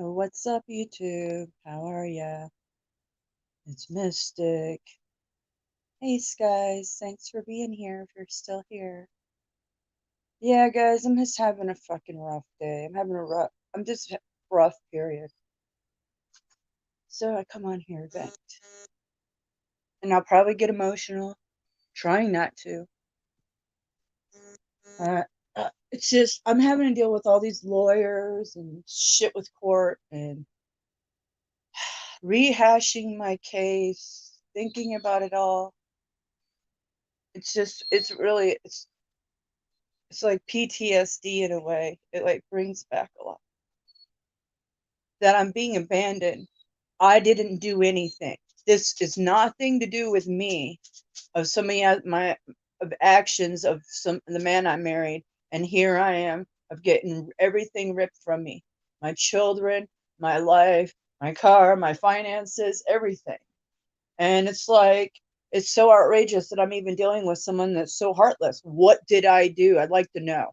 Oh, what's up, YouTube? How are ya? It's Mystic. Hey, guys. Thanks for being here if you're still here. Yeah, guys, I'm just having a fucking rough day. I'm just rough, period. So I come on here, vent. And I'll probably get emotional, trying not to. Uh, it's just, I'm having to deal with all these lawyers and shit with court and rehashing my case, thinking about it all. It's just, it's like PTSD in a way. It like brings back a lot. That I'm being abandoned. I didn't do anything. This is nothing to do with me. Of some of my of actions of the man I married, and here I am of getting everything ripped from me. My children, my life, my car, my finances, everything. And it's like it's so outrageous that I'm even dealing with someone that's so heartless. What did I do? I'd like to know.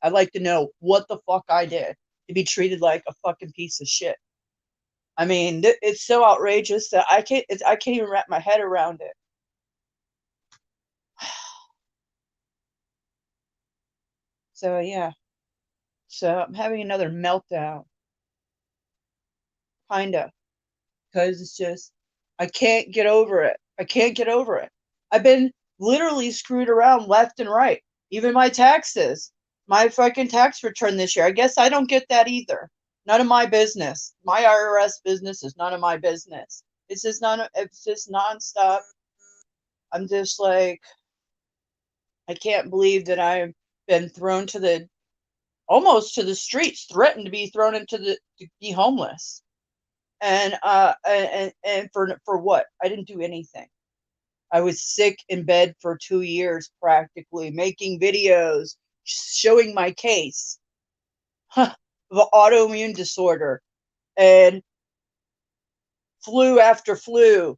I'd like to know what the fuck I did to be treated like a fucking piece of shit. I mean, it's so outrageous that I can't even wrap my head around it. So yeah, so I'm having another meltdown, kinda, because it's just I can't get over it. I can't get over it. I've been literally screwed around left and right. Even my taxes, my fucking tax return this year. I guess I don't get that either. None of my business. My IRS business is none of my business. It's just nonstop. I'm just like, I can't believe that I've been thrown to the almost to the streets, threatened to be thrown into the to be homeless. And for what? I didn't do anything. I was sick in bed for 2 years practically, making videos, showing my case of an autoimmune disorder and flu after flu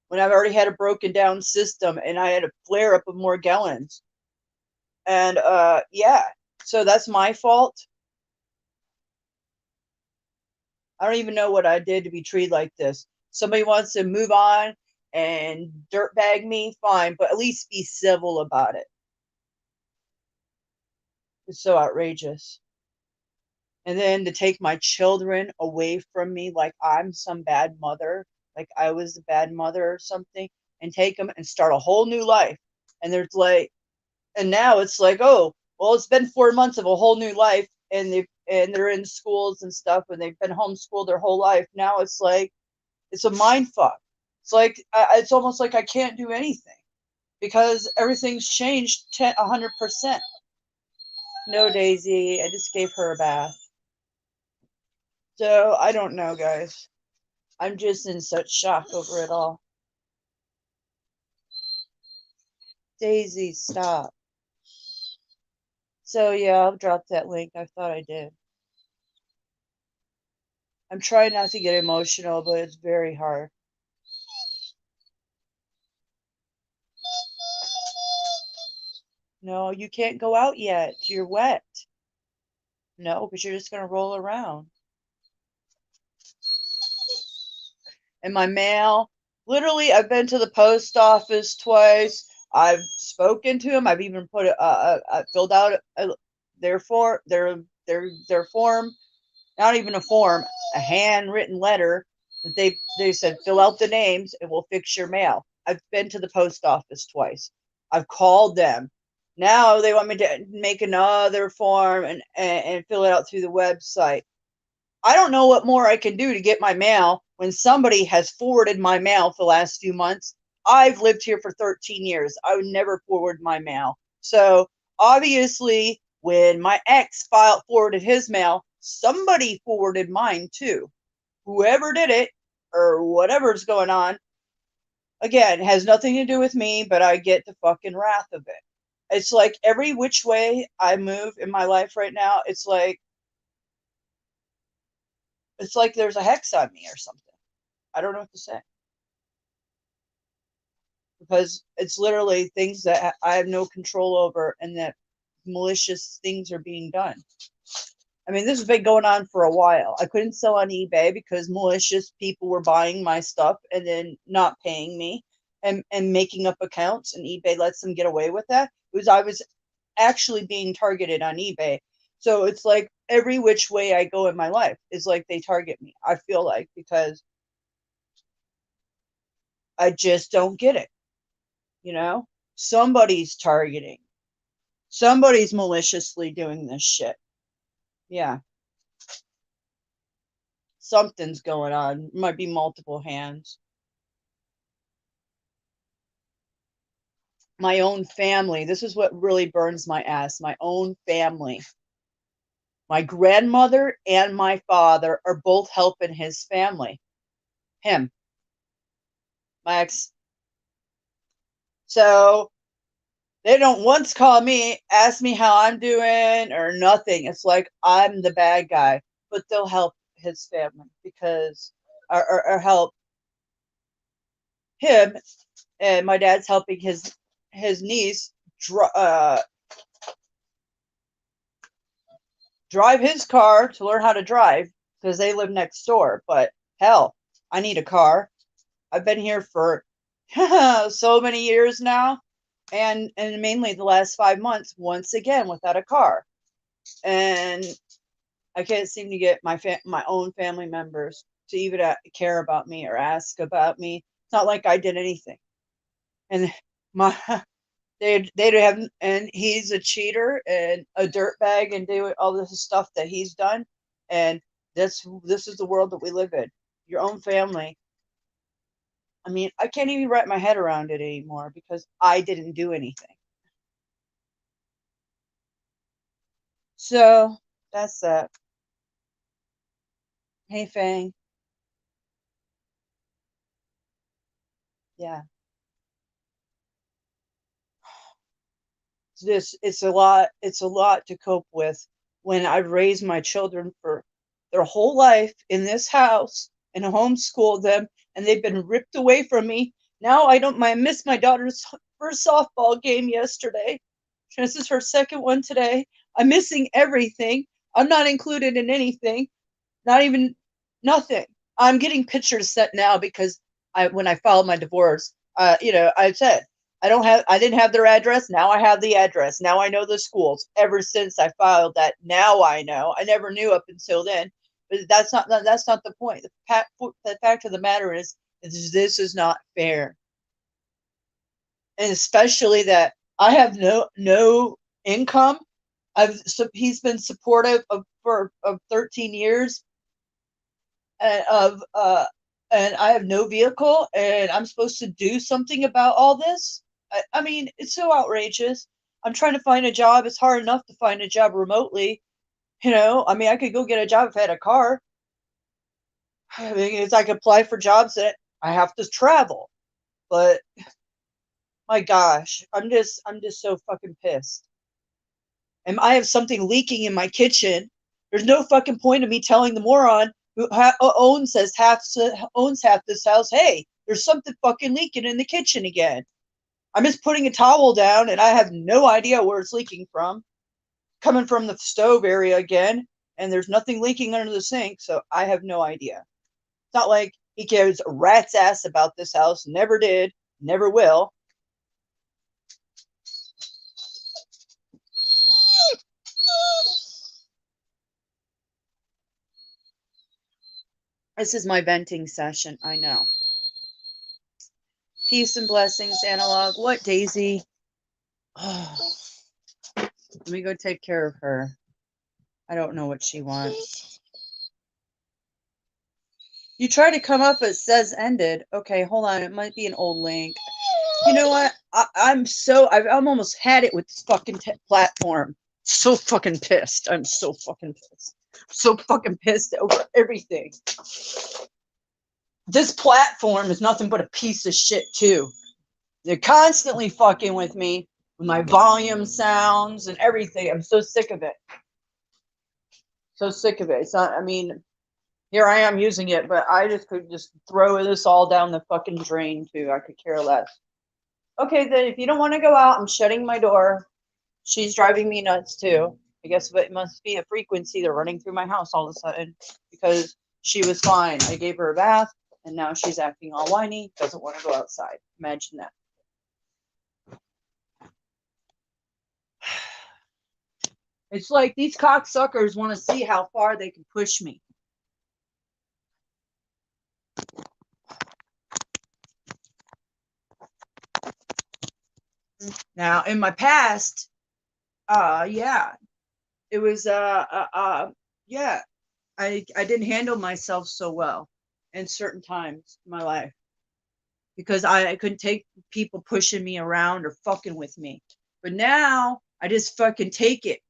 when I've already had a broken down system and I had a flare up of Morgellons. And yeah, so that's my fault. I don't even know what I did to be treated like this. Somebody wants to move on and dirtbag me, fine, but at least be civil about it. It's so outrageous. And then to take my children away from me like I'm some bad mother, like I was a bad mother or something, and take them and start a whole new life. And there's like, and now it's like, oh, well, it's been 4 months of a whole new life, and they're in schools and stuff, and they've been homeschooled their whole life. Now it's like it's a mind fuck. It's like it's almost like I can't do anything because everything's changed 100%. No, Daisy, I just gave her a bath. So I don't know, guys. I'm just in such shock over it all. Daisy, stop. So yeah, I'll drop that link. I thought I did. I'm trying not to get emotional, but it's very hard. No, you can't go out yet. You're wet. No, but you're just going to roll around. And my mail, literally, I've been to the post office twice. I've spoken to them. I've even filled out their form. Not even a form, a handwritten letter that they said fill out the names and we'll fix your mail. I've been to the post office twice. I've called them. Now they want me to make another form and fill it out through the website. I don't know what more I can do to get my mail when somebody has forwarded my mail for the last few months. I've lived here for 13 years. I would never forward my mail. So obviously, when my ex forwarded his mail, somebody forwarded mine too. Whoever did it or whatever's going on, again, has nothing to do with me, but I get the fucking wrath of it. It's like every which way I move in my life right now, it's like there's a hex on me or something. I don't know what to say because it's literally things that I have no control over and that malicious things are being done. I mean, this has been going on for a while. I couldn't sell on eBay because malicious people were buying my stuff and then not paying me and making up accounts, and eBay lets them get away with that. I was actually being targeted on eBay. So it's like every which way I go in my life is like they target me. I feel like, because I just don't get it. You know, somebody's targeting, somebody's maliciously doing this shit. Yeah, something's going on. Might be multiple hands. My own family. This is what really burns my ass. My own family. My grandmother and my father are both helping his family. Him, my ex. So they don't once call me, ask me how I'm doing or nothing. It's like I'm the bad guy, but they'll help his family because, or help him. And my dad's helping his niece drive his car to learn how to drive because they live next door. But hell, I need a car. I've been here for so many years now, and mainly the last 5 months, once again without a car, and I can't seem to get my own family members to even care about me or ask about me. It's not like I did anything, and my they have, and he's a cheater and a dirtbag and do all this stuff that he's done, and this is the world that we live in. Your own family. I mean, I can't even wrap my head around it anymore because I didn't do anything. So that's that. Hey, Fang. Yeah. It's a lot to cope with when I've raised my children for their whole life in this house and homeschooled them, and they've been ripped away from me. Now I missed my daughter's first softball game yesterday. This is her second one today. I'm missing everything. I'm not included in anything. Not even nothing. I'm getting pictures sent now because when I filed my divorce, I said I didn't have their address. Now I have the address. Now I know the schools. Ever since I filed that, now I know. I never knew up until then, but that's not the point. The fact of the matter is this is not fair, and especially that I have no income. He's been supportive of 13 years of and I have no vehicle, and I'm supposed to do something about all this. I mean, it's so outrageous. I'm trying to find a job. It's hard enough to find a job remotely. I mean, I could go get a job if I had a car. I mean, it's I could apply for jobs that I have to travel. But my gosh, I'm just so fucking pissed. And I have something leaking in my kitchen. There's no fucking point of me telling the moron who owns half this house, hey, there's something fucking leaking in the kitchen again. I'm just putting a towel down, and I have no idea where it's leaking from. Coming from the stove area again, and there's nothing leaking under the sink, so I have no idea. It's not like he cares a rat's ass about this house. Never did, never will. This is my venting session, I know. Peace and blessings, Analog. What, Daisy? Oh, let me go take care of her. I don't know what she wants. You try to come up, it says ended. Okay, hold on. It might be an old link. You know what? I've almost had it with this fucking platform. So fucking pissed. I'm so fucking pissed. So fucking pissed over everything. This platform is nothing but a piece of shit too. They're constantly fucking with me with my volume sounds and everything. I'm so sick of it. So sick of it. It's not, I mean, here I am using it, but I just could just throw this all down the fucking drain too. I could care less. Okay, then if you don't want to go out, I'm shutting my door. She's driving me nuts too. I guess it must be a frequency they're running through my house all of a sudden, because she was fine. I gave her a bath, and now she's acting all whiny, doesn't want to go outside. Imagine that. It's like these cocksuckers want to see how far they can push me. Now, in my past, yeah, it was, yeah, I didn't handle myself so well in certain times in my life, because I couldn't take people pushing me around or fucking with me. But now I just fucking take it.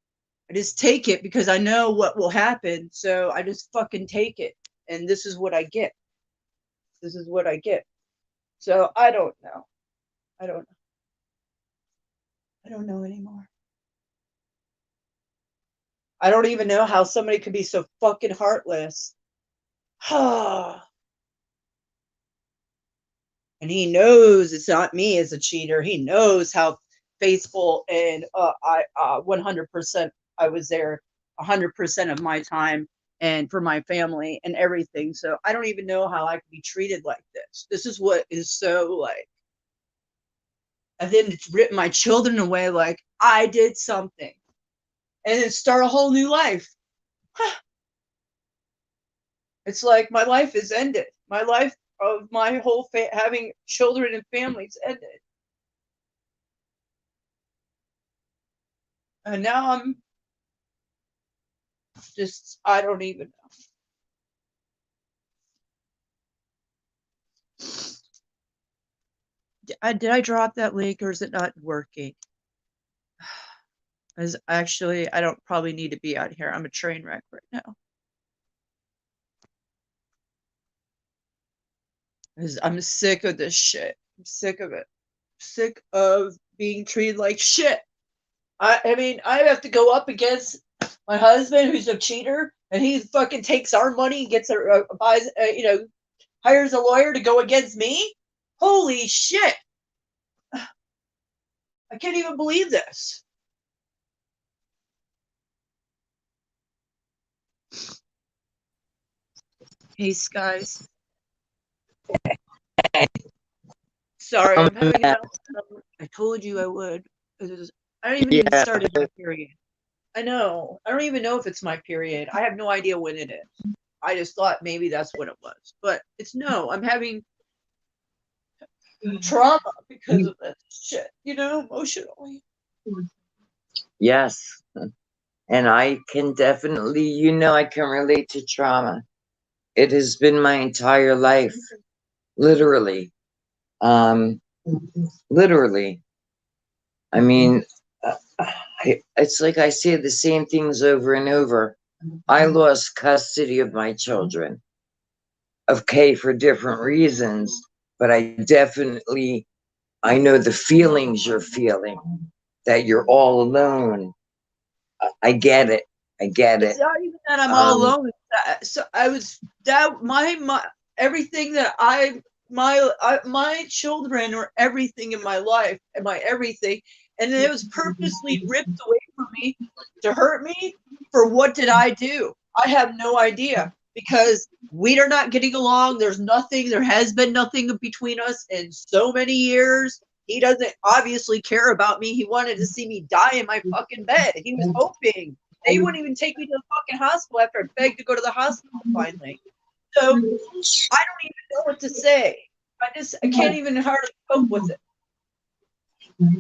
I just take it because I know what will happen. So I just fucking take it. And this is what I get. This is what I get. So I don't know. I don't know. I don't know anymore. I don't even know how somebody could be so fucking heartless. And he knows it's not me as a cheater. He knows how faithful and I 100% I was there 100% of my time and for my family and everything. So I don't even know how I could be treated like this. This is what is so like. And then it's ripped my children away like I did something. And then start a whole new life. It's like my life is ended. My life of my whole having children and families ended. And now I'm just, I don't even know. Did I drop that link, or is it not working? As actually, I don't probably need to be out here. I'm a train wreck right now. I'm sick of this shit. I'm sick of it. Sick of being treated like shit. I mean, I have to go up against my husband, who's a cheater, and he fucking takes our money and gets buys, hires a lawyer to go against me. Holy shit! I can't even believe this. Hey, guys. Sorry, I'm having a meltdown. I told you I would. I don't even started my period. I know. I don't even know if it's my period. I have no idea when it is. I just thought maybe that's what it was. But it's no. I'm having trauma because of that shit, emotionally. Yes. And I can definitely, I can relate to trauma. It has been my entire life. Literally. Literally. I mean, it's like I say the same things over and over. I lost custody of my children. Okay, for different reasons, but I know the feelings you're feeling, that you're all alone. I get it. I get it. It's not even that I'm all alone. So I was that my everything that my children are everything in my life and my everything, and it was purposely ripped away from me to hurt me. For what did I do? I have no idea, because we are not getting along. There's nothing. There has been nothing between us in so many years. He doesn't obviously care about me. He wanted to see me die in my fucking bed. He was hoping. They wouldn't even take me to the fucking hospital after I begged to go to the hospital finally. So I don't even know what to say. I can't even hardly cope with it.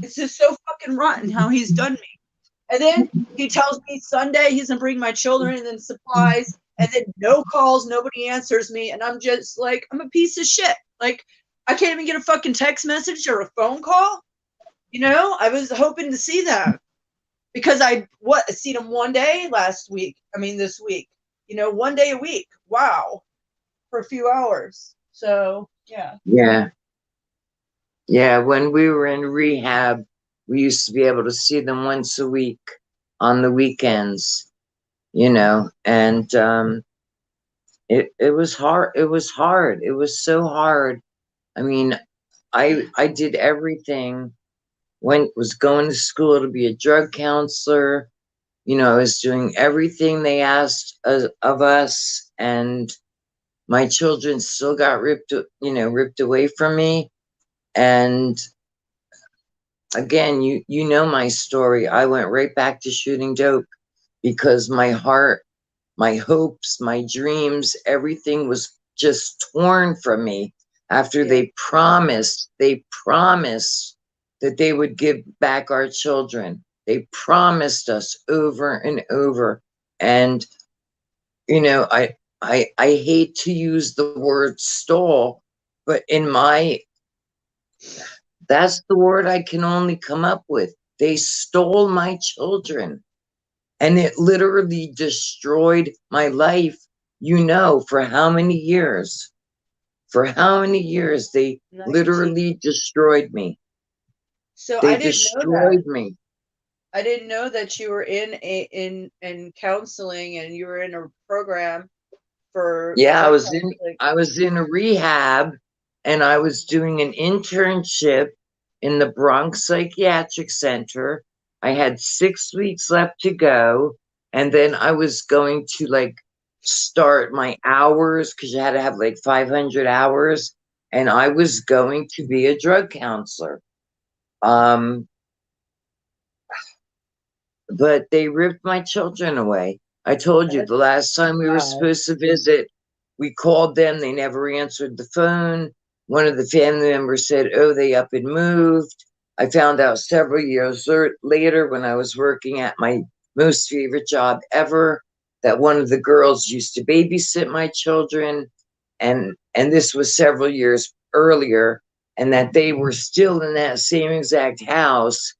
It's just so fucking rotten how he's done me. And then he tells me Sunday he's gonna bring my children and then supplies, and then no calls, nobody answers me, and I'm just like, I'm a piece of shit. Like, I can't even get a fucking text message or a phone call. I was hoping to see them, because I seen them one day this week. 1 day a week. Wow. For a few hours. So yeah. Yeah, when we were in rehab, we used to be able to see them once a week on the weekends, and it was hard. It was hard. It was so hard. I mean, I did everything. Was going to school to be a drug counselor, You know, I was doing everything they asked of us, and my children still got ripped away from me. And again, you know my story. I went right back to shooting dope because my heart, my hopes, my dreams, everything was just torn from me after Yeah. they promised that they would give back our children. They promised us over and over. And, you know, I hate to use the word stole, but that's the word I can only come up with. They stole my children, and it literally destroyed my life, you know, for how many years? For how many years they 19. literally destroyed me. So They I didn't know that. destroyed me. I didn't know that you were in counseling and you were in a program Yeah, for counseling. I was in a rehab, and I was doing an internship in the Bronx Psychiatric Center. I had 6 weeks left to go, and then I was going to like start my hours because you had to have like 500 hours, and I was going to be a drug counselor. Um, but they ripped my children away. I told you That's the last time we were bad. supposed to visit, we called them, they never answered the phone. One of the family members said, oh, they up and moved. I found out several years later when I was working at my most favorite job ever that one of the girls used to babysit my children, and this was several years earlier, and that they were still in that same exact house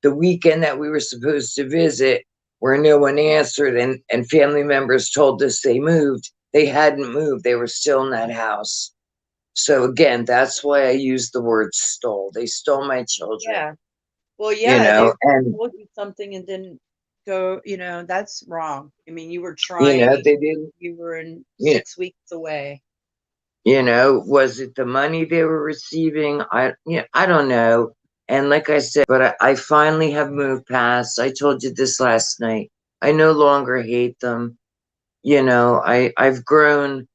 the weekend that we were supposed to visit, where no one answered, and family members told us they moved. They hadn't moved, they were still in that house. So again, that's why I use the word stole. They stole my children, Yeah. Well, yeah, they and told you something and didn't go, that's wrong. I mean, you were trying, they didn't, you were in you, 6 weeks away. was it the money they were receiving? I don't know. And like I said, but I finally have moved past. I told you this last night. I no longer hate them. I've grown.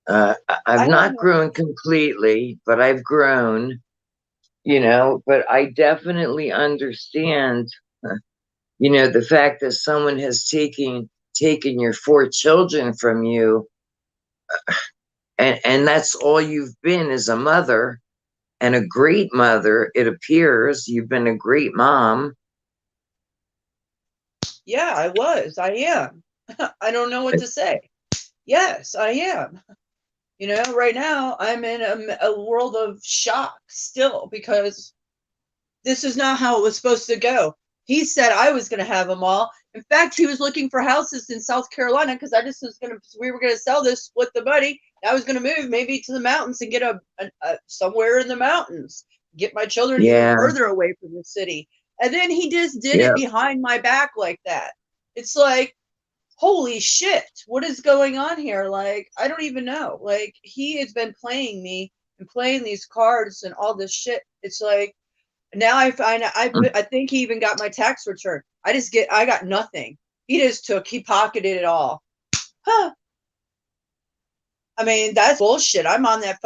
I've I don't not know. grown completely, but I've grown, but I definitely understand, the fact that someone has taken your four children from you, and that's all you've been as a mother, and a great mother. It appears you've been a great mom. Yeah, I was. I am. I don't know what to say. Yes, I am. Right now I'm in a world of shock still because this is not how it was supposed to go. He said I was going to have them all. In fact, he was looking for houses in South Carolina because we were going to sell this, split the money. I was going to move maybe to the mountains and get a somewhere in the mountains, get my children even Yeah, further away from the city. And then he just did yeah. it behind my back like that. It's like, holy shit, what is going on here? Like, I don't even know. Like, he has been playing me and playing these cards and all this shit. It's like, now I think he even got my tax return. I got nothing. He pocketed it all. Huh. I mean, that's bullshit. I'm on that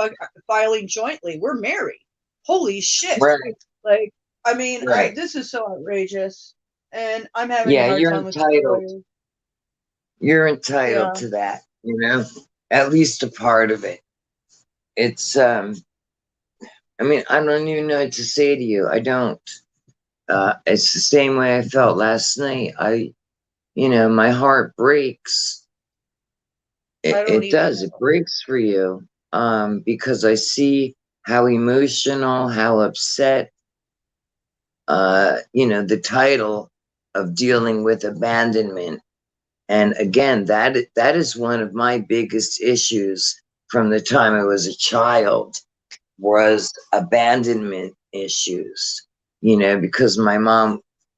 filing jointly. We're married. Holy shit. Right, Like, I mean, right. this is so outrageous. And I'm having a Yeah, hard time with the lawyers. you're entitled Yeah. to that, at least a part of it. It's I mean, I don't even know what to say to you. I don't. It's the same way I felt last night. My heart breaks. I don't It even does. It know. breaks for you. Because I see how emotional, how upset, the title of dealing with abandonment. And again, that is one of my biggest issues from the time I was a child, was abandonment issues, because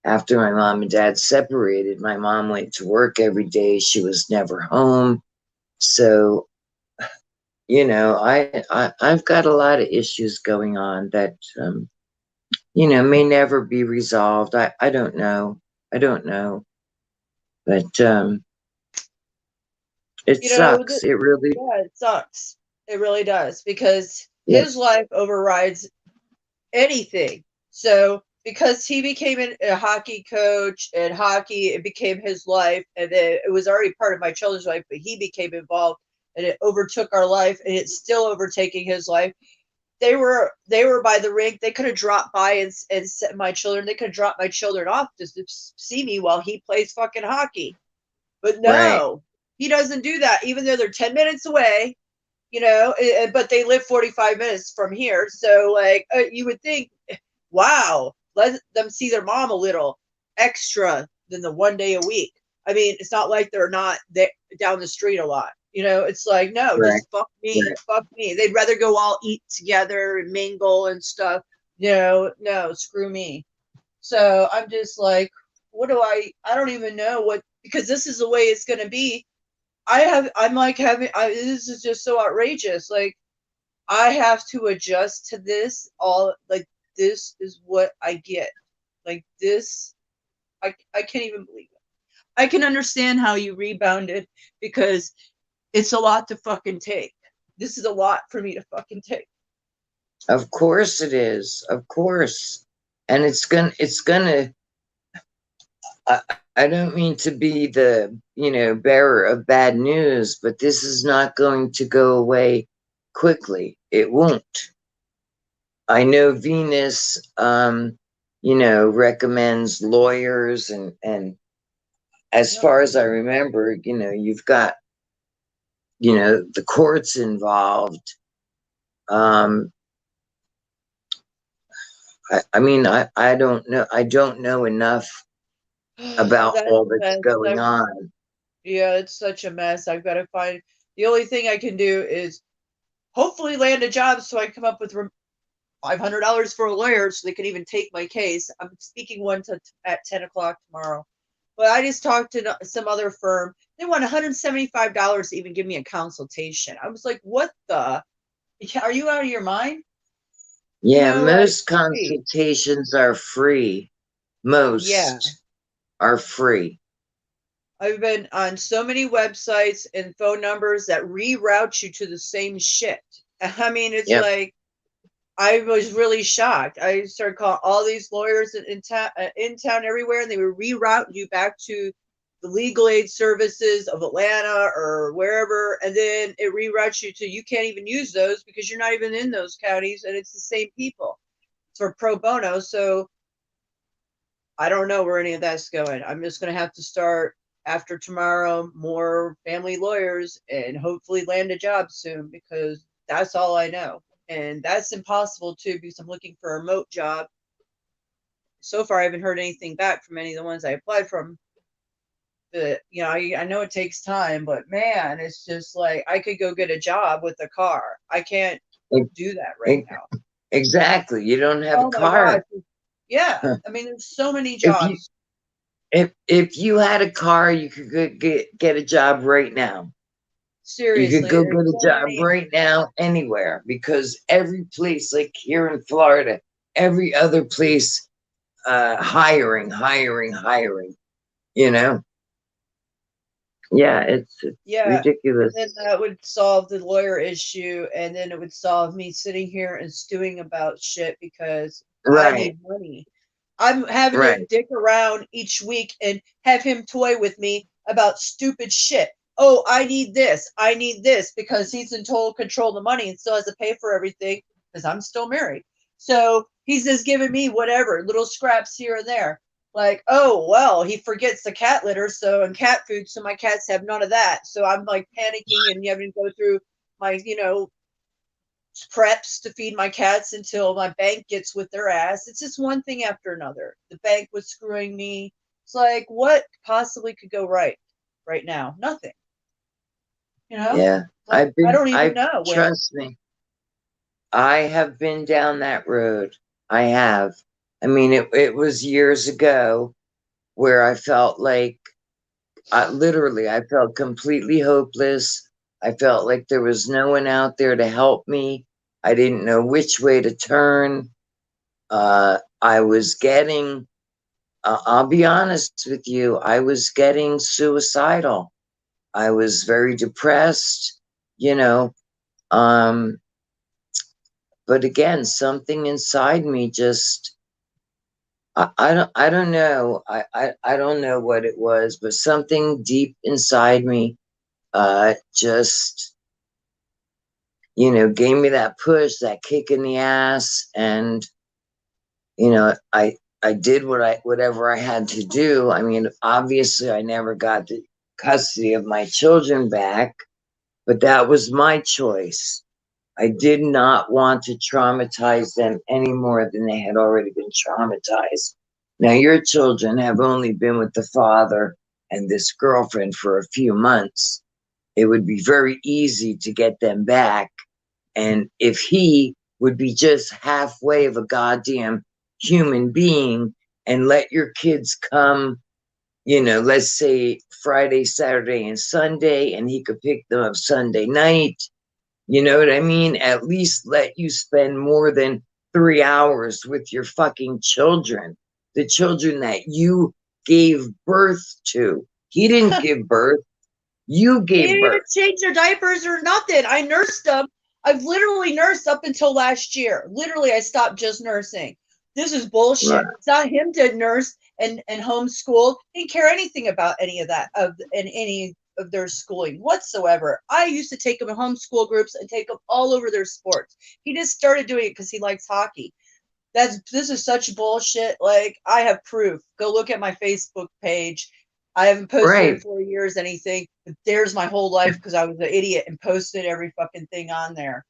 after my mom and dad separated, my mom went to work every day. She was never home. So, I've got a lot of issues going on that, may never be resolved. I don't know. I don't know. But it You know, sucks. It really, yeah, it sucks. It really does because yeah, his life overrides anything. So because he became a hockey coach and hockey, it became his life, and then it was already part of my children's life, but he became involved and it overtook our life, and it's still overtaking his life. They were by the rink. They could have dropped by and set my children. They could have dropped my children off just to see me while he plays fucking hockey. But right, no, he doesn't do that, even though they're 10 minutes away. But they live 45 minutes from here. So, like, you would think, wow, let them see their mom a little extra than the 1 day a week. I mean, it's not like they're not down the street a lot. It's like, no, right, just fuck me, right. fuck me. They'd rather go all eat together and mingle and stuff. No, screw me. So I'm just like, what do I don't even know what, because this is the way it's going to be. I'm like this is just so outrageous. Like, I have to adjust to this all, like, this is what I get. Like, this, I can't even believe it. I can understand how you rebounded because it's a lot to fucking take. This is a lot for me to fucking take. Of course it is. Of course. And it's gonna, I, I don't mean to be the, bearer of bad news, but this is not going to go away quickly. It won't. I know Venus, recommends lawyers and as Yep. far as I remember, you've got, the courts involved. Um, I mean, I don't know. I don't know enough about That's all a that's mess. going on. Yeah, it's such a mess. I've got to find, the only thing I can do is hopefully land a job so I can come up with $500 for a lawyer so they can even take my case. I'm speaking one at 10 o'clock tomorrow. But I just talked to some other firm. They want $175 to even give me a consultation. I was like, what the? Are you out of your mind? Yeah, Like, most hey, consultations are free. yeah. Most are free. I've been on so many websites and phone numbers that reroute you to the same shit. I mean, it's Yep. like, I was really shocked. I started calling all these lawyers in town everywhere, and they would reroute you back to the legal aid services of Atlanta or wherever, and then it reroutes you to, you can't even use those because you're not even in those counties, and it's the same people. It's for pro bono, so I don't know where any of that's going. I'm just going to have to start after tomorrow more family lawyers and hopefully land a job soon because that's all I know. And that's impossible too because I'm looking for a remote job. So far, I haven't heard anything back from any of the ones I applied from. But I know it takes time, but man, it's just like I could go get a job with a car. I can't E- do that right e- now. Exactly. You don't have a Oh my gosh. car. Yeah. I mean, there's so many If you jobs. if you had a car, you could get a job right now. You could Seriously, go there's get a so job many. right now anywhere because every place, like here in Florida, every other place, hiring, hiring, hiring. You know, yeah, it's Yeah, and then ridiculous. that would solve the lawyer issue, and then it would solve me sitting here and stewing about shit because I Right, need money. I'm having to right. dick around each week and have him toy with me about stupid shit. Oh, I need this because he's in total control of the money and still has to pay for everything because I'm still married. So he's just giving me whatever, little scraps here and there. Like, oh, well, he forgets the cat litter, so, and cat food, so my cats have none of that. So I'm like panicking and having to go through my, preps to feed my cats until my bank gets with their ass. It's just one thing after another. The bank was screwing me. It's like, what possibly could go right now? Nothing. You know? Yeah, Like, I don't even I know where. trust me, I have been down that road. I have. I mean, it was years ago where I felt like, literally, I felt completely hopeless. I felt like there was no one out there to help me. I didn't know which way to turn. I was getting I'll be honest with you, I was getting suicidal. I was very depressed, you know. Um, but again, something inside me just I don't know. I don't know what it was, but something deep inside me just gave me that push, that kick in the ass, and I did whatever I had to do. I mean, obviously I never got the custody of my children back, but that was my choice. I did not want to traumatize them any more than they had already been traumatized. Now, your children have only been with the father and this girlfriend for a few months. It would be very easy to get them back. And if he would be just halfway of a goddamn human being and let your kids come, let's say Friday, Saturday, and Sunday, and he could pick them up Sunday night. You know what I mean? At least let you spend more than 3 hours with your fucking children, the children that you gave birth to. He didn't give birth. You He gave didn't even birth. change their diapers or nothing. I nursed them. I've literally nursed up until last year. Literally, I stopped just nursing. This is bullshit. Right. It's not him to nurse and homeschool. He didn't care anything about any of that and any of their schooling whatsoever. I used to take them in homeschool groups and take them all over their sports. He just started doing it because he likes hockey. This is such bullshit. Like, I have proof. Go look at my Facebook page. I haven't posted Right. in 4 years anything, but there's my whole life because I was an idiot and posted every fucking thing on there.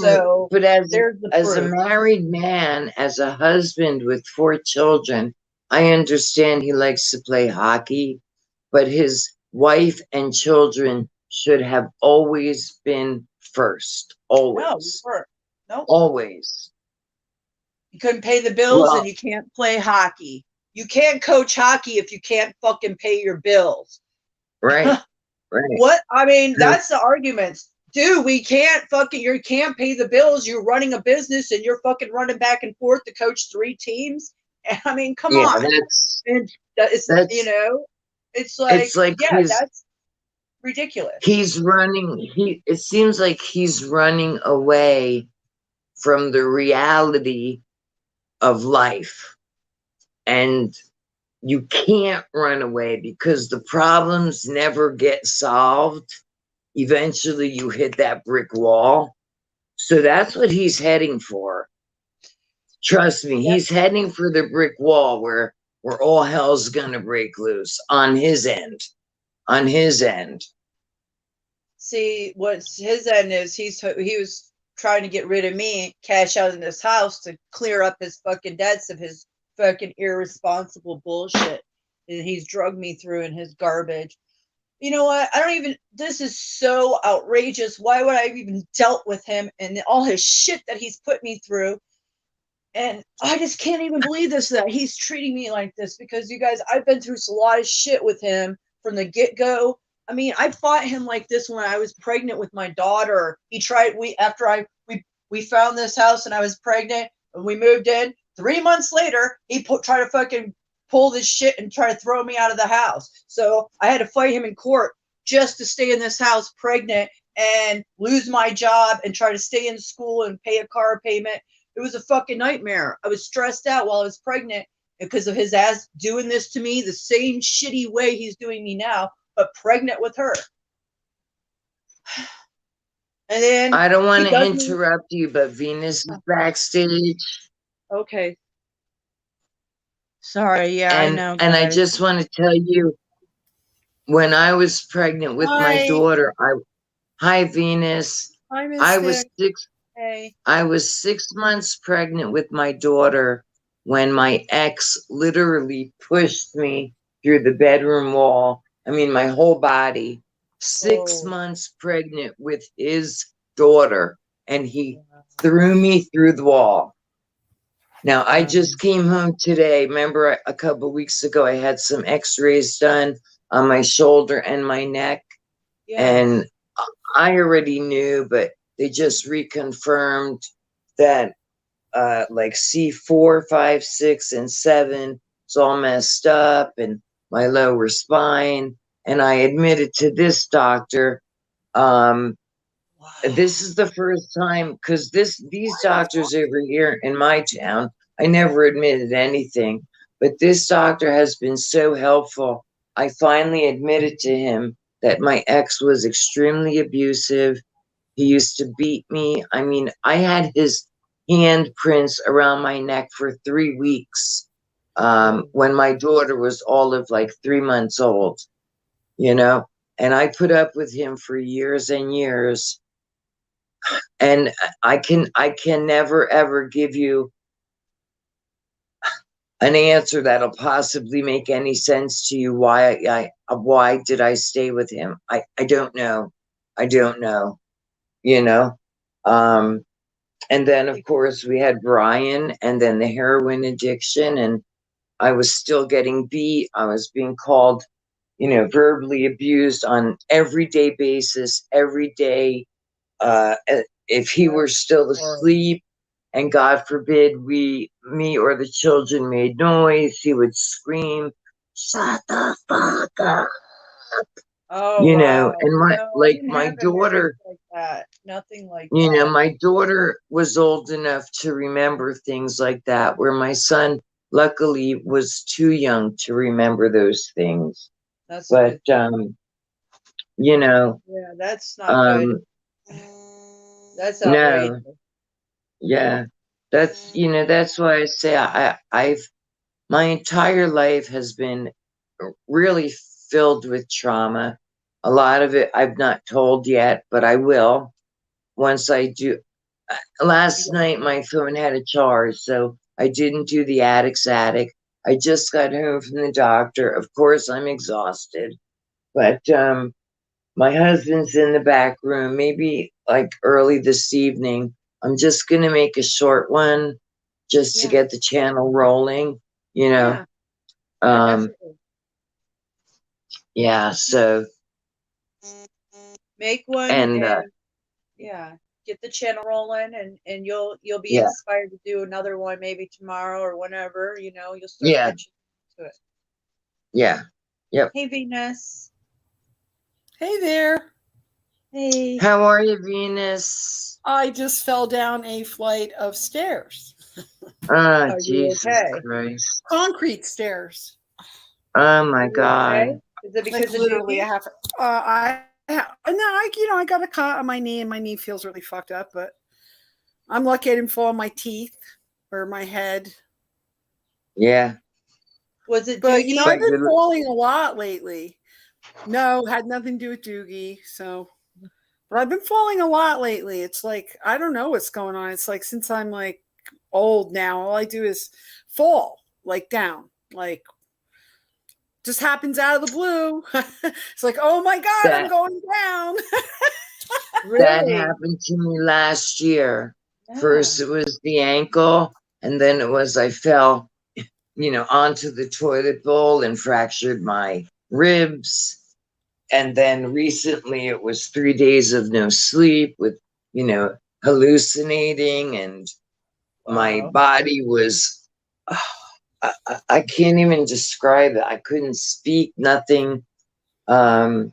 So But there's the as a proof. married man, as a husband with 4 children, I understand he likes to play hockey, but his wife and children should have always been first. No, Always. nope. Always. You couldn't pay the bills Well, and you can't play hockey. You can't coach hockey if you can't fucking pay your bills. right. Right. What? I mean, that's the arguments. Dude, you can't pay the bills. You're running a business and you're fucking running back and forth to coach 3 teams. I mean, come Yeah, on. And it's it's like yeah, that's ridiculous. it seems like he's running away from the reality of life. And you can't run away because the problems never get solved. Eventually you hit that brick wall. So that's what he's heading for. Trust me, Yep. he's heading for the brick wall where all hell's gonna break loose on his end. On his end. See, what's his end is he was trying to get rid of me, cash out in this house to clear up his fucking debts of his fucking irresponsible bullshit. And he's drugged me through in his garbage. You know what? This is so outrageous. Why would I have even dealt with him and all his shit that he's put me through? And I just can't even believe this, that he's treating me like this, because you guys, I've been through a lot of shit with him from the get-go. I mean, I fought him like this when I was pregnant with my daughter. We found this house and I was pregnant and we moved in. 3 months later, he tried to fucking pull this shit and try to throw me out of the house. So I had to fight him in court just to stay in this house pregnant and lose my job and try to stay in school and pay a car payment. It was a fucking nightmare. I was stressed out while I was pregnant because of his ass doing this to me the same shitty way he's doing me now, but pregnant with her. And then I don't want to interrupt you, but Venus is backstage. Okay. Sorry, yeah, I know. And I just want to tell you, when I was pregnant with my daughter, hi Venus. I was 6 months pregnant with my daughter when my ex literally pushed me through the bedroom wall. I mean, my whole body. 6 months pregnant with his daughter, and he threw me through the wall. Now, I just came home today. Remember, a couple of weeks ago, I had some x-rays done on my shoulder and my neck. And I already knew, but they just reconfirmed that like C4, 5, 6, and 7 it's all messed up and my lower spine. And I admitted to this doctor. This is the first time because these doctors over here in my town, I never admitted anything, but this doctor has been so helpful. I finally admitted to him that my ex was extremely abusive. He used to beat me. I mean, I had his handprints around my neck for 3 weeks when my daughter was all of like 3 months old, you know, and I put up with him for years and years. And I can never ever give you an answer that'll possibly make any sense to you. Why did I stay with him? I don't know. I don't know, you know. And then of course we had Brian and then the heroin addiction, and I was still getting beat. I was being called, verbally abused on everyday basis, every day. If he were still asleep, and God forbid me or the children made noise, he would scream, "Shut the fuck up!" Oh wow! And No, I didn't my have anything daughter, like that. Nothing like that. my daughter was old enough to remember things like that, where my son, luckily, was too young to remember those things. That's a But good. yeah, That's not good. That's outrageous. no, yeah, that's why I say I've my entire life has been really filled with trauma. A lot of it I've not told yet, but I will once I do. Last night my phone had a charge, so I didn't do the addict's attic. I just got home from the doctor. Of course, I'm exhausted, but my husband's in the back room. Maybe like early this evening. I'm just gonna make a short one just to Yeah. get the channel rolling. Yeah. Um, Definitely. yeah. So Make one and and yeah, get the channel rolling and you'll be yeah, inspired to do another one maybe tomorrow or whenever, you'll start yeah, catching to it. yeah, yep. Hey Venus. Hey there. Hey. How are you, Venus? I just fell down a flight of stairs. Oh, Are you Jesus okay? Christ. Concrete stairs. Oh Are my you okay? God. Is it Like because of literally Doogie? I have I got a cut on my knee and my knee feels really fucked up, but I'm lucky I didn't fall on my teeth or my head. Yeah. Was it But Doogie? I've But been falling a lot lately. No, had nothing to do with Doogie. So but I've been falling a lot lately. It's like I don't know what's going on. It's like since I'm like old now, all I do is fall like down. Like just happens out of the blue. It's like, oh my God, I'm that going down. that Really? happened to me last year. Yeah. First it was the ankle, and then it was I fell, onto the toilet bowl and fractured my ribs. And then recently it was 3 days of no sleep with, hallucinating, and my Wow. body was, I can't even describe it. I couldn't speak, nothing. Um,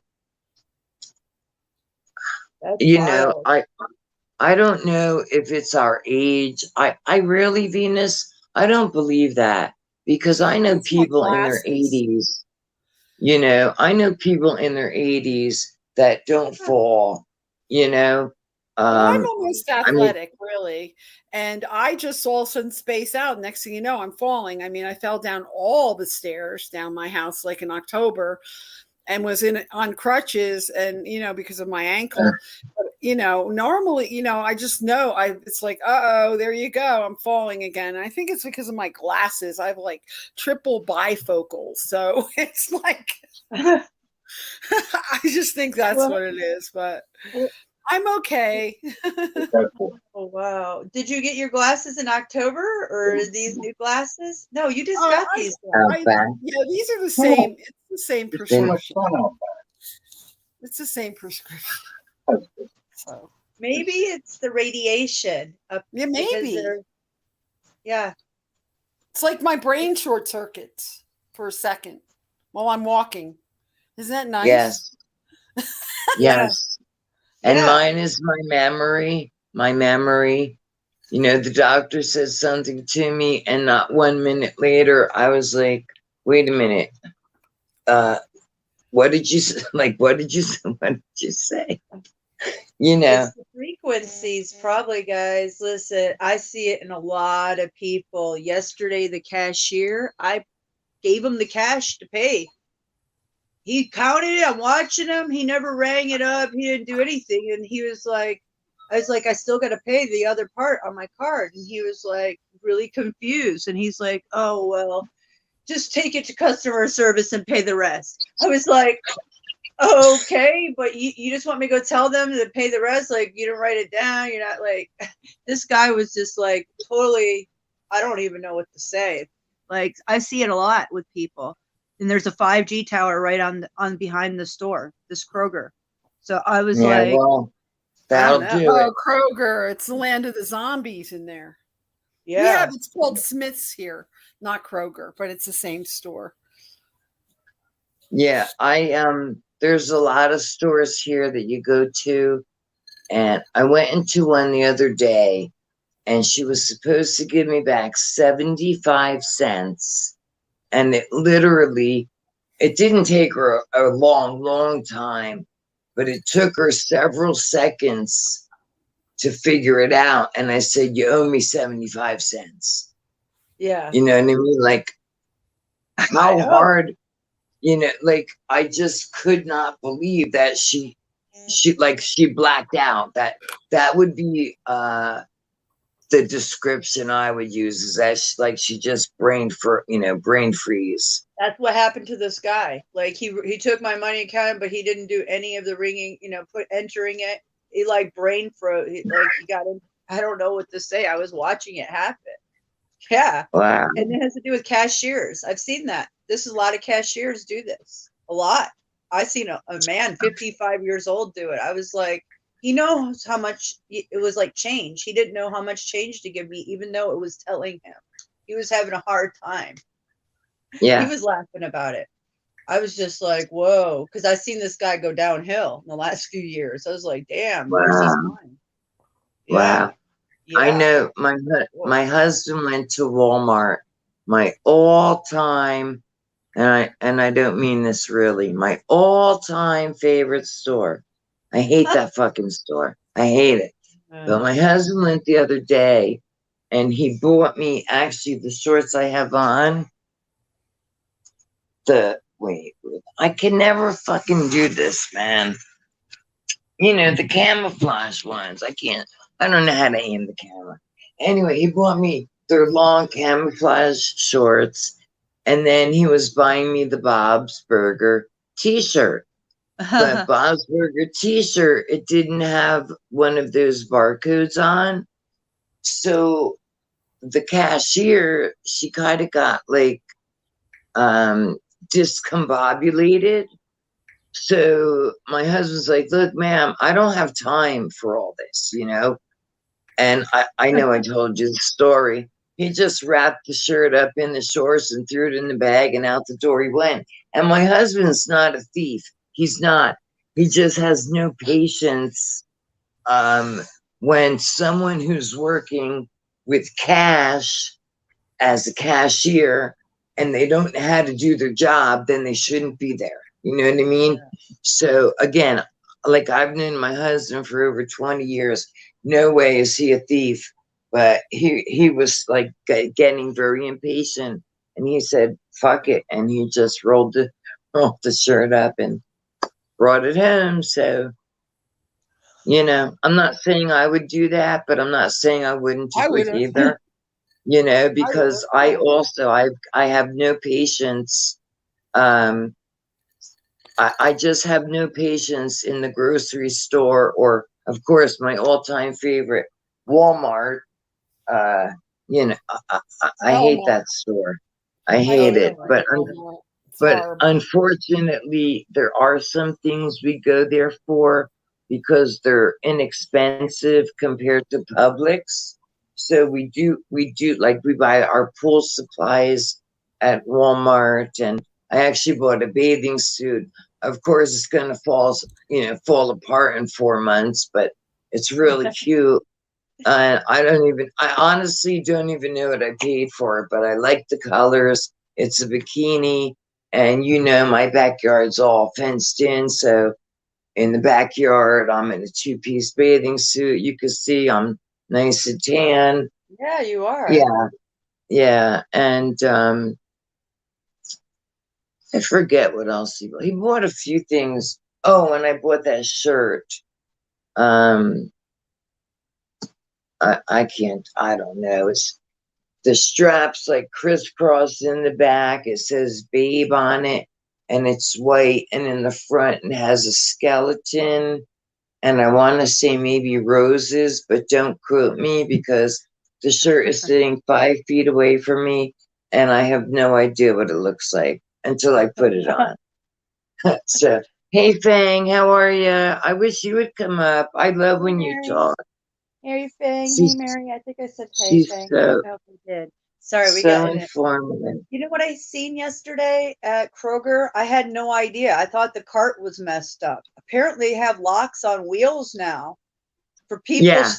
That's you know, wild. I I don't know if it's our age. I really, Venus, I don't believe that because I know It's my people in their glasses. 80s, I know people in their 80s that don't fall, you know. Well, I'm Um, almost I mean, athletic, really. And I just all of a sudden space out. Next thing you know, I'm falling. I mean, I fell down all the stairs down my house like in October and was in on crutches and because of my ankle. But, normally, I just know it's like, uh-oh, there you go. I'm falling again. And I think it's because of my glasses. I have like triple bifocals. So it's like I just think that's Well, what it is, but well, I'm okay. oh wow. Did you get your glasses in October or these new glasses? No, you just Uh, got I, these ones. yeah, these are the same. It's the same then prescription. It's the same prescription. So Maybe it's the radiation up yeah, because maybe. they're yeah. It's like my brain short circuits for a second while I'm walking. Isn't that nice? Yes. Yes. And Yeah. mine is my memory. My memory. You know, the doctor said something to me, and not 1 minute later, I was like, wait a minute. What did you say? Like, what did you say? You know. It's the frequencies, probably, guys. Listen, I see it in a lot of people. Yesterday, the cashier, I gave him the cash to pay. He counted it. I'm watching him. He never rang it up. He didn't do anything. And he was like, I was like, I still got to pay the other part on my card. And he was like, really confused. And he's like, oh, well, just take it to customer service and pay the rest. I was like, okay, but you just want me to go tell them to pay the rest? Like, you don't write it down. You're not like, this guy was just like totally, I don't even know what to say. Like, I see it a lot with people. And there's a 5G tower right on behind the store, this Kroger. So I was like, well, that'll I don't do know. it. Oh, Kroger. It's the land of the zombies in there. Yeah. It's called Smith's here, not Kroger, but it's the same store. Yeah, there's a lot of stores here that you go to, and I went into one the other day, and she was supposed to give me back 75 cents, and it didn't take her a long time, but it took her several seconds to figure it out, and I said, you owe me 75 cents. Yeah. You know what I mean? Like, how hard... You know, like, I just could not believe that she blacked out. That would be the description I would use, is that she just brain freeze. That's what happened to this guy. Like, he took my money account, but he didn't do any of the ringing, entering it. He like brain froze. He got in. I don't know what to say. I was watching it happen. Yeah. Wow. And it has to do with cashiers. I've seen that. This is a lot of cashiers do this. A lot. I seen a man 55 years old do it. I was like, he knows how much it was, like change. He didn't know how much change to give me, even though it was telling him. He was having a hard time. Yeah. He was laughing about it. I was just like, whoa, because I've seen this guy go downhill in the last few years. I was like, damn, where's his mind? Yeah. Wow. Yeah. I know my husband went to Walmart, my all-time, and I don't mean this really, my all-time favorite store. I hate that fucking store. I hate it. But my husband went the other day, and he bought me, actually, the shorts I have on. I can never fucking do this, man. You know, the camouflage ones. I don't know how to aim the camera. Anyway, he bought me their long camouflage shorts, and then he was buying me the Bob's Burger t-shirt. But Bob's Burger t-shirt, it didn't have one of those barcodes on. So the cashier, she kind of got like discombobulated. So my husband's like, look, ma'am, I don't have time for all this, you know? And I know I told you the story. He just wrapped the shirt up in the shorts and threw it in the bag, and out the door he went. And my husband's not a thief. He's not. He just has no patience when someone who's working with cash as a cashier and they don't know how to do their job, then they shouldn't be there. You know what I mean? Yeah. So again, like, I've known my husband for over 20 years. No way is he a thief, but he was like getting very impatient, and he said, fuck it. And he just rolled the shirt up and brought it home. So, you know, I'm not saying I would do that, but I'm not saying I wouldn't do it either. You know, because I have no patience. I just have no patience in the grocery store, or of course my all-time favorite, Walmart. You know, I hate that store. I hate it. But unfortunately, there are some things we go there for because they're inexpensive compared to Publix. So we do like we buy our pool supplies at Walmart, and I actually bought a bathing suit. Of course, it's going to fall apart in 4 months, but it's really cute. And I honestly don't even know what I paid for it, but I like the colors. It's a bikini, and my backyard's all fenced in, so in the backyard, I'm in a 2-piece bathing suit. You can see I'm nice and tan. Yeah, you are. Yeah, yeah, and I forget what else he bought a few things. Oh, and I bought that shirt. I don't know. It's the straps like crisscrossed in the back. It says babe on it, and it's white, and in the front it has a skeleton, and I want to say maybe roses, but don't quote me because the shirt is sitting 5 feet away from me, and I have no idea what it looks like until I put it on. So, hey Fang, how are you? I wish you would come up. I love when you talk. Hey, Fang. She's, Hey, Mary. I think I said hey, she's Fang. I so, don't know if I did. Sorry, we so got in it. informative. You know what I seen yesterday at Kroger? I had no idea. I thought the cart was messed up. Apparently, they have locks on wheels now for people. Yeah.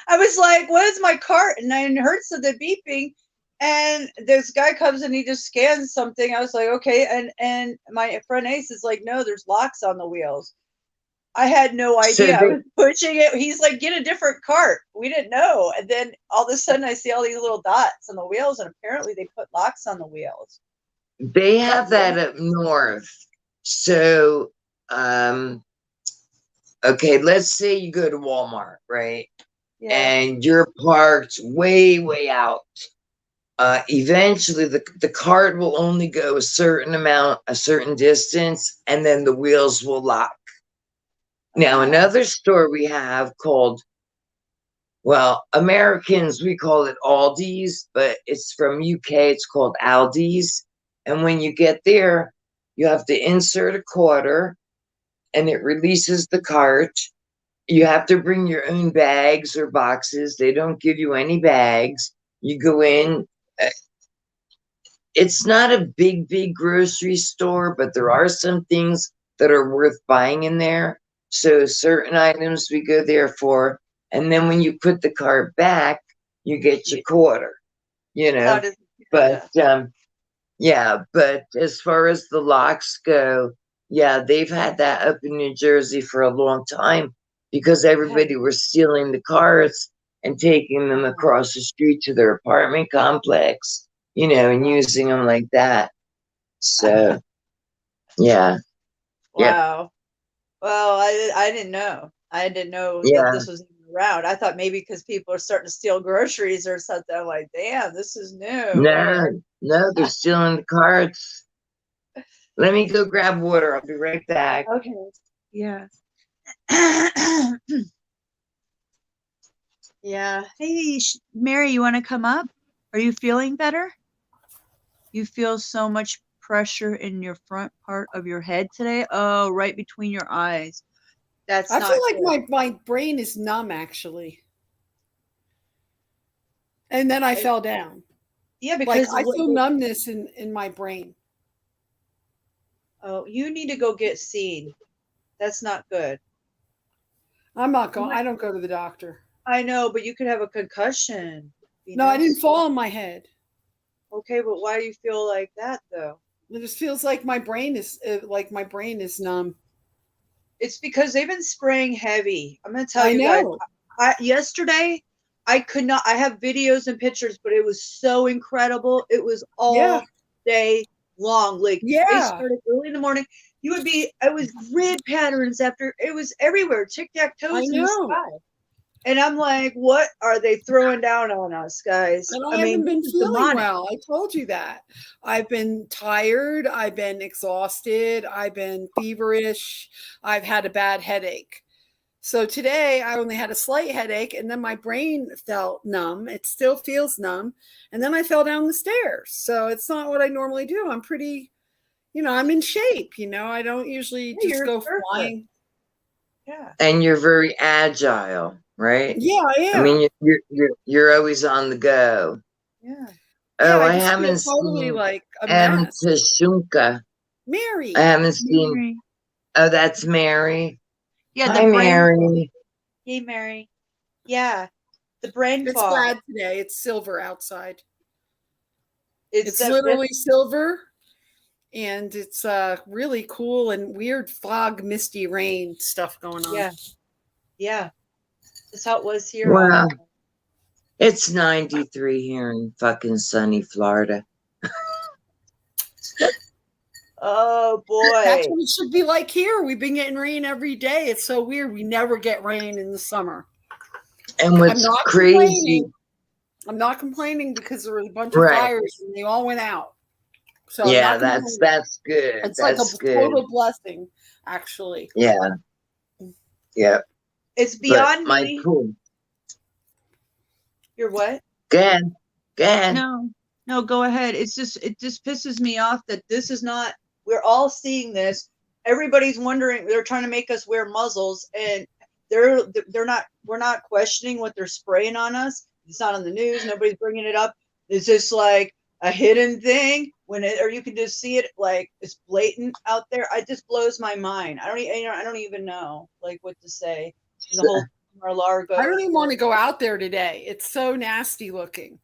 I was like, "What is my cart?" And I heard something beeping, and this guy comes and he just scans something. I was like, "Okay," and my friend Ace is like, "No, there's locks on the wheels." I had no So idea. I was pushing it. He's like, "Get a different cart." We didn't know. And then all of a sudden I see all these little dots on the wheels, and apparently they put locks on the wheels. they have that up north. So, okay, let's say you go to Walmart, right? Yeah. And you're parked way, way out. Eventually the cart will only go a certain distance, and then the wheels will lock. Now, another store we have called, well, Americans, we call it Aldi's, but it's from UK, it's called Aldi's. And when you get there, you have to insert a quarter, and it releases the cart. You have to bring your own bags or boxes. They don't give you any bags. You go in. It's not a big grocery store, but there are some things that are worth buying in there. So certain items we go there for. And then when you put the cart back, you get your quarter, But yeah, but as far as the locks go, yeah, they've had that up in New Jersey for a long time because everybody was stealing the carts and taking them across the street to their apartment complex, and using them like that. So, yeah. Wow. Well, I didn't know. I didn't know that this was even around. I thought maybe because people are starting to steal groceries or something. I'm like, damn, this is new. No, they're stealing the carts. Let me go grab water. I'll be right back. Okay. Yeah. Yeah. Hey, Mary, you want to come up? Are you feeling better? You feel so much pressure in your front part of your head today? Oh, right between your eyes. I feel like my brain is numb, actually. And then I fell down. Yeah, because I feel numbness in my brain. Oh, you need to go get seen. That's not good. I'm not going. I don't go to the doctor. I know, but you could have a concussion. No, I didn't fall on my head. Okay, but why do you feel like that though? It just feels like my brain is numb. It's because they've been spraying heavy. I'm going to tell you guys. Yesterday, I could not. I have videos and pictures, but it was so incredible. It was all day long. Like they started early in the morning. It was grid patterns after. It was everywhere. Tic-tac-toes in the sky. And I'm like, what are they throwing down on us, guys? And I haven't been feeling well. I told you that. I've been tired. I've been exhausted. I've been feverish. I've had a bad headache. So today I only had a slight headache, and then my brain felt numb. It still feels numb. And then I fell down the stairs. So it's not what I normally do. I'm pretty, I'm in shape. I don't usually just go flying. Yeah. And you're very agile. right? Yeah, I I am. mean, you're always on the go. Yeah. Yeah, Oh, I I just feel haven't totally seen like a mess. Amtashunka. I Mary. haven't seen. Mary. Oh, that's Mary. Yeah, Hi, the brain fog. Mary. Hey, Mary. Yeah, the brain It's fog. bad today. It's silver outside. It's It's that. literally silver, and it's really cool and weird fog, misty rain stuff going on. Yeah, yeah. That's how it was here. Well, it's 93 here in fucking sunny Florida. Oh That's boy. what it should be like here. We've been getting rain every day. It's so weird. We never get rain in the summer. And I'm what's not crazy, complaining. I'm not complaining because there was a bunch of right? fires and they all went out. So I'm Yeah, not complaining. that's good. It's like a That's good. total blessing, actually. Yeah, yeah. It's But beyond my me. pool. You're what? Go ahead. Go ahead. No, go ahead. It just pisses me off that this is not, we're all seeing this. Everybody's wondering, they're trying to make us wear muzzles, and we're not questioning what they're spraying on us. It's not on the news. Nobody's bringing it up. It's just like a hidden thing or you can just see it like it's blatant out there. It just blows my mind. I don't even know like what to say. The whole Mar-a-Lago. I don't even want to go out there today. It's so nasty looking.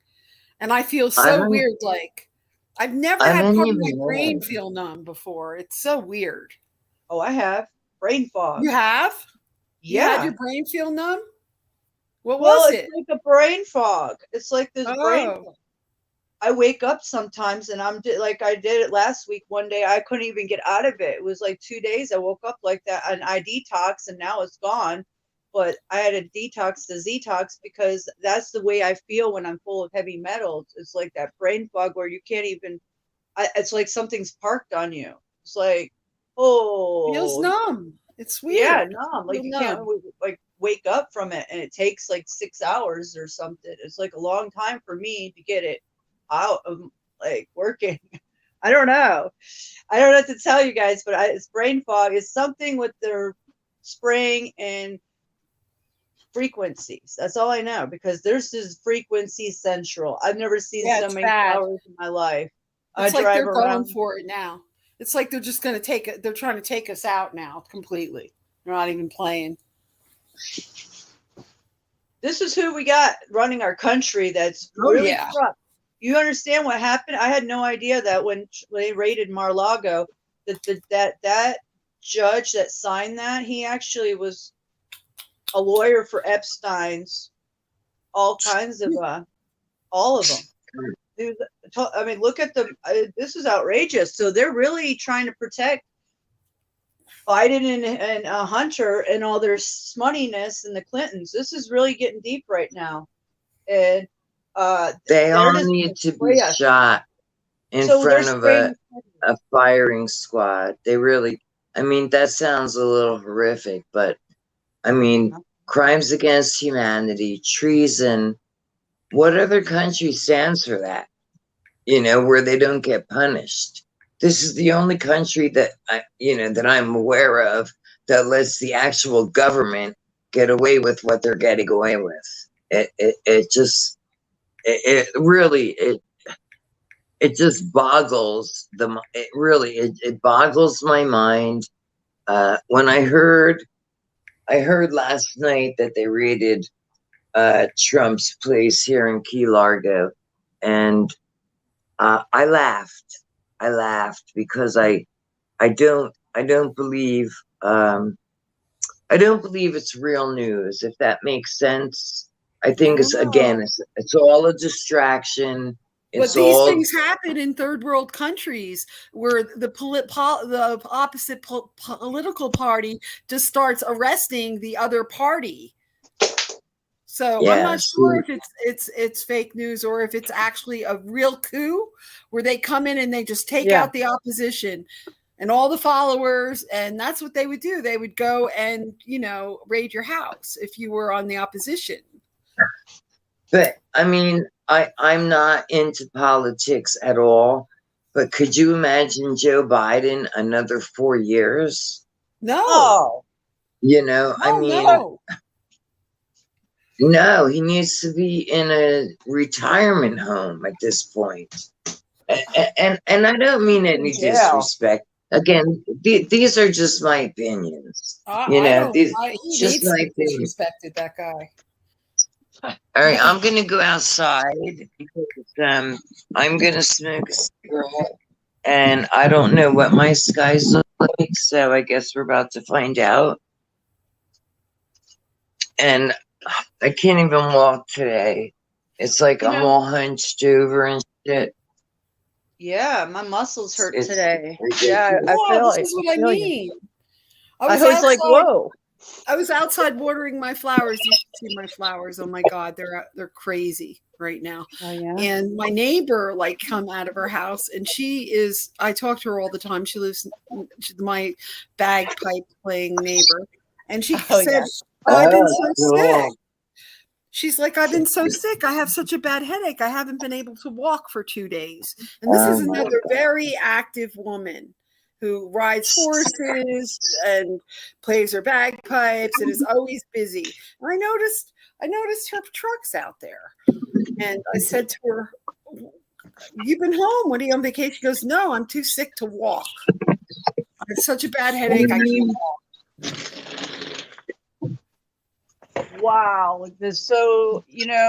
And I feel I so don't- weird. Like I've never I had don't part of my even know. brain feel numb before. It's so weird. Oh, I have brain fog. You have? You had Yeah. your brain feel numb? What Well, was it's it? like a brain fog. It's like this brain Oh, fog. I wake up sometimes and like I did it last week. One day I couldn't even get out of it. It was like 2 days I woke up like that, and I detox, and now it's gone. But I had a detox to Zetox because that's the way I feel when I'm full of heavy metals. It's like that brain fog where you can't even. It's like something's parked on you. It's like, feels oh, numb. It's yeah, weird. numb. Like Feel you can't numb. like wake up from it, and it takes like 6 hours or something. It's like a long time for me to get it out of like working. I don't know. I don't know what to tell you guys, but it's brain fog. It's something with their spraying and frequencies. That's all I know, because there's this frequency central. I've never seen Yeah, so it's many bad. towers in my life. I It's like drive they're going around. for it now. It's like they're just going to take it. They're trying to take us out now completely. They're not even playing. This is who we got running our country. That's Oh, really yeah. corrupt. You understand what happened? I had no idea that when they raided Mar-a-Lago, that judge that signed that, he actually was a lawyer for Epstein's, all kinds of all of them. I mean, look at them. This is outrageous. So they're really trying to protect Biden and Hunter and all their smuttiness and the Clintons. This is really getting deep right now, and They they're all just need to be spray us. shot in So they're front of spraying. a firing squad. They really, I mean, that sounds a little horrific, but I mean, crimes against humanity, treason. What other country stands for that? You know, where they don't get punished. This is the only country that that I'm aware of that lets the actual government get away with what they're getting away with. It just just boggles it boggles my mind. When I heard last night that they raided Trump's place here in Key Largo, and I laughed. I laughed because I don't believe it's real news, if that makes sense. I think it's all a distraction. But these things happen in third world countries where the opposite political party just starts arresting the other party. So I'm not sure if it's fake news or if it's actually a real coup where they come in and they just take out the opposition and all the followers, and that's what they would do. They would go and raid your house if you were on the opposition. But I mean, I'm not into politics at all, but could you imagine Joe Biden another 4 years? No. Oh. I mean, no. No, he needs to be in a retirement home at this point. And I don't mean any Jail. disrespect. Again, these are just my opinions. I don't. These He just needs to my be opinions. disrespected. That guy. All right, I'm gonna go outside because I'm gonna smoke a cigarette, and I don't know what my skies look like, so I guess we're about to find out. And I can't even walk today. It's like You I'm know- all hunched over and shit. Yeah, my muscles hurt It's today. ridiculous. Yeah, I Yeah, feel this it. is what I feel you. mean. I was like, whoa. I was outside watering my flowers. You should see my flowers. Oh my God, they're crazy right now. Oh, yeah. And my neighbor like come out of her house, and I talk to her all the time. She's my bagpipe playing neighbor, and she Oh, said, yeah. "Oh, I've been so cool. sick." She's like, I've been so sick. I have such a bad headache. I haven't been able to walk for 2 days. And this is my another God. very active woman who rides horses and plays her bagpipes and is always busy. And I noticed her trucks out there. And I said to her, "You've been home. What, are you on vacation?" She goes, "No, I'm too sick to walk. I have such a bad headache. I can't walk." Wow. So,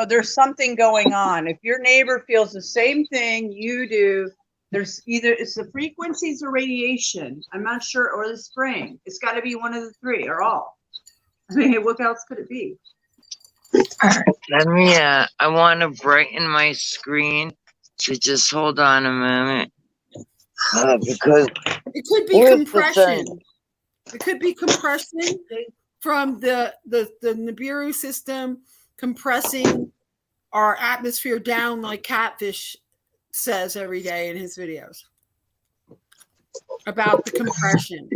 there's something going on. If your neighbor feels the same thing you do, there's either it's the frequencies or radiation. I'm not sure, or the spraying. It's got to be one of the three or all. I mean, what else could it be? Let me, I want to brighten my screen. So just hold on a moment. Because it could be where's the compression. sun? It could be compression from the Nibiru system compressing our atmosphere down, like Catfish says every day in his videos about the compression.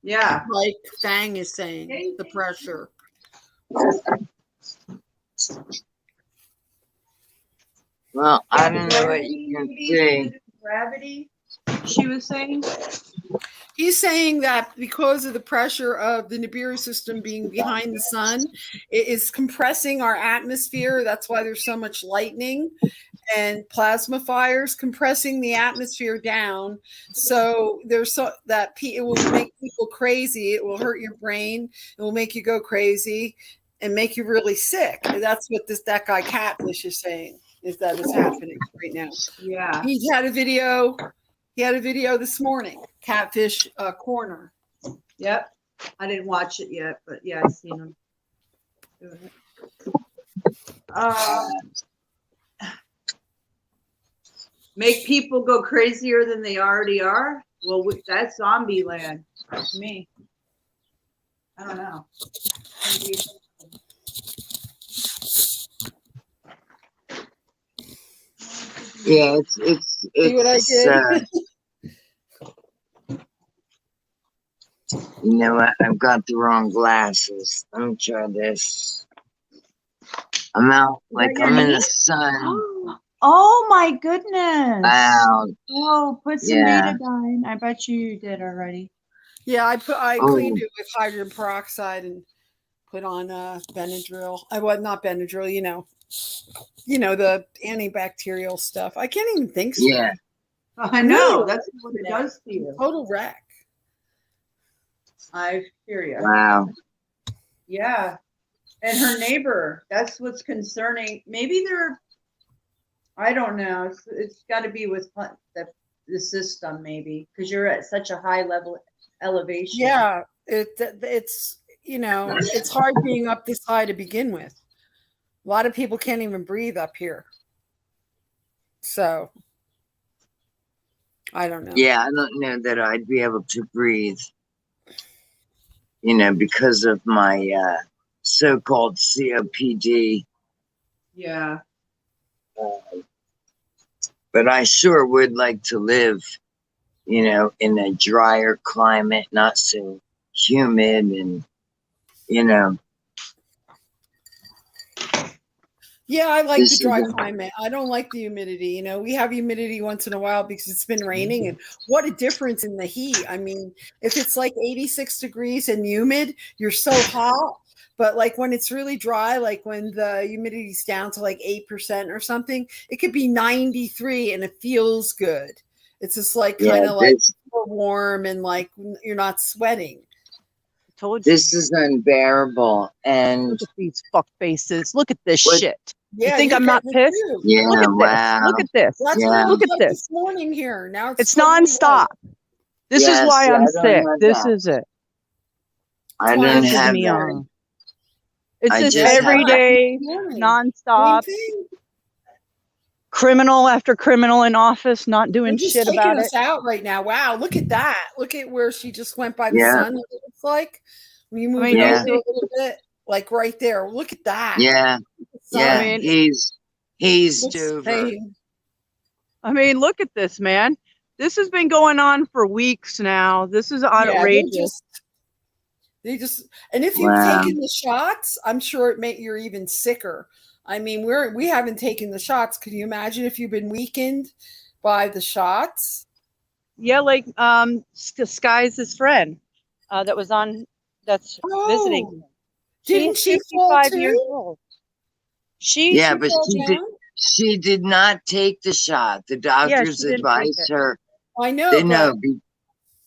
Yeah. Like Fang is saying, the pressure. Well, I don't know what you can see. Gravity, she was saying. He's saying that because of the pressure of the Nibiru system being behind the sun, it is compressing our atmosphere. That's why there's so much lightning and plasma fires, compressing the atmosphere down. So there's it will make people crazy. It will hurt your brain. It will make you go crazy and make you really sick. And that's what that guy Catfish is saying, is that is happening right now. Yeah. He had a video this morning, Catfish Corner. Yep. I didn't watch it yet, but yeah, I've seen him. Make people go crazier than they already are? Well, that's zombie land to me. I don't know. Yeah, it's See what I did? You know what? I've got the wrong glasses. Let me try this. I'm out like I'm in the sun. Oh my goodness. Wow. Oh, put some betadine. I bet you did already. Yeah, I cleaned it with hydrogen peroxide and put on Benadryl. Not Benadryl, the antibacterial stuff. I can't even think straight. Yeah. I know. That's what it does to you. Total wreck. I hear you. Wow. Yeah. And her neighbor, that's what's concerning. Maybe I don't know. It's got to be with the system, maybe, because you're at such a high level elevation. Yeah. It's hard being up this high to begin with. A lot of people can't even breathe up here. So I don't know. Yeah, I don't know that I'd be able to breathe. Because of my so-called COPD. Yeah. But I sure would like to live, in a drier climate, not so humid and, Yeah, I like the dry climate. I don't like the humidity. We have humidity once in a while because it's been raining, and what a difference in the heat. I mean, if it's like 86 degrees and humid, you're so hot. But like when it's really dry, like when the humidity's down to like 8% or something, it could be 93 and it feels good. It's just like kind of like warm and like you're not sweating. Told you. This is unbearable. And Look at these fuck faces. Look at this shit. Yeah, you think you're I'm not getting it pissed? too. yeah, Look at wow. this. Look at this. That's Yeah. what it Look was at like this. this morning here. Now It's totally nonstop. white. This Yeah, is why see, I'm I don't sick. have This that. is it. I why don't I'm have me that. on. It's I just just every have- day, Morning. nonstop. Same thing. Criminal after criminal in office, not doing They're just shit taking about us it. out right now. Wow, look at that. Look at where she just went by the Yeah. sun. What it looks like when you move mean, it yeah. over a little bit, like right there. Look at that. Yeah, yeah. I mean, he's Looks over. insane. I mean, look at this, man. This has been going on for weeks now. This is Yeah, outrageous. they just, and if you've Wow. taken the shots, I'm sure you're even sicker. I mean, we haven't taken the shots. Could you imagine if you've been weakened by the shots? Yeah, like Sky's friend that was on that's visiting. Oh, She's didn't she fall 55 years too? old. She Yeah, but fall she did. down? She did not take the shot. The doctors she didn't take advised it. her. I know. They but know.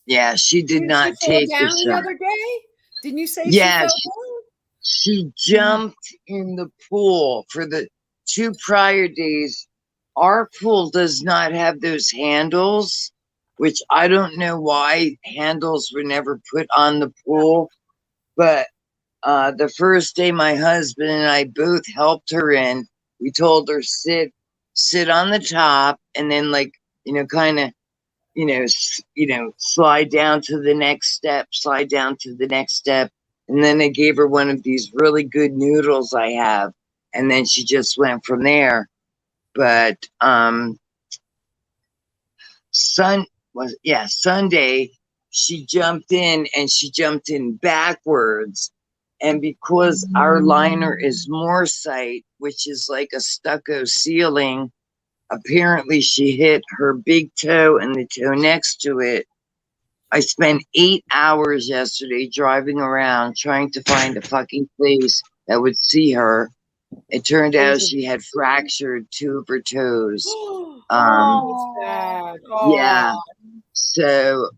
Yeah, she did didn't not she fall take the down the shot. other day? Didn't you say Yeah, she fell she- down? She jumped in the pool for the 2 prior days. Our pool does not have those handles, which I don't know why handles were never put on the pool. But the first day my husband and I both helped her in, we told her sit on the top and then kind of, slide down to the next step, slide down to the next step. And then I gave her one of these really good noodles I have. And then she just went from there. But Sunday, she jumped in and she jumped in backwards. And because our liner is Moorsite, which is like a stucco ceiling, apparently she hit her big toe and the toe next to it. I spent 8 hours yesterday driving around trying to find a fucking place that would see her. It turned out she had fractured 2 of her toes. Oh, it's bad. Yeah. Oh. So,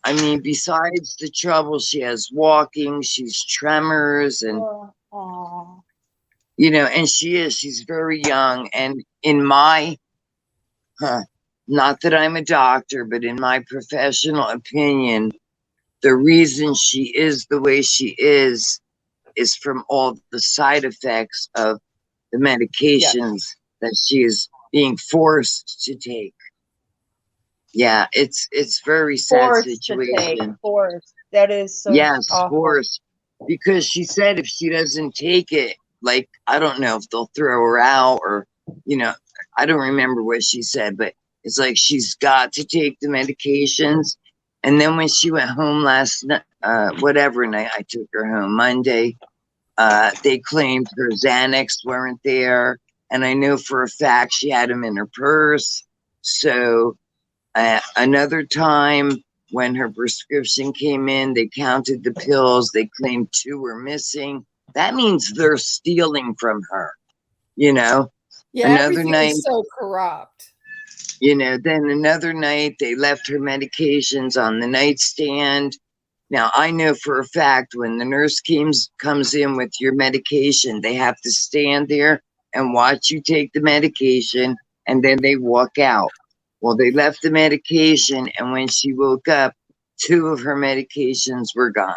I mean, besides the trouble she has walking, she's tremors and, and she's very young. And in my, not that I'm a doctor, but in my professional opinion, the reason she is the way she is from all the side effects of the medications that she is being forced to take. Yeah, it's very sad situation. Forced. That is so awful. Forced. Because she said if she doesn't take it, like, I don't know if they'll throw her out or, I don't remember what she said, but it's like she's got to take the medications. And then when she went home last night, whatever night I took her home, Monday, they claimed her Xanax weren't there. And I know for a fact she had them in her purse. So another time when her prescription came in, they counted the pills. They claimed 2 were missing. That means they're stealing from her, Yeah, Another everything night, is so corrupt. then another night they left her medications on the nightstand. Now, I know for a fact when the nurse comes in with your medication, they have to stand there and watch you take the medication, and then they walk out. Well, they left the medication, and when she woke up, 2 of her medications were gone.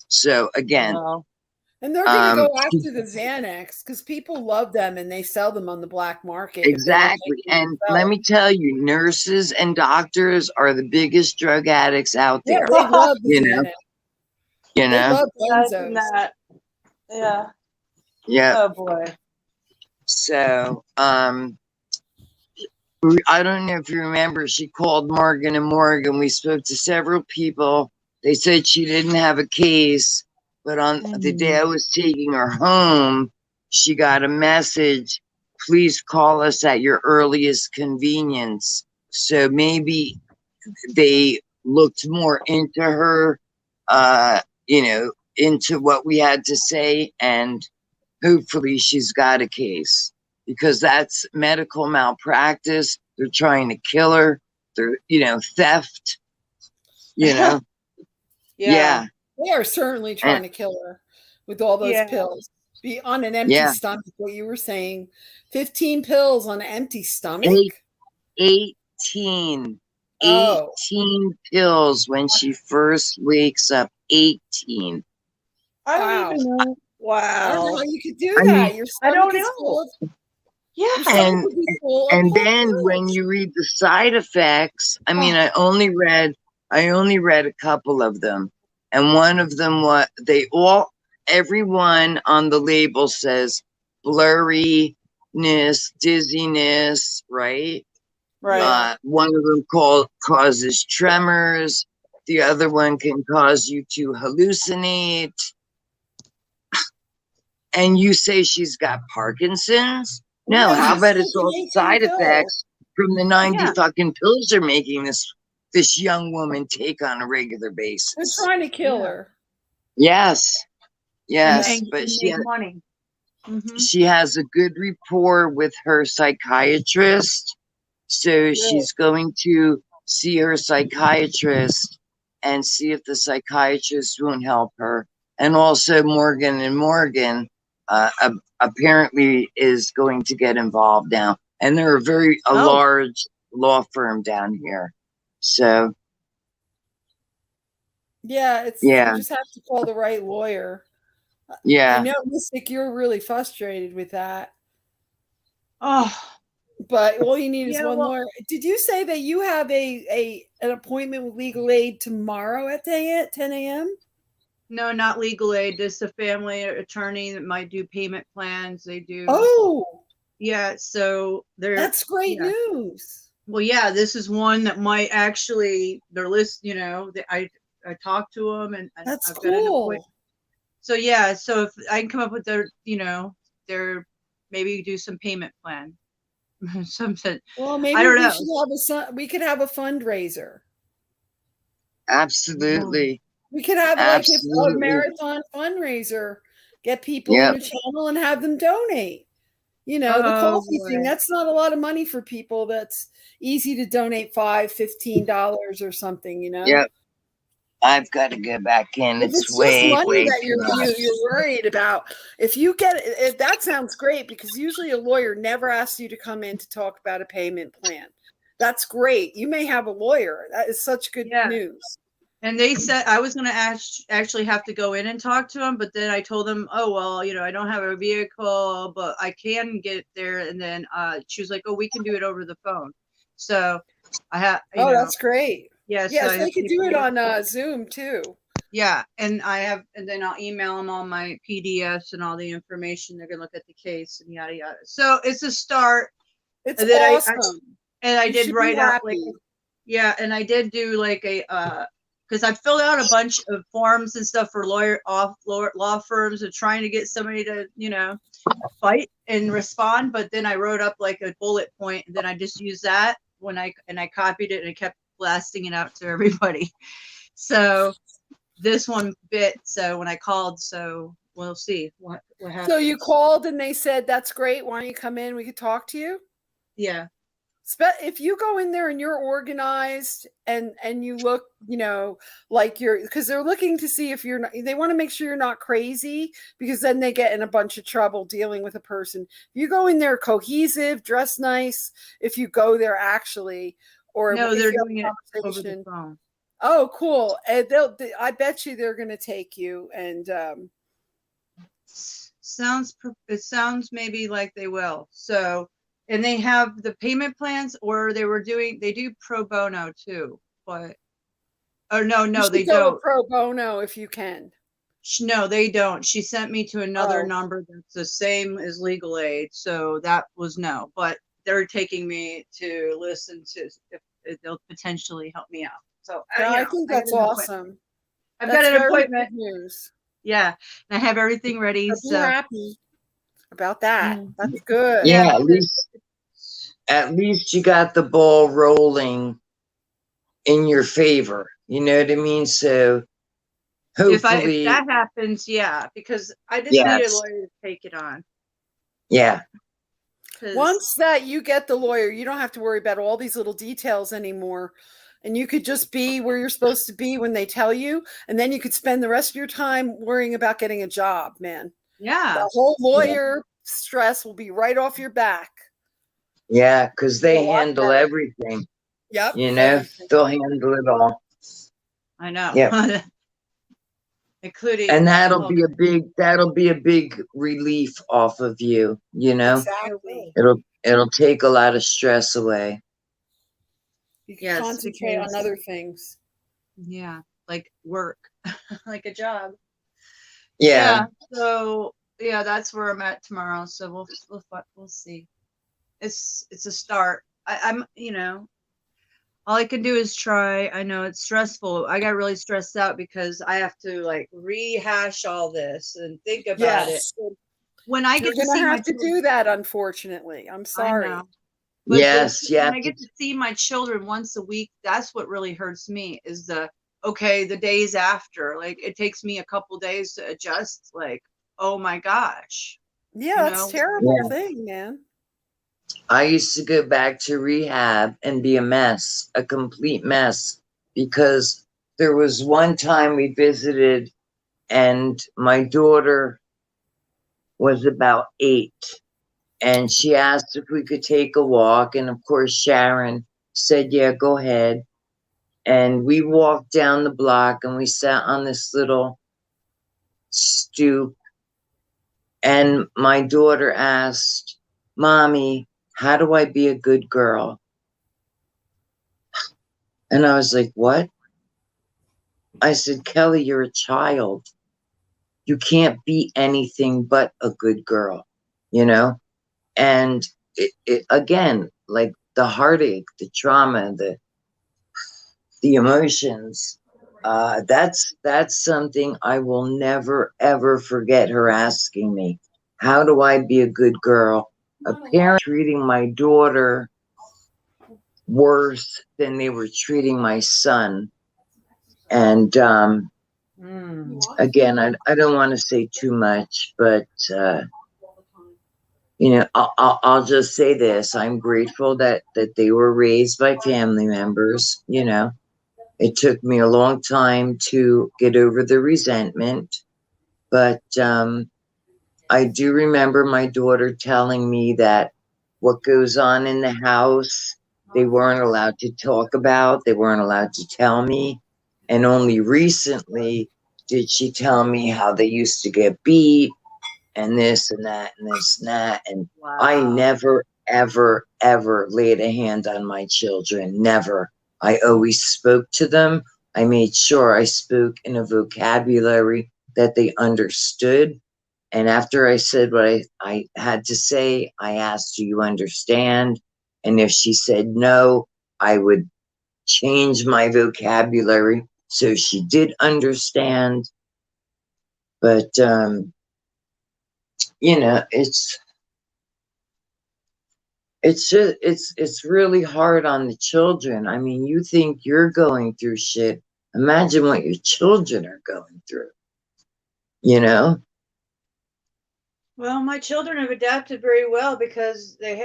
So, again, And they're going to go after the Xanax because people love them and they sell them on the black market. exactly. And let me tell you, nurses and doctors are the biggest drug addicts out Yeah, there. they love the You know? Xanax. They love Imagine benzos. that. Yeah. Yeah. Oh boy. So, I don't know if you remember, she called Morgan & Morgan. We spoke to several people. They said she didn't have a case, but on the day I was taking her home, she got a message, please call us at your earliest convenience. So maybe they looked more into her, into what we had to say, and hopefully she's got a case, because that's medical malpractice. They're trying to kill her. They're, theft, Yeah. yeah, They are certainly trying and, to kill her with all those Yeah. pills. Be on an empty yeah, stomach, what you were saying. 15 pills on an empty stomach? 18 Oh. 18 pills when she first wakes up. 18. I don't Wow. even know. I don't know Wow. how you could do I that. mean, Your I stomach don't is full know. of Yeah. your stomach would be full of and whole then when pills. you read the side effects, I mean, I only read a couple of them, and one of them, everyone on the label says blurriness, dizziness, right? Right. Yeah. One of them causes tremors. The other one can cause you to hallucinate. And you say she's got Parkinson's? No, Yeah, how she's about it's taking all 18 side pills. effects from the 90 Yeah. fucking pills they're making this young woman take on a regular They're basis. trying to kill Yeah. her. Yes, yes, And but make money. Mhm. she has a good rapport with her psychiatrist, so she's going to see her psychiatrist and see if the psychiatrist won't help her. And also Morgan and Morgan apparently is going to get involved now, and they're a Oh. large law firm down here. So Yeah, yeah, you just have to call the right lawyer. I yeah. know, Mystic, you're really frustrated with that, Oh. but all you need is Yeah. one Well, lawyer. Did you say that you have an appointment with legal aid tomorrow at 10 a.m.? no, not legal aid. This is a family attorney that might do payment plans. They do. Oh, Yeah. So they're. that's great Yeah. news. Well, yeah. This is one that might actually. Their list. I talked to them and That's I've got an appointment. cool. So yeah. So if I can come up with their maybe do some payment plan. Something. Well, I maybe don't we know. should we could have a fundraiser. Absolutely. We could have like a Absolutely. marathon fundraiser, get people Yep. in the channel and have them donate. The Oh, coffee thing, boy. that's not a lot of money for people. That's easy to donate $15 or something, Yep. I've got to go back in. If It's it's just way, money way that too much. you're worried about, that sounds great, because usually a lawyer never asks you to come in to talk about a payment plan. That's great. You may have a lawyer. That is such good Yeah. news. And they said I was going to actually have to go in and talk to them, but then I told them, oh, well, I don't have a vehicle, but I can get there. And then she was like, oh, we can do it over the phone. So I have, that's great. yes. Yes, I they have could do it paperwork. on Zoom too. Yeah. And then I'll email them all my PDFs and all the information. They're going to look at the case and yada, yada. So it's a start. It's And then awesome. I You did should write be out like, happy. yeah. And I did do like because I filled out a bunch of forms and stuff for law firms and trying to get somebody to, fight and respond. But then I wrote up like a bullet point, and then I just used that I copied it and I kept blasting it out to everybody. So this one bit. So when I called, so we'll see what happens. So you called and they said, that's great. Why don't you come in? We could talk to you. Yeah. If you go in there and you're organized and you look, like because they're looking to see if they want to make sure you're not crazy, because then they get in a bunch of trouble dealing with a person. If you go in there cohesive, dress nice, if you go there actually, or No, if they're you have doing a it over the conversation. phone. Oh, cool. And I bet you they're going to take you. And it sounds maybe like they will. So, and they have the payment plans, or they do pro bono too, but no, they don't. Pro bono if you can. No, they don't. She sent me to another Oh. number that's the same as legal aid, so that was no. But they're taking me to listen to if they'll potentially help me out. So I think that's awesome. I've got an appointment. News. Yeah, and I have everything ready. So be happy about that. That's good. Yeah, at least you got the ball rolling in your favor. You know what I mean? So If Hopefully, that happens, yeah, because I just need a yes, lawyer to take it on. yeah, Once that you get the lawyer, you don't have to worry about all these little details anymore. And you could just be where you're supposed to be when they tell you. And then you could spend the rest of your time worrying about getting a job, man. Yeah. The whole lawyer stress will be right off your back. yeah, because they A lot handle better. everything. Yep. You know, Everything. they'll handle it all. I know. Yep. Including And that'll be a big relief off of you, you know. Exactly. It'll take a lot of stress away. You can Yes, concentrate on because- other things. Yeah, like work, like a job. Yeah. So yeah, that's where I'm at tomorrow. So we'll see. It's a start. I'm all I can do is try. I know it's stressful. I got really stressed out because I have to like rehash all this and think about it. When I You're get to going see to my have to do that, unfortunately. I'm sorry. I know. But Yes, when yeah. I get to see my children once a week, that's what really hurts me is the days after. Like it takes me a couple days to adjust. Like, oh my gosh. Yeah, You that's know? a terrible Yeah. thing, man. I used to go back to rehab and be a mess, a complete mess, because there was one time we visited and my daughter was about 8 and she asked if we could take a walk. And of course, Sharon said, yeah, go ahead. And we walked down the block and we sat on this little stoop. And my daughter asked, Mommy, how do I be a good girl? And I was like, what? I said, Kelly, you're a child. You can't be anything but a good girl, you know? And it again, like the heartache, the trauma, the emotions, that's something I will never, ever forget her asking me. How do I be a good girl? A parent treating my daughter worse than they were treating my son. And again, I don't want to say too much, but I'll just say this: I'm grateful that they were raised by family members. You know, it took me a long time to get over the resentment, but I do remember my daughter telling me that what goes on in the house, they weren't allowed to talk about, they weren't allowed to tell me. And only recently did she tell me how they used to get beat and this and that and this and that. And Wow. I never, ever, ever laid a hand on my children. Never. I always spoke to them. I made sure I spoke in a vocabulary that they understood. And after I said what I had to say, I asked, do you understand? And if she said no, I would change my vocabulary so she did understand. But, it's really hard on the children. I mean, you think you're going through shit. Imagine what your children are going through, you know? Well, my children have adapted very well because they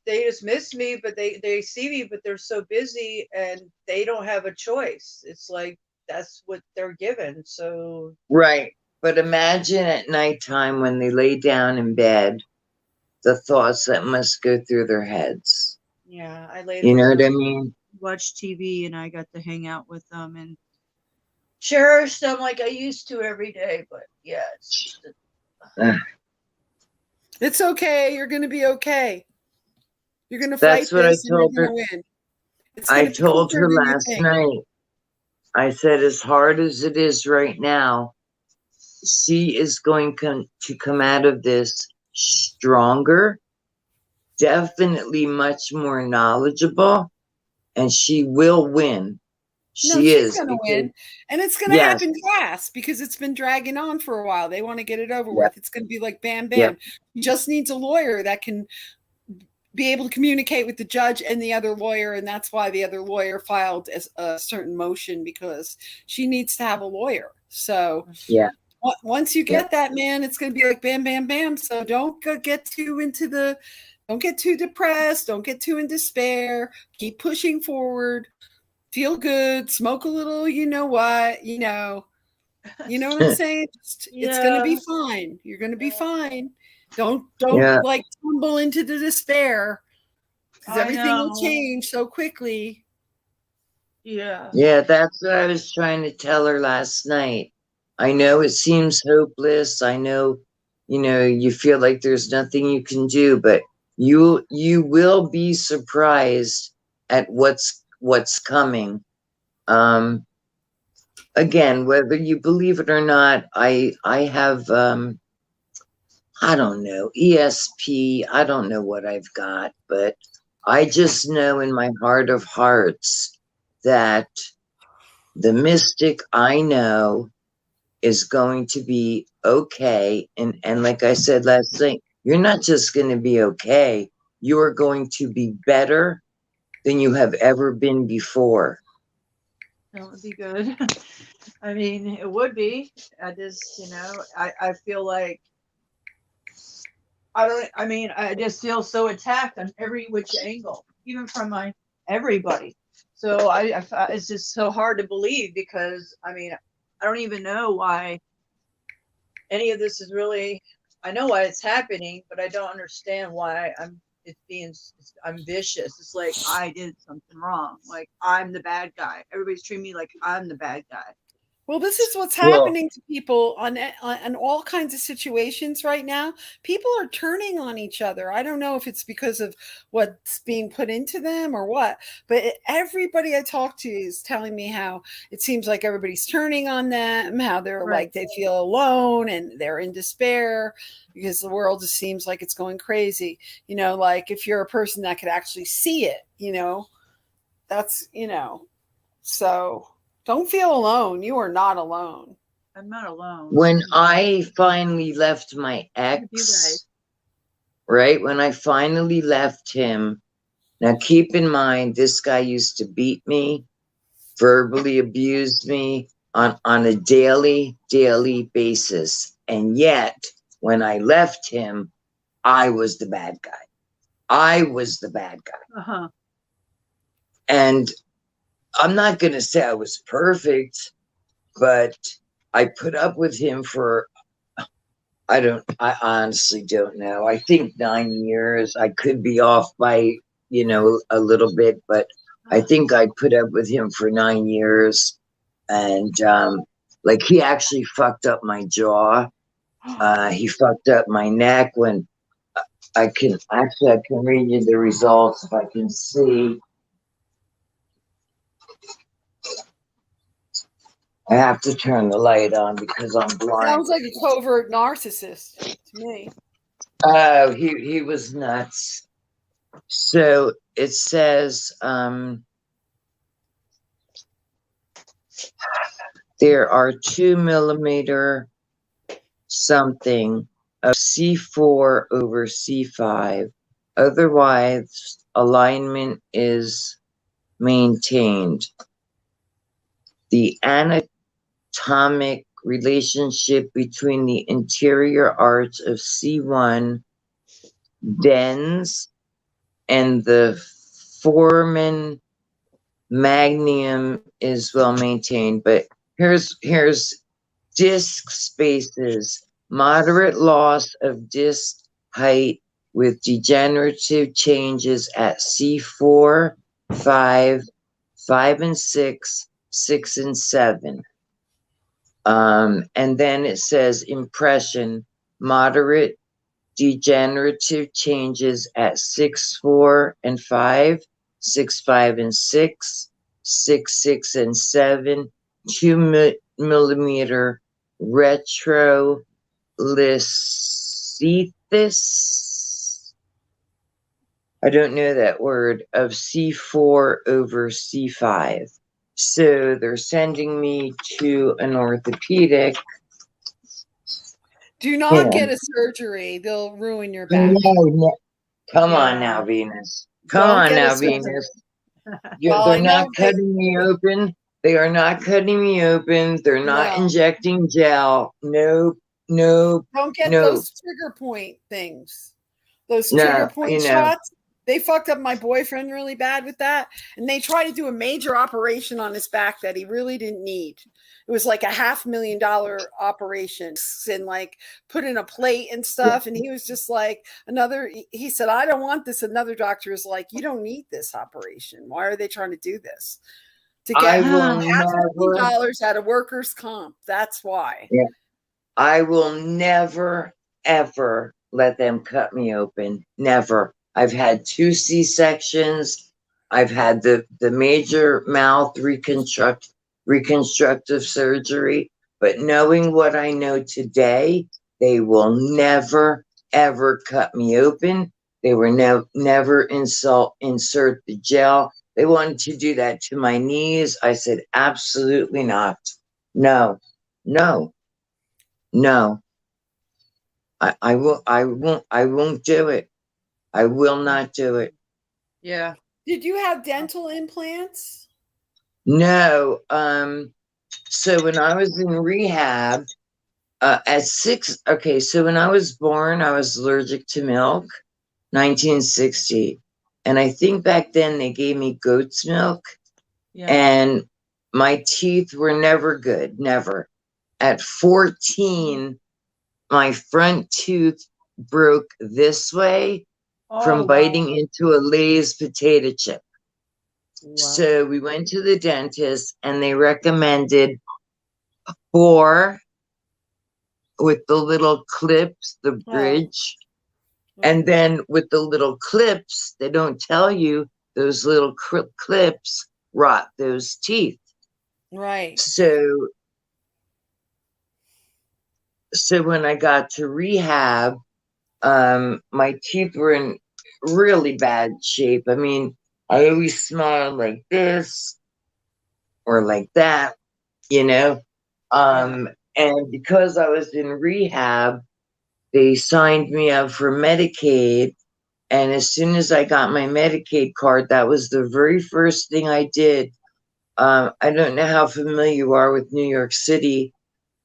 just miss me, but they see me, but they're so busy and they don't have a choice. It's like that's what they're given. So Right. But imagine at nighttime when they lay down in bed, the thoughts that must go through their heads. yeah, I laid You with know what I them, mean? watch TV, and I got to hang out with them and cherish them like I used to every day. But yeah, It's okay. You're going to be okay. You're going to That's fight what I this and told you're her. going to win. It's I going to be told quicker her than you last think. night, I said, as hard as it is right now, she is going to come out of this stronger, definitely much more knowledgeable, and she will win. No, She she's is. going to win. And it's going to Yes. happen fast because it's been dragging on for a while. They want to get it over Yep. with. It's going to be like bam, bam. Yep. She just needs a lawyer that can be able to communicate with the judge and the other lawyer, and that's why the other lawyer filed a certain motion, because she needs to have a lawyer. So Yeah. once you get that, man, it's going to be like bam, bam, bam. So don't get too don't get too depressed. Don't get too in despair. Keep pushing forward. Feel good. Smoke a little. You know what? You know what I'm saying? It's going to be fine. You're going to be fine. Don't like tumble into the despair, because everything will change so quickly. Yeah. Yeah, that's what I was trying to tell her last night. I know it seems hopeless. I know, you feel like there's nothing you can do, but you will be surprised at what's coming. Again, whether you believe it or not, I have I don't know, ESP, I don't know what I've got, but I just know in my heart of hearts that the mystic I know is going to be okay. And like I said last night, you're not just going to be okay, you are going to be better than you have ever been before. That would be good. I mean, it would be. I just, I feel like I just feel so attacked on every which angle, even from everybody. So it's just so hard to believe, because I don't even know why any of this is really. I know why it's happening, but I don't understand why I'm vicious. It's like I did something wrong. Like I'm the bad guy. Everybody's treating me like I'm the bad guy. Well, this is what's happening to people on all kinds of situations right now. People are turning on each other. I don't know if it's because of what's being put into them or what, but everybody I talk to is telling me how it seems like everybody's turning on them, how they're like they feel alone and they're in despair because the world just seems like it's going crazy. Like if you're a person that could actually see it, that's, so don't feel alone. You are not alone. I'm not alone. When I finally left my ex, right? When I finally left him, now keep in mind, this guy used to beat me, verbally abuse me on a daily basis. And yet, when I left him, I was the bad guy. I was the bad guy. Uh-huh. And I'm not going to say I was perfect, but I put up with him for, I honestly don't know. I think 9 years. I could be off by, a little bit, but I think I put up with him for 9 years. And, like he actually fucked up my jaw. He fucked up my neck. When I can read you the results if I can see. I have to turn the light on because I'm blind. Sounds like a covert narcissist to me. Oh, he was nuts. So it says there are 2 millimeter something of C4 over C5. Otherwise, alignment is maintained. The anatomic relationship between the interior arch of C1 dens and the foramen magnum is well maintained. But here's disc spaces, moderate loss of disc height with degenerative changes at C4, 5 and 6, 6 and 7. And then it says impression, moderate degenerative changes at 6, 4 and 5, 6, 5 and 6, 6, 6 and 7, 2 millimeter retrolithis. I don't know that word, of C4 over C5. So they're sending me to an orthopedic. Do not get a surgery. They'll ruin your back. No, Come on Yeah. now, Venus. Come Don't on get now, us started. Venus. Well, They're I not know they, cutting me open. They are not cutting me open. They're not no, injecting gel. Nope, nope, don't get nope. those trigger point things. Those trigger No, point shots. They fucked up my boyfriend really bad with that. And they tried to do a major operation on his back that he really didn't need. It was like a $500,000 operation and like put in a plate and stuff. And he was just like, he said, I don't want this. Another doctor is like, you don't need this operation. Why are they trying to do this? To I get will $500,000 never, out of workers' comp. That's why. yeah, I will never, ever let them cut me open. Never. I've had 2 C-sections. I've had the major mouth reconstructive surgery. But knowing what I know today, they will never, ever cut me open. They were never insert the gel. They wanted to do that to my knees. I said, absolutely not. No, no, no. I won't do it. I will not do it. Yeah. Did you have dental implants? No. So when I was in rehab, so when I was born, I was allergic to milk, 1960. And I think back then they gave me goat's milk, Yeah. and my teeth were never good, never. At 14, my front tooth broke this way from Oh, biting into a Lay's potato chip. wow. So we went to the dentist and they recommended 4 with the little clips, the bridge. And then with the little clips, they don't tell you those little clips rot those teeth. Right. So when I got to rehab, my teeth were in really bad shape. I mean, I always smiled like this or like that, you know. And because I was in rehab, they signed me up for Medicaid. And as soon as I got my Medicaid card, that was the very first thing I did. I don't know how familiar you are with New York City,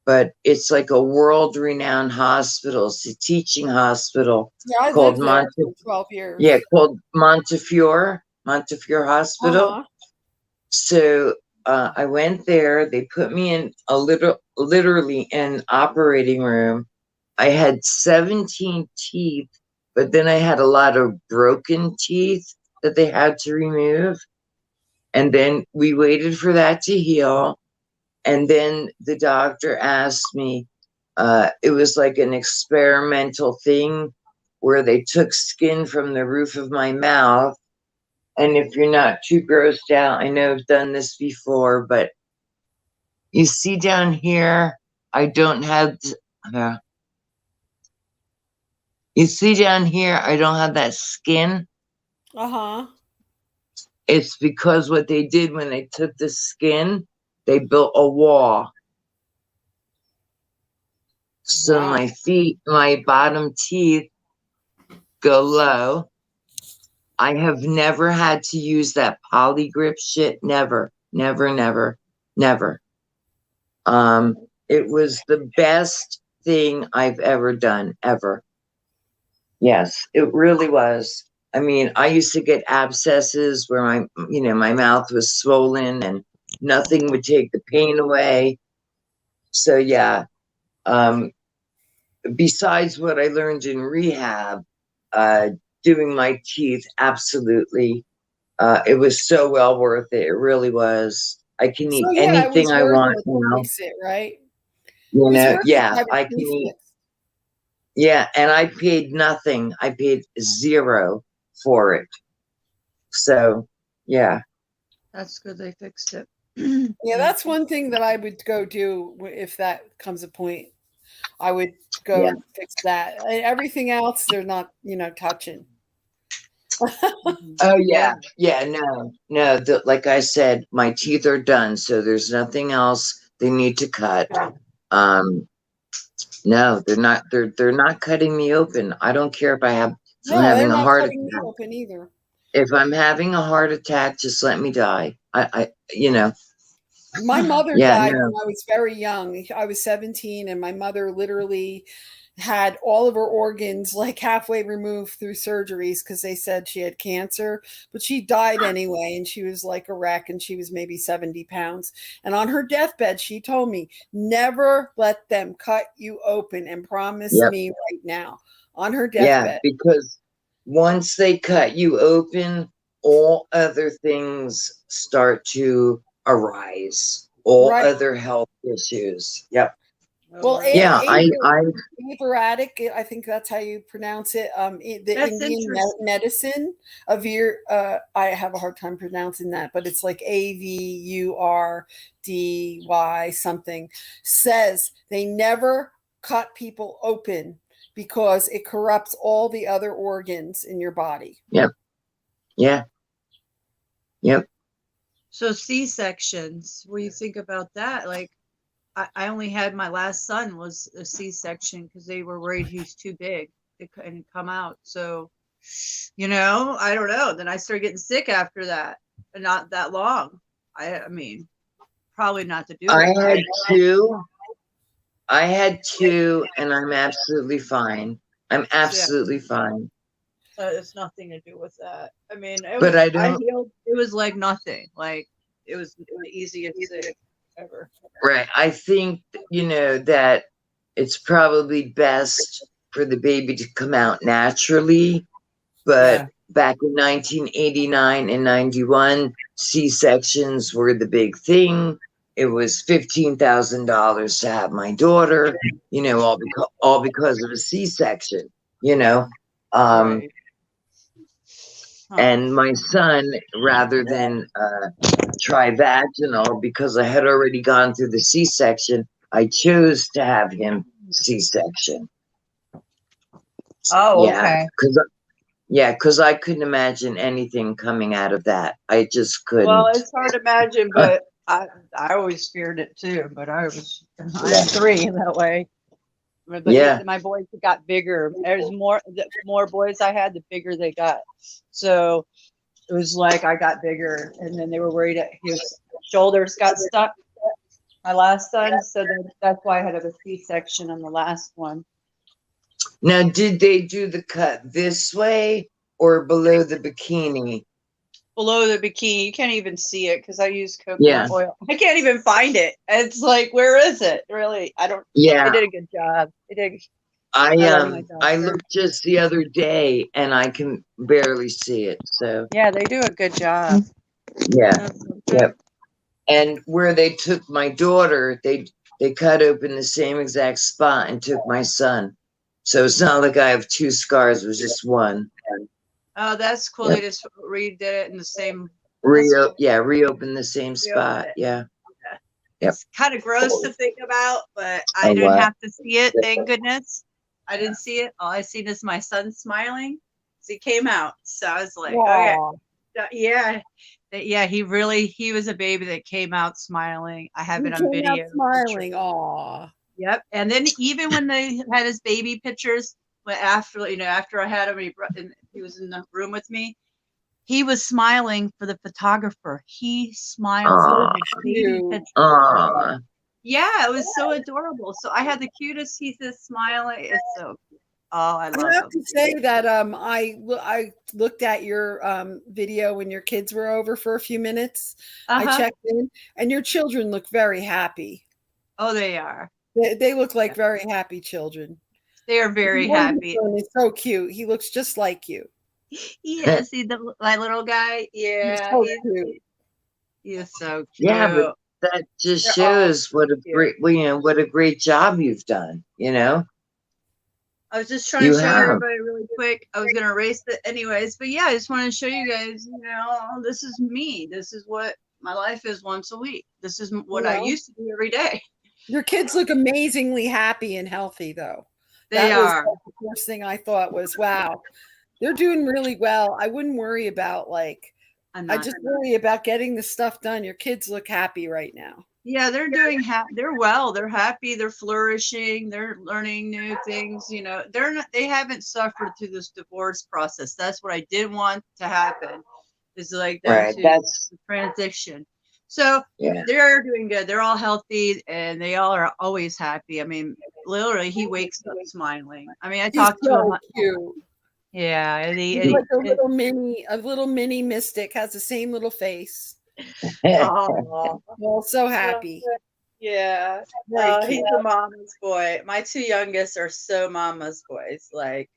but it's like a world-renowned hospital. It's a teaching hospital Yeah, I called lived there for 12 years. called Montefiore Hospital. Uh-huh. So I went there. They put me in literally an operating room. I had 17 teeth, but then I had a lot of broken teeth that they had to remove. And then we waited for that to heal. And then the doctor asked me, it was like an experimental thing where they took skin from the roof of my mouth. And if you're not too grossed out, I know I've done this before, but you see down here, I don't have, you see down here, I don't have that skin. Uh-huh. It's because what they did when they took the skin, they built a wall. So Wow. my bottom teeth go low. I have never had to use that poly grip shit. Never, never, never, never. It was the best thing I've ever done, ever. Yes, it really was. I mean, I used to get abscesses where my mouth was swollen and nothing would take the pain away. So yeah, besides what I learned in rehab, doing my teeth, absolutely. It was so well worth it. It really was. I can So eat yeah, it anything was I worth want it to now. fix it, right? You It was know, worth it to yeah, have I your can teeth eat. fixed. Yeah, and I paid nothing. I paid 0 for it. So, yeah. That's good they fixed it. Yeah, that's one thing that I would go do if that comes a point. I would Yeah. go fix that. Everything else, they're not, touching. Oh, yeah. Yeah, no. Like I said, my teeth are done, so there's nothing else they need to cut. No, they're not cutting me open. I don't care if I have I'm No, they're having a not heart cutting me attack. open either. If I'm having a heart attack, just let me die. You know, My mother yeah, died no, when I was very young. I was 17, and my mother literally had all of her organs like halfway removed through surgeries because they said she had cancer, but she died anyway. And she was like a wreck, and she was maybe 70 pounds. And on her deathbed, she told me, never let them cut you open, and promise yep, me right now on her yeah, deathbed. because once they cut you open, all other things start to arise, all Right. other health issues. Yep. Oh, Well, Yeah, really? Aberratic, I think that's how you pronounce it. The That's Indian interesting. medicine of your, I have a hard time pronouncing that, but it's like AVURDY something, says they never cut people open because it corrupts all the other organs in your body. yep, yeah, yep. So C-sections, what do you think about that? Like, I only had my last son was a C-section because they were worried he's too big to and come out. So, I don't know. Then I started getting sick after that, and not that long. I mean, probably not to do I it, had right? two. I had two, and I'm absolutely fine. I'm Yeah, absolutely fine. it's nothing to do with that. I mean, But I I don't. healed. It was like nothing. Like it was the easiest thing ever. Right. I think, that it's probably best for the baby to come out naturally. But Yeah. back in 1989 and 91, C-sections were the big thing. It was $15,000 to have my daughter, all because of a C-section, you know. Um, Right. Huh. and my son, rather than try vaginal, because I had already gone through the C-section, I chose to have him C-section. Oh, Yeah, okay. because I couldn't imagine anything coming out of that. I just Well, couldn't. it's hard to imagine, but I always feared it too. But I had three that way. But Yeah, my boys got bigger. There's the more boys I had, the bigger they got. So it was like I got bigger, and then they were worried that his shoulders got stuck. My last son, so that's why I had a C-section on the last one. now, did they do the cut this way or below the bikini? Below the bikini, you can't even see it because I use Yeah, coconut oil. I can't even find it. It's like, where is it? Really, I don't. They yeah. did a good job. They did. I I love my um I doctor. looked just the other day and I can barely see it. So Yeah, they do a good job. yeah, That's so good. yep. And where they took my daughter, they cut open the same exact spot and took my son. So it's not like I have two scars, it was just one. Oh, that's cool. Yep. They just redid it in the same. That's cool. Reopen the same Reopened spot. it. Yeah. Yeah. Yep. It's kind of gross to think about, but I A didn't what? have to see it. Thank goodness. I didn't see it. All I seen is my son smiling. So he came out. So I was like, okay, Aw. yeah, yeah. He was a baby that came out smiling. I have He it on came out video. smiling. Aw. Yep. And then even when they had his baby pictures, but after I had him, he was in the room with me. He was smiling for the photographer. He smiled Aw, for his baby Cute. picture. aw. Yeah, it was so adorable. So I had the cutest. He's just smiling. It's so cute. Oh, I I love have him. to say that I looked at your video when your kids were over for a few minutes. I Uh-huh. checked in, and your children look very happy. Oh, they are. They look like Yeah. very happy children. They are very One of happy. them is so cute. He looks just like you. Yeah, see my little guy. He's Yeah, so cute. he is so Yeah, but cute. that just They're all shows what a cute. great, what a great job you've done. I was just trying to You show have. everybody really quick. I was gonna erase it anyways, but yeah, I just want to show you guys. This is me. This is what my life is once a week. This is what I Well, used to do every day. your kids look amazingly happy and healthy, though. They That was are. the first thing I thought was, wow, they're doing really well. I wouldn't worry about I'm I not. just worry about getting the stuff done. Your kids look happy right now. Yeah, they're doing they're well, they're happy, they're flourishing, they're learning new things, they're not, they haven't suffered through this divorce process. That's what I didn't want to happen, is like them Right. to That's transition. So yeah. they're doing good. They're all healthy and they all are always happy. I mean, literally he wakes up smiling. I mean, I He's talked to him. so cute. Yeah, and He's like a little mini mystic, has the same little face. oh, Well, so happy. yeah. Very He's cute. a mama's boy. My two youngest are so mama's boys, like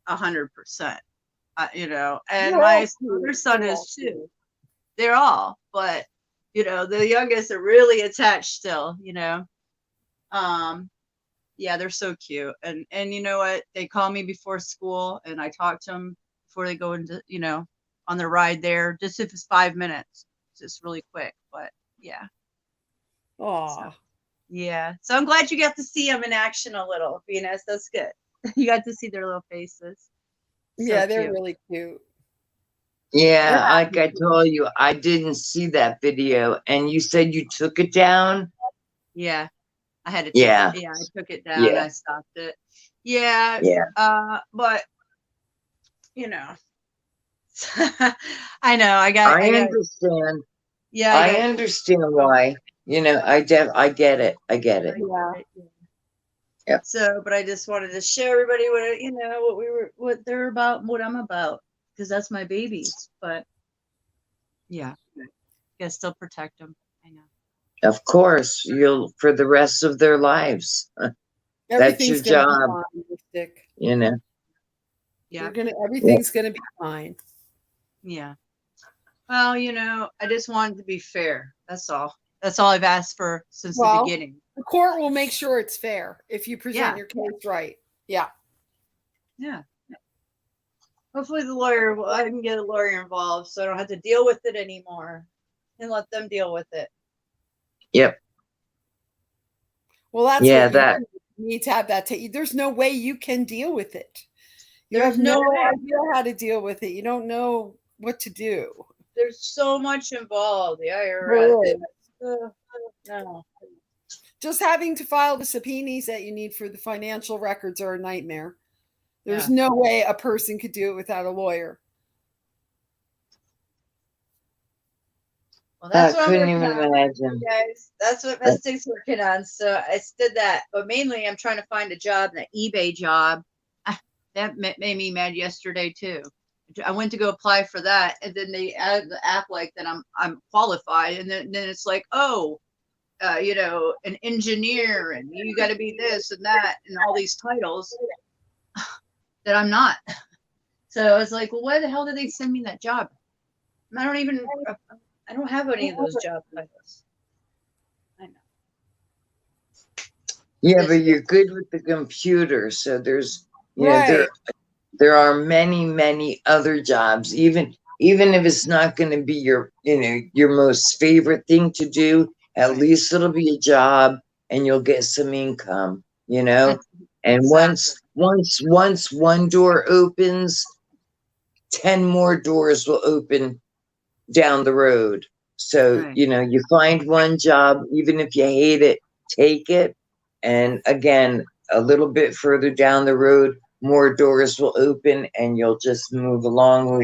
100%. And They're my all cute. other son They're is all too. They're all, but the youngest are really attached still. Yeah, they're so cute. And you know what? They call me before school, and I talk to them before they go into on the ride there, just if it's 5 minutes, just really quick. But yeah. Aw. So, yeah. So I'm glad you got to see them in action a little, Venus. That's good. You got to see their little faces. So Yeah, they're cute. really cute. Yeah, like I told you, I didn't see that video, and you said you took it down. Yeah, I had to take Yeah. it. Yeah, I took it down. Yeah. I stopped it. Yeah. Yeah. But I know. I got. understand. Yeah, I understand why. I get it. I get it. Yeah. Yep. So, but I just wanted to show everybody what they're about, what I'm about, because that's my babies. But yeah, gotta still protect them. I know. Of course, you'll for the rest of their lives. That's your Everything's gonna job. be fine, Mystic. Yeah. Everything's gonna be fine. Yeah. Well, I just wanted to be fair. That's all. That's all I've asked for since the beginning. The court will make sure it's fair if you present Yeah. your case right. Yeah. Yeah. Hopefully I can get a lawyer involved so I don't have to deal with it anymore and let them deal with it. Yep. Well, that's Yeah, what that you need to have that. There's no way you can deal with it. You There's have no no way. idea how to deal with it. You don't know what to do. There's so much involved. The IRS. Really? No. Just having to file the subpoenas that you need for the financial records are a nightmare. There's no way a person could do it without a lawyer. Well, that's I what couldn't I'm even working on, imagine. guys. That's what Mystic's working on. So I did that, but mainly I'm trying to find a job, an eBay job. That made me mad yesterday too. I went to go apply for that, and then they added the app like that I'm qualified, and then it's like, oh, an engineer, and you got to be this and that, and all these titles that I'm not. So I was like, well, why the hell did they send me that job? I don't have any of those job titles. I know. Yeah, but you're good with the computer, so there's Right. there are many, many other jobs, even if it's not going to be your most favorite thing to do, at least it'll be a job and you'll get some income, and once one door opens, 10 more doors will open down the road. So Right. You find one job, even if you hate it, take it, and again, a little bit further down the road, more doors will open and you'll just move along.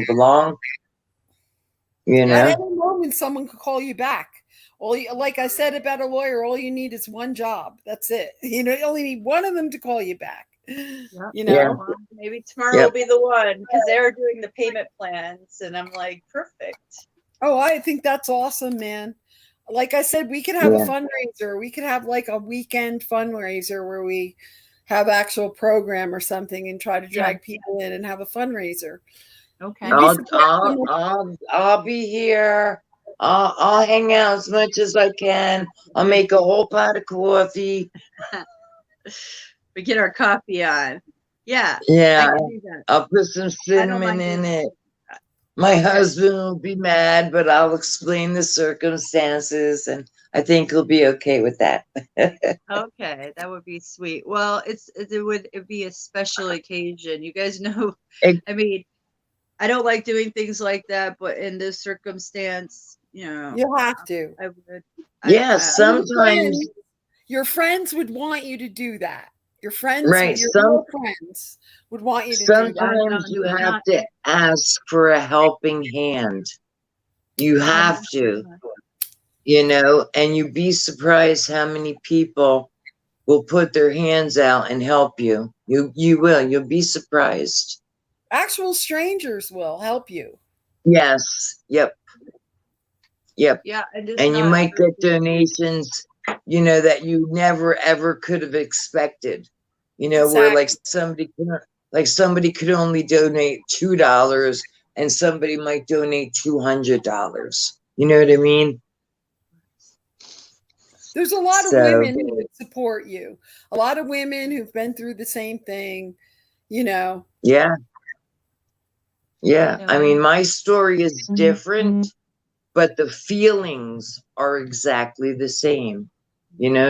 At any moment, someone could call you back. Like I said about a lawyer, all you need is one job. That's it. You only need one of them to call you back. Well, maybe tomorrow will be the one, because they're doing the payment plans, and I'm like, perfect. Oh, I think that's awesome, man. Like I said, we could have a fundraiser. We could have like a weekend fundraiser where we have actual program or something and try to drag people in and have a fundraiser. Okay. I'll be here. I'll hang out as much as I can. I'll make a whole pot of coffee. We get our coffee on. Yeah. Yeah. I can do that. I'll put some cinnamon in it. My husband will be mad, but I'll explain the circumstances, and I think he'll be okay with that. Okay, that would be sweet. Well, it'd be a special occasion. You guys know, I mean, I don't like doing things like that, but in this circumstance, you have to. I would. Yeah, Your sometimes, friends would want you to do that. Your friends, right. your girlfriends would want you to do that. Sometimes you have to ask for a helping hand. You have to, and you'd be surprised how many people will put their hands out and help you. You will. You'll be surprised. Actual strangers will help you. Yes. Yep. Yep. Yeah, And you might get donations, that you never ever could have expected. Where somebody could only donate $2 and somebody might donate $200. You know what I mean? There's a lot of women who would support you. A lot of women who've been through the same thing, Yeah. Yeah. I mean, my story is different, but the feelings are exactly the same.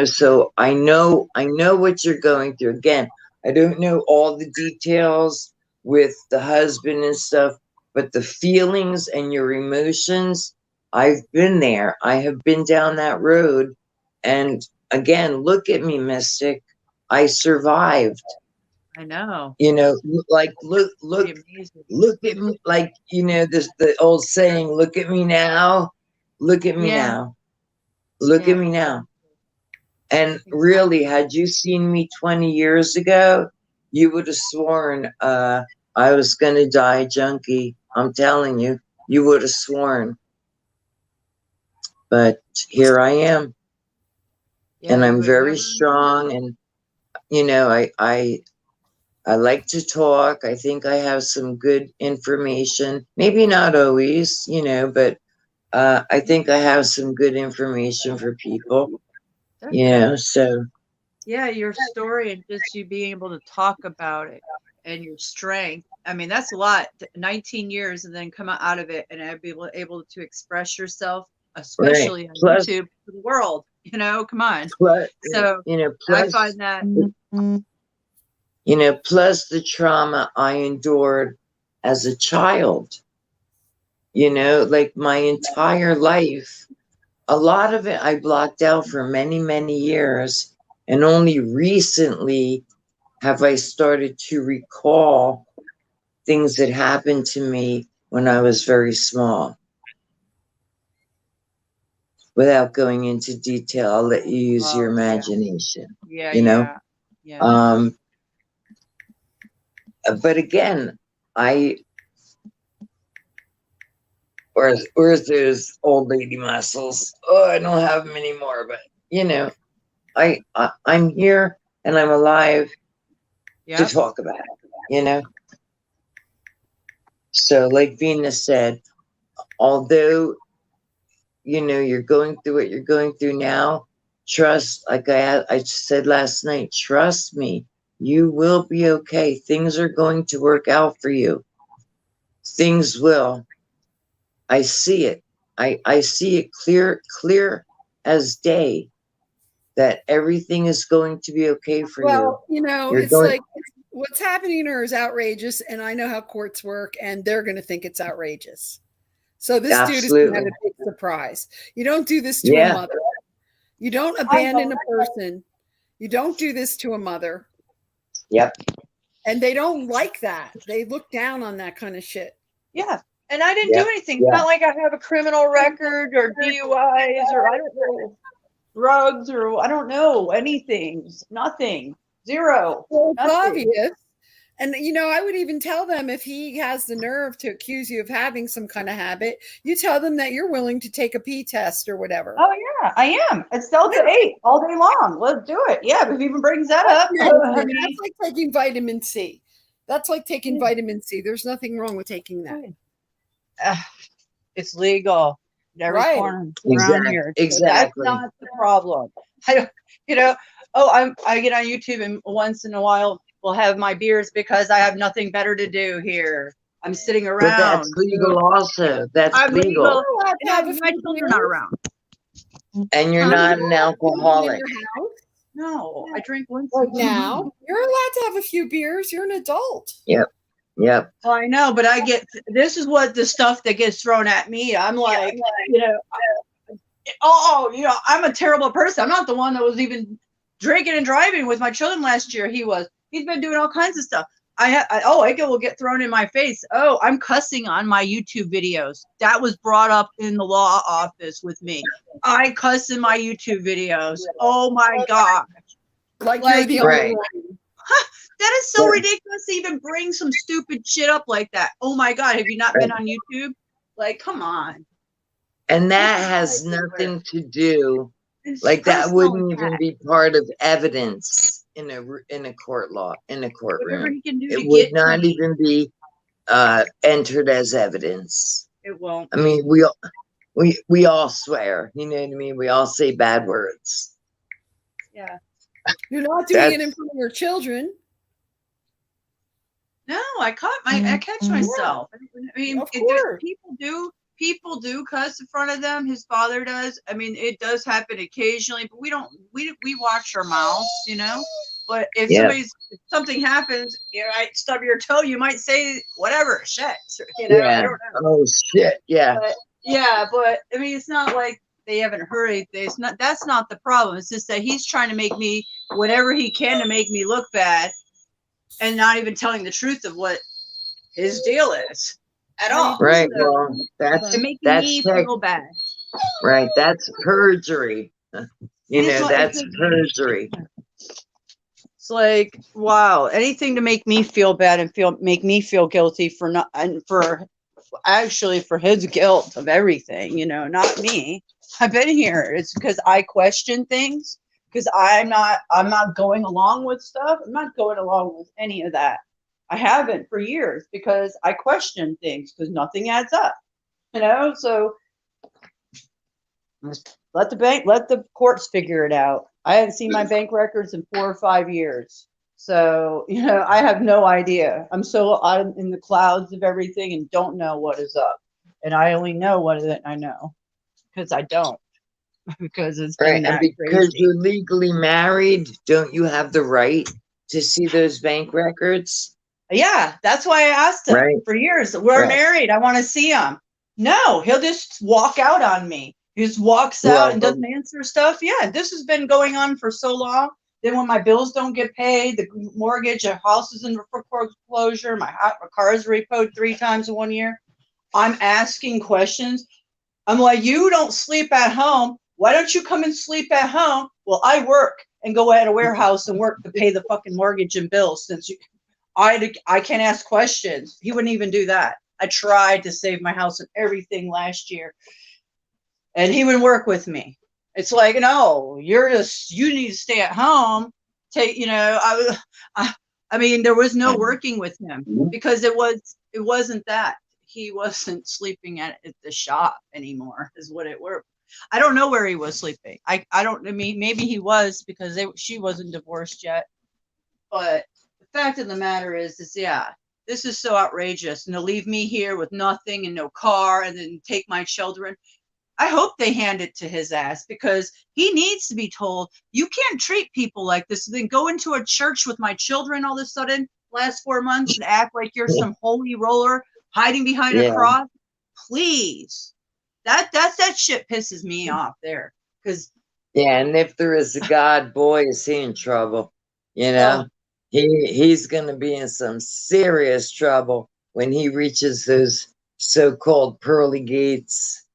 So I know what you're going through. Again, I don't know all the details with the husband and stuff, but the feelings and your emotions, I've been there. I have been down that road. And again, look at me, Mystic. I survived. I know. Like look at me, like the old saying, look at me now. Look at me now. Look at me now. And really, had you seen me 20 years ago, you would have sworn I was going to die junkie. I'm telling you, you would have sworn. But here I am. And I'm very strong. And, I like to talk. I think I have some good information. Maybe not always, but I think I have some good information for people. So. Yeah, your story and just you being able to talk about it and your strength. I mean, that's a lot. 19 years and then come out of it and be able to express yourself, especially on YouTube for the world. Come on. So I find that. Plus the trauma I endured as a child. Like my entire life. A lot of it I blocked out for many, many years. And only recently have I started to recall things that happened to me when I was very small. Without going into detail, I'll let you use your imagination. Yeah. But again, where's those old lady muscles? Oh, I don't have them anymore, but I'm here and I'm alive to talk about it, So like Venus said, although, you're going through what you're going through now, trust, like I said last night, trust me, you will be okay. Things are going to work out for you. Things will. I see it. I see it clear as day that everything is going to be okay for you. Well, it's like what's happening to her is outrageous, and I know how courts work, and they're going to think it's outrageous. So this dude is going to have a big surprise. You don't do this to a mother. You don't abandon a person. You don't do this to a mother. Yep. And they don't like that. They look down on that kind of shit. Yeah. And I didn't do anything. It's not like I have a criminal record or DUIs or I don't know, drugs or I don't know anything. Nothing. Zero. Well, it's obvious. And, I would even tell them if he has the nerve to accuse you of having some kind of habit, you tell them that you're willing to take a pee test or whatever. Oh, yeah, I am. It's Delta 8 all day long. Let's do it. Yeah, if he even brings that up. That's like taking vitamin C. That's like taking vitamin C. There's nothing wrong with taking that. It's legal in every corner around here. Exactly. So that's not the problem. I get on YouTube and once in a while we'll have my beers because I have nothing better to do here. I'm sitting around. But that's legal also. That's legal. My children are around. And you're not an alcoholic. No, I drink once now. You're allowed to have a few beers. You're an adult. Yep. Well, I know, but this is what the stuff that gets thrown at me. I'm like, Oh, I'm a terrible person. I'm not the one that was even drinking and driving with my children last year. He's been doing all kinds of stuff. I will get thrown in my face. Oh, I'm cussing on my YouTube videos. That was brought up in the law office with me. I cuss in my YouTube videos. Oh my God. Like you're the Right. only one. That is so ridiculous to even bring some stupid shit up like that. Oh my God. Have you not been on YouTube? Like, come on. And that has nothing to do, like that wouldn't even be part of evidence in a courtroom. Whatever he can do It to would get not to me, even be entered as evidence. it won't. I mean, we all swear, you know what I mean? We all say bad words. Yeah. You're not doing it in front of your children. No, I catch myself. I mean, Of course. people do cuss in front of them. His father does. I mean, it does happen occasionally, but we watch our mouths, But if something happens, I stub your toe, you might say whatever, shit, Yeah. I don't know. Oh shit. Yeah. But I mean, it's not like they haven't heard anything. That's not the problem. It's just that he's trying to make me whatever he can to make me look bad, and not even telling the truth of what his deal is at all. Right. So, Well, that's me feel bad. Right. That's perjury. That's perjury. It's like, wow, anything to make me feel bad and make me feel guilty for not, and for his guilt of everything, not me. I've been here. It's because I question things, because I'm not going along with stuff. I'm not going along with any of that. I haven't for years because I question things because nothing adds up, so let the courts figure it out. I haven't seen my bank records in 4 or 5 years. So, I have no idea. I'm so out in the clouds of everything and don't know what is up. And I only know what I know because I don't. Because it's been that And because crazy. you're legally married, don't you have the right to see those bank records? Yeah, that's why I asked him for years. We're married. I want to see him. No, he'll just walk out on me. He just walks out and doesn't answer stuff. Yeah, this has been going on for so long. Then when my bills don't get paid, the mortgage, a house is in foreclosure, my car is repoed 3 times in 1 year. I'm asking questions. I'm like, you don't sleep at home. Why don't you come and sleep at home? Well, I work and go at a warehouse and work to pay the fucking mortgage and bills. Since I can't ask questions. He wouldn't even do that. I tried to save my house and everything last year, and he would work with me. It's like, no, you need to stay at home. I mean, there was no working with him because it wasn't that. He wasn't sleeping at the shop anymore, is what it were. I don't know where he was sleeping. I mean, maybe he was because she wasn't divorced yet. But the fact of the matter is this is so outrageous. And to leave me here with nothing and no car and then take my children. I hope they hand it to his ass because he needs to be told, you can't treat people like this. And then go into a church with my children all of a sudden last 4 months and act like you're some holy roller hiding behind a cross. Please. That shit pisses me off there. Because and if there is a God, boy, is he in trouble. He's going to be in some serious trouble when he reaches those so-called pearly gates,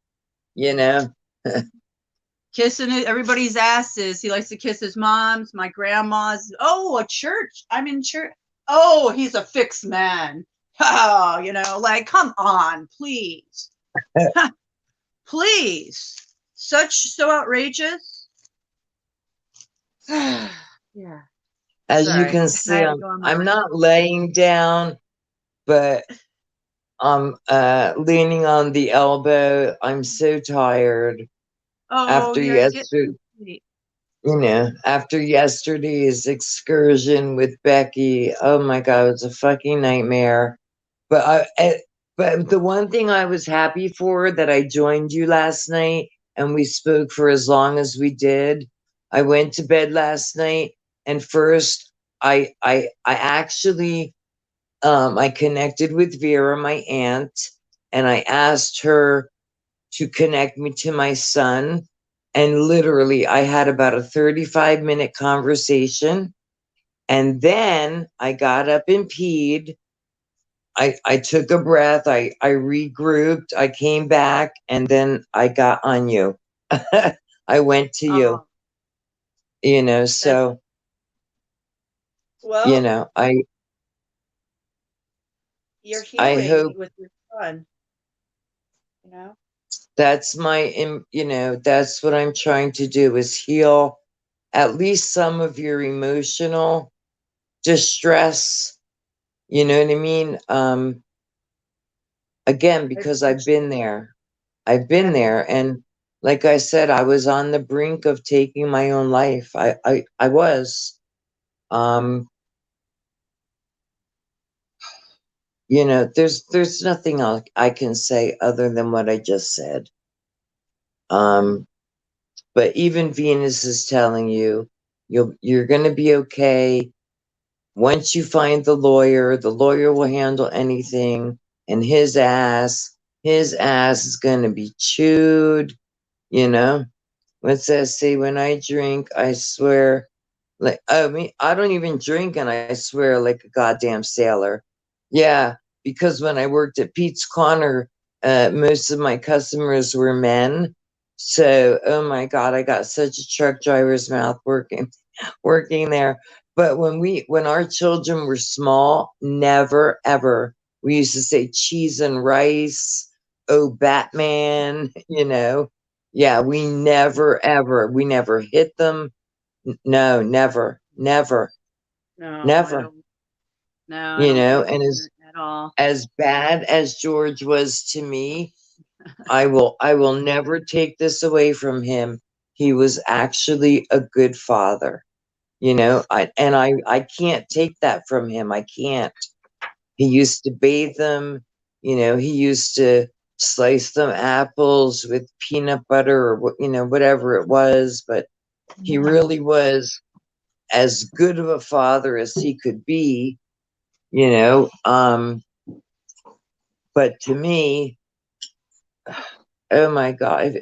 Kissing everybody's asses. He likes to kiss his mom's, my grandma's. Oh, a church. I'm in church. Oh, he's a fixed man. Oh, like, come on, please. Please. So outrageous. Yeah. As you can see, I'm not laying down, but I'm leaning on the elbow. I'm so tired. After yesterday's excursion with Becky. Oh my God, it was a fucking nightmare. But the one thing I was happy for, that I joined you last night and we spoke for as long as we did. I went to bed last night, and first I actually I connected with Vera, my aunt, and I asked her to connect me to my son And literally, I had about a 35-minute conversation. And then I got up and peed. I took a breath. I regrouped. I came back, and then I got on you. I went to you, so, Well, I you're I healing hope with your son, you know? that's that's what I'm trying to do, is heal at least some of your emotional distress. You know what I mean? Again, I because I've appreciate been there. I've been that. there, and like I said, I was on the brink of taking my own life. I was. Um, there's nothing else I can say other than what I just said. Um, but even Venus is telling you you're gonna be okay. Once you find the lawyer will handle anything, and his ass is gonna be chewed, you know. What's that say? When I drink, I swear, like, I mean, I don't even drink and I swear like a goddamn sailor. Yeah, because when I worked at Pete's Corner, most of my customers were men. So, oh my God, I got such a truck driver's mouth working there. But when our children were small, never ever. We used to say cheese and rice, oh Batman, Yeah, we never hit them. No, never, never, No, I never. don't. No, I don't think And at all. as bad as George was to me, I will never take this away from him. He was actually a good father. I can't take that from him. I can't. He used to bathe them, he used to slice them apples with peanut butter or whatever it was, but he really was as good of a father as he could be, you know. But to me, oh my God,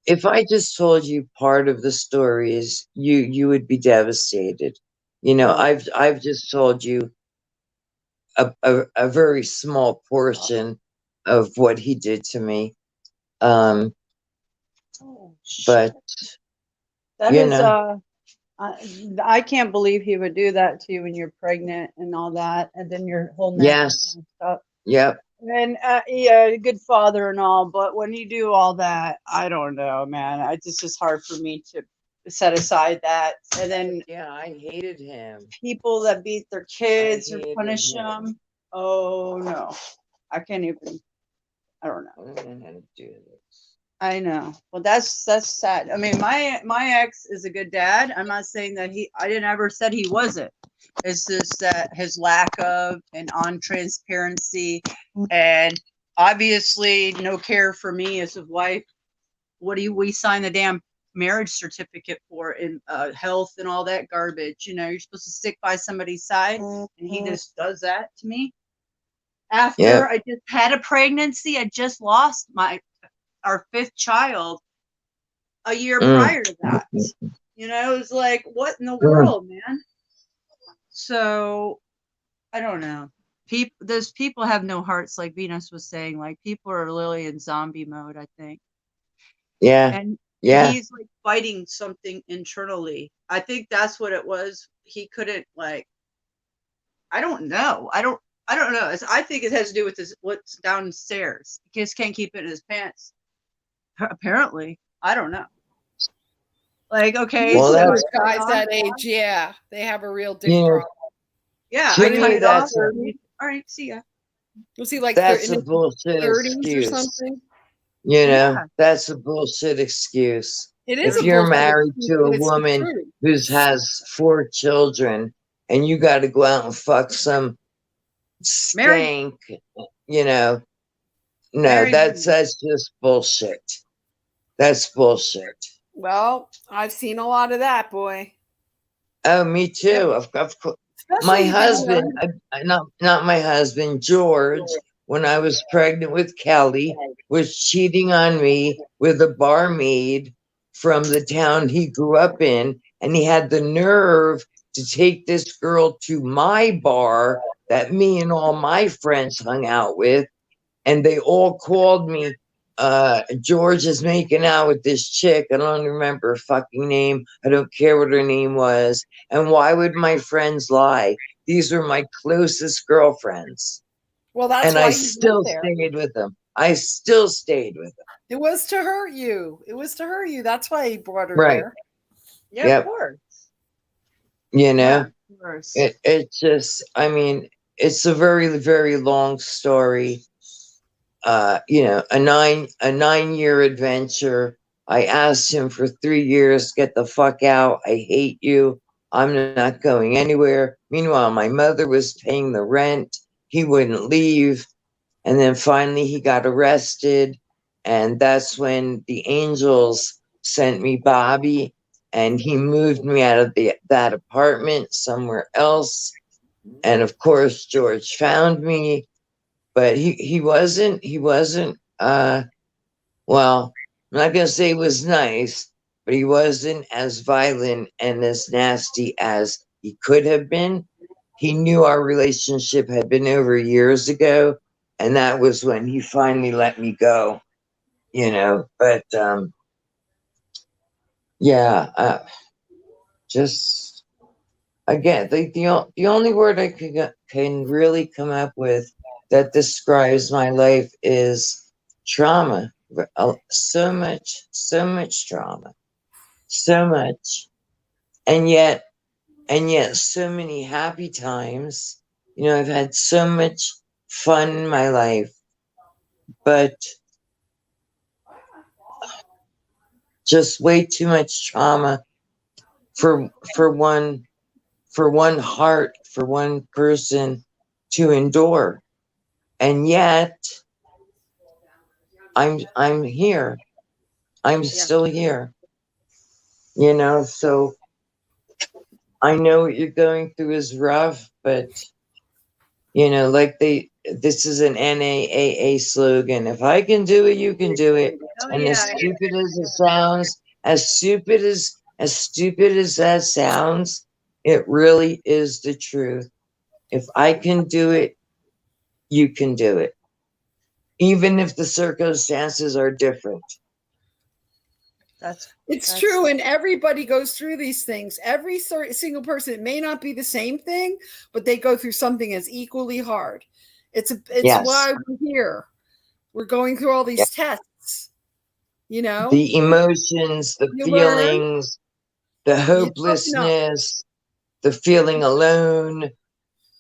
if I just told you part of the stories, you would be devastated. Oh, I've just told you a very small portion of what he did to me. Um, oh shit. but That you is know, I can't believe he would do that to you when you're pregnant and all that, and then your whole neck is yes, messed up. yep, And yeah, good father and all, but when you do all that, I don't know, man. It's just hard for me to set aside that. And then yeah, I hated him. people that beat their I kids or hated punish him. them. Oh no, I can't even. I don't know. I don't know how to do this. I know. Well, that's sad. I mean, my ex is a good dad. I'm not saying that I didn't ever said he wasn't. It's just that his lack of and on transparency, and obviously no care for me as a wife. What do we sign the damn marriage certificate for in health and all that garbage? You're supposed to stick by somebody's side, and he just does that to me. After Yep. I just had a pregnancy, I just lost our fifth child a year Mm, prior to that. It was like, what in the mm, world, man? So I don't know. Those people have no hearts, like Venus was saying. Like people are literally in zombie mode, I think. yeah, And yeah, he's like fighting something internally. I think that's what it was. He couldn't I don't know. I don't know. I think it has to do with what's downstairs. He just can't keep it in his pants. Apparently. I don't know. Like, okay, well, Usually so I with cut guys on. that age, yeah, they have a real dick you know, problem. Yeah, to I What cut is me, he it like off. that's a 30? All right, see ya. Was he like that's in a his bullshit 30s or excuse. something? Yeah, That's a bullshit excuse. It is If a very you're bullshit married excuse, to a but it's the woman truth. who has 4 children and you got to go out and fuck some Mary, skank, you know, no, Mary that's Venus. that's just bullshit. That's bullshit. Well, I've seen a lot of that, boy. Oh, me Yep. too. Of course. My Especially, husband, not my husband, George, when I was pregnant with Kelly, was cheating on me with a barmaid from the town he grew up in, and he had the nerve to take this girl to my bar that me and all my friends hung out with, and they all called me, George is making out with this chick. I don't remember her fucking name. I don't care what her name was. And why would my friends lie? These were my closest girlfriends. Well, that's And why I you still went there. stayed with them. I still stayed with them. It was to hurt you. It was to hurt you. That's why he brought her Right. there. Yeah, Yep. of course. You know, Yeah, of course. it just, I mean, it's a very, very long story. You know, a 9-year adventure. I asked him for 3 years, get the fuck out. I hate you. I'm not going anywhere. Meanwhile, my mother was paying the rent. He wouldn't leave. And then finally he got arrested. And that's when the angels sent me Bobby, and he moved me out of that apartment somewhere else. And of course, George found me, but he wasn't, well, I'm not gonna say he was nice, but he wasn't as violent and as nasty as he could have been. He knew our relationship had been over years ago, and that was when he finally let me go, you know. But yeah, just again, the only word I can really come up with that describes my life is trauma. So much trauma, so much, and yet so many happy times. You know, I've had so much fun in my life, but just way too much trauma for one heart, for one person to endure. And yet I'm here. I'm still here. You know, so I know what you're going through is rough, but you know, like this is an NAAA slogan. If I can do it, you can do it. Oh, And yeah. as stupid as it sounds, as stupid as that sounds, it really is the truth. If I can do it, you can do it. Even if the circumstances are different. It's true, and everybody goes through these things. Every single person, it may not be the same thing, but they go through something as equally hard. It's Yes. why we're here. We're going through all these tests. You know, the emotions, the You feelings, the toughen up. hopelessness, the feeling alone,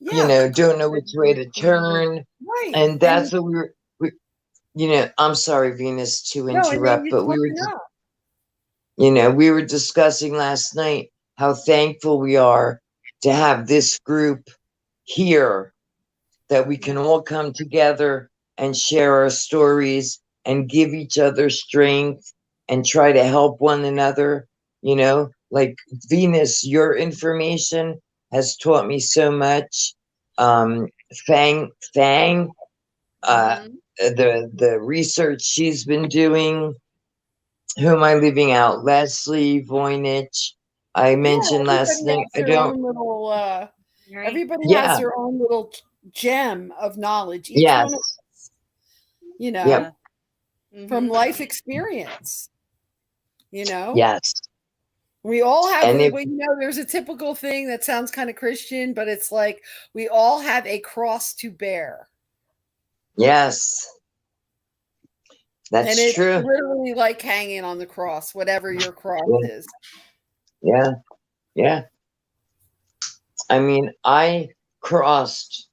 you Yeah, know, don't know which way to turn. right. And that's what we you know, I'm sorry, Venus, to No, and then interrupt, you but we were, toughen up. you know, we were discussing last night how thankful we are to have this group here, that we can all come together and share our stories and give each other strength and try to help one another. You know, like Venus, your information has taught me so much. Fang, the research she's been doing. Who am I leaving out? Leslie Voynich. I mentioned last night. I don't. Everybody has Yeah. their own little gem of knowledge. Each Yes. one of us, you know, Yep. from life experience. You know, Yes. we all have. And if- well, you know, there's a typical thing that sounds kind of Christian, but it's like we all have a cross to bear. Yes. That's And it's true. literally like hanging on the cross, whatever your cross is. Yeah. Yeah. I mean, I crossed,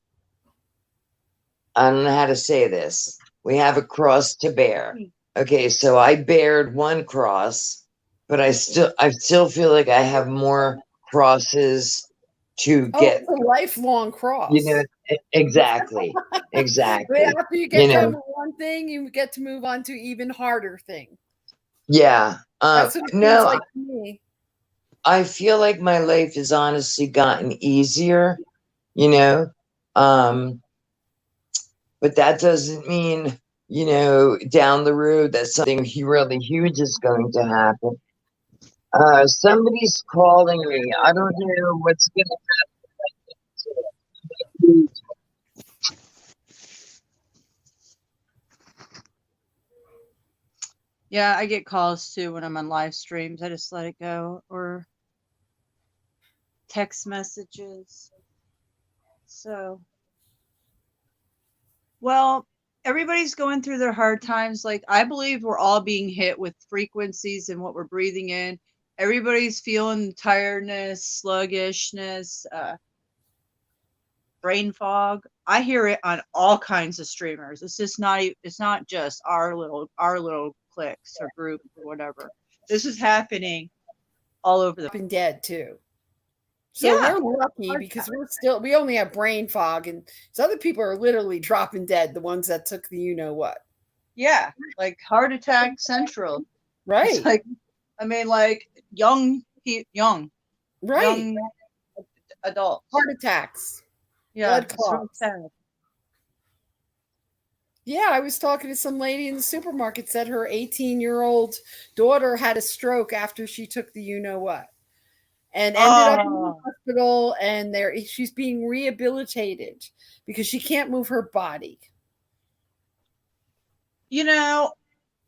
I don't know how to say this. We have a cross to bear. Okay, so I bared one cross, but I still feel like I have more crosses to get. It's a lifelong cross. You know, exactly. Exactly. But after you get done with one thing, you get to move on to even harder thing. Yeah. That's what it feels like to me. I feel like my life has honestly gotten easier, you know. But that doesn't mean down the road that something really huge is going to happen. Somebody's calling me. I don't know what's going to happen. Yeah, I get calls too when I'm on live streams. I just let it go, or text messages. So, well, everybody's going through their hard times. Like, I believe we're all being hit with frequencies and what we're breathing in. Everybody's feeling tiredness, sluggishness, brain fog. I hear it on all kinds of streamers. It's not just our little cliques or group or whatever. This is happening all over the Been dead too. So Yeah. we're lucky because we only have brain fog, and so other people are literally dropping dead. The ones that took the what. Yeah, like heart attack central. Right. It's like, I mean, like young Right. adults. Heart attacks. Yeah, Blood it's really clots. sad. Yeah, I was talking to some lady in the supermarket, said her 18-year-old daughter had a stroke after she took the what, and ended up in the hospital, and she's being rehabilitated because she can't move her body.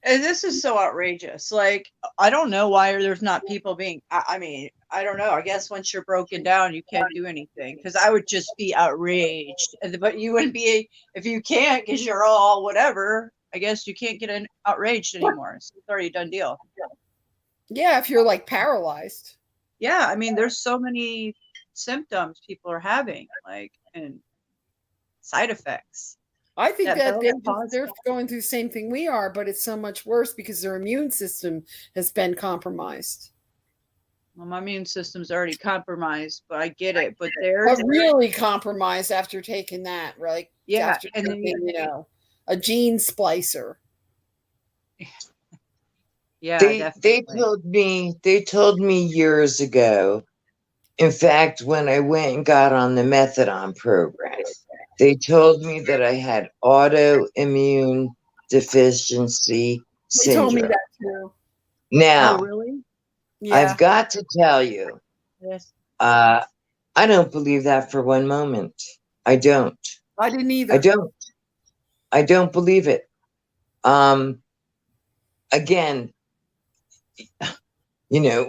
And this is so outrageous. Like, I don't know why there's not people being, I mean, I don't know. I guess once you're broken down, you can't do anything, because I would just be outraged. But you wouldn't be, if you can't, because you're all whatever, I guess you can't get outraged anymore. It's already a done deal. Yeah, if you're like paralyzed. Yeah, I mean, there's so many symptoms people are having, like, and side effects. I think that they're going through the same thing we are, but it's so much worse because their immune system has been compromised. Well, my immune system's already compromised, but I get it. But they're really compromised after taking that, right? Yeah, after and taking, a gene splicer. Yeah, they told me years ago. In fact, when I went and got on the methadone program, they told me that I had autoimmune deficiency syndrome. They told me that too. Now, really? Yeah. I've got to tell you, yes. I don't believe that for one moment. I don't. I didn't either. I don't believe it. Again,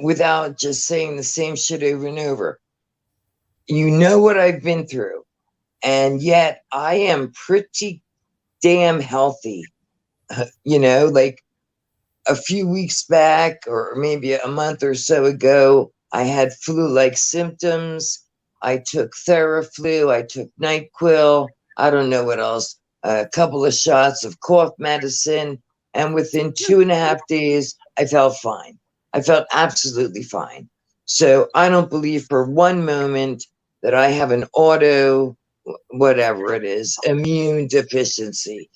without just saying the same shit over and over, what I've been through. And yet I am pretty damn healthy. Like a few weeks back, or maybe a month or so ago, I had flu-like symptoms. I took Theraflu, I took NyQuil, I don't know what else, a couple of shots of cough medicine. And within 2.5 days, I felt fine. I felt absolutely fine. So I don't believe for one moment that I have an whatever it is, immune deficiency.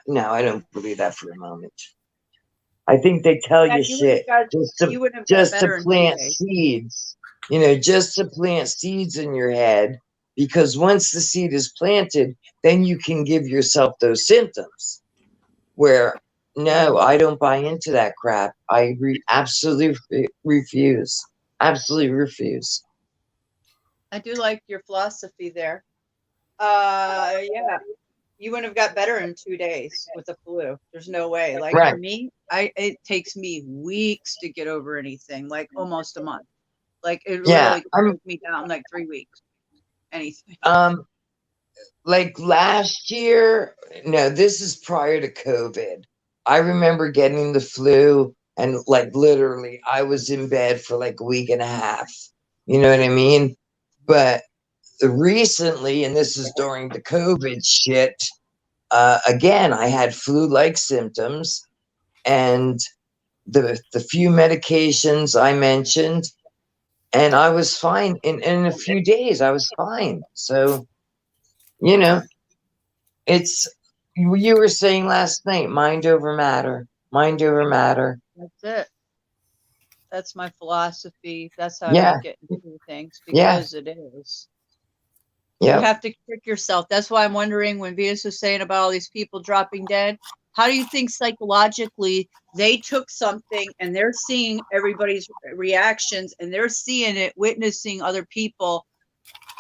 No, I don't believe that for a moment. I think they tell you shit just to plant seeds, just to plant seeds in your head, because once the seed is planted, then you can give yourself those symptoms. Where, no, I don't buy into that crap. I absolutely refuse. Absolutely refuse. I do like your philosophy there. Yeah, you wouldn't have got better in 2 days with the flu. There's no way. Like, for me, it takes me weeks to get over anything, like almost a month. Like, it really took me down like 3 weeks. Anything. Like last year, no, this is prior to COVID. I remember getting the flu, and like literally I was in bed for like a week and a half. You know what I mean? But recently, and this is during the COVID shit, again, I had flu-like symptoms, and the few medications I mentioned, and I was fine. In a few days, I was fine. So, it's, you were saying last night, mind over matter. Mind over matter. That's it. That's my philosophy. That's how I get into things, because it is. You Yep. have to trick yourself. That's why I'm wondering when Venus was saying about all these people dropping dead. How do you think psychologically they took something and they're seeing everybody's reactions and they're seeing it, witnessing other people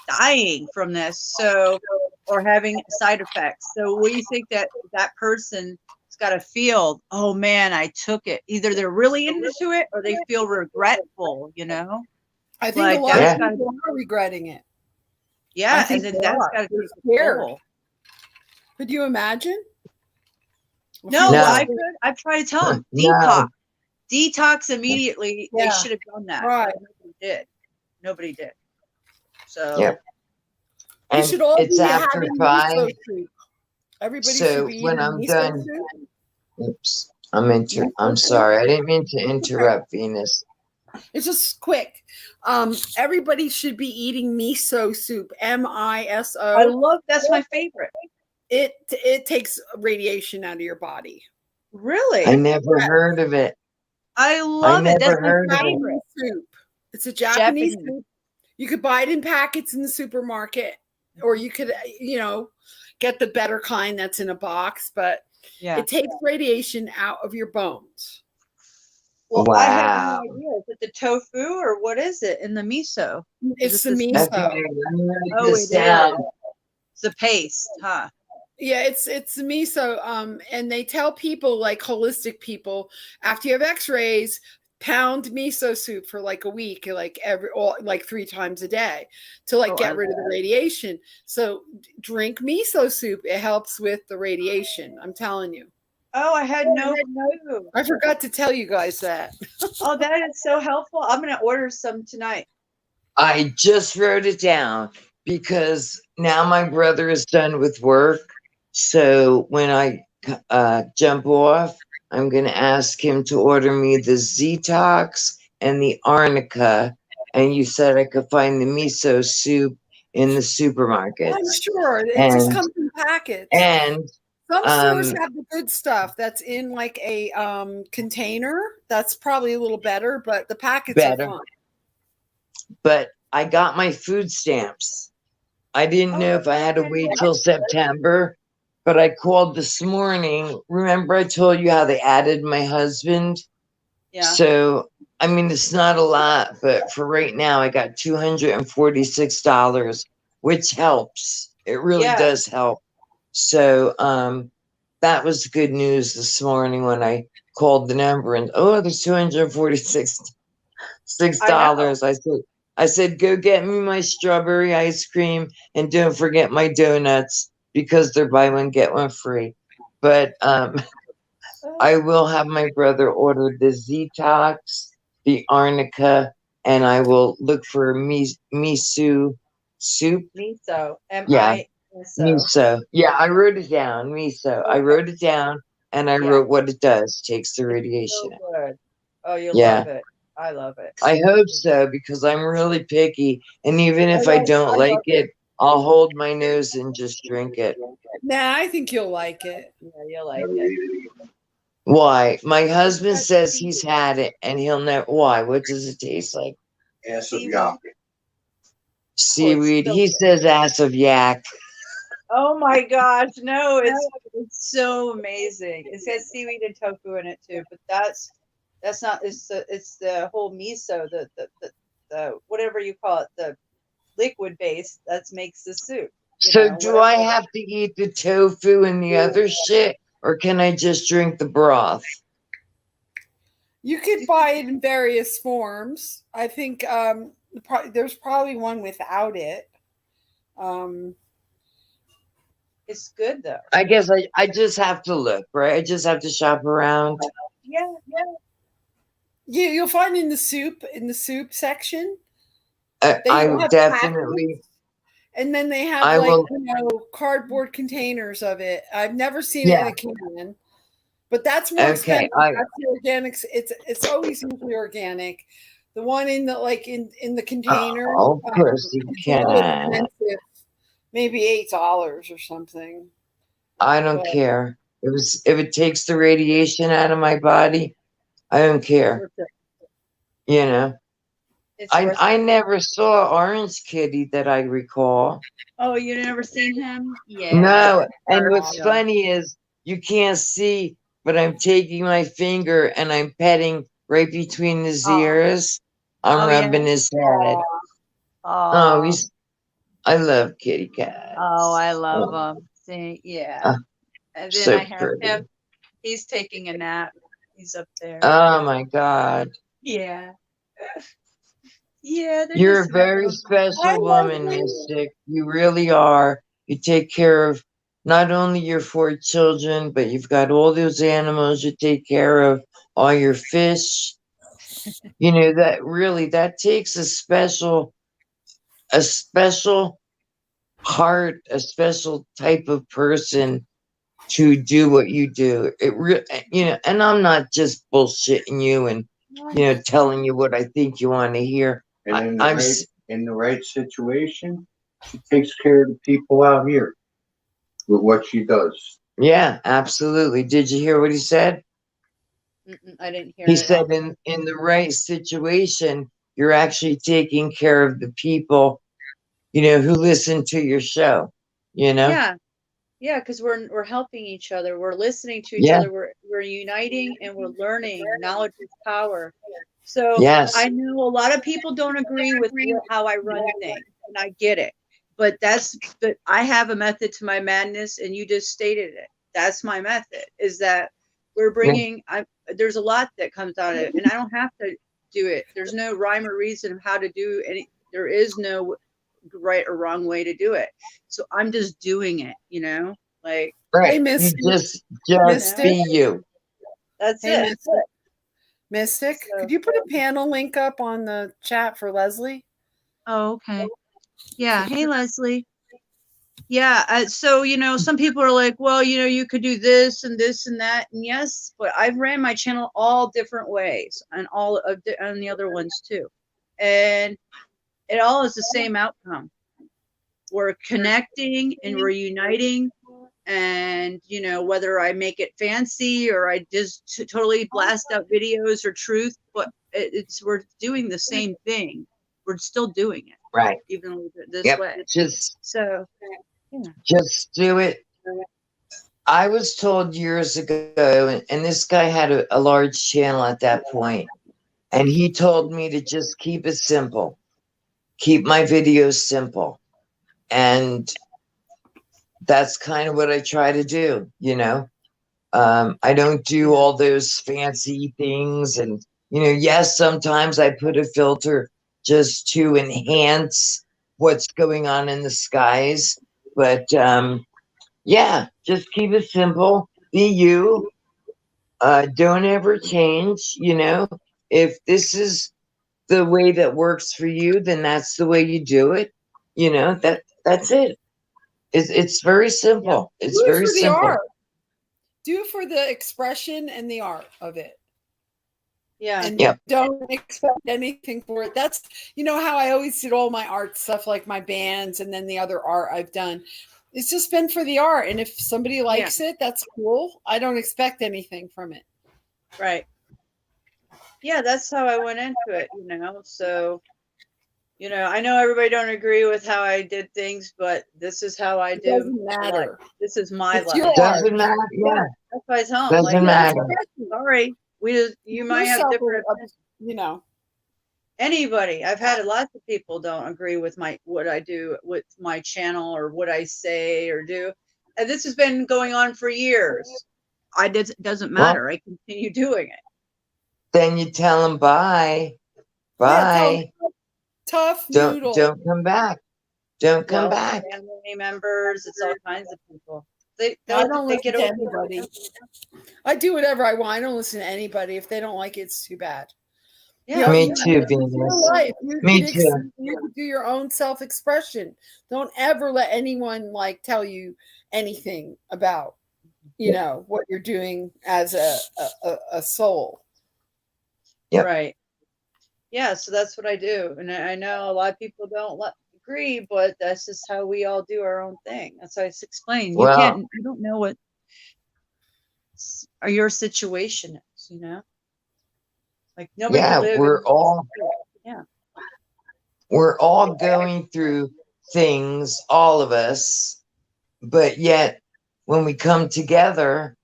dying from this, so, or having side effects. So what do you think that that person's got to feel? Oh man, I took it. Either they're really into it or they feel regretful, you know? I think a Like lot that's of people are regretting it. I yeah, think and then they that's are. got to They're be scared. toll. Could you imagine? No, No. I could. I've tried to tell them No. detox immediately. They Yeah. should have done that. Right. Nobody did. Nobody did. So Yep. We And should all it's be after having 5. miso soup. Everybody So should be when eating I'm miso done, soup. oops, I'm sorry. I didn't mean to interrupt, Venus. It's just quick. Everybody should be eating miso soup. I MISO. love, that's my favorite. It takes radiation out of your body. Really? I never Yes. heard of it. I love it. That's never my heard of it. favorite. Japanese soup. It's a Japanese Japanese. soup. You could buy it in packets in the supermarket, or you could, get the better kind that's in a box. But Yeah. it takes radiation out of your bones. Well, I have Wow. no idea. Is it the tofu or what is it in the miso? It's the it the miso. Okay, let me write Oh, this it is. down. It's the paste, huh? Yeah, it's the miso. And they tell people, like holistic people, after you have X-rays, pound miso soup for like a week, like like 3 times a day, to like Oh, get I rid of the radiation. So drink miso soup. It helps with the radiation. I'm telling you. Oh, I had no clue. I forgot to tell you guys that. Oh, that is so helpful. I'm gonna order some tonight. I just wrote it down because now my brother is done with work. So when I jump off, I'm going to ask him to order me the Zetox and the Arnica. And you said I could find the miso soup in the supermarket. I'm sure it just comes in packets. And some stores have the good stuff that's in like a container. That's probably a little better, but the packets are fine. But I got my food stamps. I didn't know if I had to wait till September, but I called this morning. Remember I told you how they added my husband? Yeah. So, I mean, it's not a lot, but for right now, I got $246, which helps. It really does help. So, that was good news this morning when I called the number and, there's $246. I said, go get me my strawberry ice cream and don't forget my donuts because they're buy one, get one free. But I will have my brother order the Zetox, the Arnica, and I will look for miso soup. Miso. Miso. Yeah, I wrote it down. Miso. I wrote it down and I wrote what it does. Takes the radiation. So good. Oh, you'll Yeah. love it. I love it. I hope so because I'm really picky, and even if I don't like it, I'll hold my nose and just drink it. Nah, I think you'll like it. Yeah, you'll like it. Why? My husband says he's had it, and he'll know why. What does it taste like? Ass of yak. Seaweed. He says ass of yak. Oh my gosh, no, it's so amazing. It says seaweed and tofu in it too, but that's not, it's the whole miso, the whatever you call it, the liquid base that makes the soup. So do I have to eat the tofu and the other shit, or can I just drink the broth? You could buy it in various forms. I think there's probably one without it. It's good though. I guess I just have to look, right? I just have to shop around. Yeah. Yeah, you'll find in the soup section. I will definitely. Packets, and then they have cardboard containers of it. I've never seen it in a can, but that's more expensive. That's the organics. It's always usually organic. The one in the in the container. Oh, of course you can. Maybe $8 or something. I don't care. If it takes the radiation out of my body, I don't care. You know. It's worth I it. never saw Orange Kitty that I recall. Oh, you never seen him? Yeah. No, and what's Garfield. funny is you can't see, but I'm taking my finger and I'm petting right between his Oh. ears. I'm Oh, yeah. rubbing his head. Oh, Oh, I love kitty cats. oh, I love Oh, him. See, yeah. uh, And then so I have pretty. him. He's taking a nap. He's up there. Oh my God. Yeah. Yeah, they're You're a just very Hi, special woman, Leslie. Mystic. You really are. You take care of not only your 4 children, but you've got all those animals you take care of, all your fish. You know, that takes a special heart, a special type of person to do what you do. And I'm not just bullshitting you and, telling you what I think you want to hear. And I'm in the right situation, she takes care of the people out here with what she does. Yeah, absolutely. Did you hear what he said? I didn't hear He it. said in the right situation, you're actually taking care of the people, who listen to your show, Yeah, yeah, because we're helping each other. We're listening to each Yeah, other. We're uniting and we're learning. Knowledge is power. So yes. I know a lot of people don't agree with how I run things, and I get it. But I have a method to my madness, and you just stated it. That's my method. Is that we're bringing? There's a lot that comes out of it, and I don't have to do it. There's no rhyme or reason of how to do any. There is no right or wrong way to do it. So I'm just doing it, like, Right. Hey, You Mystic. just Mystic. be you. that's Hey, it. Mystic. Mystic, So- could you put a panel link up on the chat for Leslie? Oh, okay. Yeah. Hey, Leslie. Yeah. So, some people are like, well, you could do this and this and that. And yes, but I've ran my channel all different ways and all of and the other ones too. And it all is the same outcome. We're connecting and we're uniting. And, whether I make it fancy or I just totally blast out videos or truth, but we're doing the same thing. We're still doing it, Right. even with it this Yep. way. Just Yeah. do it. I was told years ago, and this guy had a large channel at that point, and he told me to just keep it simple, keep my videos simple. And that's kind of what I try to do, I don't do all those fancy things. And, yes, sometimes I put a filter just to enhance what's going on in the skies. But, yeah, just keep it simple. Be you. Don't ever change, If this is the way that works for you, then that's the way you do it. That's it. It's very simple. It's Do it very for the simple. art. Do it for the expression and the art of it. Yeah. And Yep. don't expect anything for it. That's, how I always did all my art stuff, like my bands and then the other art I've done. It's just been for the art. And if somebody likes it, that's cool. I don't expect anything from it. Right. Yeah, that's how I went into it, So, I know everybody don't agree with how I did things, but this is how I It do. doesn't matter. This is my It's life. your art. Doesn't matter. Yeah. That's why I tell them, Doesn't like, matter. sorry, you might have different. Anybody. I've had lots of people don't agree with what I do with my channel or what I say or do, and this has been going on for years. It doesn't matter. I continue doing it. Then you tell them bye. Bye. Yeah, tough noodle. Don't come back. Don't come Well, back. family members, it's all kinds of people. I don't listen to anybody. I do whatever I want. I don't listen to anybody. If they don't like it, it's too bad. Yeah, Me too, Venus. Me too. You can do your own self-expression. Don't ever let anyone tell you anything about what you're doing as a soul. Yep. Right. Yeah, so that's what I do, and I know a lot of people don't agree, but that's just how we all do our own thing. That's why I explained. You don't know what your situation is, Like nobody Yeah, can live. we're all. Yeah. We're all going through things, all of us, but yet when we come together,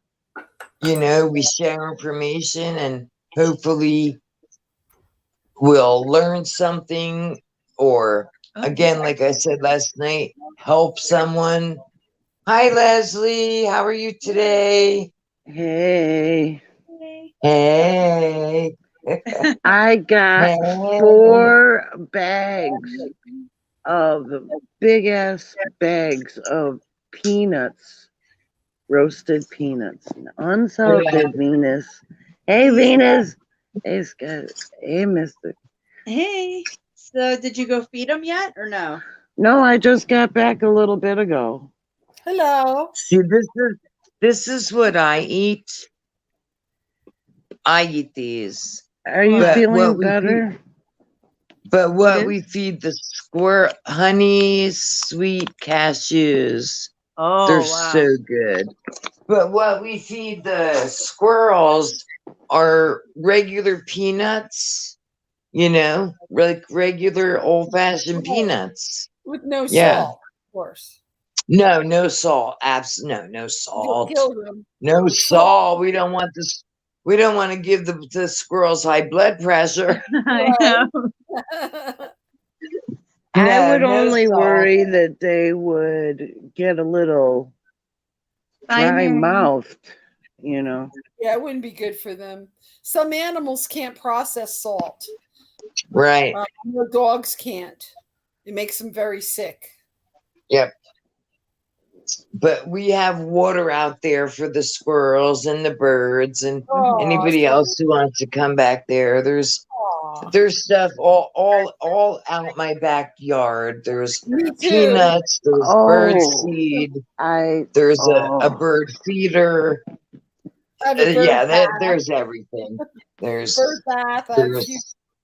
you know, we share information and hopefully we'll learn something or again, like I said last night, help someone. Hi, Leslie. How are you today? Hey, Hey. I got Hey. 4 bags of big ass bags of peanuts, roasted peanuts, unsalted Venus. Hey, Venus. Hey, Scott. Hey, Mister. Hey, so did you go feed them yet or no? No, I just got back a little bit ago. Hello. See, this is what I eat. I eat these. Are you But feeling we feed, better? but What what is? we feed the squirrel, honey, sweet cashews. Oh, They're wow. so good. But what we feed the squirrels are regular peanuts, you know, like regular old fashioned peanuts. With no Yeah. salt, of course. No, no salt. No You'll salt. kill them. No With salt. We don't want this. We don't want to give the squirrels high blood pressure. I know. I No, would no only salt. worry that they would get a little dry mouthed, you know. Yeah, it wouldn't be good for them. Some animals can't process salt. Right. No, dogs can't. It makes them very sick. Yep. But we have water out there for the squirrels and the birds and anybody else who wants to come back there. There's stuff all out my backyard. There's Me too. peanuts, there's bird seed, there's a bird feeder. I have a bird Yeah, bath. there's everything. There's Bird bath.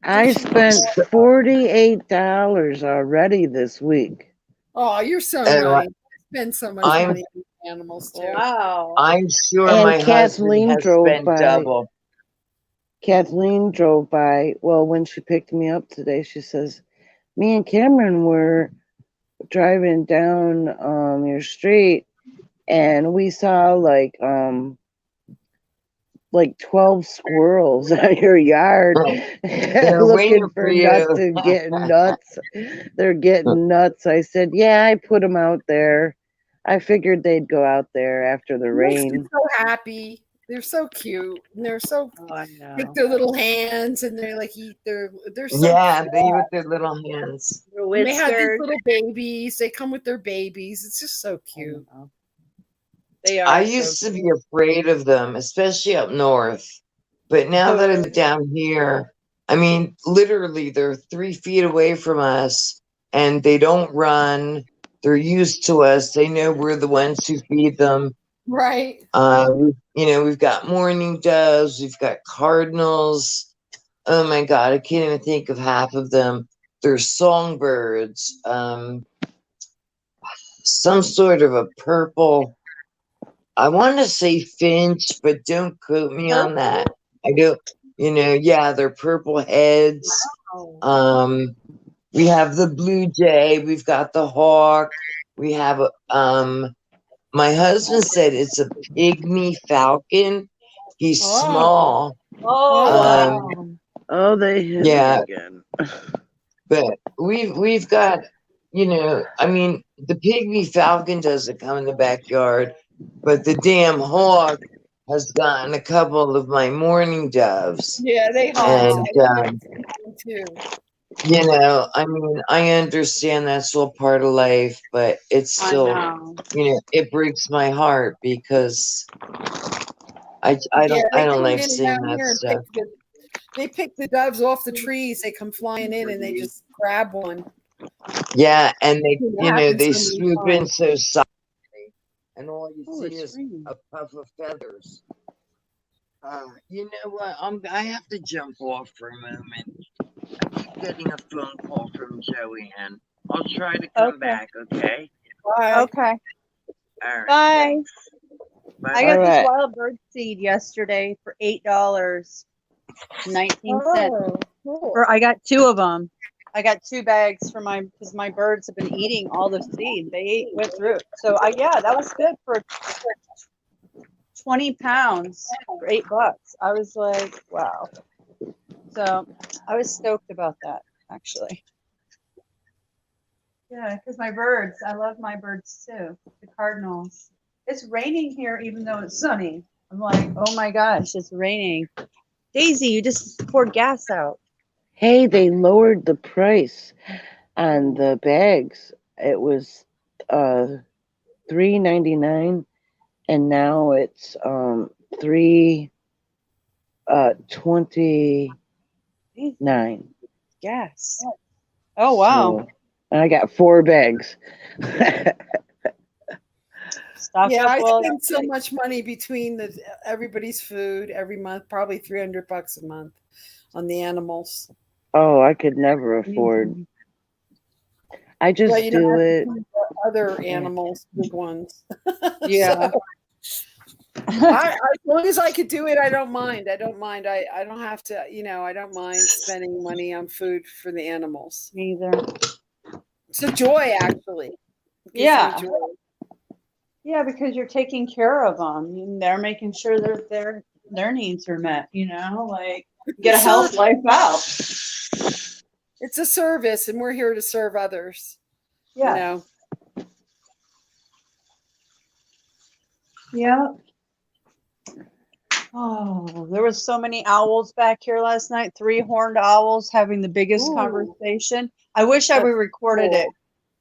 I spent $48 already this week. Oh, you're so I- nice. I spend so much I'm- money on animals too. Wow. I'm sure And my husband Kathleen has drove spent by. double. Kathleen drove by. Well, when she picked me up today, she says, "Me and Cameron were driving down your street, and we saw like 12 squirrels out your yard They're looking waiting for for you. nuts and getting nuts. They're getting nuts." I said, "Yeah, I put them out there. I figured they'd go out there after the They're rain." so happy. They're so cute. And they're so I know. like their little hands and they like eat they're so Yeah, cute. they with their little hands. And they have these little babies. They come with their babies. It's just so cute. They are. I used to be afraid of them, especially up north. But now that I live down here, I mean, literally, they're 3 feet away from us and they don't run. They're used to us. They know we're the ones who feed them. Right. You know, we've got mourning doves, we've got cardinals. Oh my God, I can't even think of half of them. There's songbirds, some sort of a purple. I want to say finch, but don't quote me on that. I don't, you know, yeah, they're purple heads. We have the blue jay, we've got the hawk, we have my husband said it's a pygmy falcon. He's small. They hit me again. But we've got, you know, I mean, the pygmy falcon doesn't come in the backyard, but the damn hawk has gotten a couple of my mourning doves. Yeah, they and too. you know, I mean, I understand that's all part of life, but it's still, you know, it breaks my heart because I don't like seeing that stuff. They pick the doves off the trees. They come flying in and they just grab one. Yeah, and they, you know, they so swoop in so softly, and all you see is a puff of feathers. You know what? I have to jump off for a moment. I keep getting a phone call from Joanne. I'll try to come back, okay? Bye. Okay. All right. Bye. Thanks. Bye. I got this wild bird seed yesterday for $8.19. Cool. Or I got 2 of them. I got 2 bags for because my birds have been eating all the seed. They went through it. So yeah, that was good for 20 pounds for $8. I was like, wow. So I was stoked about that, actually. Yeah, because my birds, I love my birds too. The cardinals. It's raining here even though it's sunny. I'm like, oh my gosh, it's raining. Daisy, you just poured gas out. Hey, they lowered the price on the bags. It was $3.99, and now it's $3.29. Gas. Oh wow. So, and I got 4 bags. Stock Yeah, up. I Well, spend so much money between everybody's food every month, probably $300 a month on the animals. Oh, I could never afford. I just But you do don't have it. to feed the other animals, big ones. yeah. As long as I could do it, I don't mind. I don't mind. I don't have to, I don't mind spending money on food for the animals. Me either. It's a joy, actually. It gives Yeah. me joy. Yeah, because you're taking care of them. And they're making sure their needs are met. Like get a health life out. It's a service, and we're here to serve others. Yeah. Yeah. Oh, there was so many owls back here last night. 3 horned owls having the biggest Ooh. conversation. I wish I would recorded cool. it,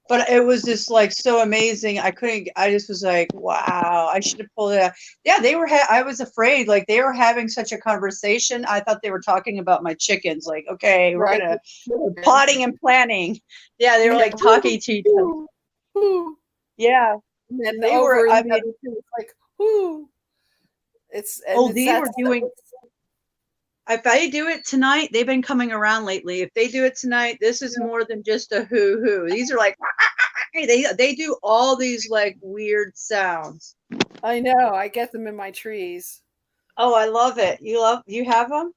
but it was just like so amazing. I couldn't. I just was like, wow. I should have pulled it out. Yeah, they were. I was afraid. Like they were having such a conversation. I thought they were talking about my chickens. Like, okay, we're gonna plotting and planning. Yeah, they were like talking to each other. Yeah. And then They over were. in I the mean, other two, it's like, whoo. It's they were doing. If they do it tonight, they've been coming around lately. If they do it tonight, this is more than just a hoo. These are like they do all these like weird sounds. I know. I get them in my trees. Oh, I love it. You have them?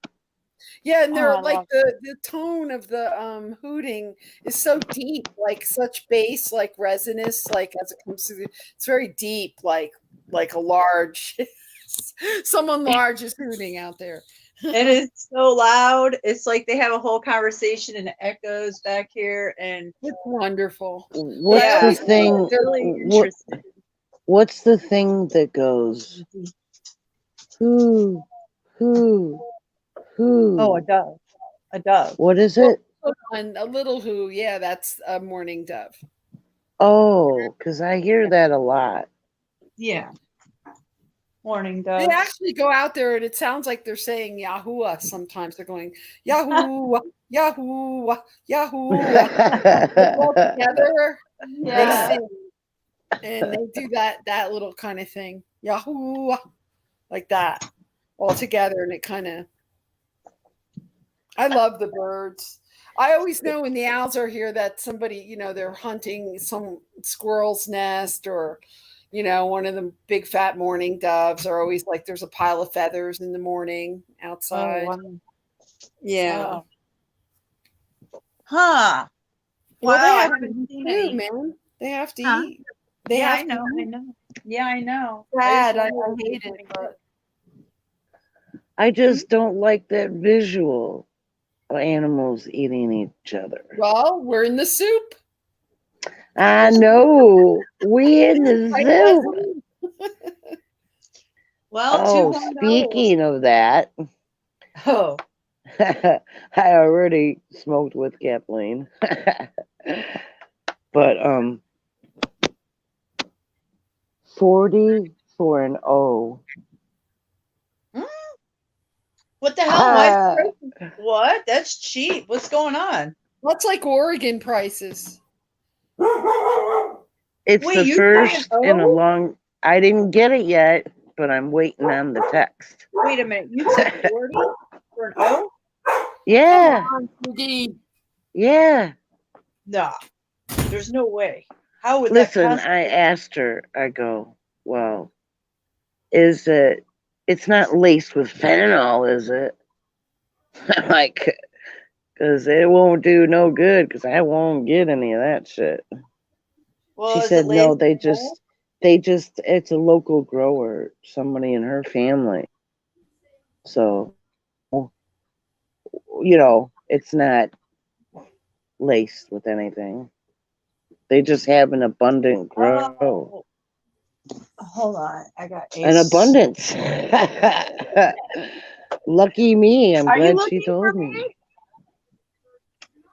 Yeah, and they're I like love the tone of the hooting is so deep, like such bass, like resonance, like as it comes to it's very deep, like a large someone large is hooting out there. It is so loud. It's like they have a whole conversation and it echoes back here, and It's wonderful. What's yeah, the thing? it's really interesting. What's the thing that goes? Who? Oh, a dove. A dove. What is it? And a little who, yeah, that's a mourning dove. Oh, because I hear that a lot. Yeah. Morning They dove. actually go out there and it sounds like they're saying Yahuwah sometimes. They're going, Yahoo, Yahoo, Yahoo. They all together, they sing. And they do that little kind of thing. Yahoo, like that. All together. And it kind of, I love the birds. I always know when the owls are here that somebody, they're hunting some squirrel's nest or, one of the big fat mourning doves are always like there's a pile of feathers in the morning outside. Oh, wow. Yeah. Wow. Huh. Well, Wow, they I have haven't to seen eat too, any. man. They have to Huh? eat. They Yeah, have I know. to eat. I know. Yeah, I know. Sad. I just hate it, but I just don't like that visual of animals eating each other. well, we're in the soup. I know. We in the Right, zoo. Well, Oh, 2 horned speaking of that, owls. Oh, I already smoked with Kathleen. But 40 for an O. what the hell? Why? What? That's cheap. What's going on? That's like Oregon prices. It's Wait, the you first said in a O? long. I didn't get it yet, but I'm waiting on the text. Wait a minute. You said 40 for an O? Yeah, yeah. Nah, there's no way. How would Listen, that I asked her. I go, well, is it? It's not laced with fentanyl, is it? I'm like, because it won't do no good because I won't get any of that shit. Well, She is said it no, lazy? it's a local grower, somebody in her family. So, it's not laced with anything. They just have an abundant grow. Oh, hold on. I got An Ace. abundance. Lucky me. I'm Are you glad she looking for told me. me?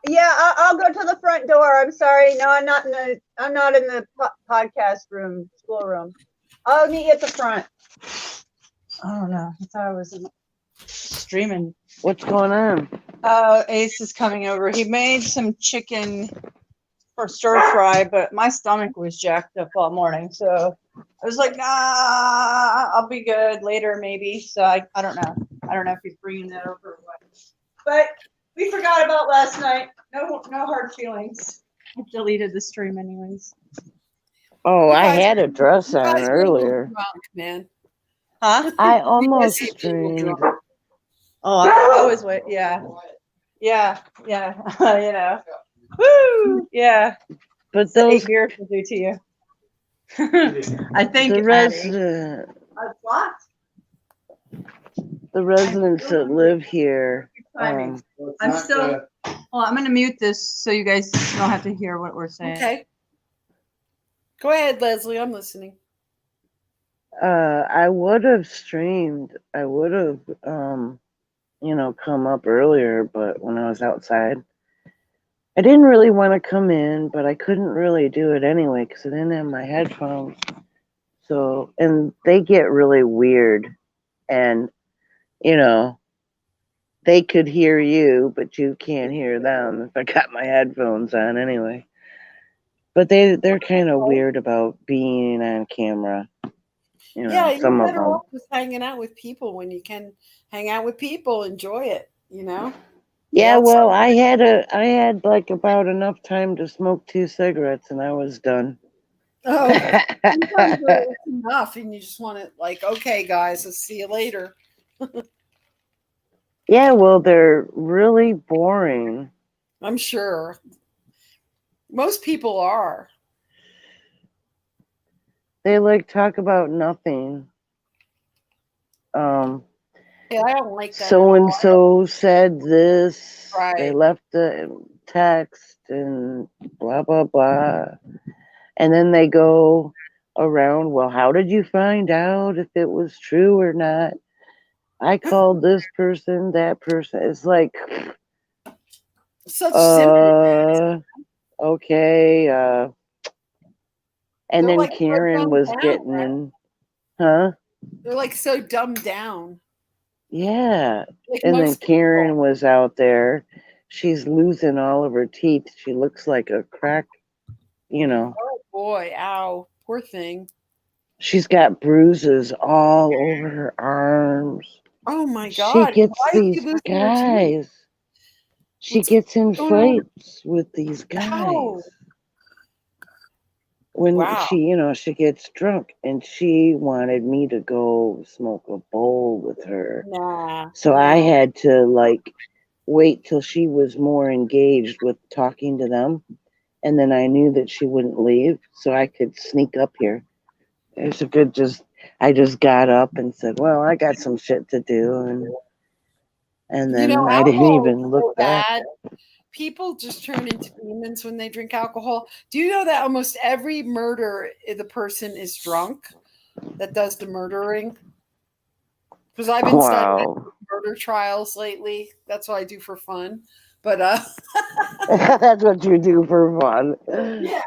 Yeah, I'll go to the front door. I'm sorry. No, I'm not in the podcast room, schoolroom. I'll meet you at the front. I don't know. I thought I was streaming. What's going on? Ace is coming over. He made some chicken for stir fry, but my stomach was jacked up all morning, so I was like, nah, I'll be good later maybe. So I don't know. I don't know if he's bringing that over or what. But we forgot about last night. No hard feelings. I deleted the stream anyways. Oh, You I guys- had a dress You on guys were a little earlier. drunk, man. Huh? I You guys almost seem a little streamed. drunk. Oh, I always wait. Yeah. Yeah. Woo! Yeah. But The 8 those beers will do to you. I think the Addie. resident What? the residents that live here, Timing. So it's I'm not still. Well, I'm going to mute this so you guys don't have to hear what we're saying. Okay. Go ahead, Leslie. I'm listening. I would have streamed. I would have come up earlier, but when I was outside, I didn't really want to come in, but I couldn't really do it anyway because I didn't have my headphones. So, and they get really weird, and they could hear you, but you can't hear them if I got my headphones on anyway. But they're kind of weird about being on camera. Yeah, you're some of better them. off just hanging out with people when you can hang out with people, enjoy it, Yeah, outside. well, I had like about enough time to smoke 2 cigarettes and I was done. Oh, sometimes it's enough, and you just want to okay, guys, I'll see you later. Yeah, well, they're really boring. I'm sure most people are. They talk about nothing. Yeah, I don't like that. So and so said this. Right. They left the text and blah blah blah. And then they go around, well, how did you find out if it was true or not? I called this person, that person. It's like Such simple. okay, and They're then so Karen dumbed was down, getting right? in, huh? They're so dumbed down. Yeah. Like And then most Karen people. was out there. She's losing all of her teeth. She looks like a crack, Oh boy, ow, poor thing. She's got bruises all over her arms. Oh my She God! gets Why is she these losing her teeth? guys. She What's gets in going on? fights with these guys. How? When Wow. she gets drunk, and she wanted me to go smoke a bowl with her. Nah. So no. I had to wait till she was more engaged with talking to them. And then I knew that she wouldn't leave, so I could sneak up here. It's a good I just got up and said, well, I got some shit to do. And then I didn't alcohol even is look so back. bad. People just turn into demons when they drink alcohol. Do you know that almost every murder, the person is drunk that does the murdering? Because I've been studying murder trials lately. That's what I do for fun. But That's what you do for fun. yeah.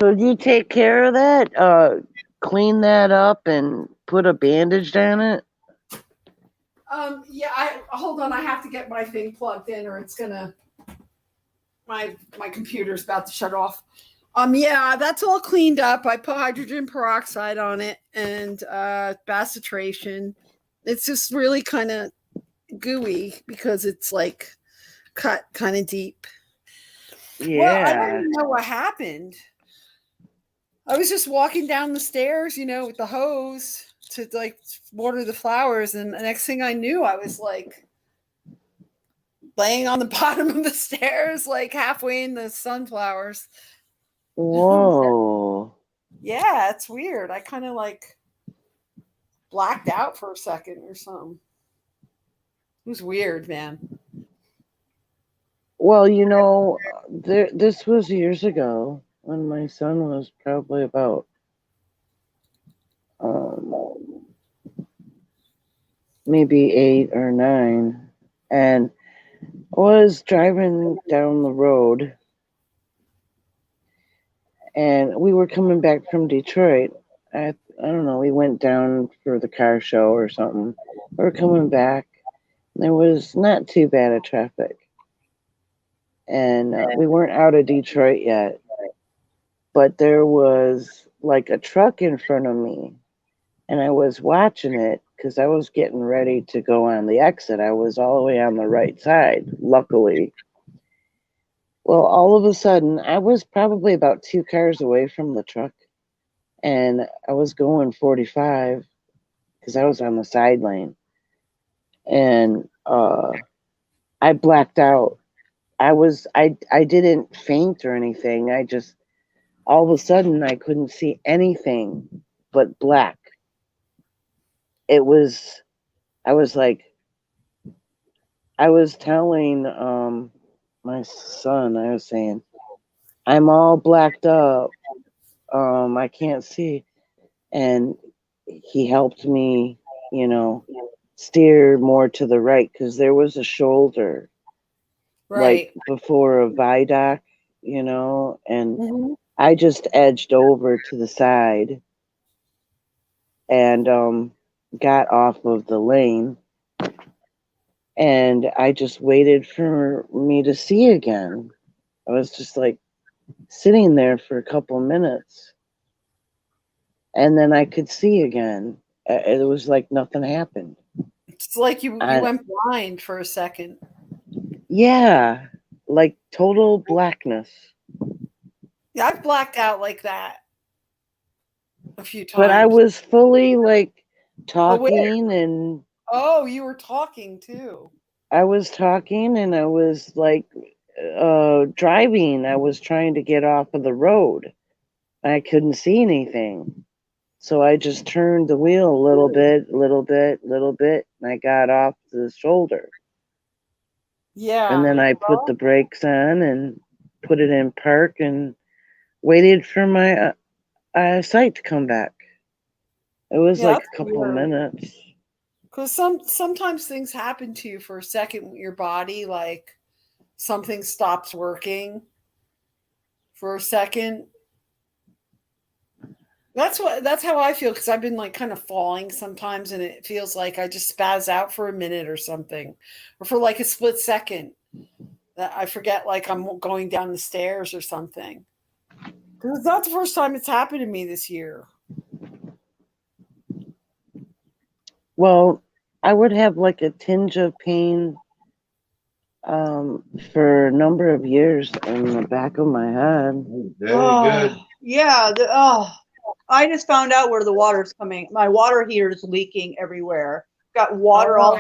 So you take care of that? Clean that up and put a bandage on it? Yeah, hold on, I have to get my thing plugged in or it's gonna my computer's about to shut off. Yeah, that's all cleaned up. I put hydrogen peroxide on it and bacitration. It's just really kind of gooey because it's cut kind of deep. Yeah. Well, I don't even know what happened. I was just walking down the stairs, with the hose to like water the flowers, and the next thing I knew, I was like laying on the bottom of the stairs, like halfway in the sunflowers. Whoa. Yeah, it's weird. I kind of like blacked out for a second or something. It was weird, man. Well, this was years ago when my son was probably about maybe 8 or 9, and I was driving down the road, and we were coming back from Detroit. I don't know, we went down for the car show or something. We were coming back. There was not too bad of traffic. And we weren't out of Detroit yet. But there was like a truck in front of me. And I was watching it because I was getting ready to go on the exit. I was all the way on the right side, luckily. Well, all of a sudden, I was probably about 2 cars away from the truck. And I was going 45 because I was on the side lane. And I blacked out. I didn't faint or anything. I just, all of a sudden, I couldn't see anything but black. I was telling my son, I was saying, I'm all blacked up. I can't see. And he helped me, steer more to the right because there was a shoulder, Right. like before a viaduct, and Mhm. I just edged over to the side and got off of the lane, and I just waited for me to see again. I was just like sitting there for a couple minutes, and then I could see again. It was like nothing happened. It's like you I- went blind for a second. Yeah, like total blackness. Yeah, I've blacked out like that a few times. But I was fully like Aware. talking, and Oh, you were talking too. I was talking, and I was like driving. I was trying to get off of the road. I couldn't see anything. So I just turned the wheel a little bit, and I got off the shoulder. Yeah. And then I put the brakes on and put it in park and waited for my sight to come back. It was Yeah, like that's a couple of weird. minutes. Because sometimes things happen to you for a second with your body, like something stops working for a second. That's how I feel, because I've been like kind of falling sometimes, and it feels like I just spaz out for a minute or something, or for like a split second that I forget like I'm going down the stairs or something. Because it's not the first time it's happened to me this year. Well, I would have like a tinge of pain for a number of years in the back of my head. Very good. Yeah. I just found out where the water's coming. My water heater is leaking everywhere. Got water all.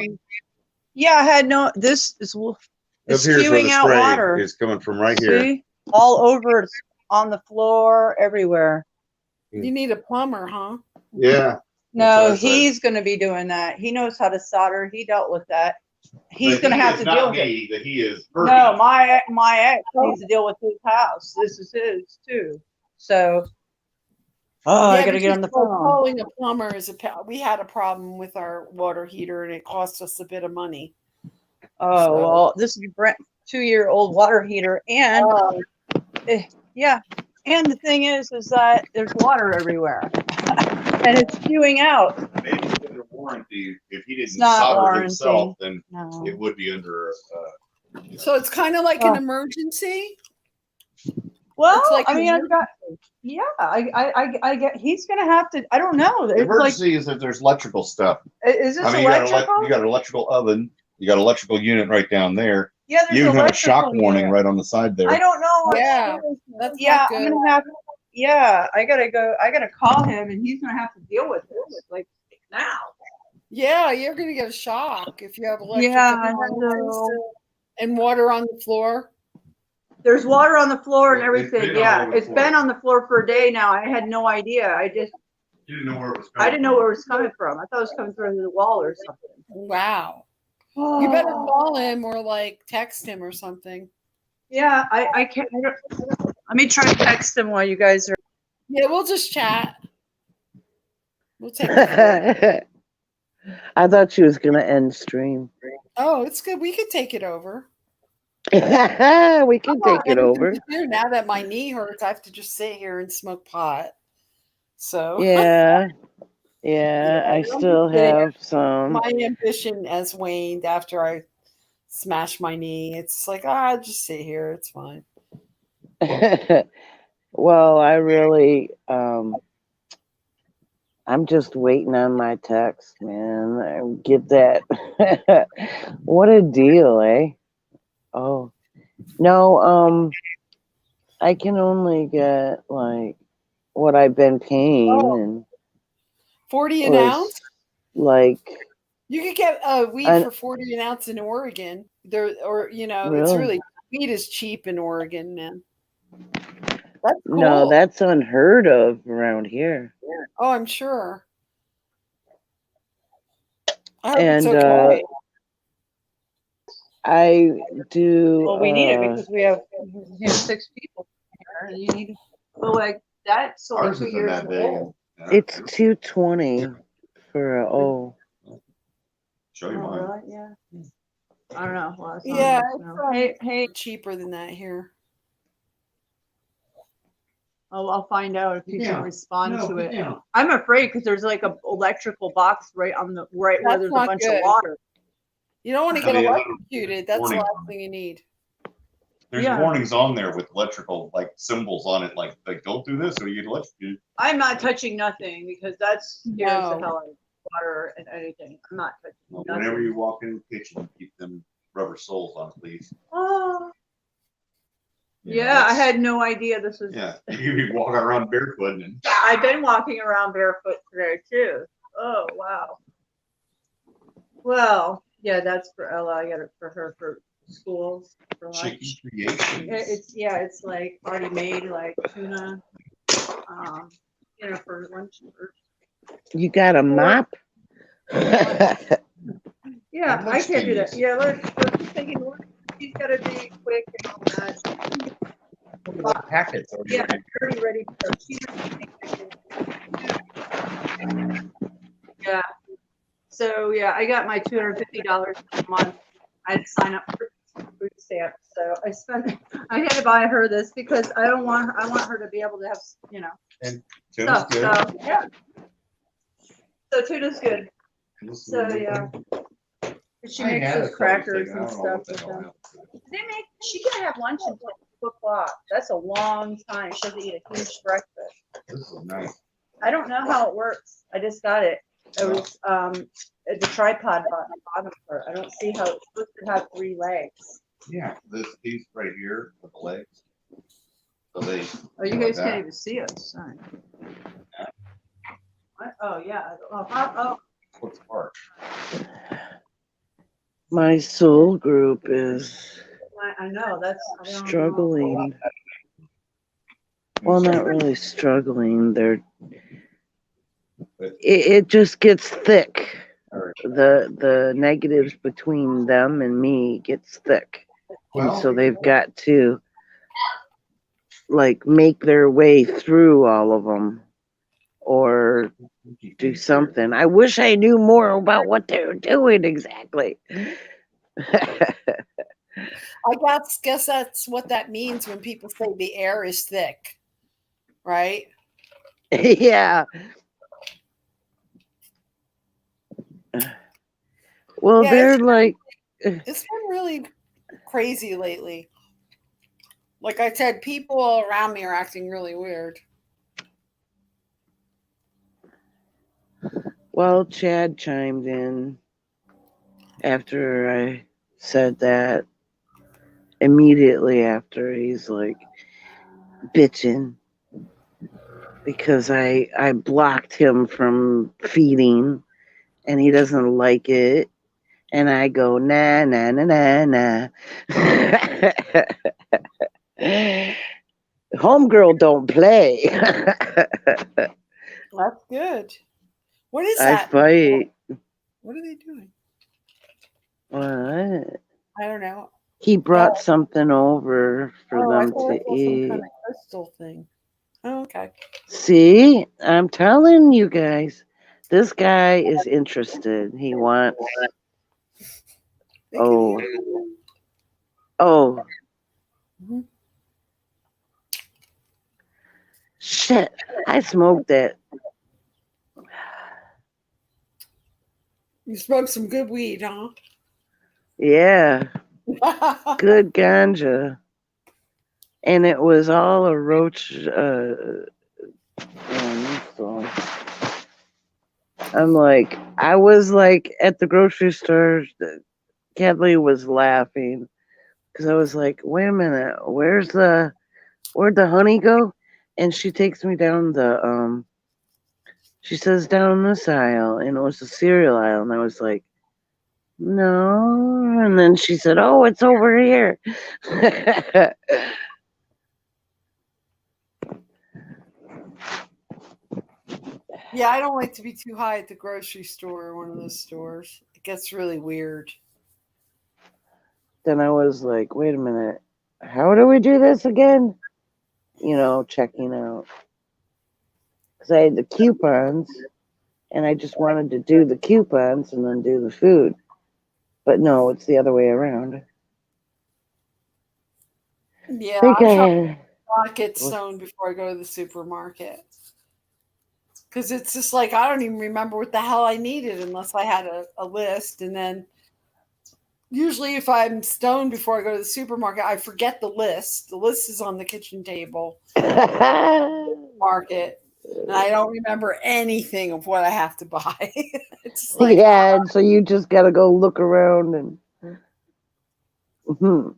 Yeah, I had no. This is Up here's where spewing the out spray water. is coming from right here. See, all over. It's on the floor, everywhere. You need a plumber, huh? Yeah. No, That's what I said. he's going to be doing that. He knows how to solder. He dealt with that. He's But going to he have is to not deal with it. me, that he is No, my ex needs to deal with his house. This is his too. So, I got to get on the phone. Calling a plumber is we had a problem with our water heater, and it cost us a bit of money. Oh, So- well, this is a 2-year-old water heater, and yeah, and the thing is that there's water everywhere, and it's spewing out. Maybe it's under warranty. If he didn't It's not solder warranty. himself, then No. it would be under. So it's kind of like an emergency. Well, It's like I mean, an I get. He's gonna have to. I don't know. The It's like, emergency is if there's electrical stuff. is this I mean, electrical? you got an electrical oven. You got an electrical unit right down there. Yeah, there's You even have a shock electrical warning unit. right on the side there. I don't know. What Yeah, it is. that's Yeah, not I'm good. gonna have. Yeah, I gotta go. I gotta call him, and he's gonna have to deal with this. Like, Ow. Yeah, you're gonna get a shock if you have electric Yeah, I appliances know. and water on the floor. There's water on the floor and It's everything. been all Yeah, over the it's floor. been on the floor for a day now. I had no idea. You didn't know where it was I coming didn't know where it was coming from. I thought it was coming through the wall or something. Wow. You better call him or like text him or something. Yeah, I can't. Let me try to text him while you guys are. Yeah, we'll just chat. We'll take the floor. I thought she was gonna end stream. Oh, it's good. We could take it over. We can take it over. Now that my knee hurts, I have to just sit here and smoke pot. So Yeah. Yeah, I still have some. my ambition has waned after I smashed my knee. It's like, I'll just sit here. It's fine. Well, I really I'm just waiting on my text, man. I get that. What a deal, eh? Oh. No, I can only get like what I've been paying and 40 an was ounce? like You could get weed an- for 40 an ounce in Oregon. There, or it's Really? really weed is cheap in Oregon, man. That's cool. no, that's unheard of around here. Oh, I'm sure. I hope And it's okay. I do Well, we need it because we have 6 people here. And you need. Well, like that's only Ours 2 isn't years that big. old. Yeah. it's 220 for a Show you Oh, mine. really? Yeah. I don't know. Well, Yeah, Hey, cheaper than that here. I'll find out if you Yeah. can respond to it. Yeah. I'm afraid because there's like a electrical box right where That's there's a not bunch good. of water. You don't want to Oh, get yeah. electrocuted. That's the Warning. last thing you need. There's Yeah. warnings on there with electrical like symbols on it, like don't do this or you get electrocuted. I'm not touching nothing because that scares the No. hell out of water and anything. I'm not touching Well, nothing. whenever you walk in the kitchen, keep them rubber soles on, please. Oh. You know, Yeah, I that's- had no idea this was. Yeah, you be walking around barefoot and I've been walking around barefoot today too. Oh wow. Well, yeah, that's for Ella. I got it for her for schools for chicken lunch. creation. It's like already made, like tuna, for lunch. You got a mop? Yeah, How I much can't do that. things? Yeah, let's take it. She's got to be quick and all that. Packets. Yeah, already ready to go. Yeah. So yeah, I got my $250 a month. I had to sign up for food stamps, so I had to buy her this because I want her to be able to have Tuna's stuff. good. So yeah. So tuna's good. So yeah. She I makes had those it, crackers I and don't know stuff what the with hell them. happened. She can have lunch until 2:00. That's a long time. She has to eat a huge breakfast. This is nice. I don't know how it works. I just got it. It was the tripod bottom part. I don't see how it's supposed to have 3 legs. Yeah, this piece right here with the legs. So they. Oh, you like guys that. can't even see us. Sorry. What? Oh yeah. Oh. What's part? My soul group is I know that's I don't know. struggling. Well, not really struggling. It just gets thick. The negatives between them and me gets thick. And so they've got to like make their way through all of them or do something. I wish I knew more about what they're doing exactly. I guess that's what that means when people say the air is thick, right? Yeah. Well, Yeah, they're like, It's been really crazy lately. Like I said, people around me are acting really weird. well, Chad chimed in after I said that. Immediately after, he's like bitching because I blocked him from feeding and he doesn't like it. And I go, nah, nah, nah, nah, nah. Homegirl don't play. That's good. What is I that? fight. What are they doing? What? I don't know. He brought something over for Oh, I them thought I to saw some kind eat. of crystal thing. Oh, okay. See, I'm telling you guys, this guy is interested. He wants. They can Oh, hear you. oh, Mhm. shit! I smoked that. You smoked some good weed, huh? Yeah, good ganja, and it was all a roach. So I'm like, I was like at the grocery store. Kathleen was laughing because I was like, wait a minute, where'd the honey go? And she takes me down she says down this aisle, and it was the cereal aisle, and I was like, no. And then she said, oh, it's over here. Yeah, I don't like to be too high at the grocery store or one of those stores. It gets really weird. Then I was like, wait a minute, how do we do this again? Checking out. Because I had the coupons, and I just wanted to do the coupons and then do the food. But no, it's the other way around. Yeah, Think I try I not get stoned before I go to the supermarket. Because it's just like I don't even remember what the hell I needed unless I had a list. And then usually if I'm stoned before I go to the supermarket, I forget the list. The list is on the kitchen table, market, and I don't remember anything of what I have to buy. It's like, yeah, and so you just gotta go look around and Mhm.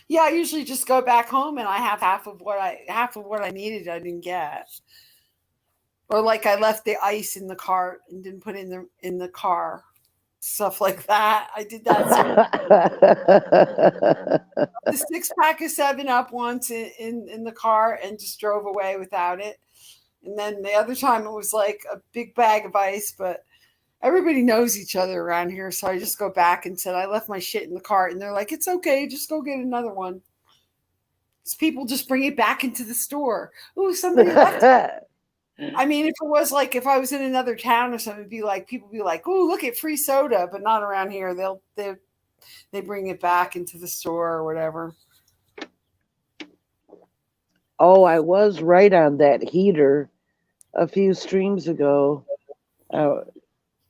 yeah, I usually just go back home and I have half of what I needed I didn't get. Or like I left the ice in the cart and didn't put it in the car. Stuff like that. I did that. The 6 pack of 7 Up once in the car and just drove away without it. And then the other time it was like a big bag of ice, but everybody knows each other around here. So I just go back and said, I left my shit in the cart. And they're like, it's okay. Just go get another one. So people just bring it back into the store. Ooh, somebody left it. I mean, if it was like if I was in another town or something, it'd be like people be like, "Oh, look at free soda," but not around here. They bring it back into the store or whatever. Oh, I was right on that heater a few streams ago. I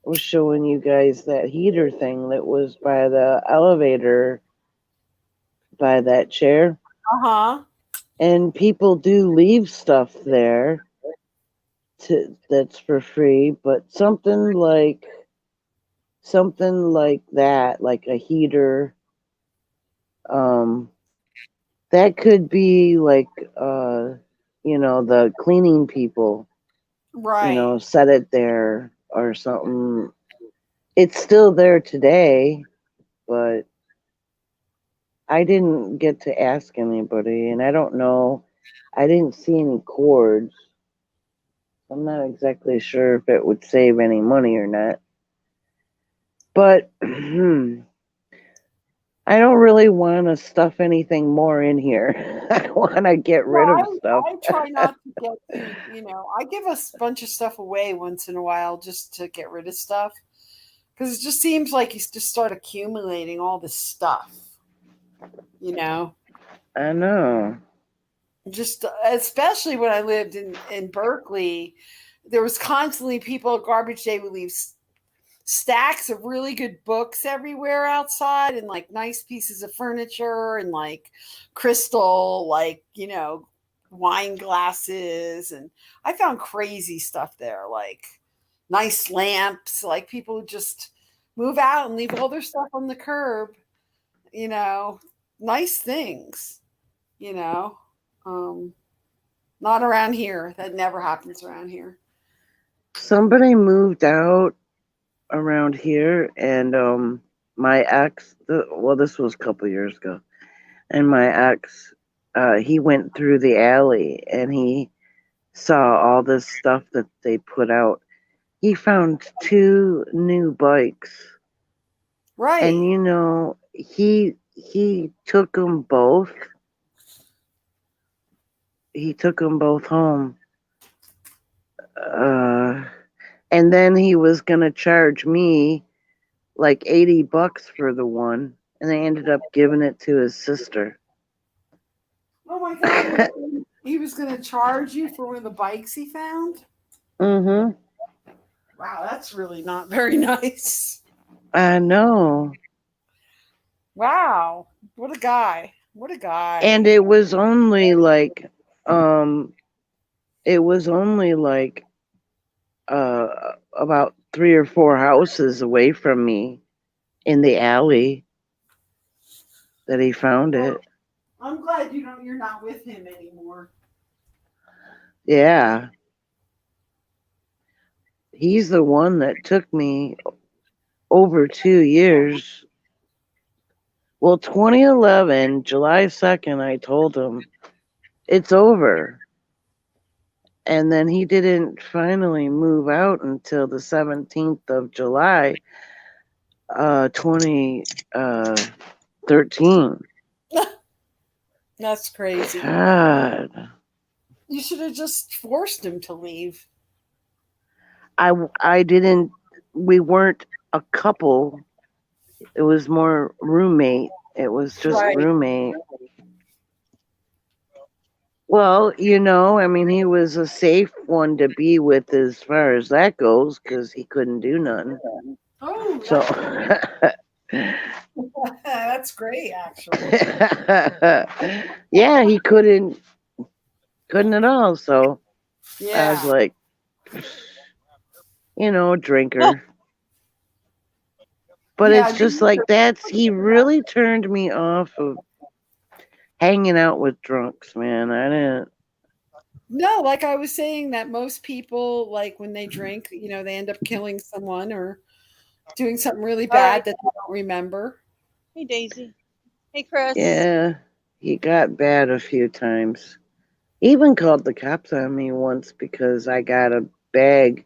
was showing you guys that heater thing that was by the elevator by that chair. Uh-huh. And people do leave stuff there that's for free, but something like that, like a heater, that could be like the cleaning people, Right. set it there or something. It's still there today, but I didn't get to ask anybody, and I don't know. I didn't see any cords. I'm not exactly sure if it would save any money or not. But I don't really want to stuff anything more in here. I want to get rid of stuff. I try not to get I give a bunch of stuff away once in a while just to get rid of stuff. Because it just seems like you just start accumulating all this stuff. I know. Just especially when I lived in Berkeley, there was constantly people at garbage day would leave stacks of really good books everywhere outside and like nice pieces of furniture and like crystal, like, wine glasses. And I found crazy stuff there, like nice lamps, like people would just move out and leave all their stuff on the curb, nice things, you know. Not around here. That never happens around here. Somebody moved out around here, and my ex. Well, this was a couple years ago, and my ex, he went through the alley and he saw all this stuff that they put out. He found two new bikes, Right. and you know, he took them both. He took them both home. And then he was gonna charge me like $80 for the one, and they ended up giving it to his sister. Oh my God. He was going to charge you for one of the bikes he found? Mm-hmm. Wow, that's really not very nice. I know. Wow. What a guy. What a guy. And it was only like, um, it was only like, about 3 or 4 houses away from me in the alley that he found it. I'm glad you're not with him anymore. Yeah. He's the one that took me over 2 years. Well, 2011, July 2nd, I told him it's over. And then he didn't finally move out until the 17th of July, 2013. That's crazy. God. You should have just forced him to leave. I didn't, we weren't a couple. It was more roommate. It was just Right. roommate. Well, you know, I mean, he was a safe one to be with as far as that goes because he couldn't do nothing. Oh, So, that's great, actually. yeah, he couldn't at all. So I was Yeah. like, you know, drinker. But Yeah, it's just like he really turned me off of hanging out with drunks, man. I didn't. No, like I was saying, that most people, like when they drink, they end up killing someone or doing something really All right. bad that they don't remember. Hey, Daisy. Hey, Chris. Yeah, he got bad a few times. He even called the cops on me once because I got a bag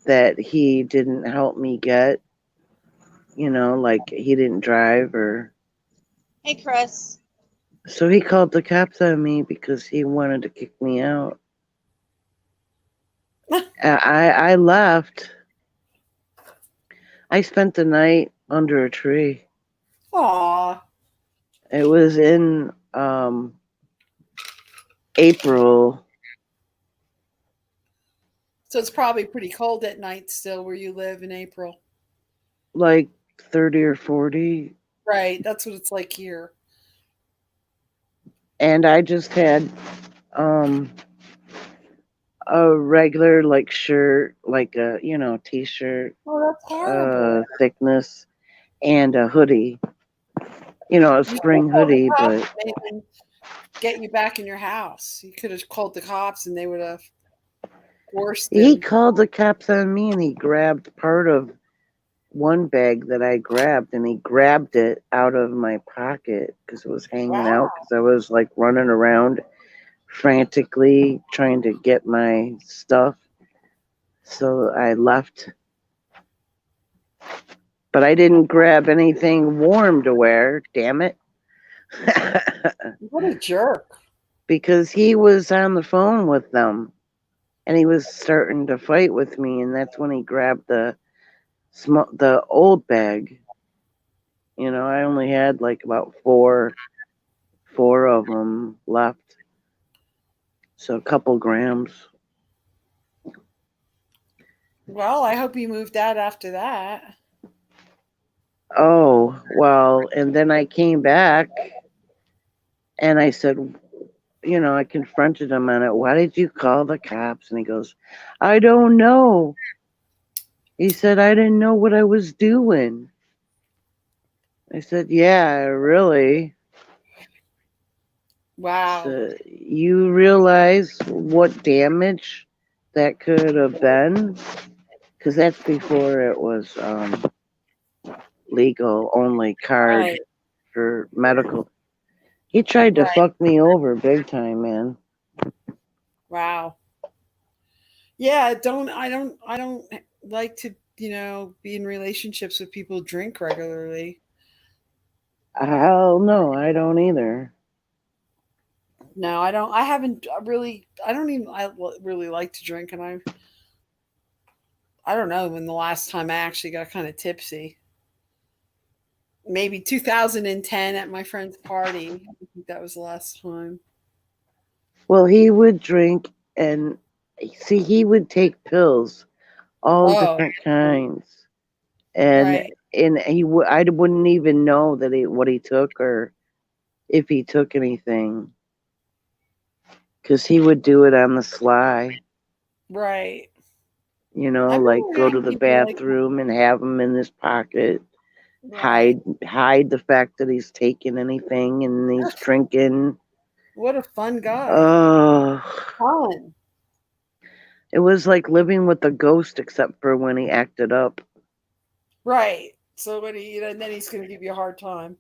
that he didn't help me get. You know, like he didn't drive or. Hey, Chris. So he called the cops on me because he wanted to kick me out. I left. I spent the night under a tree. Aw. It was in April. So it's probably pretty cold at night still where you live in April. Like 30 or 40. Right. That's what it's like here. And I just had a regular like shirt, like a t-shirt Oh, that's horrible. thickness, and a hoodie. A spring hoodie, but They didn't get you back in your house. You could have called the cops and they would have forced he him. called the cops on me and he grabbed part of one bag that I grabbed and he grabbed it out of my pocket because it was hanging out because I was like running around frantically trying to get my stuff. So I left. But I didn't grab anything warm to wear, damn it. What a jerk. Because he was on the phone with them and he was starting to fight with me, and that's when he grabbed the old bag. I only had like about four of them left. So a couple grams. Well, I hope you moved out after that. Oh, well, and then I came back and I said, I confronted him on it. Why did you call the cops? And he goes, I don't know. He said, I didn't know what I was doing. I said, yeah, really. Wow. So you realize what damage that could have been? because that's before it was legal, only card Right. for medical. He tried to Right. fuck me over big time, man. Wow. Yeah, I don't like to, be in relationships with people who drink regularly. Hell no, I don't either. No, I don't. I haven't really. I don't even. Really like to drink, and I don't know when the last time I actually got kind of tipsy. Maybe 2010 at my friend's party. I think that was the last time. Well, he would drink and see, he would take pills, all Oh, different kinds, and right, I wouldn't even know that what he took or if he took anything, because he would do it on the sly. right. Like I've never go had to the people like that. bathroom and have them in his pocket, Right. hide the fact that he's taking anything and he's drinking. What a fun guy. Oh, Fun. it was like living with a ghost, except for when he acted up. Right. So when and then he's going to give you a hard time.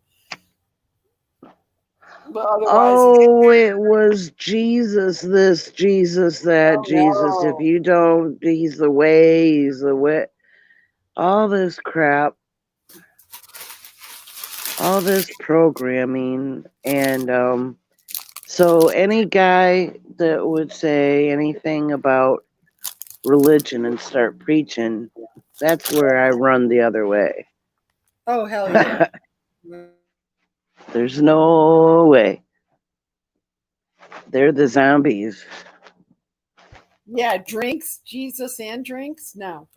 But otherwise, Oh, it was Jesus this, Jesus that, oh Jesus. If no. you don't, he's the way, he's the way. All this crap, all this programming. And so any guy that would say anything about religion and start preaching, that's where I run the other way. Oh hell yeah. There's no way. They're the zombies. Yeah, drinks, Jesus and drinks. No.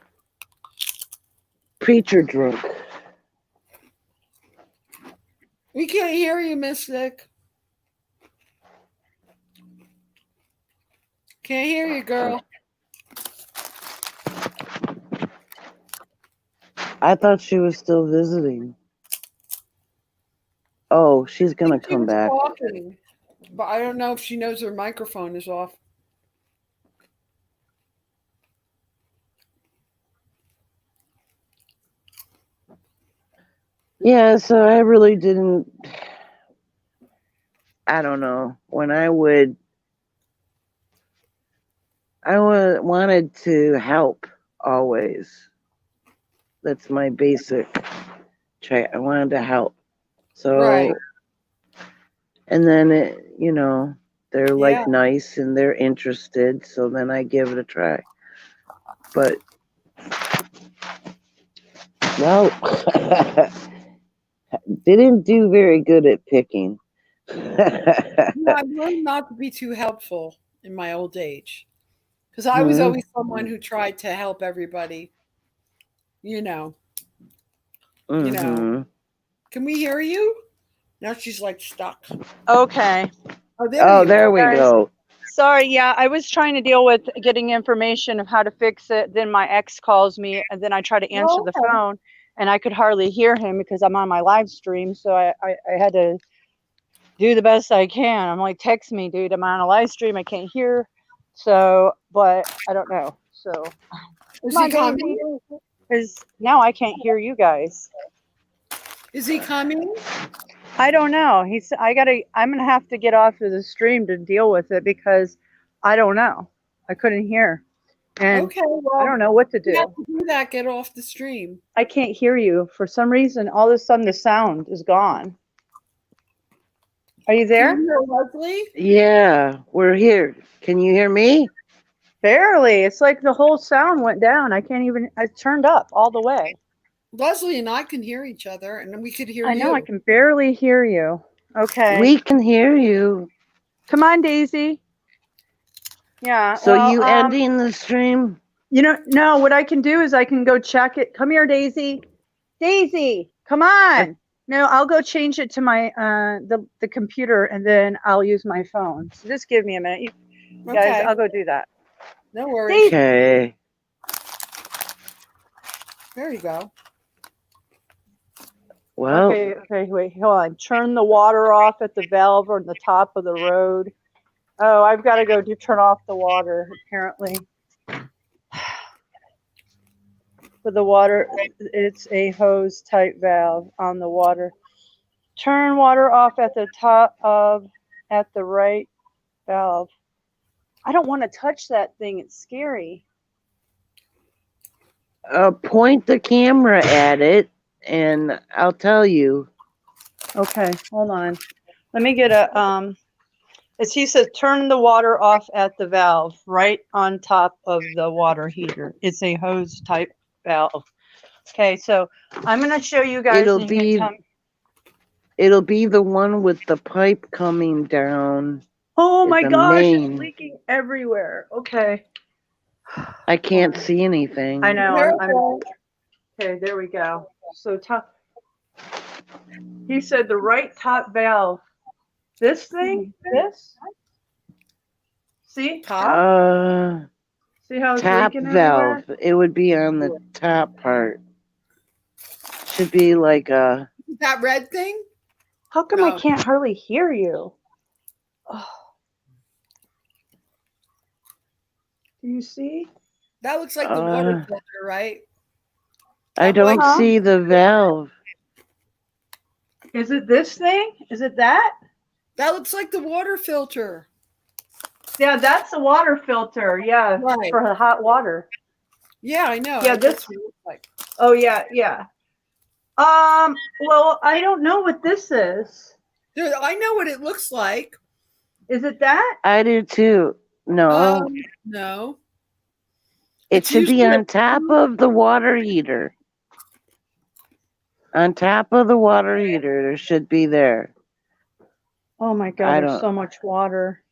Preacher drunk. We can't hear you, Mystic. Can't hear you, girl. I thought she was still visiting. Oh, she's gonna She come was back. talking, but I don't know if she knows her microphone is off. Yeah, so I really didn't. I don't know. When I wanted to help always. That's my basic trait. I wanted to help. So, Right. and then they're Yeah. like nice and they're interested. So then I give it a try. But, well, didn't do very good at picking. I've learned not to be too helpful in my old age. Because I was always someone who tried to help everybody. You know. Mm-hmm. Can we hear you? Now she's like stuck. Okay. Oh, Oh, there we Guys. go. Sorry, yeah, I was trying to deal with getting information of how to fix it. Then my ex calls me, and then I try to answer the Okay. phone, and I could hardly hear him because I'm on my live stream. So I had to do the best I can. I'm like, text me, dude. I'm on a live stream. I can't hear. So, but I don't know. So, Is come he on, coming? Daisy. Because now I can't hear you guys. Is he coming? I don't know. I'm gonna have to get off of the stream to deal with it because I don't know. I couldn't hear. And Okay, well, I don't know what to you have do. to do that. Get off the stream. I can't hear you. For some reason, all of a sudden the sound is gone. Are you there? Can you hear Leslie? Yeah, we're here. Can you hear me? Barely. It's like the whole sound went down. I turned up all the way. Leslie and I can hear each other, and we could hear I know you. I can barely hear you. Okay. We can hear you. Come on, Daisy. Yeah. So you ending the stream? No, what I can do is I can go check it. Come here, Daisy. Daisy, come on. No, I'll go change it to my the computer and then I'll use my phone. So just give me a minute. You guys, Okay. I'll go do that. No worries. Okay. There you go. Well, Okay, wait, hold on. Turn the water off at the valve on the top of the road. Oh, I've got to go turn off the water, apparently. for the water. It's a hose type valve on the water. Turn water off at the top of at the right valve. I don't want to touch that thing. It's scary. Point the camera at it, and I'll tell you. Okay, hold on. Let me get a as he says, turn the water off at the valve right on top of the water heater. It's a hose type valve. Okay, so I'm gonna show you guys. It'll and you can be- tell me- It'll be the one with the pipe coming down. Oh my the gosh, main. it's leaking everywhere. Okay, I can't see anything. I know. Careful. Okay, there we go. So top. He said the right top valve. This thing. This. See? Top? See how it's Top leaking valve. everywhere? It would be on the top part. Should be like a. That red thing? How come I No. can't hardly hear you? Oh. Do you see? That looks like the water filter, right? I That don't white- see the valve. Is it this thing? Is it that? That looks like the water filter. Yeah, that's a water filter. Yeah, Right. for the hot water. Yeah, I know. Yeah, That's this- what it looks like. Oh yeah, yeah. Well, I don't know what this is. Dude, I know what it looks like. Is it that? I do too. No, No. it it's should be usually on a top blue- of the water heater. On top of the water heater, there should be there. Oh my I god, there's don't- so much water.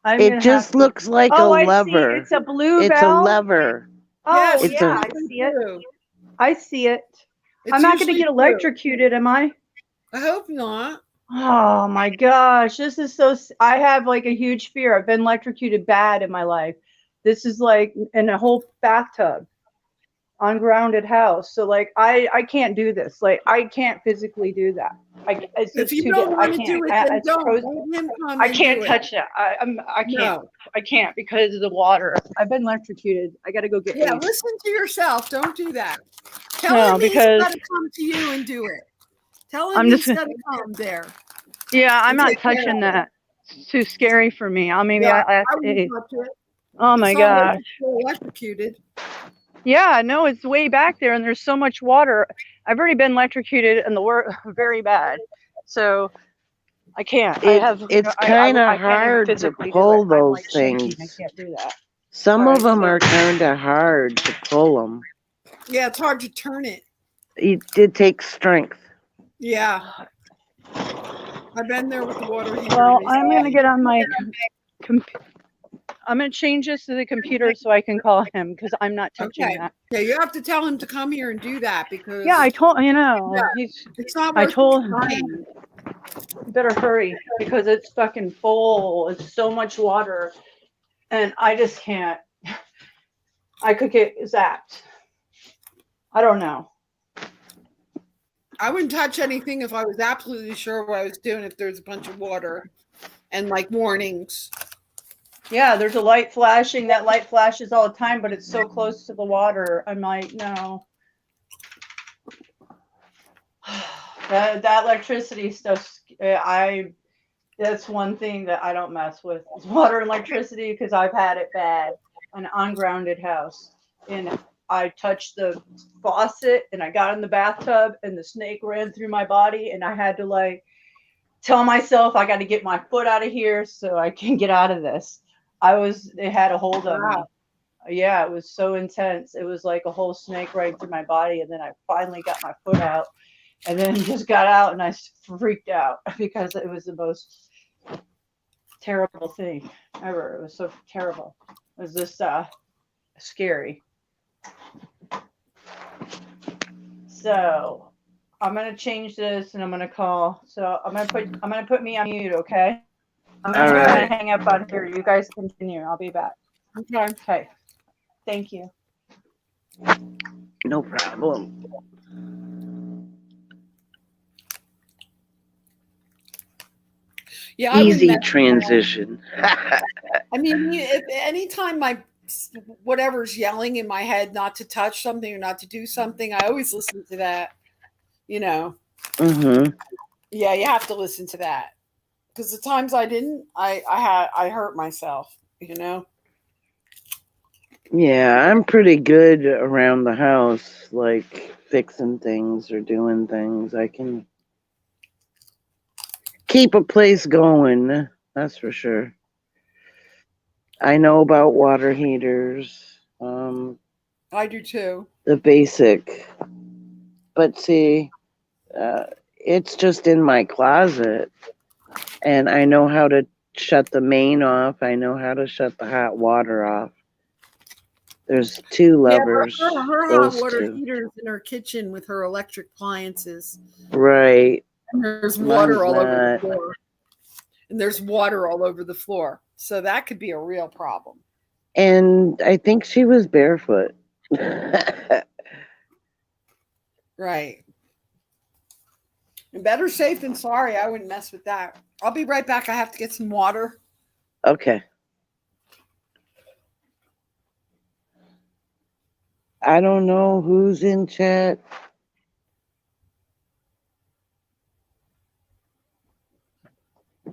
I'm It gonna just have to- looks like Oh, a I see. lever. It's a blue It's valve. a lever. Oh Yes, It's yeah, a- I see it. blue. I see it. It's I'm not going to usually get blue. electrocuted, am I? I hope not. Oh my gosh, this is so. I have like a huge fear. I've been electrocuted bad in my life. This is like in a whole bathtub, ungrounded house. So like I can't do this. Like I can't physically do that. It's If just you too don't I want to can't. do it, then It's don't. frozen. Let him come I and can't do it. touch that. I can't. No. I can't because of the water. I've been electrocuted. I got to go get Yeah, aid. listen to yourself. Don't do that. Tell No, him he's because- got to come to you and do it. Tell him I'm he's just got to come there. Yeah, I'm and not take care touching of it. that. It's too scary for me. Maybe Yeah, I have I to wouldn't aid. touch it. Oh my It's not like gosh. you're electrocuted. Yeah, no, it's way back there, and there's so much water. I've already been electrocuted, and very bad. So I can't. It's I kinda can't even hard to physically do pull it. I'm, those like, shaking. things. I can't do that. Some Sorry, of them so- are kind of hard to pull them. Yeah, it's hard to turn it. It takes strength. Yeah. I've been there with the water heater. Well, It's- I'm gonna get on my. I'm gonna change this to the computer so I can call him because I'm not touching Okay. that. Yeah, you have to tell him to come here and do that because Yeah, I told Yeah. he's. it's not I worth told his him. time. You better hurry because it's fucking full. It's so much water, and I just can't. I could get zapped. I don't know. I wouldn't touch anything if I was absolutely sure what I was doing if there's a bunch of water and like warnings. Yeah, there's a light flashing. That light flashes all the time, but it's so close to the water. I'm like, no. That electricity stuff. That's one thing that I don't mess with is water and electricity because I've had it bad. An ungrounded house, and I touched the faucet, and I got in the bathtub, and the snake ran through my body, and I had to like tell myself I got to get my foot out of here so I can get out of this. It had a hold of Wow. me. Yeah, it was so intense. It was like a whole snake right through my body, and then I finally got my foot out, and then just got out, and I freaked out because it was the most terrible thing ever. It was so terrible. It was just scary. So I'm gonna change this, and I'm gonna call. So I'm gonna put me on mute, okay? I'm All gonna right. hang up on here. You guys continue. I'll be back. Okay. Okay. Thank you. No problem. Yeah, I wouldn't Easy mess with that. transition. I mean, if anytime my whatever's yelling in my head not to touch something or not to do something, I always listen to that. You know, Mm-hmm. yeah, you have to listen to that because the times I didn't, I hurt myself. You know. Yeah, I'm pretty good around the house, like fixing things or doing things. I can keep a place going, that's for sure. I know about water heaters, I do too. the basic. But see, it's just in my closet, and I know how to shut the main off. I know how to shut the hot water off. There's two Yeah, levers. but her hot Those water two. heater is in her kitchen with her electric appliances. Right. And there's Mine's water all over the not. floor. And there's water all over the floor. So that could be a real problem. And I think she was barefoot. Right. And better safe than sorry. I wouldn't mess with that. I'll be right back. I have to get some water. Okay. I don't know who's in chat.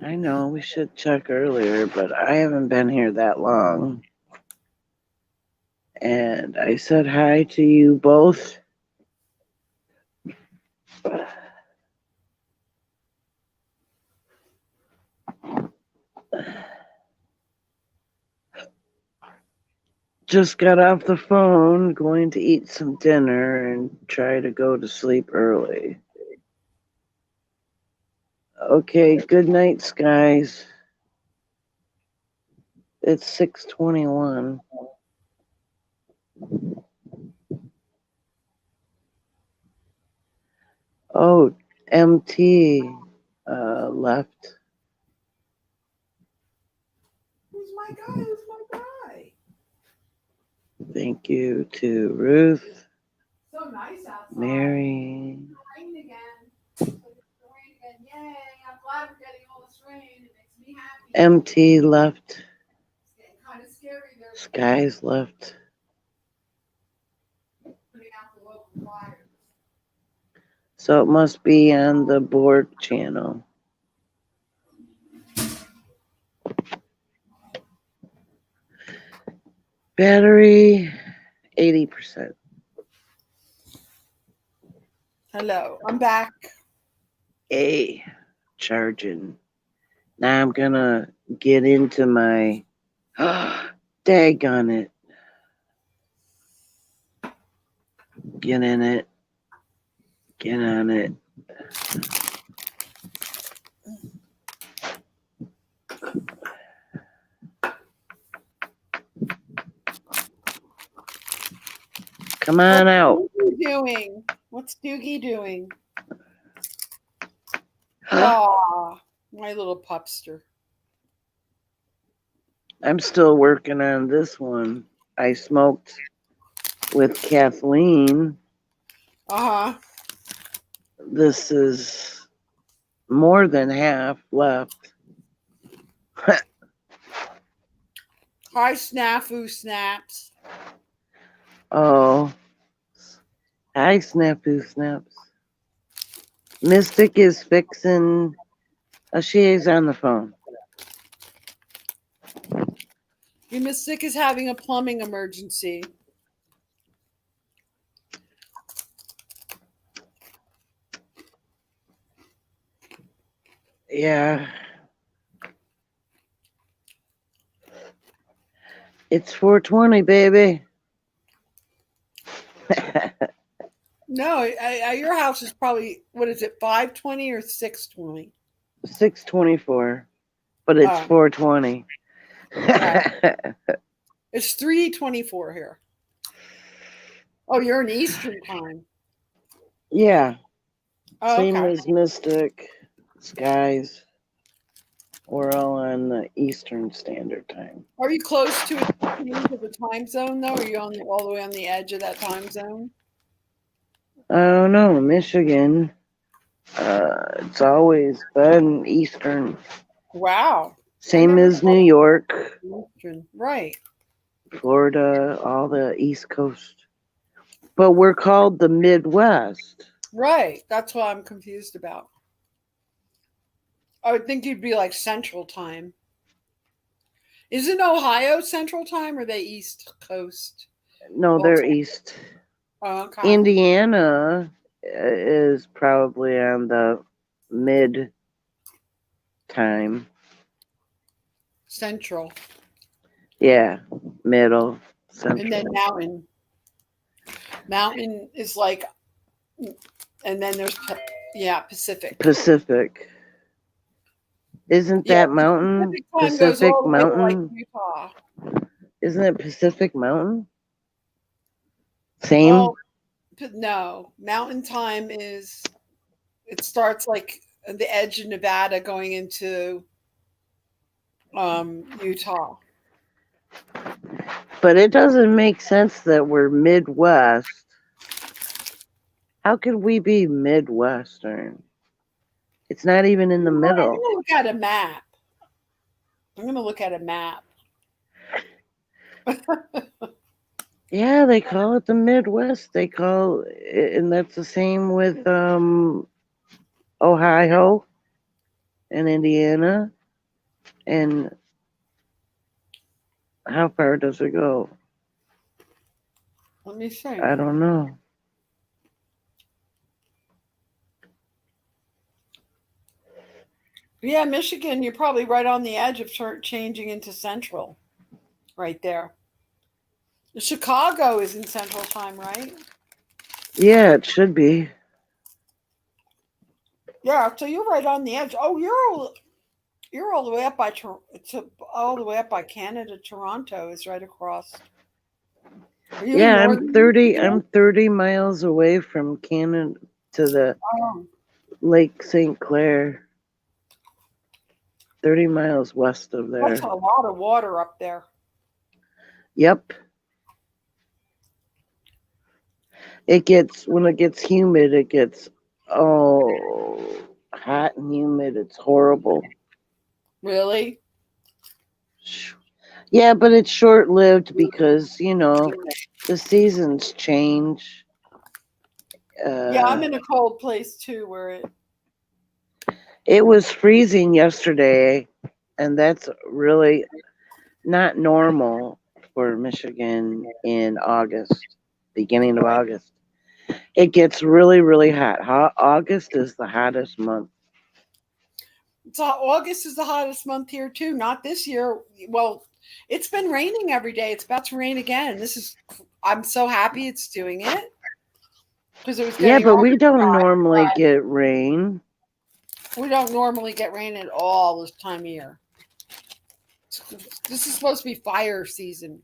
I know we should check earlier, but I haven't been here that long. And I said hi to you both. Just got off the phone, going to eat some dinner and try to go to sleep early. Okay, good night, guys. It's 6:21. Oh, MT left. Who's my guy? Who's my guy? Thank you to Ruth, So nice outside. Mary. Rain again. Rain again. Yay. I'm glad we're getting all this rain. It makes me happy. MT left. It's getting kind of scary there. Skies left. Putting out the local fires. So it must be on the board channel. Battery 80%. Hello. I'm back. A charging. Now I'm gonna get into my daggone it. Get in it. Get on it. Come on out. What's Doogie doing? What's Doogie doing? Aw, my little pupster. I'm still working on this one. I smoked with Kathleen. Uh-huh. This is more than half left. Hi, Snafu Snaps. Oh. Hi, Snafu Snaps. Mystic is fixing. She is on the phone. Your Mystic is having a plumbing emergency. Yeah. It's 4:20, baby. No, your house is probably, what is it, 5:20 or 6:20? 6:24, but it's 4:20. It's 3:24 here. Oh, you're in Eastern time. Yeah. Oh, Same okay. as Mystic, Skies. We're all on the Eastern Standard Time. Are you close to the time zone, though? Are you all the way on the edge of that time zone? Oh no, Michigan. It's always been Eastern. Wow. Same as New York. Eastern. Right. Florida, all the East Coast. But we're called the Midwest. Right. That's what I'm confused about. I would think you'd be like Central Time. Isn't Ohio Central Time or they East Coast? No, they're East. Oh, okay. Indiana is probably on the mid time. Central. Yeah, middle, central. And then Mountain. Mountain is like, and then there's, Pacific. Pacific. Isn't that mountain? Pacific time goes Pacific all the way to, like, Mountain? Utah. Isn't it Pacific Mountain? Same? Oh, no. Mountain time is, it starts like at the edge of Nevada going into Utah. But it doesn't make sense that we're Midwest. How could we be Midwestern? It's not even in the I'm middle. going to look at a map. I'm going to look at a map. Yeah, they call it the Midwest. They call it, and that's the same with Ohio and Indiana. And how far does it go? Let me see. I don't know. Yeah, Michigan, you're probably right on the edge of changing into Central. Right there. Chicago is in Central Time, right? Yeah, it should be. Yeah, so you're right on the edge. Oh, you're all the way up by all the way up by Canada. Toronto is right across. Are you in Yeah, northern I'm 30 Michigan? I'm 30 miles away from Canada to the Oh, Lake St. Clair. 30 miles west of there. that's a lot of water up there. Yep. When it gets humid, it gets hot and humid. It's horrible. Really? Yeah, but it's short lived because, the seasons change. Yeah, I'm in a cold place too where It was freezing yesterday, and that's really not normal for Michigan in August, beginning of August. It gets really, really hot. August is the hottest month. August is the hottest month here too. Not this year. Well, it's been raining every day. It's about to rain again. I'm so happy it's doing it because it was Yeah, getting but we don't dry. normally get rain. We don't normally get rain at all this time of year. This is supposed to be fire season,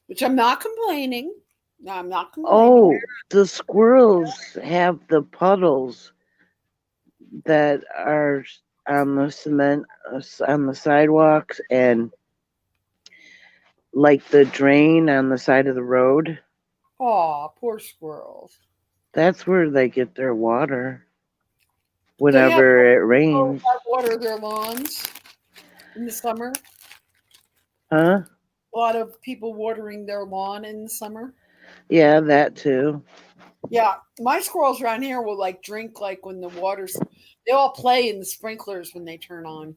which I'm not complaining. No, I'm not complaining. Oh, the squirrels have the puddles that are on the cement, on the sidewalks, and like the drain on the side of the road. Aw, poor squirrels. That's where they get their water whenever it rains. Water their lawns in the summer. Huh? A lot of people watering their lawn in the summer. Yeah, that too. Yeah, my squirrels around here will like drink like when the water's. They all play in the sprinklers when they turn on.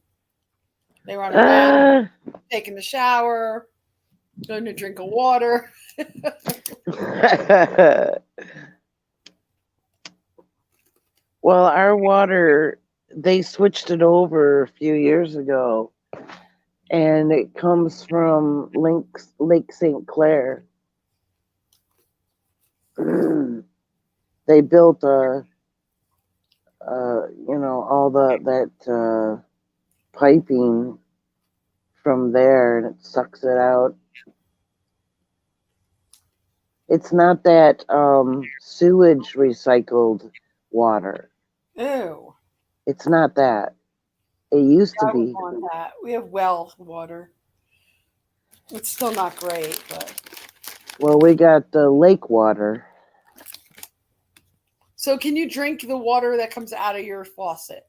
They run around, taking a shower, going to drink of water. Well, our water, they switched it over a few years ago, and it comes from Lake St. Clair. They built all that piping from there, and it sucks it out. It's not that sewage recycled water. Ew. It's not that. It used to be. On that. We have well water. It's still not great, but. Well, we got the lake water. So can you drink the water that comes out of your faucet?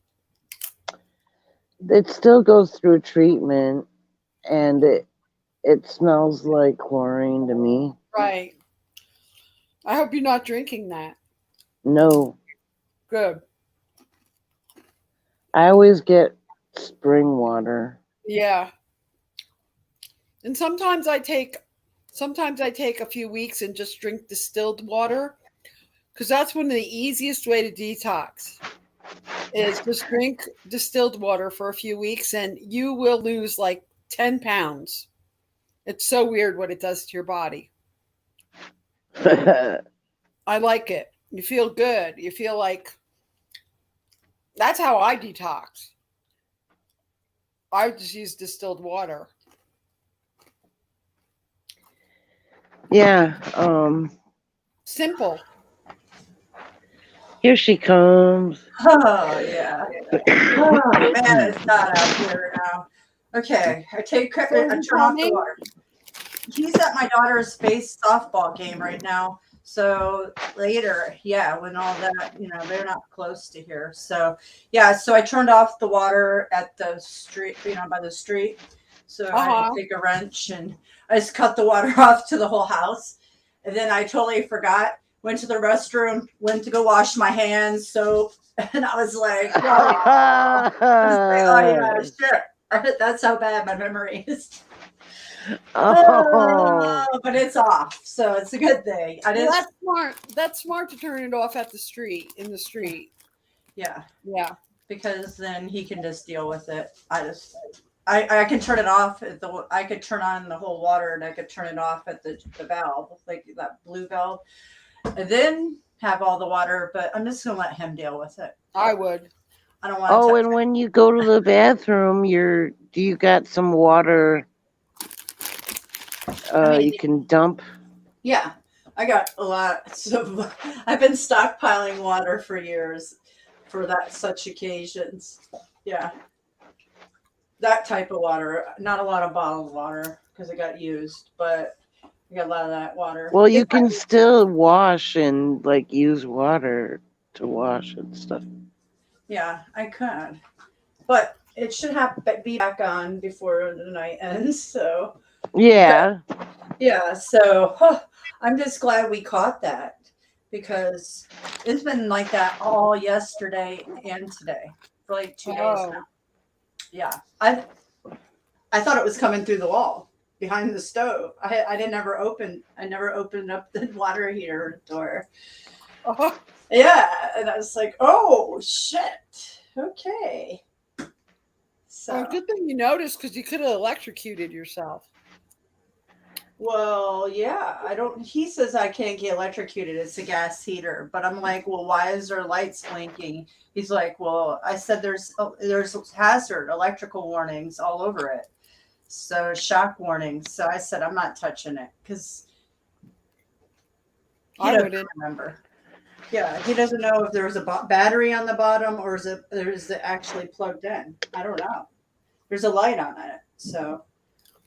It still goes through treatment, and It smells like chlorine to me. Right. I hope you're not drinking that. No, Good. I always get spring water. Yeah. And sometimes I take a few weeks and just drink distilled water because that's one of the easiest way to detox is just drink distilled water for a few weeks and you will lose like 10 pounds. It's so weird what it does to your body. I like it. You feel good. You feel like that's how I detox. I just use distilled water. Yeah, Simple. here she comes. Oh yeah. Oh man, it's hot out here now. Okay, I turn off the water. He's at my daughter's space softball game right now. So later, yeah, when all that, they're not close to here. So yeah, so I turned off the water at the street, by the street. So I had to take a wrench and I just cut the water off to the whole house. And then I totally forgot, went to the restroom, went to go wash my hands, soap, and I was like, oh yeah, shit. That's how bad my memory is. Oh. But it's off, so it's a good thing. That's smart. That's smart to turn it off at the street, in the street. Yeah, because then he can just deal with it. I can turn it off. I could turn on the whole water, and I could turn it off at the valve, like that blue valve, and then have all the water. But I'm just gonna let him deal with it. I would. I don't want. Oh, and when you go to the bathroom, do you got some water? You can dump. Yeah, I got a lot. So I've been stockpiling water for years for such occasions. Yeah. That type of water, not a lot of bottled water because it got used, but I got a lot of that water. Well, you can still wash and use water to wash and stuff. Yeah, I could, but it should be back on before the night ends. So yeah. So I'm just glad we caught that because it's been like that all yesterday and today for like 2 days now. Yeah, I thought it was coming through the wall behind the stove. I never opened up the water heater door. Yeah, and I was like, oh shit. Okay. So good thing you noticed because you could have electrocuted yourself. Well, yeah, he says I can't get electrocuted. It's a gas heater. But I'm like, well, why is there lights blinking? He's like, well, I said there's hazard electrical warnings all over it. So shock warnings. So I said, I'm not touching it because he doesn't remember. Yeah, he doesn't know if there was a battery on the bottom or is it actually plugged in. I don't know. There's a light on it. So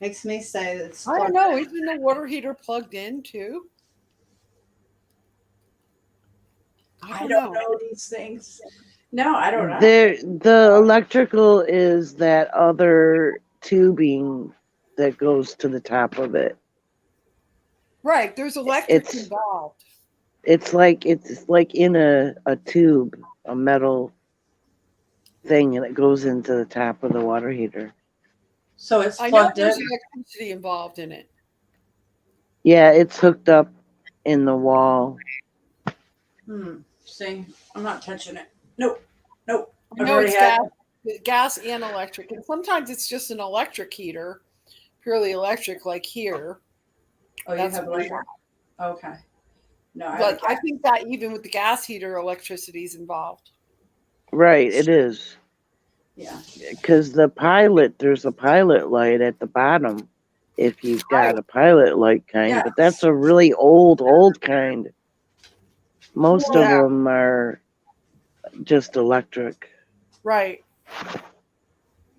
makes me say it's. I don't know. Isn't the water heater plugged in too? I don't know these things. No, I don't know. The electrical is that other tubing that goes to the top of it. Right. There's electric involved. It's like in a tube, a metal thing, and it goes into the top of the water heater. So it's I plugged know there's in. electricity involved in it. Yeah, it's hooked up in the wall. See, I'm not touching it. Nope. I know it's gas and electric, and sometimes it's just an electric heater, purely electric, like here. Oh, you have electric. Okay. No, but I think that even with the gas heater, electricity is involved. Right, it is. Yeah. Because there's a pilot light at the bottom if you've got a pilot light kind, but that's a really old kind. Most of them are just electric. Right.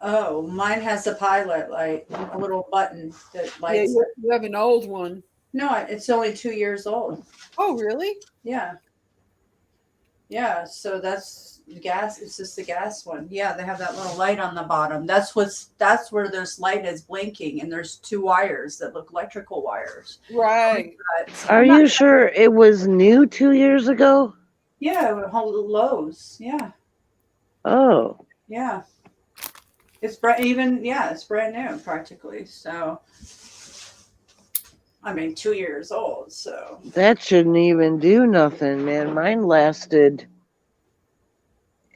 Oh, mine has a pilot light, a little button that lights. Yeah, you have an old one. No, it's only 2 years old. Oh, really? Yeah. Yeah, so that's The gas, it's just the gas one. Yeah, they have that little light on the bottom. That's where this light is blinking, and there's two wires that look electrical wires. Right. But Are you sure it was new 2 years ago? Yeah, with Lowe's. Yeah, Oh, yeah. It's it's brand new practically. So, I mean, 2 years old. So that shouldn't even do nothing, man. Mine lasted.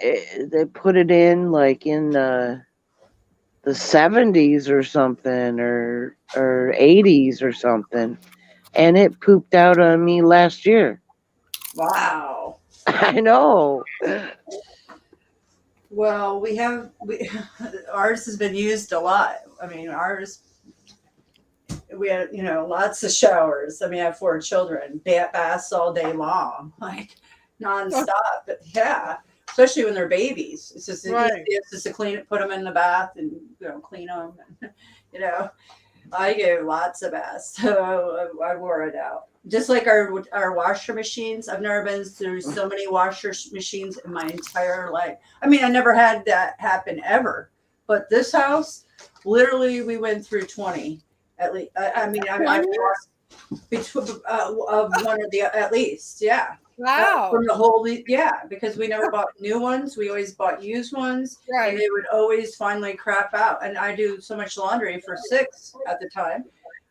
They put it in like in the 70s or something, or 80s or something, and it pooped out on me last year. wow. I know. Well, ours has been used a lot. I mean, we had, lots of showers. I mean, I have 4 children, baths all day long, like nonstop. But yeah, especially when they're babies. It's just Right. it's just to clean it, put them in the bath, and clean them. And, I gave lots of baths, so I wore it out. Just like our washer machines, I've never been through so many washer machines in my entire life. I mean, I never had that happen ever, but this house, literally, we went through 20 at least. I mean, I between of one of the at least, yeah. Wow. From the whole, yeah, because we never bought new ones. We always bought used ones, and Right. they would always finally crap out. And I do so much laundry for 6 at the time.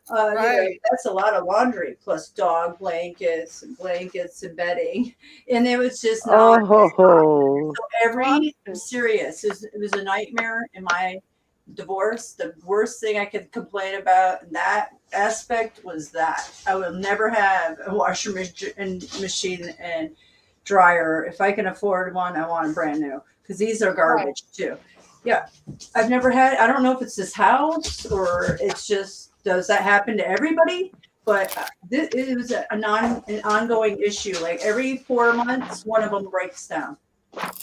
Right. That's a lot of laundry plus dog blankets and bedding, and it was just not Oh, I'm serious. It was a nightmare in my divorce. The worst thing I could complain about in that aspect was that I will never have a washer machine and dryer. If I can afford one, I want a brand new, because these are garbage too. Yeah, I've never had. I don't know if it's this house or it's just, does that happen to everybody? But it was an ongoing issue. Like every 4 months, one of them breaks down,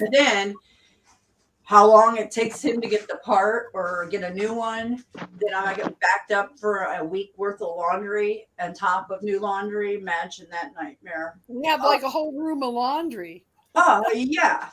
and then how long it takes him to get the part or get a new one. Then I get backed up for a week worth of laundry on top of new laundry. Imagine that nightmare. We have like a whole room of laundry. Oh, yeah.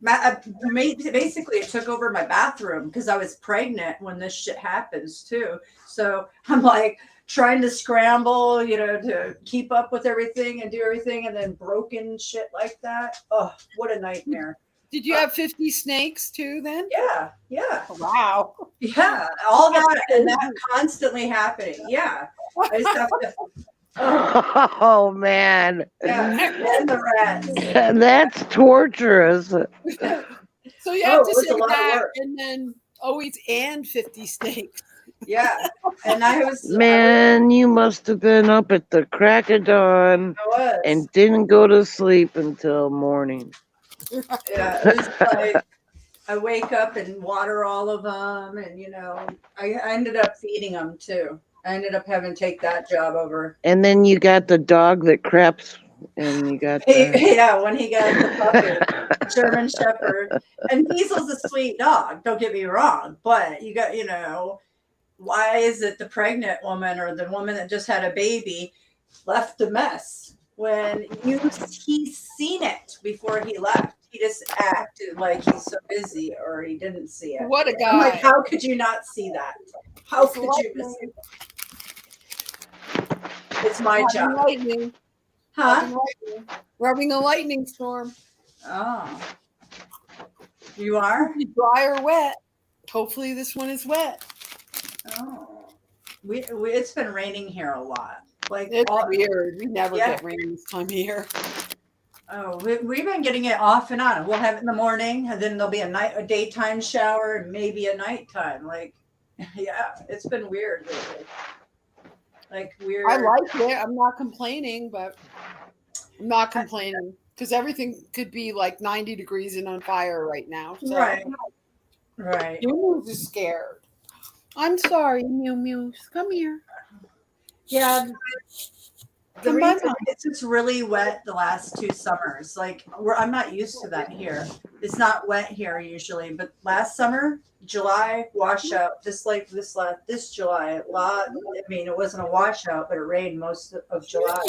Basically, it took over my bathroom because I was pregnant when this shit happens too. So I'm like trying to scramble, to keep up with everything and do everything, and then broken shit like that. Oh, what a nightmare. Did you have 50 snakes too then? Yeah. Wow. Yeah, all that and that constantly happening. Yeah, I just have to. oh man, Yeah, and the rats. that's torturous. So you have to it was say a lot of that work. and then always and 50 snakes. Yeah, and I was Man, you must have been up at the crack of dawn I was. and didn't go to sleep until morning. Yeah, it was like I wake up and water all of them, and I ended up feeding them too. I ended up having to take that job over. And then you got the dog that craps, and you got the... Yeah, when he got the puppy, German Shepherd, and Diesel's a sweet dog. Don't get me wrong, but you got why is it the pregnant woman or the woman that just had a baby left a mess when he's seen it before he left? He just acted like he's so busy or he didn't see it. What a guy. I'm like, how could you not see that? How could you miss it? It's my job. Lightning. Huh? Rubbing a lightning storm. Oh. You are? Dry or wet. Hopefully this one is wet. Oh. It's been raining here a lot. Like It's weird. We never Yeah. get rain this time of year. Oh, we've been getting it off and on. We'll have it in the morning, and then there'll be a daytime shower, and maybe a nighttime. Like, yeah, it's been weird lately. Like weird. I like it. I'm not complaining, but I'm not complaining because everything could be like 90 degrees and on fire right now. So. Right. Mew is scared. I'm sorry, Mew Mew. Come here. Yeah. The Come reason on. it's just really wet the last 2 summers. Like I'm not used to that here. It's not wet here usually, but last summer, July washout, just like this July, a lot. I mean, it wasn't a washout, but it rained most of July.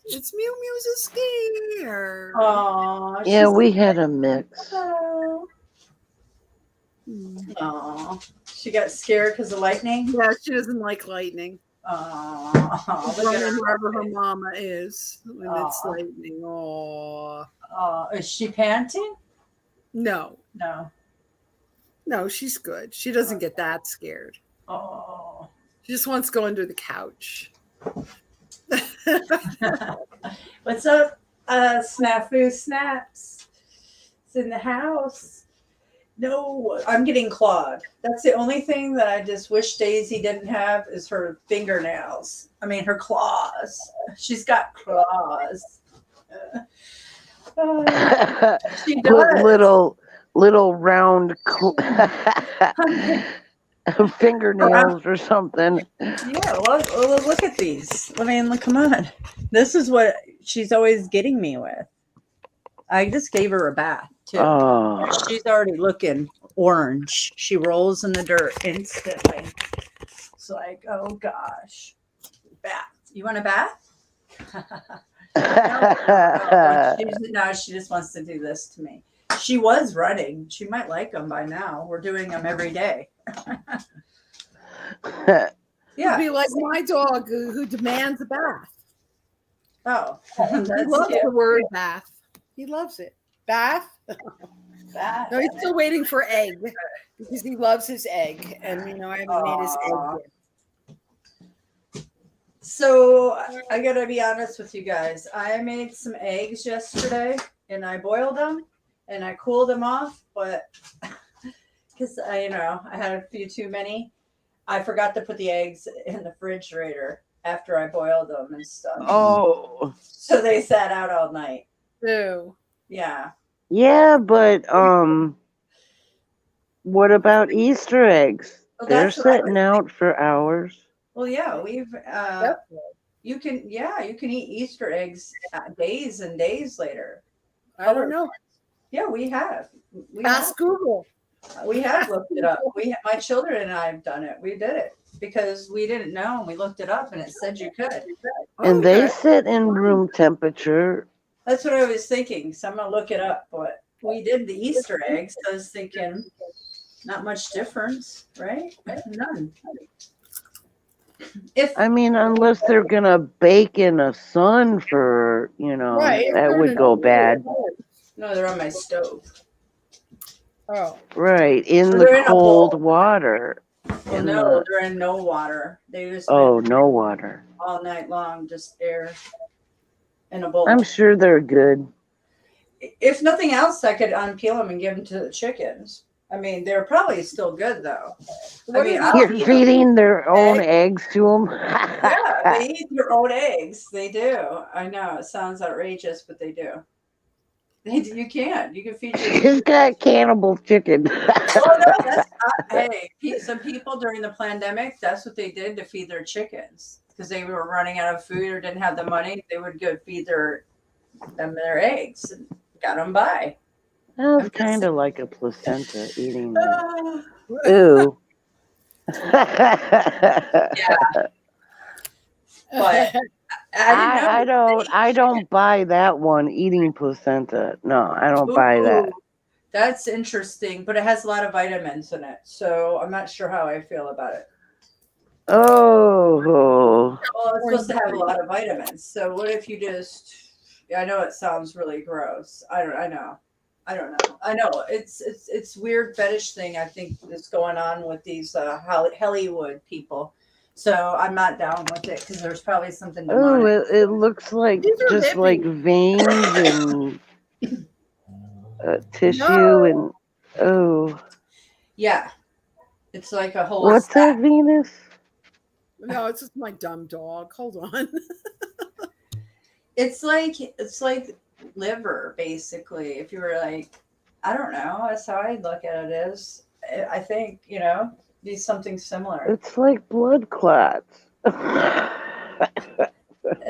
It's Mew Mew's a scared. Oh, Yeah, we had a mix. Oh, she got scared because of lightning. Yeah, she doesn't like lightning. Oh, She's look at her. running wherever her mama is when it's Aw. lightning. Oh Oh, is she panting? no, No. no, she's good. She doesn't get that scared. Oh. She just wants to go under the couch. What's up? Snafu Snaps. It's in the house. No, I'm getting clawed. That's the only thing that I just wish Daisy didn't have is her fingernails. I mean, her claws. She's got claws. She does. little round fingernails or something. Yeah, look at these. I mean, look, come on. This is what she's always getting me with. I just gave her a bath too. Oh. She's already looking orange. She rolls in the dirt instantly. It's like, oh gosh, bath. You want a bath? No, she just wants to do this to me. She was running. She might like them by now. We're doing them every day. It'd be like my dog who demands a bath. Oh, He that's loves cute. the word bath. He loves it. Bath? Bath. No, he's still waiting for egg because he loves his egg. And, I haven't made his egg yet. So I gotta be honest with you guys. I made some eggs yesterday and I boiled them and I cooled them off, but because I had a few too many, I forgot to put the eggs in the refrigerator after I boiled them and stuff. Oh. So they sat out all night. Ew. Yeah. Yeah, but what about Easter eggs? Well, They're that's what I was sitting out for hours. Well, yeah, we've Yep. you can eat Easter eggs days and days later. I don't know. Yeah, we have. Ask Google. We have looked it up. My children and I have done it. We did it because we didn't know and we looked it up and it said you could. And they Okay. sit in room temperature. That's what I was thinking. So I'm gonna look it up. But we did the Easter eggs. So I was thinking, not much difference, right? None. I mean, unless they're gonna bake in a sun for, Right. that would go bad. No, they're on my stove. Oh. Right, in Or the they're in a cold bowl. water. Well, In no, the- they're in no water. They just Oh, been no water. all night long, just air in a bowl. I'm sure they're good. If nothing else, I could unpeel them and give them to the chickens. I mean, they're probably still good though. I mean, I'll You're eat 'em. feeding their own eggs to them. Yeah, they eat their own eggs. They do. I know it sounds outrageous, but they do. You can. You can feed your. She's got cannibal chicken. Oh no, that's hey. Some people during the pandemic, that's what they did to feed their chickens because they were running out of food or didn't have the money. They would go feed them their eggs and got them by. Sounds kind of like a placenta eating that. Uh, Ooh. but I don't buy that one, eating placenta. No, I don't buy that. That's interesting, but it has a lot of vitamins in it, so I'm not sure how I feel about it. Oh. Well, it's supposed to have a lot of vitamins. So what if you just? I know it sounds really gross. I don't know. I know it's weird fetish thing. I think that's going on with these Hollywood people. So I'm not down with it because there's probably something. Oh, it looks like These are just hippie. like veins and tissue and oh. Yeah, it's like a whole. What's stack. that, Venus? No, it's just my dumb dog. Hold on. It's like liver, basically. If you were like, I don't know, that's how I look at it. Is I think be something similar. It's like blood clots.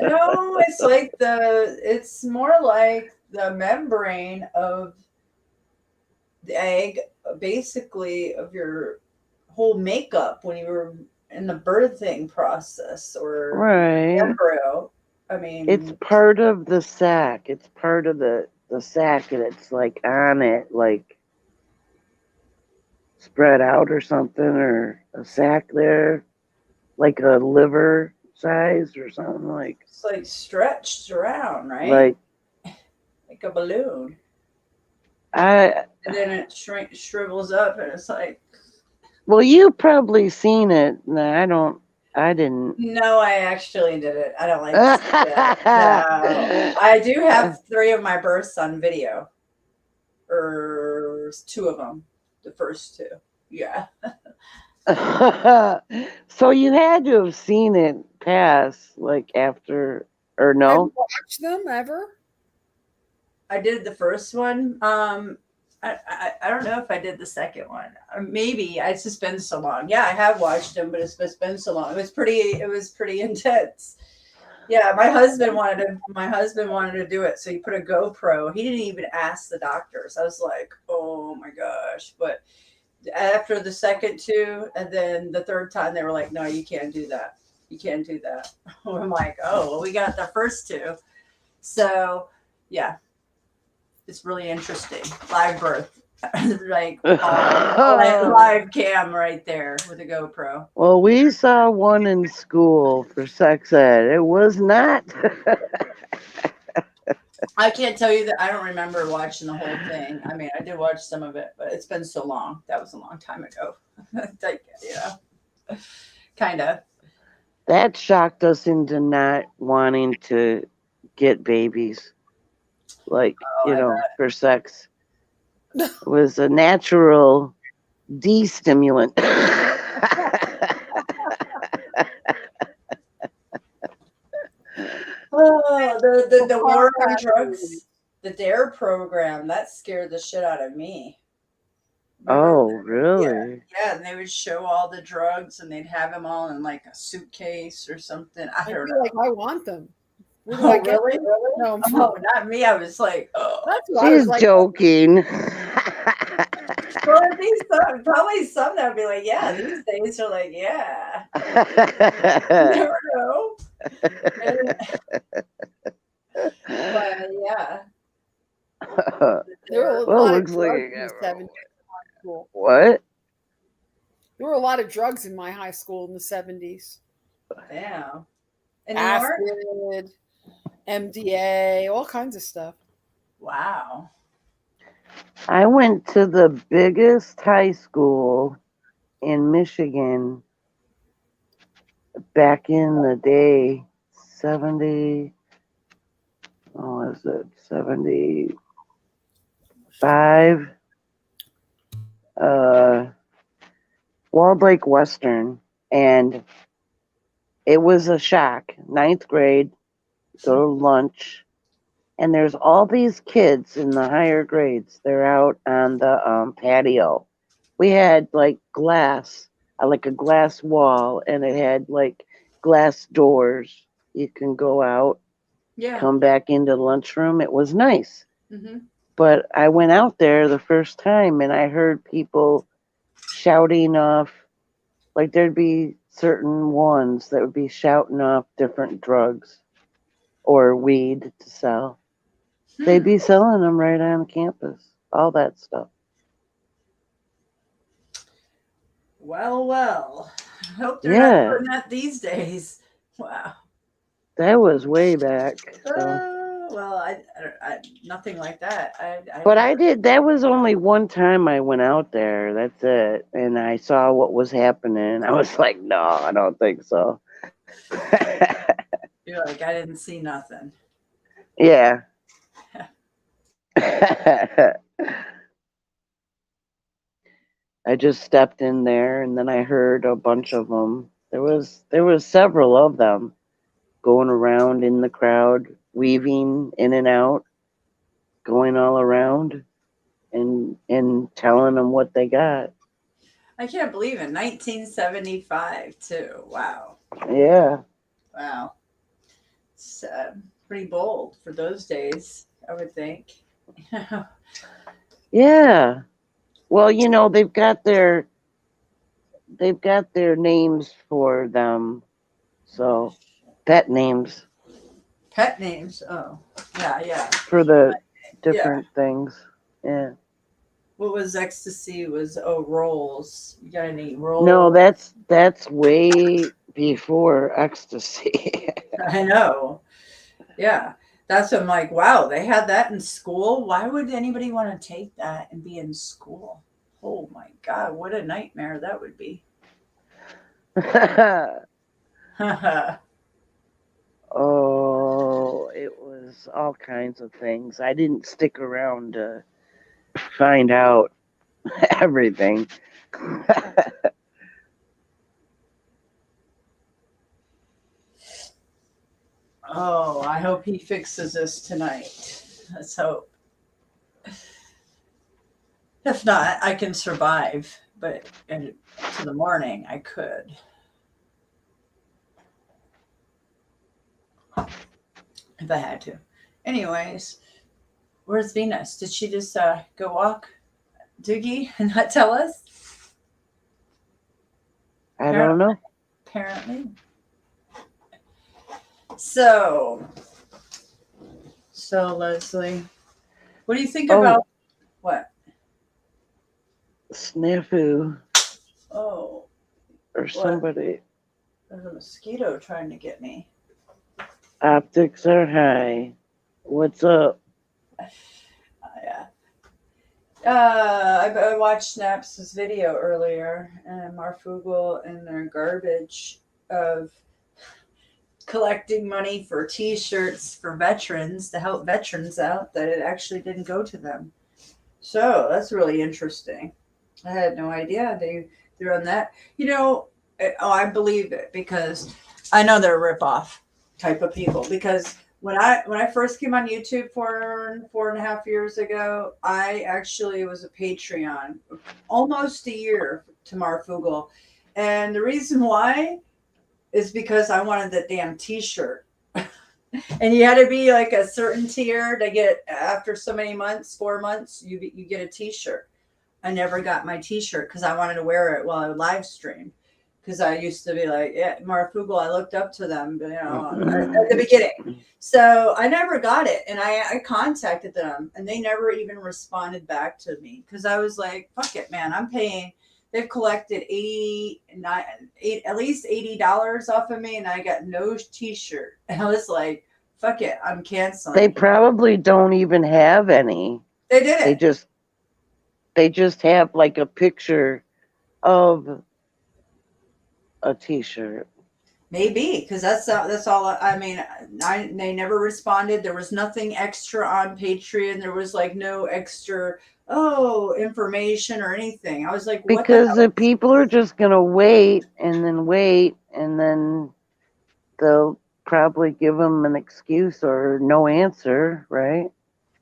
No, it's more like the membrane of the egg, basically of your whole makeup when you were in the birthing process or Right. embryo. I mean, It's part of the sack. It's part of the sack, and it's like on it, like spread out or something, or a sack there, like a liver size or something like it's like stretched around, right? like Like a balloon. I. And then it shrivels up and it's like, Well, you probably seen it. No, I don't. I didn't. no, I actually did it. I don't like to see that. No. I do have 3 of my births on video. Or 2 of them. The first 2. Yeah. So you had to have seen it pass, like after, or Have no? you watched them ever? I did the first one. I don't know if I did the second one. Maybe it's just been so long. Yeah, I have watched them, but it's just been so long. It was pretty intense. Yeah, my husband wanted to do it, so he put a GoPro. He didn't even ask the doctors. I was like, oh my gosh. But after the second 2, and then the third time, they were like, no, you can't do that. You can't do that. I'm like, oh, well, we got the first 2. So yeah, it's really interesting. Live birth. Like live cam right there with a GoPro. Well, we saw one in school for sex ed. It was not. I can't tell you that I don't remember watching the whole thing. I mean, I did watch some of it, but it's been so long. That was a long time ago. Like, kind of. That shocked us into not wanting to get babies, like, Oh, I bet. for sex. It was a natural de-stimulant. Oh, the war on drugs, the DARE program, that scared the shit out of me. Remember Oh, that? really? Yeah, and they would show all the drugs, and they'd have them all in like a suitcase or something. I I don't feel know. like I want them. Where did Oh, I get really? them? No, I'm Oh, not me. I was like, oh. That's what I was She's like. joking. Well, it'd be probably some that would be like, yeah. These days are like, yeah. You never know. But yeah. There were a Well, lot of looks like drugs you in the got 70s school. What? There were a lot of drugs in my high school in the 70s. Yeah. In New York? Acid, MDA, all kinds of stuff. Wow. I went to the biggest high school in Michigan back in the day, 70, what was it, 75? Walled Lake Western, and it was a shock. 9th grade, go to lunch, and there's all these kids in the higher grades. They're out on the patio. We had like glass, like a glass wall, and it had like glass doors. You can go out, Yeah. come back into the lunchroom. It was nice. Mm-hmm. But I went out there the first time, and I heard people shouting off, like there'd be certain ones that would be shouting off different drugs or weed to sell. They'd be selling them right on campus, all that stuff. Well. I hope they're Yeah. not doing that these days. Wow. That was way back. So. Well, I nothing like that. But I did. That was only one time I went out there. That's it. And I saw what was happening. I was like, no, I don't think so. You're like, I didn't see nothing. Yeah. I just stepped in there, and then I heard a bunch of them. There was several of them going around in the crowd, weaving in and out, going all around, and telling them what they got. I can't believe it. 1975 too. Wow. Yeah. Wow. It's pretty bold for those days, I would think. Yeah. Well, they've got their names for them. So, pet names. Pet names. Oh, yeah. for the Yeah. different things. Yeah. What was ecstasy? Was rolls. You got any rolls? No, that's way before ecstasy. I know. Yeah. That's what I'm like, wow, they had that in school. Why would anybody want to take that and be in school? Oh my God, what a nightmare that would be. Oh, it was all kinds of things. I didn't stick around to find out everything. Oh, I hope he fixes this tonight. Let's hope. If not, I can survive, but to the morning I could. If I had to. Anyways, where's Venus? Did she just go walk Doogie and not tell us? I don't know. Apparently. So Leslie, what do you think about what? Snafu Oh, or somebody. there's a mosquito trying to get me. Optics are high. What's up? Yeah. I watched Snaps' video earlier, and Marfugel and their garbage of collecting money for T-shirts for veterans to help veterans out, that it actually didn't go to them. So that's really interesting. I had no idea they're on that. I believe it because I know they're a ripoff type of people. Because when I first came on YouTube 4.5 years ago, I actually was a Patreon almost a year to Marfugel, and the reason why is because I wanted that damn T-shirt. And you had to be like a certain tier to get, after so many months, 4 months, you get a T-shirt. I never got my T-shirt because I wanted to wear it while I live streamed. Because I used to be like, yeah, Marfugel, I looked up to them, at the beginning. So I never got it. And I contacted them, and they never even responded back to me. Because I was like, fuck it, man. I'm paying. They've collected at least $80 off of me, and I got no T-shirt. And I was like, fuck it, I'm canceling. They probably don't even have any. They did it. They just have like a picture of a T-shirt. Maybe, because that's all. I mean, they never responded. There was nothing extra on Patreon. There was like no extra information or anything. I was like, what because the people are just gonna wait, and then they'll probably give them an excuse or no answer, right?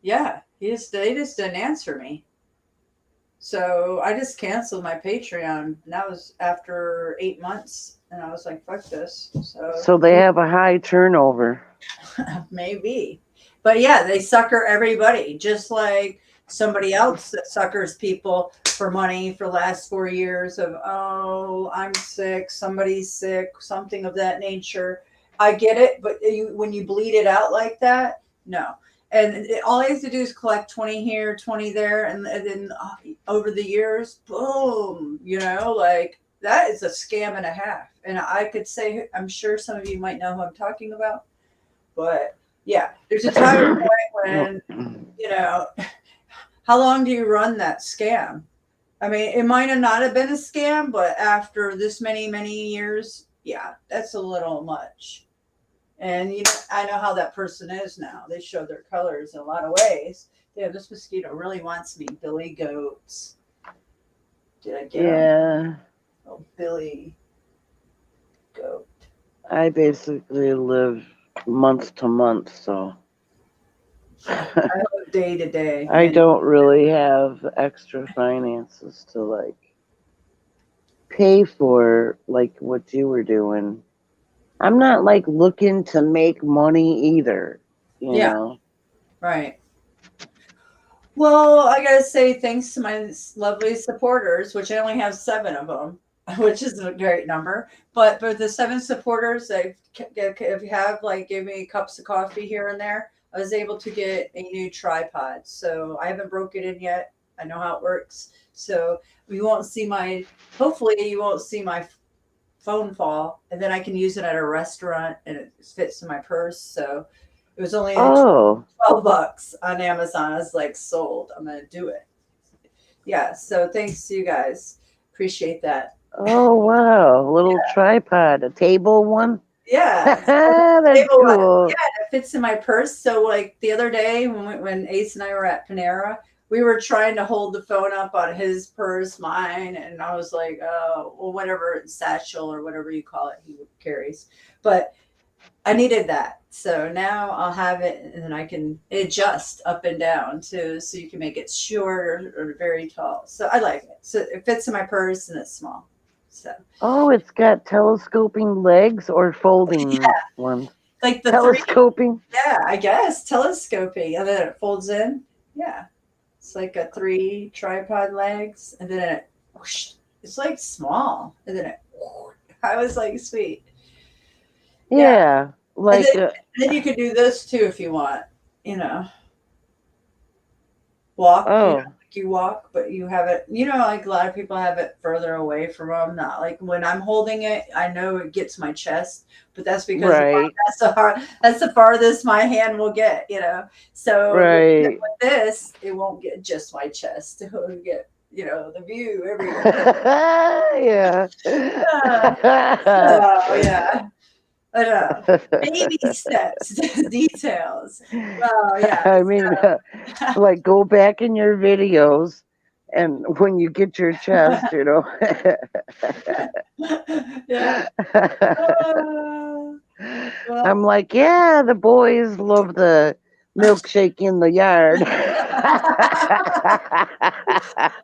Yeah, they just didn't answer me. So I just canceled my Patreon. And that was after 8 months. And I was like, fuck this. So they have a high turnover. Maybe. But yeah, they sucker everybody. Just like somebody else that suckers people for money for the last 4 years of, oh, I'm sick, somebody's sick, something of that nature. I get it. But when you bleed it out like that, no. And all I have to do is collect 20 here, 20 there. And then over the years, boom, like that is a scam and a half. And I could say, I'm sure some of you might know who I'm talking about. But yeah, there's a time point when, how long do you run that scam? I mean, it might have not have been a scam, but after this many, many years, yeah, that's a little much. And I know how that person is now. They show their colors in a lot of ways. Yeah, this mosquito really wants me. Billy Goats. Did I get him? Oh, Billy Goat. I basically live month to month, so I live day to day. I don't really have extra finances to like pay for like what you were doing. I'm not like looking to make money either, you know. Right. Well, I gotta say thanks to my lovely supporters, which I only have 7 of them. which is a great number. But for the 7 supporters, if you have like give me cups of coffee here and there, I was able to get a new tripod. So I haven't broken it in yet. I know how it works. So you won't see my. Hopefully, you won't see my phone fall, and then I can use it at a restaurant, and it fits in my purse. So it was only Oh, $12 on Amazon. I was like, sold. I'm gonna do it. Yeah. So thanks to you guys. Appreciate that. oh wow, little tripod, a table one. Yeah. That's Table one. cool. Yeah, it fits in my purse. So like the other day when Ace and I were at Panera, we were trying to hold the phone up on his purse, mine, and I was like, oh, well, whatever satchel or whatever you call it he carries. But I needed that. So now I'll have it and then I can adjust up and down too. So you can make it short or very tall. So I like it. So it fits in my purse and it's small. So Oh, it's got telescoping legs or folding ones. like the 3, Telescoping. yeah, I guess telescoping, and then it folds in. Yeah, it's like a 3 tripod legs, and then it, whoosh, it's like small, and then it. I was like, sweet. Yeah, like And then you could do this too if you want. You know, walk. oh, Like you walk, but you have it. You know, like a lot of people have it further away from them. Not like when I'm holding it, I know it gets my chest, but that's because right, that's the farthest my hand will get. You know, so right. with this, it won't get just my chest. It will get the view everywhere. Yeah. Oh yeah. I know. Baby steps, details. Well, yeah. I mean, like go back in your videos, and when you get your chest, Yeah. Well, I'm like, yeah, the boys love the milkshake in the yard.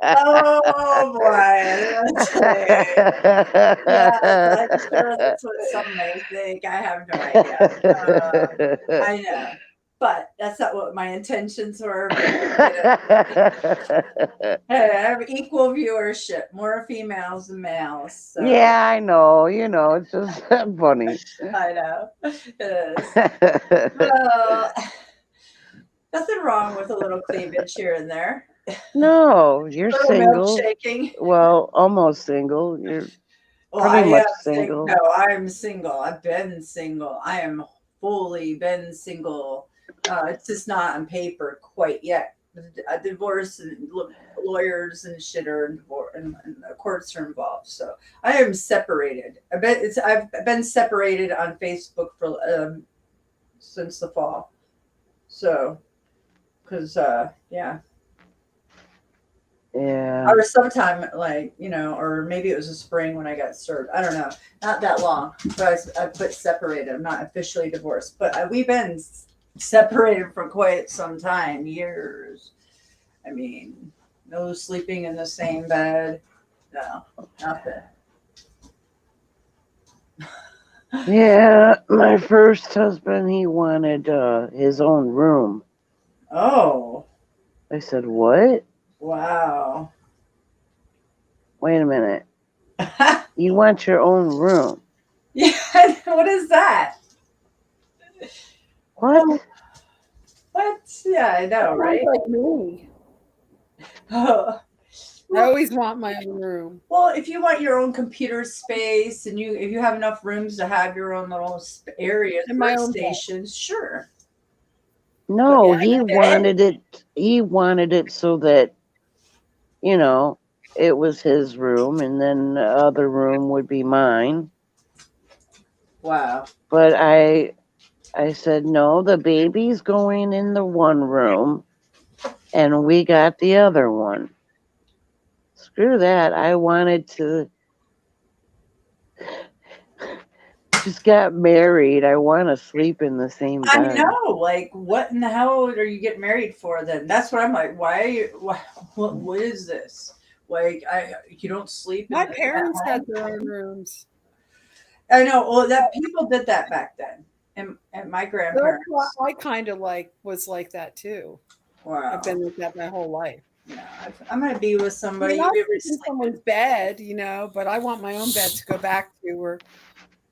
oh boy. Let's see. Yeah, I'm sure that's what some may think. I have no idea. I know. But that's not what my intentions were. But, hey, I have equal viewership, more females than males. So. Yeah, I know. It's just funny. I know. It is. Well, nothing wrong with a little cleavage here and there. No, you're A little single. milkshaking. Well, almost single. You're Well, pretty I much am single. No, I'm single. I've been single. I am fully been single. It's just not on paper quite yet. A divorce and lawyers and shit are involved, and the courts are involved. So I am separated. I've been separated on Facebook for since the fall. So, because yeah. Yeah. Or sometime or maybe it was a spring when I got served. I don't know. Not that long, but I put separated. I'm not officially divorced, but we've been separated for quite some time, years. I mean, no sleeping in the same bed. No, nothing. Yeah, my first husband, he wanted his own room. Oh. I said, what? Wow. Wait a minute. You want your own room? Yeah, what is that? What? What? Yeah, I know, right? Like me. Oh. I always want my own room. Well, if you want your own computer space and if you have enough rooms to have your own little areas, And my own stations, sure. No, Yeah, he wanted it. He wanted it so that, it was his room, and then the other room would be mine. Wow. But I said, no, the baby's going in the one room, and we got the other one. Screw that. I wanted to. Just got married. I want to sleep in the same bed. I know. Like, what in the hell are you getting married for then? That's what I'm like. Why are you? What is this? Like, you don't sleep. My parents had their own rooms. I know. Well, that people did that back then, and my grandparents. I kind of was like that too. Wow. I've been like that my whole life. I'm gonna be with I somebody. mean, You I get sleep in someone's bed, you know, but I want my own bed to go back to, or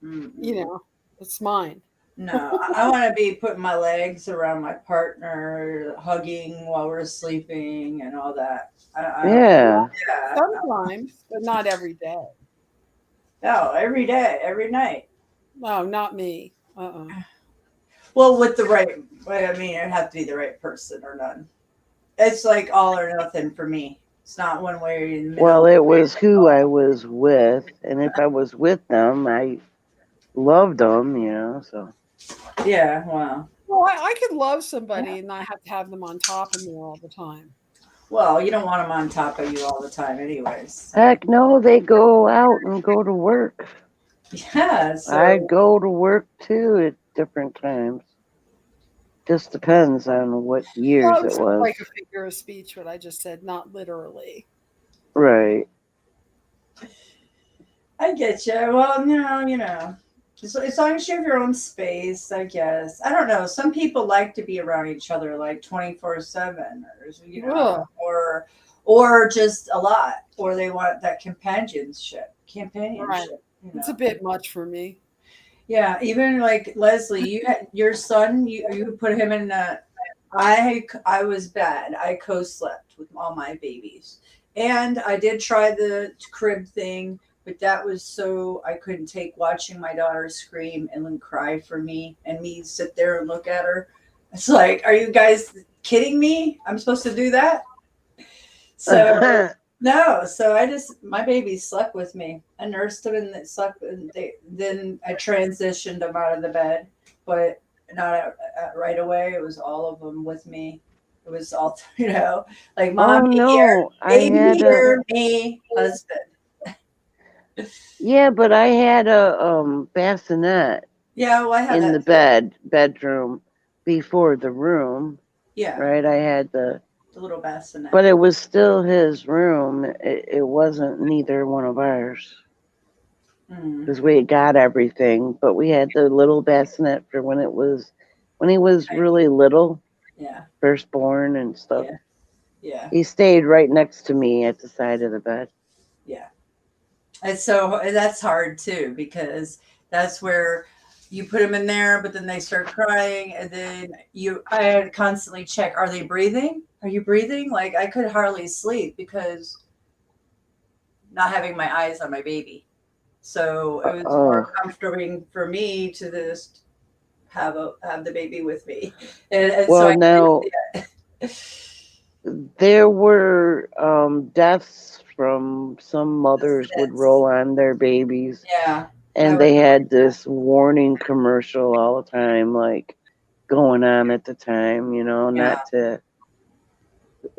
you know, it's mine. No, I want to be putting my legs around my partner, hugging while we're sleeping, and all that. Yeah. Yeah. Sometimes, but not every day. No, every day, every night. No, not me. Well, with the right, I mean, it'd have to be the right person or none. It's like all or nothing for me. It's not one way in the middle. Well, it was who I was with, and if I was with them, I loved them, you know. So Yeah, well. Well, I could love somebody and not have to have them on top of me all the time. Well, you don't want them on top of you all the time, anyways. heck no, they go out and go to work. Yeah, I so go to work too at different times. Just depends on what years Well, it it's was. like a figure of speech, what I just said, not literally. Right. I get you. Well, you know, as long as you have your own space, I guess. I don't know. Some people like to be around each other like 24/7, or you know, Ugh. or just a lot, or they want that companionship. Right. You It's a know. bit much for me. Yeah, even like Leslie, you had your son. You put him in. I was bad. I co-slept with all my babies, and I did try the crib thing, but that was so I couldn't take watching my daughter scream and then cry for me, and me sit there and look at her. It's like, are you guys kidding me? I'm supposed to do that? So no, so I just my baby slept with me. I nursed him and they slept. And then I transitioned them out of the bed, but not right away. It was all of them with me. It was all like Oh mommy here, no, I baby had a here, me, husband. yeah, but I had a bassinet Yeah, well, I had in the that too. bedroom before the room, Yeah, right? I had the little bassinet. but it was still his room. It wasn't neither one of ours Mm, because we had got everything, but we had the little bassinet for when he was really little, yeah, firstborn and stuff. yeah, yeah, He stayed right next to me at the side of the bed. yeah. And so that's hard too because that's where you put them in there, but then they start crying, and then I had to constantly check: are they breathing? Are you breathing? Like I could hardly sleep because not having my eyes on my baby. So it was more Oh, comforting for me to just have the baby with me, and so well, I now there were deaths from some mothers would roll on their babies, yeah, I and would. they had this warning commercial all the time, like going on at the time, you know, Yeah. not to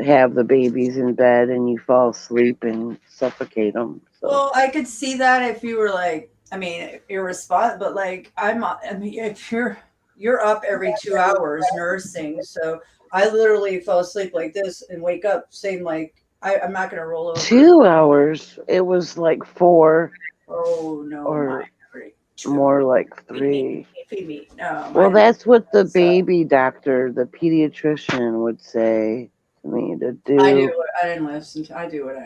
have the babies in bed and you fall asleep and suffocate them. So Well, I could see that if you were like, I mean, irresponsible, but like I mean, if you're up every 2 hours nursing, so I literally fell asleep like this and wake up saying like I'm not gonna roll over. 2 hours, it was like 4 Oh no, mine or already 2 hours. more like Feed me, 3. feed me. No, Well, mine. that's what the So baby doctor, the pediatrician, would say to me to I do. do. I didn't listen. I do what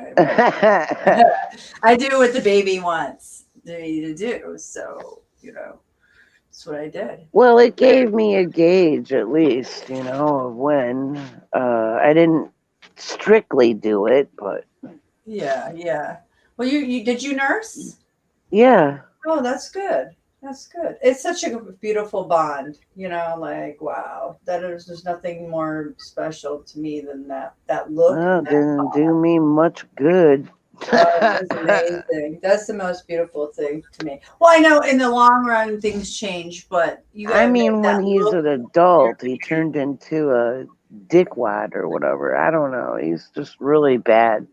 I do what the baby wants me to do. So that's what I did. Well, it gave me a gauge, at least, you know, of when. I didn't strictly do it, but Yeah, yeah. Well, you did you nurse? yeah. Oh, that's good. That's good. It's such a beautiful bond, like wow. There's nothing more special to me than that look Well, and it that didn't do bond. me much good. Oh, it was amazing. That's the most beautiful thing to me. Well, I know in the long run things change, but you I gotta admit mean, when that he's look an on your adult, he baby. turned into a dickwad or whatever. I don't know. He's just really bad.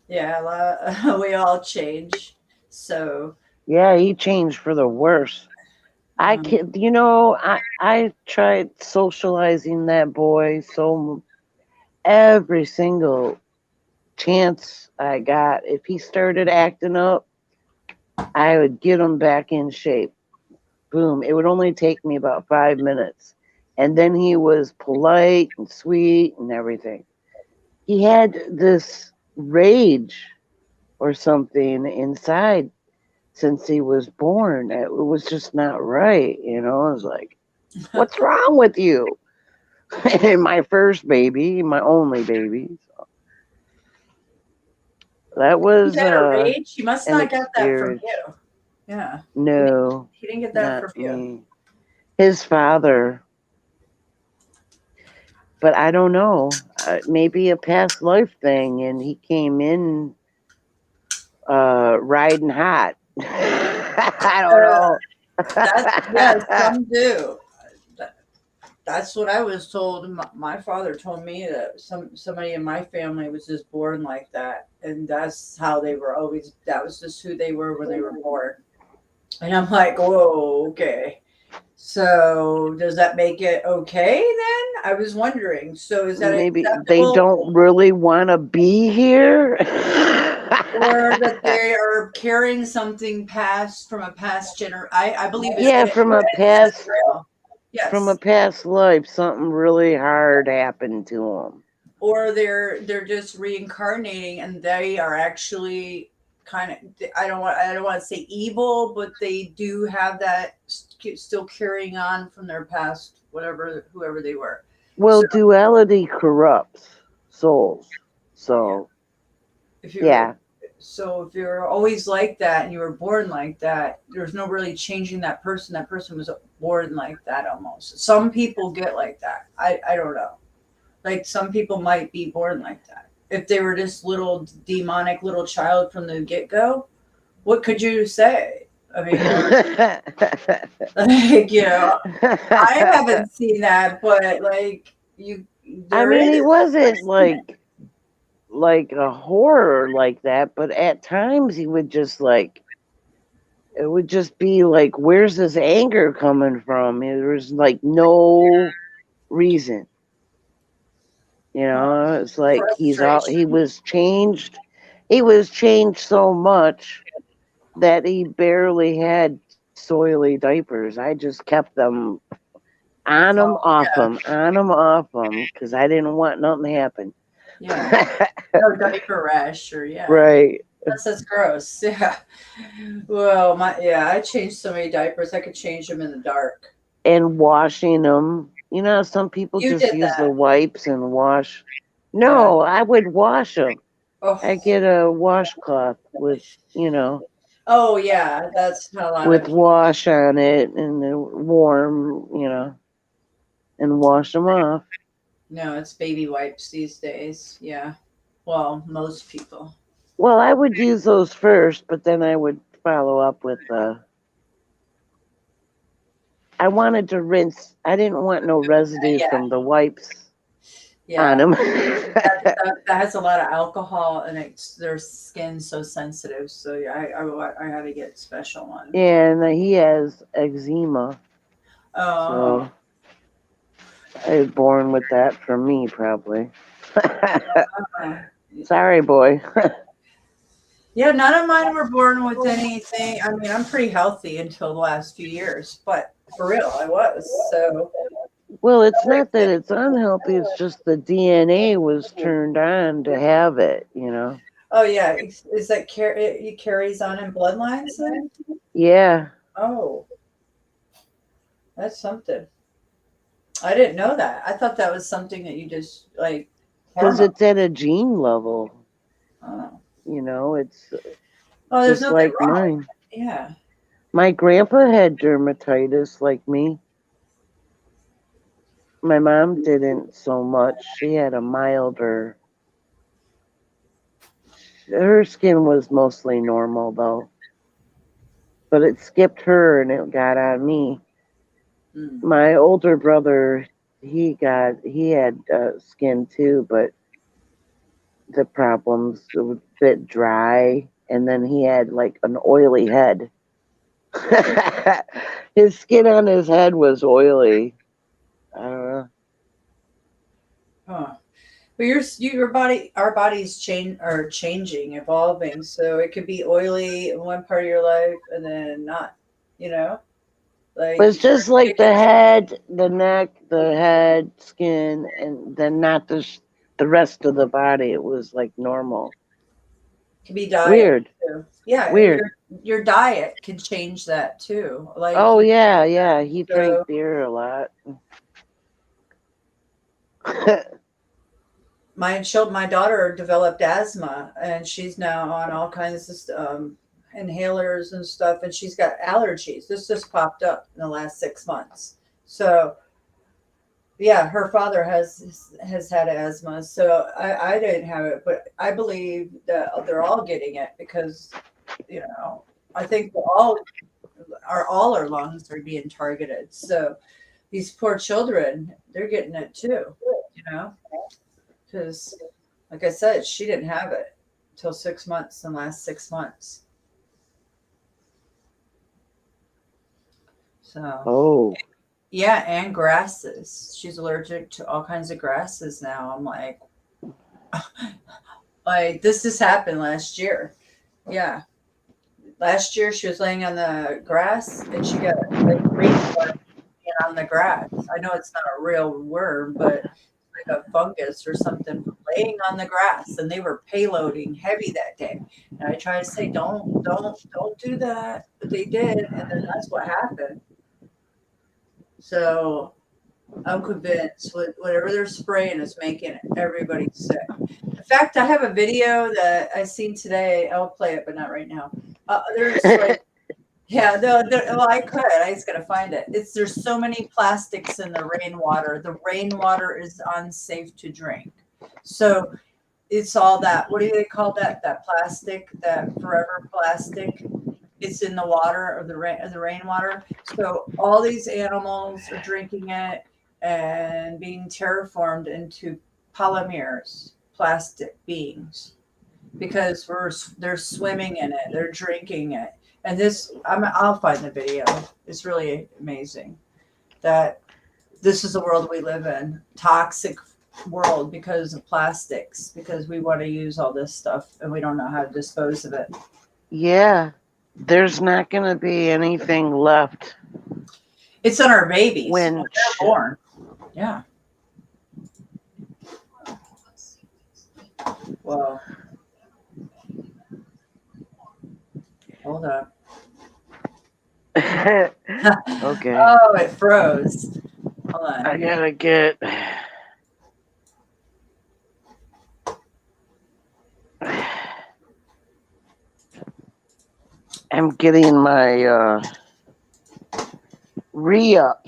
Yeah, we all change. So, Yeah, he changed for the worse. I um, can, you know, I tried socializing that boy so every single chance I got. If he started acting up, I would get him back in shape. Boom. It would only take me about 5 minutes. And then he was polite and sweet and everything. he had this rage or something inside since he was born. It was just not right, you know. I was like, what's wrong with you? And my first baby, my only baby. So that He was had a rage. He must an not get that from experience. you. Yeah. No, He didn't get that not from you. me. His father, but I don't know. Maybe a past life thing, and he came in riding hot. I don't know. Yeah, some do. That's what I was told. My father told me that somebody in my family was just born like that, and that's how they were always. That was just who they were when they were born. And I'm like, whoa, okay. So does that make it okay then? I was wondering. So is that Maybe they acceptable, don't really want to be here. or that they are carrying something past from a past generation? I believe it's Yeah, from a past real. from a Yes. past life, something really hard happened to them. Or they're just reincarnating and they are actually kind of, I don't want to say evil, but they do have that still carrying on from their past, whatever, whoever they were. Well, So duality corrupts souls. So, if you're yeah. so if you're always like that and you were born like that, there's no really changing that person. That person was born like that almost. Some people get like that. I don't know. Like some people might be born like that. If they were this little demonic little child from the get go, what could you say? I mean, like, I haven't seen that, but like I there mean, he is. wasn't like a horror like that, but at times he would just like it would just be like, where's this anger coming from? There was like no reason. You know, it's like he Frustration. was changed. He was changed so much that he barely had soily diapers. I just kept them on him, off him, on him, off him, because I didn't want nothing to happen. Yeah. No diaper rash or Right. That's gross. Yeah. Well, I changed so many diapers. I could change them in the dark. And washing them. You know, some people You just did use the that. wipes and wash. Yeah. No, I would wash them. Oh. I get a washcloth with, Oh yeah, that's how a lot with of wash on it and warm, and wash them off. no, it's baby wipes these days. Yeah. Well, most people. Well, I would use those first, but then I would follow up with I wanted to rinse. I didn't want no residue Yeah. from the wipes Yeah. on them. That has a lot of alcohol and their skin's so sensitive. So yeah, I had to get special one. And he has eczema. Oh. So I was born with that from me, probably. Sorry, boy. Yeah, none of mine were born with anything. I mean, I'm pretty healthy until the last few years, but for real, I was. So, Well, it's not that it's unhealthy. It's just the DNA was turned on to have it, oh yeah, is that it carries on in bloodlines then? Yeah. Oh, that's something. I didn't know that. I thought that was something that you just like. Because it's at a gene level. Oh. It's There's just nothing like wrong. mine. Yeah. My grandpa had dermatitis like me. My mom didn't so much. She had a milder. Her skin was mostly normal though. But it skipped her and it got on me. Mm. My older brother, he had skin too, but the problems it was a bit dry, and then he had like an oily head. His skin on his head was oily. I don't know. Huh. But your body, our bodies are changing, evolving. So it could be oily in one part of your life and then not. Like But it's just like the head, the neck, the head, skin, and then not the rest of the body, it was like normal. Can be diet Weird. too. Yeah, Weird. your diet can change that too. Like Oh yeah, yeah. He So- drank beer a lot. my daughter developed asthma, and she's now on all kinds of inhalers and stuff, and she's got allergies. This just popped up in the last 6 months. So yeah, her father has had asthma, so I didn't have it, but I believe that they're all getting it because, you know, I think all our lungs are being targeted. So these poor children, they're getting it too, you know, because like I said, she didn't have it till 6 months, in the last 6 months. So Oh. yeah, and grasses. She's allergic to all kinds of grasses now. I'm like this just happened last year. Yeah. Last year she was laying on the grass and she got like ringworm on the grass. I know it's not a real worm, but it's like a fungus or something from laying on the grass, and they were payloading heavy that day. And I tried to say, don't do that. But they did, and then that's what happened. So I'm convinced whatever they're spraying is making everybody sick. In fact, I have a video that I seen today. I'll play it, but not right now. There's like, yeah, well, I could. I just gotta find it. There's so many plastics in the rainwater. The rainwater is unsafe to drink. So it's all that. What do they call that? That plastic, that forever plastic. It's in the water of the rainwater. So all these animals are drinking it and being terraformed into polymers, plastic beings, because they're swimming in it, they're drinking it. And I'll find the video. It's really amazing that this is the world we live in, toxic world because of plastics, because we want to use all this stuff and we don't know how to dispose of it. Yeah. There's not going to be anything left. It's on our babies When they're born. Yeah. Well, hold up. Okay. Oh, it froze. Hold on. I gotta get. I'm getting my re-up.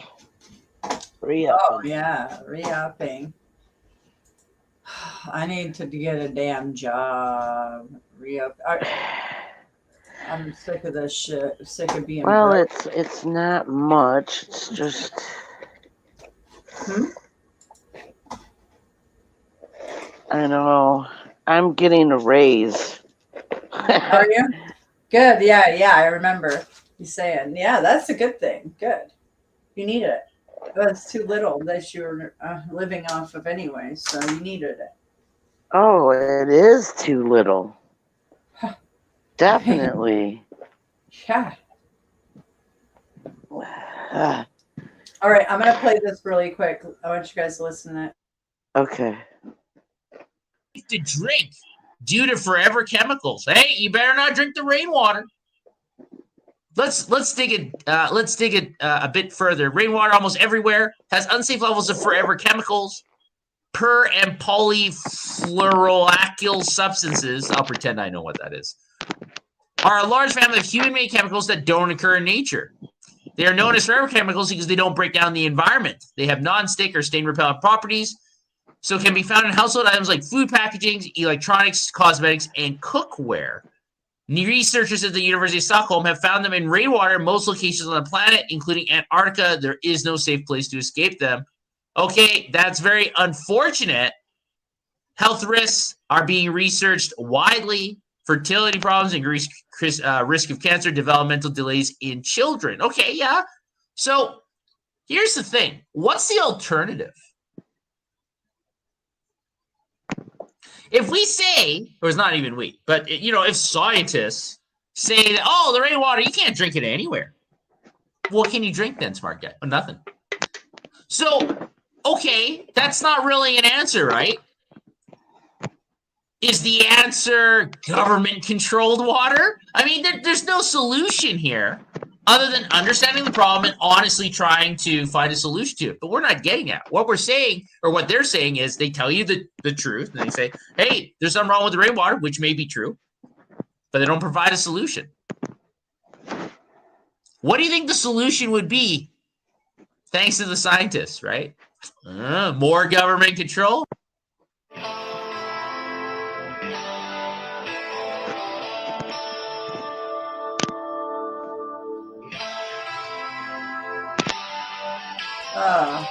Oh yeah, re-upping. I need to get a damn job. Re-up. I'm sick of this shit. I'm sick of being Well, broke. it's not much. It's just. I know. I'm getting a raise. Are you? Good. Yeah, I remember you saying. Yeah, that's a good thing. Good. You need it. That's too little that you're living off of anyway, so you needed it. Oh, it is too little. Definitely. Yeah. Ah, All right, I'm gonna play this really quick. I want you guys to listen to it. okay. To drink due to forever chemicals. Hey, you better not drink the rainwater. Let's dig it a bit further. Rainwater almost everywhere has unsafe levels of forever chemicals, per and polyfluoroalkyl substances. I'll pretend I know what that is. Are a large family of human-made chemicals that don't occur in nature. They are known as forever chemicals because they don't break down the environment. They have non-stick or stain-repellent properties, so it can be found in household items like food packaging, electronics, cosmetics, and cookware. Researchers at the University of Stockholm have found them in rainwater in most locations on the planet, including Antarctica. There is no safe place to escape them. Okay, that's very unfortunate. Health risks are being researched widely. Fertility problems, increased risk of cancer, developmental delays in children. Okay, yeah. So here's the thing. What's the alternative? If we say, or it's not even we, but if scientists say that, oh, the rainwater, you can't drink it anywhere. What can you drink then, smart guy? Oh, nothing. So, okay, that's not really an answer, right? Is the answer government-controlled water? I mean, there's no solution here other than understanding the problem and honestly trying to find a solution to it. But we're not getting at what we're saying, or what they're saying is they tell you the truth, and they say, hey, there's something wrong with the rainwater, which may be true, but they don't provide a solution. What do you think the solution would be thanks to the scientists, right? More government control?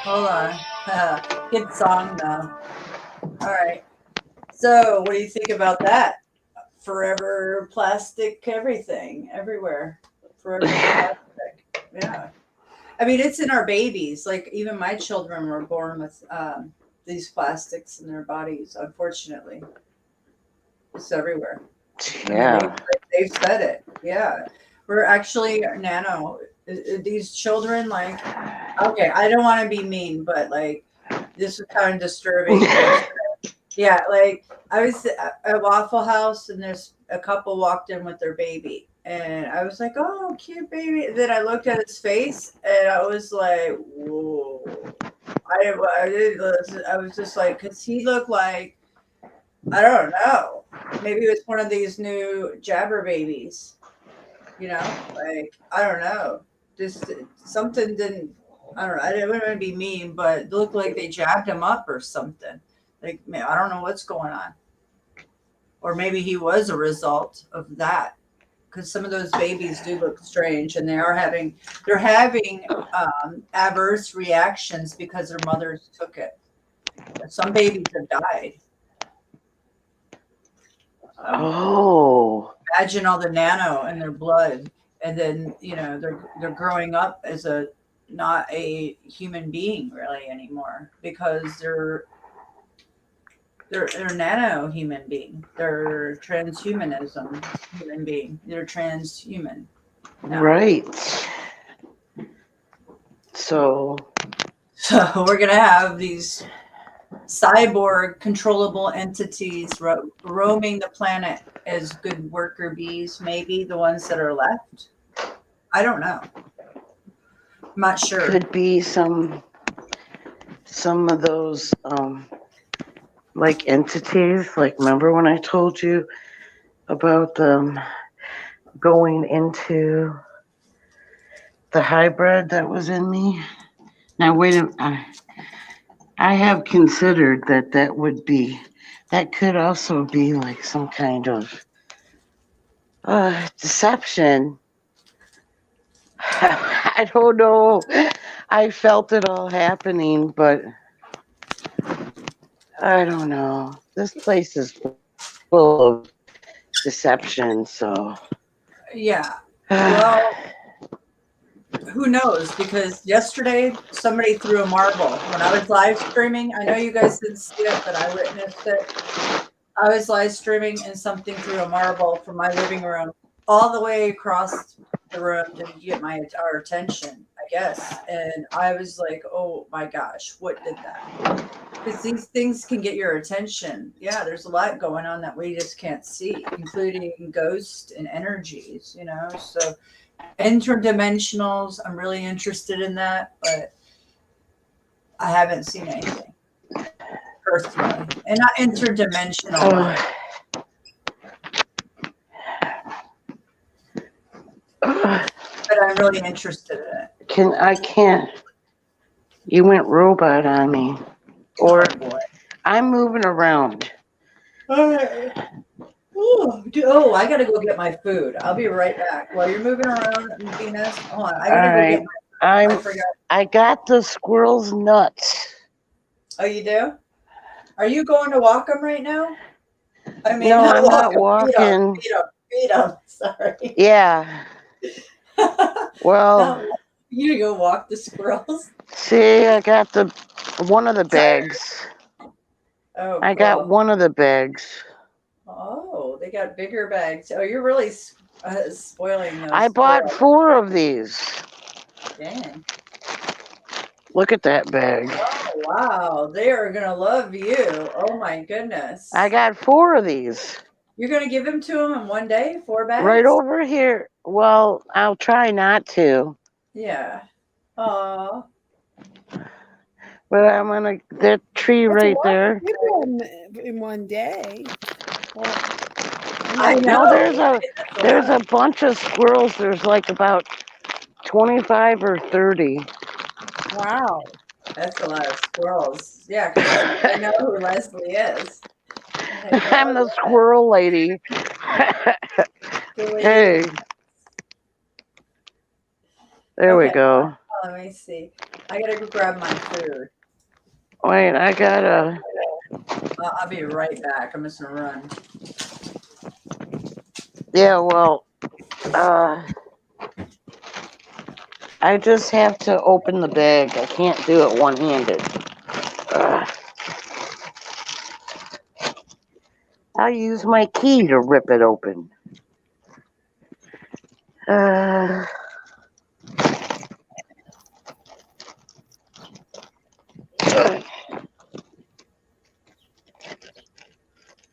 Hold on. Good song though. All right. So, what do you think about that? Forever plastic, everything, everywhere. Forever plastic. Yeah. I mean, it's in our babies. Like, even my children were born with these plastics in their bodies, unfortunately. It's everywhere. Yeah. I mean, they've said it. Yeah. We're actually, Nano, these children, like, okay, I don't want to be mean, but like, this is kind of disturbing. Yeah, like I was at Waffle House and there's a couple walked in with their baby, and I was like, "Oh, cute baby." And then I looked at his face, and I was like, "Whoa!" I was just like, because he looked like, I don't know, maybe it was one of these new jabber babies, you know, like I don't know, just something didn't. I don't know. I didn't want to be mean, but it looked like they jabbed him up or something. Like, man, I don't know what's going on. Or maybe he was a result of that. Because some of those babies do look strange, and they're having adverse reactions because their mothers took it. Some babies have died. Oh. Imagine all the nano in their blood, and then they're growing up as not a human being really anymore, because they're nano human being. They're transhumanism human being. They're transhuman. No. Right. So we're gonna have these cyborg controllable entities roaming the planet as good worker bees, maybe the ones that are left. I don't know. I'm not sure. could be some of those like entities. Like, remember when I told you about them going into the hybrid that was in me? Now wait a minute. I have considered that could also be like some kind of deception. I don't know. I felt it all happening, but I don't know. This place is full of deception, so. Yeah. Well, who knows? Because yesterday somebody threw a marble when I was live streaming. I know you guys didn't see it, but I witnessed it. I was live streaming and something threw a marble from my living room all the way across the room to get our attention, I guess. And I was like, oh my gosh, what did that? Because these things can get your attention. Yeah, there's a lot going on that we just can't see, including ghosts and energies, so interdimensionals. I'm really interested in that, but I haven't seen anything personally, and not interdimensional. But I'm really interested in it. I can't. You went robot on me. Or I'm moving around. All right. Oh, I gotta go get my food. I'll be right back. While you're moving around, Venus, hold on. I gotta go get my food. I forgot. I got the squirrel's nuts. Oh, you do? Are you going to walk them right now? I mean, no, I'm not walking. Feed them. Sorry. Yeah. Well, no, you go walk the squirrels. See, I got one of the bags. Oh, I got one of the bags. Oh, they got bigger bags. Oh, you're really spoiling those. I bought 4 of these. Dang. Look at that bag. Oh, wow, they are gonna love you. Oh my goodness. I got 4 of these You're gonna give them to them in one day, 4 bags? right over here. Well, I'll try not to, Yeah. Aw. but I'm gonna that tree right there. Give them in one day. Well, I No, know. there's That's a bunch of squirrels. There's like about 25 or 30. wow. That's a lot of squirrels. Yeah, 'cause I know who Leslie is. I'm the squirrel lady. Squirrel. Hey, there we Okay. go. Let me see. I gotta go grab my food. Wait, I gotta. I'll be right back. I'm just gonna run. Yeah, well, I just have to open the bag. I can't do it one-handed. I'll use my key to rip it open.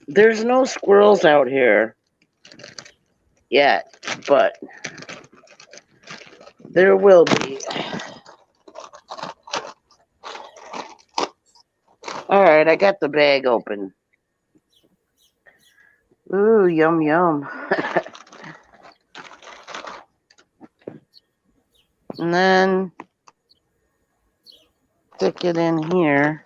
There's no squirrels out here yet, but there will be. All right, I got the bag open. Ooh, yum, yum. And then stick it in here.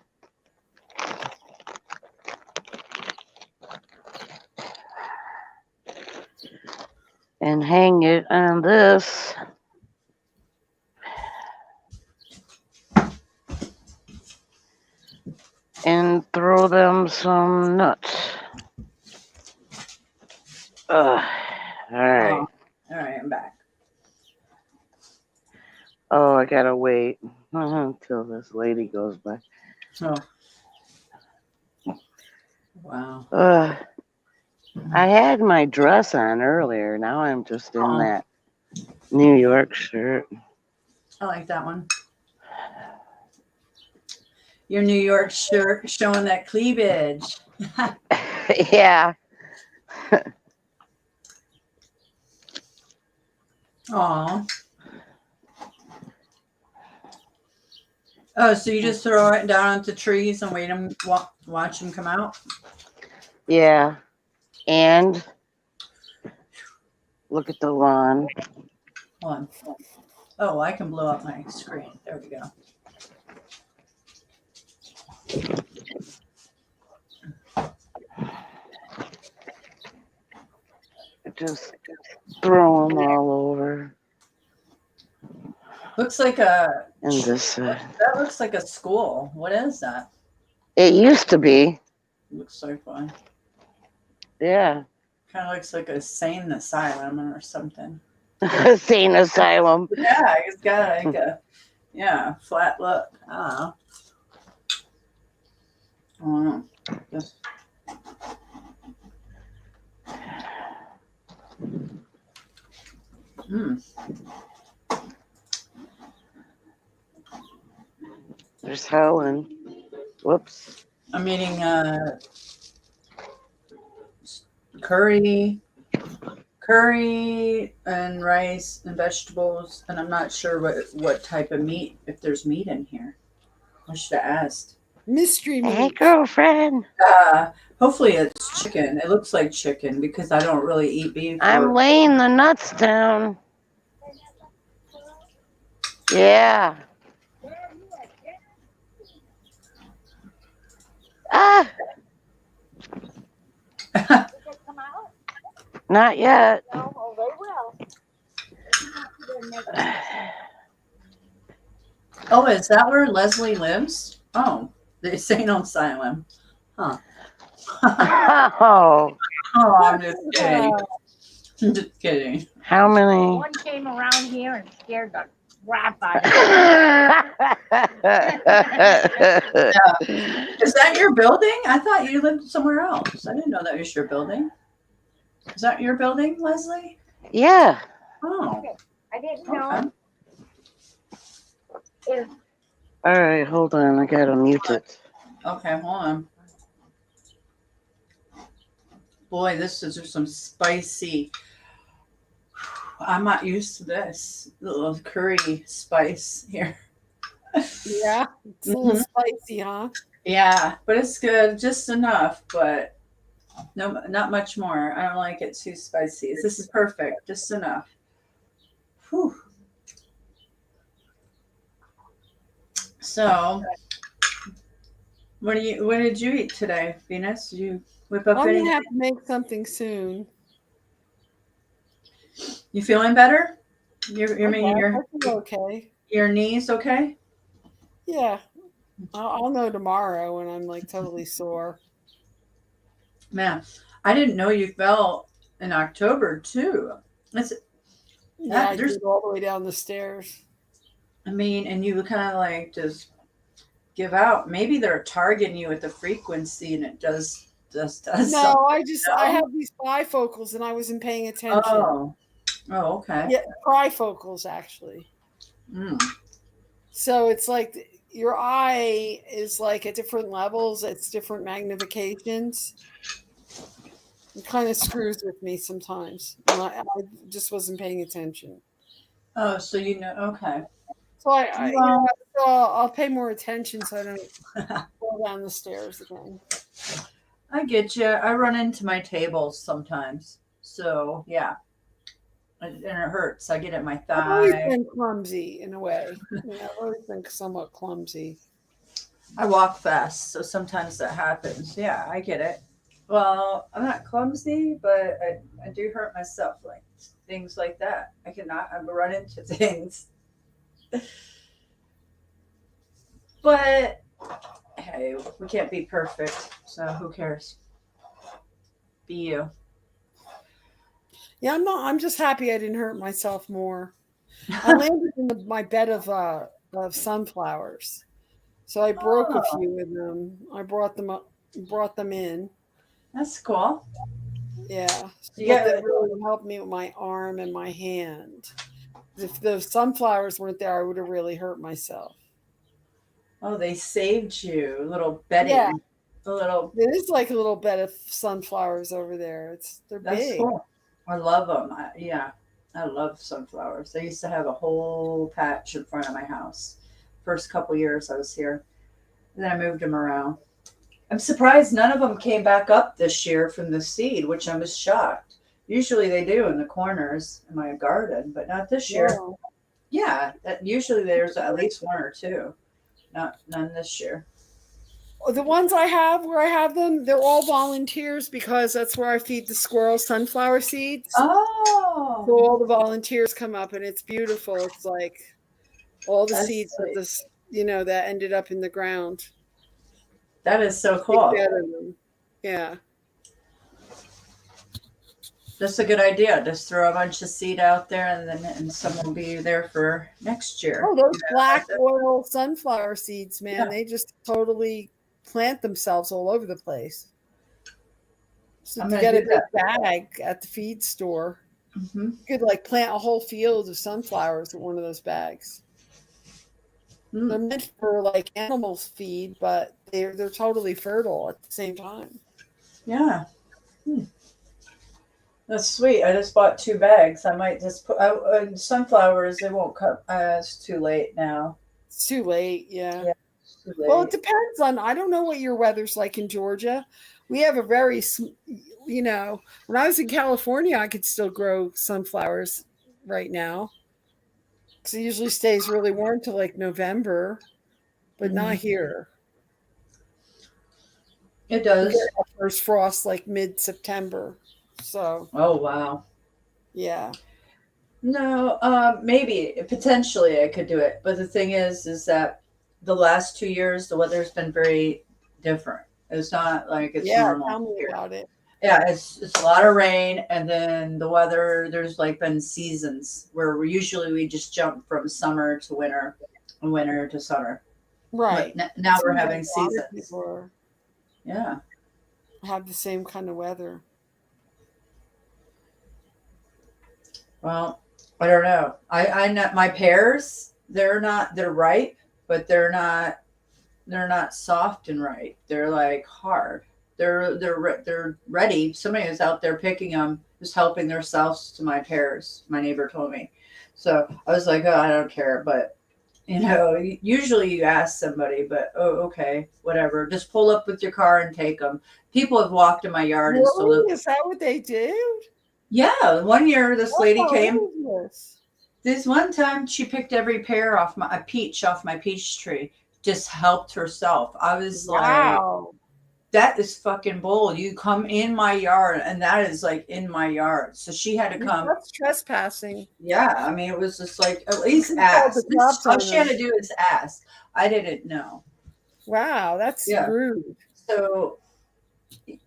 And hang it on this. And throw them some nuts. All right. All right, I'm back. Oh, I gotta wait until this lady goes by. Oh. Wow. I had my dress on earlier. Now I'm just in that New York shirt. I like that one. Your New York shirt showing that cleavage. Yeah. Aw. Oh, so you just throw it down onto trees and wait them, watch them come out? Yeah. And look at the lawn. Hold on. Oh, I can blow up my screen. There we go. Just throw them all over. Looks like a. And this. That looks like a school. What is that? It used to be. Looks like one. Yeah. Kind of looks like a sane asylum or something. Sane asylum. Yeah, it's got like a flat look. I don't know. Just... There's Helen. Whoops. I'm eating curry and rice and vegetables, and I'm not sure what type of meat, if there's meat in here. I should have asked. Mystery meat. Hey, girlfriend. Hopefully it's chicken. It looks like chicken because I don't really eat beef. I'm laying the nuts down. Yeah. Ah. Not yet. Oh, they will. Oh, is that where Leslie lives? Oh, they're saying on asylum. Huh. Oh. Oh, I'm just kidding. I'm just kidding. How many? One came around here and scared the crap out of Is that your building? I thought you lived somewhere else. I didn't know that was your building. Is that your building, Leslie? Yeah. Oh. I didn't know if All right, hold on. I gotta mute it. Okay, hold on. Boy, this is some spicy. I'm not used to this little curry spice here. Yeah, it's a little spicy, huh? Yeah, but it's good, just enough, but no, not much more. I don't like it too spicy. This is perfect, just enough. Whew. So, what did you eat today, Venus? Did you whip up I'm gonna anything? have to make something soon. You feeling better? You're meaning I feel okay. your knees okay? Yeah, I'll know tomorrow when I'm like totally sore. Man, I didn't know you fell in October too. That's Yeah, I there's did all the way down the stairs. I mean, and you kind of like just give out. Maybe they're targeting you at the frequency, and it does something. No, I No? have these bifocals and I wasn't paying attention. Oh, okay. Yeah, trifocals actually. Mm. So it's like your eye is like at different levels, it's different magnifications. It kind of screws with me sometimes. And I just wasn't paying attention. Oh, so okay. So I Well, so I'll pay more attention so I don't fall down the stairs again. I get you. I run into my tables sometimes, so yeah, and it hurts. I get it in my I've always thigh. been clumsy in a way. I've always been somewhat clumsy. I walk fast, so sometimes that happens. Yeah, I get it. Well, I'm not clumsy, but I do hurt myself, like things like that. I run into things. But hey, we can't be perfect, so who cares? Be you. Yeah, I'm just happy I didn't hurt myself more. I landed in my bed of sunflowers. So I broke a Oh, few of them. I brought them in. that's cool. Yeah. You But that get really helped me with my arm and my hand. If the sunflowers weren't there, I would have really hurt myself. oh, they saved you, little Yeah. Betty. A little. There is like a little bed of sunflowers over there. They're That's big. cool. I love them. Yeah, I love sunflowers. I used to have a whole patch in front of my house. First couple years I was here, and then I moved them around. I'm surprised none of them came back up this year from the seed, which I was shocked. Usually they do in the corners in my garden, but not this year. Wow. Yeah, usually there's at least one or two. None this year. The ones I have where I have them, they're all volunteers because that's where I feed the squirrels sunflower seeds. So Oh, all the volunteers come up and it's beautiful. It's like all the that's seeds of sweet. this, that ended up in the ground. That is so Big cool. bed of them. Yeah. That's a good idea. Just throw a bunch of seed out there, and some will be there for next year. Oh, those black oil sunflower seeds, man, Yeah. they just totally plant themselves all over the place. So I'm if you gonna get a do big that. bag at the feed store, Mm-hmm. you could like plant a whole field of sunflowers in one of those bags. They're meant for like animals feed, but they're totally fertile at the same time. Yeah. That's sweet. I just bought 2 bags. I might just put sunflowers. They won't cut. It's too late now. It's too late, yeah. Yeah, it's too late. Well, it depends on. I don't know what your weather's like in Georgia. We have a very, when I was in California, I could still grow sunflowers right now. Because it usually stays really warm till like November, but not here. It We does. get our first frost like mid-September. So, Oh wow. yeah. No, maybe potentially I could do it, but the thing is that the last 2 years the weather's been very different. It's not like it's Yeah, normal tell me here. about it. Yeah, it's a lot of rain, and then the weather. There's like been seasons where we just jump from summer to winter, and winter to summer. Right. But now we're Seems having like a lot of seasons. people Yeah. have the same kind of weather. Well, I don't know. I know my pears. They're ripe, but they're not soft and right. They're like hard. They're ready. Somebody is out there picking them, just helping themselves to my pears. My neighbor told me. So I was like, oh, I don't care. But usually you ask somebody, but oh, okay, whatever. Just pull up with your car and take them. People have walked in my yard and Really? stolen. Is that what they do? Yeah, one year this lady Wow, came. what is this? This one time she picked every pear off a peach off my peach tree. Just helped herself. I was like, Wow. that is fucking bold. You come in my yard, and that is like in my yard. So she had to come. That's trespassing. Yeah, I mean, it was just like at least You can call ask. the cops All on she had them. to do is ask. I didn't know. Wow, that's Yeah. rude. So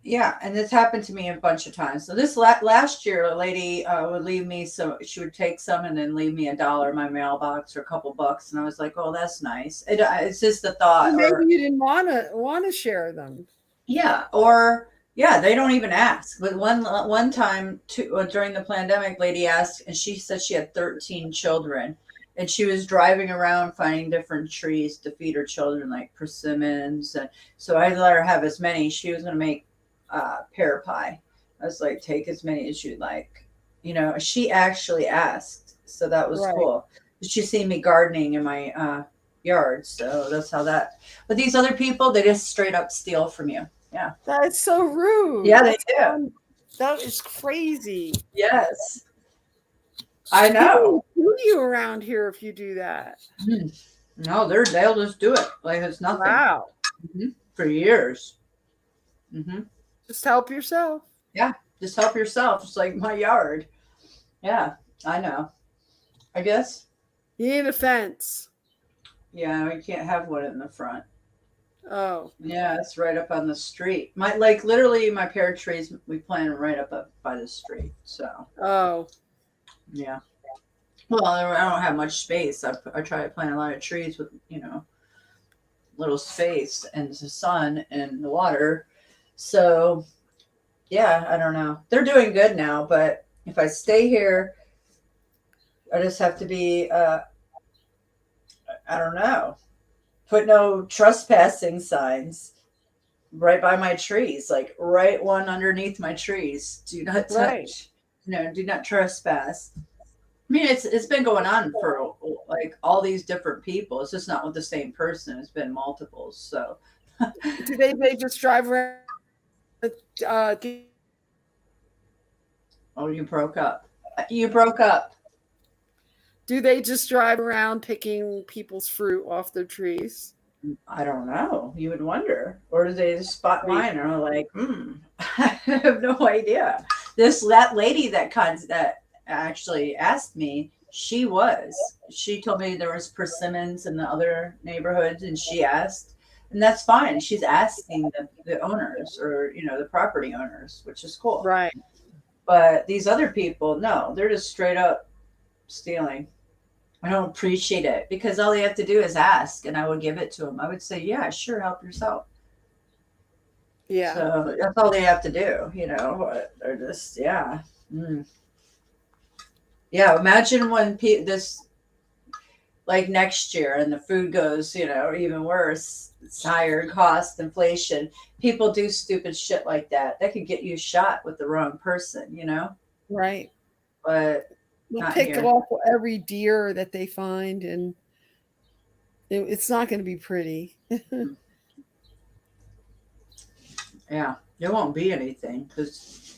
yeah, and this happened to me a bunch of times. So this last year, a lady would leave me she would take some and then leave me $1 in my mailbox or a couple bucks, and I was like, oh, that's nice. It's just a thought. Maybe Or, you didn't want to share them. yeah, or yeah, they don't even ask. But one time during the pandemic, lady asked, and she said she had 13 children, and she was driving around finding different trees to feed her children, like persimmons. And so I let her have as many. She was going to make pear pie. I was like, take as many as you'd like. She actually asked, so that was Right. cool. She seen me gardening in my yard, so that's how that. But these other people, they just straight up steal from you. Yeah. That's so rude. Yeah, they do. That is crazy. Yes. I know. People do you around here if you do that. No, they'll just do it like it's nothing. Wow. For years. Just help yourself. Just help yourself. It's like my yard. Yeah, I know. I guess. You need a fence. Yeah, we can't have one in the front. Oh. Yeah, it's right up on the street. Literally my pear trees, we plant them right up by the street. So Oh. yeah. Well, I don't have much space. I try to plant a lot of trees with, little space and the sun and the water. So yeah, I don't know. They're doing good now, but if I stay here, I just have to be, I don't know, put no trespassing signs right by my trees, like right one underneath my trees. Do not touch, Right. do not trespass. I mean, it's been going on for like all these different people. It's just not with the same person. It's been multiples. So Do they just drive around? oh, you broke up. You broke up. Do they just drive around picking people's fruit off their trees? I don't know. You would wonder. Or do they just spot mine and are like, I have no idea. That lady that actually asked me, she told me there was persimmons in the other neighborhoods, and she asked, and that's fine. She's asking the owners or, the property owners, which is cool. Right. But these other people, no, they're just straight up stealing. I don't appreciate it because all they have to do is ask, and I would give it to them. I would say, yeah, sure, help yourself. Yeah. So that's all they have to do, They're just, yeah. Yeah, imagine when this, like next year, and the food goes, even worse. It's higher cost, inflation. People do stupid shit like that. That could get you shot with the wrong person, Right. But They not pick here. off every deer that they find, and it's not going to be pretty. Yeah, there won't be anything because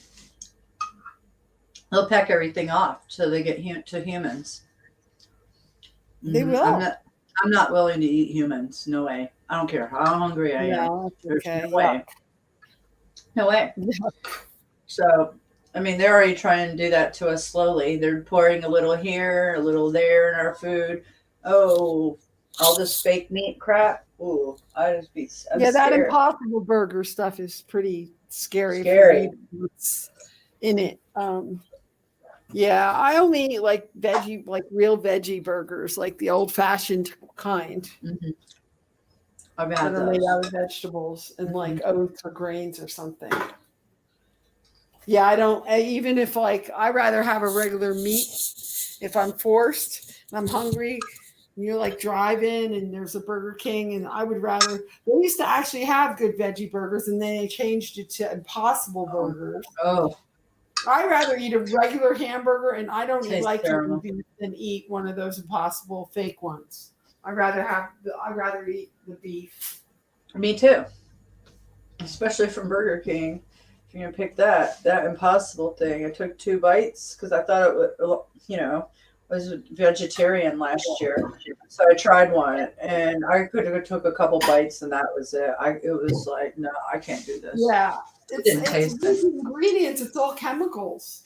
they'll peck everything off so they get to humans. They will. I'm not willing to eat humans. No way. I don't care how hungry I am. No, There's okay. no way. No way. Yeah. So, I mean, they're already trying to do that to us slowly. They're pouring a little here, a little there in our food. Oh, all this fake meat crap. Ooh, I'm Yeah, that scared. Impossible Burger stuff is pretty scary. Scary. For me, what's in it. Yeah, I only eat like real veggie burgers, like the old-fashioned kind I've that had are made those. out of vegetables and like oats or grains or something. Yeah, even if I rather have a regular meat if I'm forced and I'm hungry, You're like driving and there's a Burger King, and I would rather, they used to actually have good veggie burgers and then they changed it to Impossible Burgers. Oh, I'd rather eat a regular hamburger, and I don't Tastes like terrible. eating beef than eat one of those Impossible fake ones. I'd rather eat the beef. me too. Especially from Burger King. If you're gonna pick that Impossible thing, I took 2 bites because I thought it would, I was vegetarian last year, so I tried one, and I could have took a couple bites, and that was it. It was like, no, I can't do this. Yeah, didn't taste it's ingredients. It's all chemicals.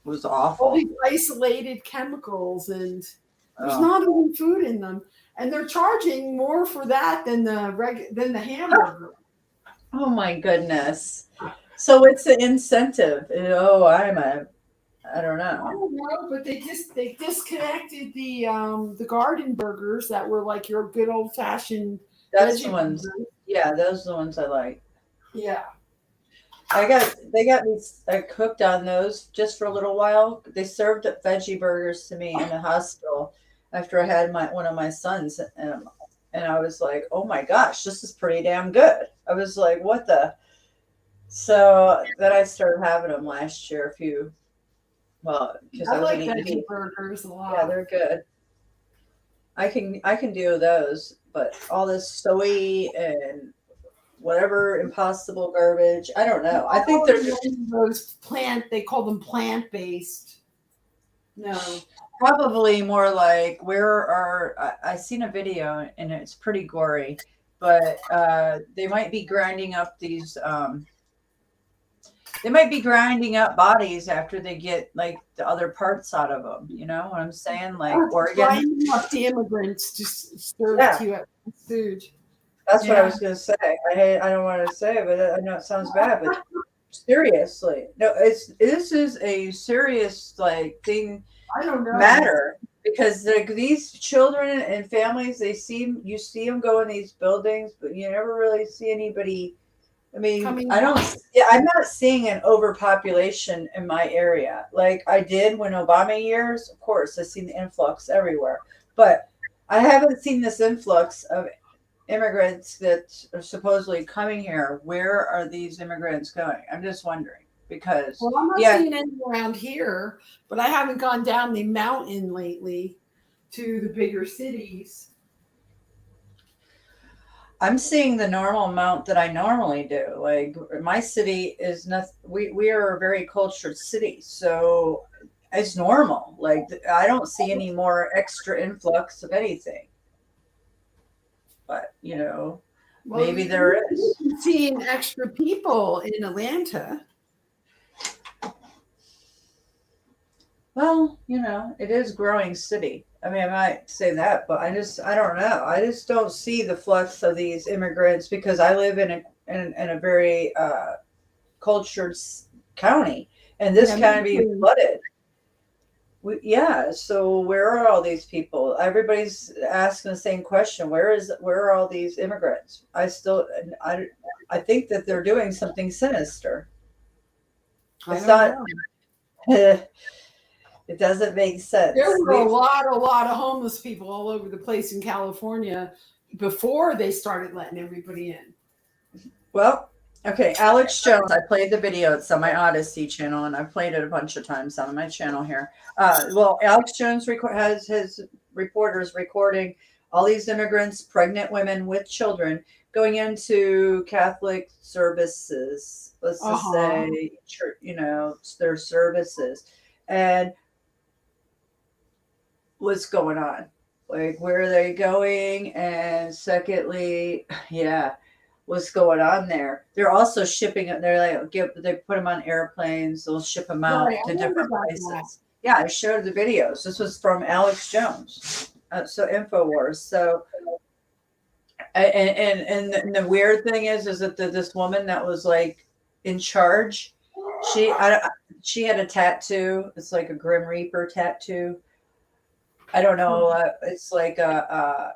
It was All awful. these isolated chemicals, and there's Oh. not even food in them, and they're charging more for that than the hamburger. Oh my goodness. So it's an incentive. Oh, I don't I know. don't know, but they disconnected the garden burgers that were like your good old fashioned. That's the ones. Yeah, those are the ones I like. Yeah. They got me cooked on those just for a little while. They served up veggie burgers to me in the hospital after I had one of my sons, and I was like, oh my gosh, this is pretty damn good. I was like, what the? So then I started having them last year because I I like wasn't eating veggie beef. burgers a lot. Yeah, they're good. I can do those, but all this soy and whatever impossible garbage, I don't know. I think they're those they call them plant based. No. probably more like I seen a video and it's pretty gory, but they might be grinding up these they might be grinding up bodies after they get like the other parts out of them. You know what I'm saying? Like Oregon. Grinding up the immigrants to serve to you at food. That's what I was going to say. I don't want to say it, but I know it sounds bad, but seriously, no, this is a serious like thing. I don't know. Matter because these children and families, you see them go in these buildings, but you never really see anybody. I mean, I'm not seeing an overpopulation in my area like I did when Obama years. Of course, I've seen the influx everywhere, but I haven't seen this influx of immigrants that are supposedly coming here. Where are these immigrants going? I'm just wondering because I'm not seeing any around here, but I haven't gone down the mountain lately to the bigger cities. I'm seeing the normal amount that I normally do. Like my city is not. We are a very cultured city, so it's normal. Like I don't see any more extra influx of anything. But maybe there is. Seeing extra people in Atlanta. Well, it is growing city. I mean, I might say that, but I don't know. I just don't see the flux of these immigrants because I live in a very cultured county, and this county be flooded. So where are all these people? Everybody's asking the same question. Where are all these immigrants? I think that they're doing something sinister. It's not. It doesn't make sense. There were a lot of homeless people all over the place in California before they started letting everybody in. Well, okay, Alex Jones. I played the video. It's on my Odyssey channel, and I've played it a bunch of times on my channel here. Alex Jones has his reporters recording all these immigrants, pregnant women with children, going into Catholic services. Let's just say, their services, and what's going on, like where are they going, and secondly, what's going on there. They're also shipping it. They're like they put them on airplanes. They'll ship them out to different places. Yeah, I showed the videos. This was from Alex Jones, so Infowars. So, and the weird thing is that this woman that was like in charge, she had a tattoo. It's like a Grim Reaper tattoo. I don't know. It's like a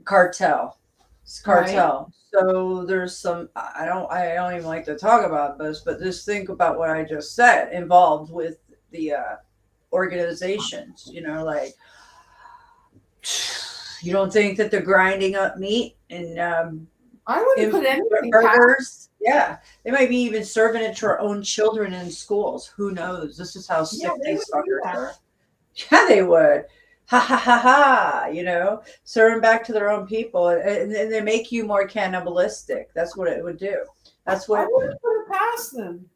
cartel. It's cartel. Right. So there's some. I don't even like to talk about this, but just think about what I just said. Involved with the organizations. Like You don't think that they're grinding up meat and I wouldn't put anything past. burgers? Yeah, they might be even serving it to our own children in schools. Who knows? This is how sick they these would do fuckers that. are. Yeah, they would. Ha ha ha ha. You know, serving back to their own people, and they make you more cannibalistic. That's what it would do. That's I what. wouldn't put it past them.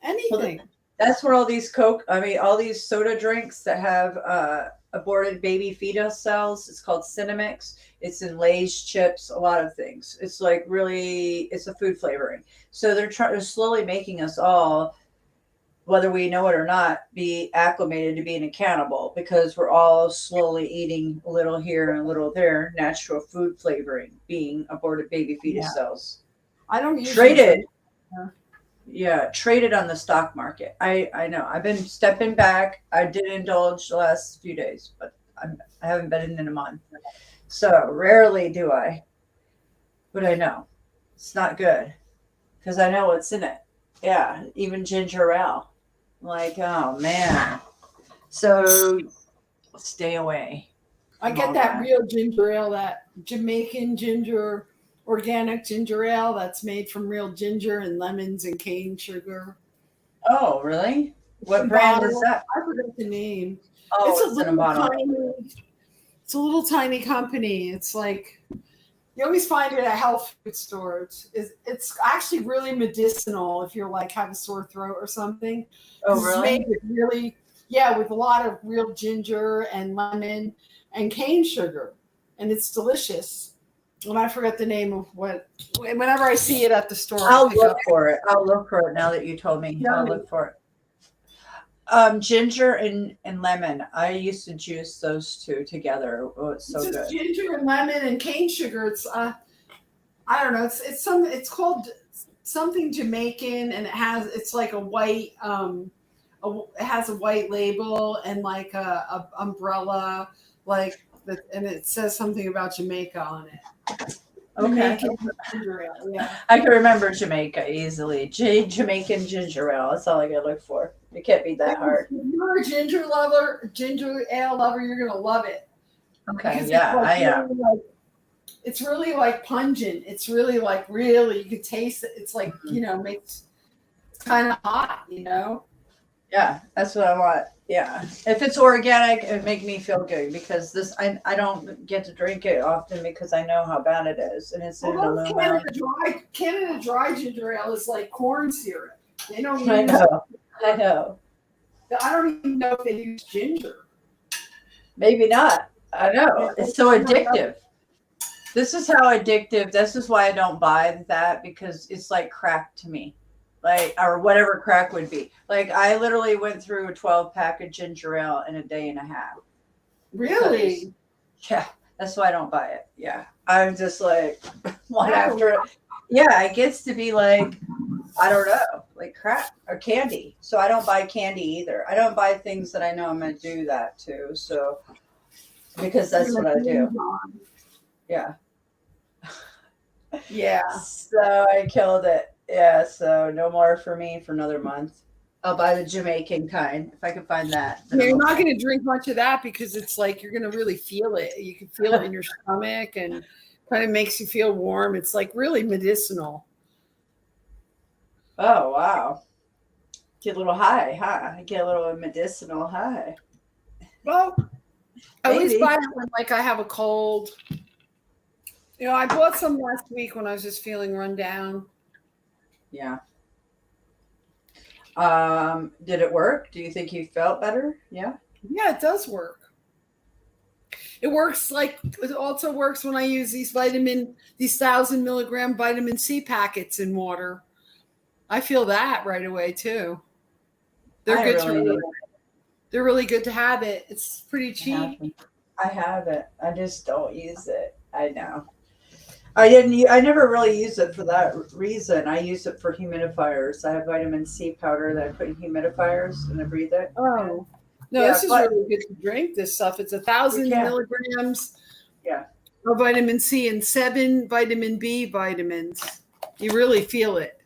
Anything. That's where all these all these soda drinks that have aborted baby fetus cells. It's called Cinemix. It's in Lay's chips, a lot of things. It's like really, it's a food flavoring. So they're slowly making us all, whether we know it or not, be acclimated to being a cannibal because we're all slowly eating a little here and a little there, natural food flavoring, being aborted baby fetus cells. I don't use Traded. Yeah, traded on the stock market. I know. I've been stepping back. I did indulge the last few days, but I haven't been in a month. So rarely do I. But I know it's not good because I know what's in it. Yeah, even ginger ale. Like, oh man. So stay away. I get that real ginger ale, that Jamaican ginger, organic ginger ale that's made from real ginger and lemons and cane sugar. Oh, really? What brand is that? I forgot the name. Oh, It's a little tiny company. It's like you always find it at health food stores. It's actually really medicinal if you're like have a sore throat or something. Oh, really? It's made with with a lot of real ginger and lemon and cane sugar, and it's delicious. And I forgot the name of what. Whenever I see it at the store, I'll look for it. I'll look for it now that you told me. I'll look for it. Ginger and lemon. I used to juice those two together. Oh, it's so good. Ginger and lemon and cane sugar. It's I don't know. It's called something Jamaican, and it's like a white it has a white label and like a umbrella and it says something about Jamaica on it. Okay. Yeah. I can remember Jamaica easily. Jamaican ginger ale. That's all I gotta look for. It can't be that hard. If you're a ginger ale lover, you're gonna love it. Okay. Yeah, it's really like pungent. It's really you can taste it. It's like it's kind of hot. Yeah, that's what I want. Yeah, if it's organic, it make me feel good because I don't get to drink it often because I know how bad it is, and it's in aluminum. Canada Dry ginger ale is like corn syrup. They don't. I know. I don't even know if they use ginger. Maybe not. I know. It's so addictive. This is how addictive. This is why I don't buy that because it's like crack to me. Or whatever crack would be. Like I literally went through a 12-pack of ginger ale in a day and a half. Really? Yeah, that's why I don't buy it. Yeah, I'm just like one after. Yeah, it gets to be like I don't know, like crack or candy. So I don't buy candy either. I don't buy things that I know I'm going to do that to. So because that's what I do. Yeah. Yeah. So I killed it. Yeah, so no more for me for another month. I'll buy the Jamaican kind if I can find that. Yeah, you're not going to drink much of that because it's like you're going to really feel it. You can feel it in your stomach and kind of makes you feel warm. It's like really medicinal. Oh, wow. Get a little high, huh? I get a little medicinal high. Well, I always buy it when I have a cold. I bought some last week when I was just feeling run down. Yeah. Did it work? Do you think you felt better? Yeah. Yeah, it does work. It works it also works when I use these 1,000 milligram vitamin C packets in water. I feel that right away too. They're they're really good to have it. It's pretty cheap. I have it. I just don't use it. I know. I never really use it for that reason. I use it for humidifiers. I have vitamin C powder that I put in humidifiers and I breathe it. Oh, no, this is really good to drink this stuff. It's 1,000 milligrams of vitamin C and 7 vitamin B vitamins. You really feel it.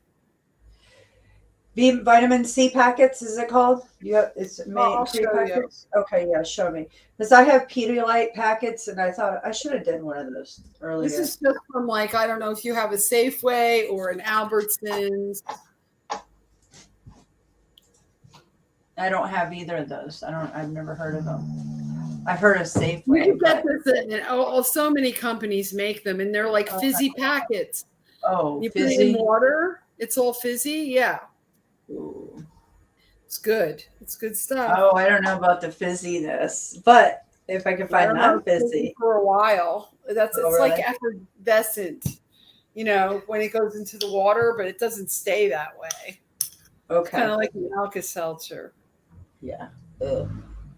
Vitamin C packets, is it called? It's made I'll in 3 show you. packets. Okay, yeah, show me. Because I have Pedialyte packets, and I thought I should have done one of those earlier. This is just from like, I don't know if you have a Safeway or an Albertsons. I don't have either of those. I've never heard of them. I've heard of Safeway. You get this, and so many companies make them, and they're like fizzy packets. Oh, you fizzy? put it in water, it's all fizzy. Yeah. Ooh. It's good. It's good stuff. Oh, I don't know about the fizziness, but if I can find non-fizzy for a while, it's really? like effervescent, when it goes into the water, but it doesn't stay that way. Okay. Kind of like an Alka-Seltzer. Yeah. Ugh.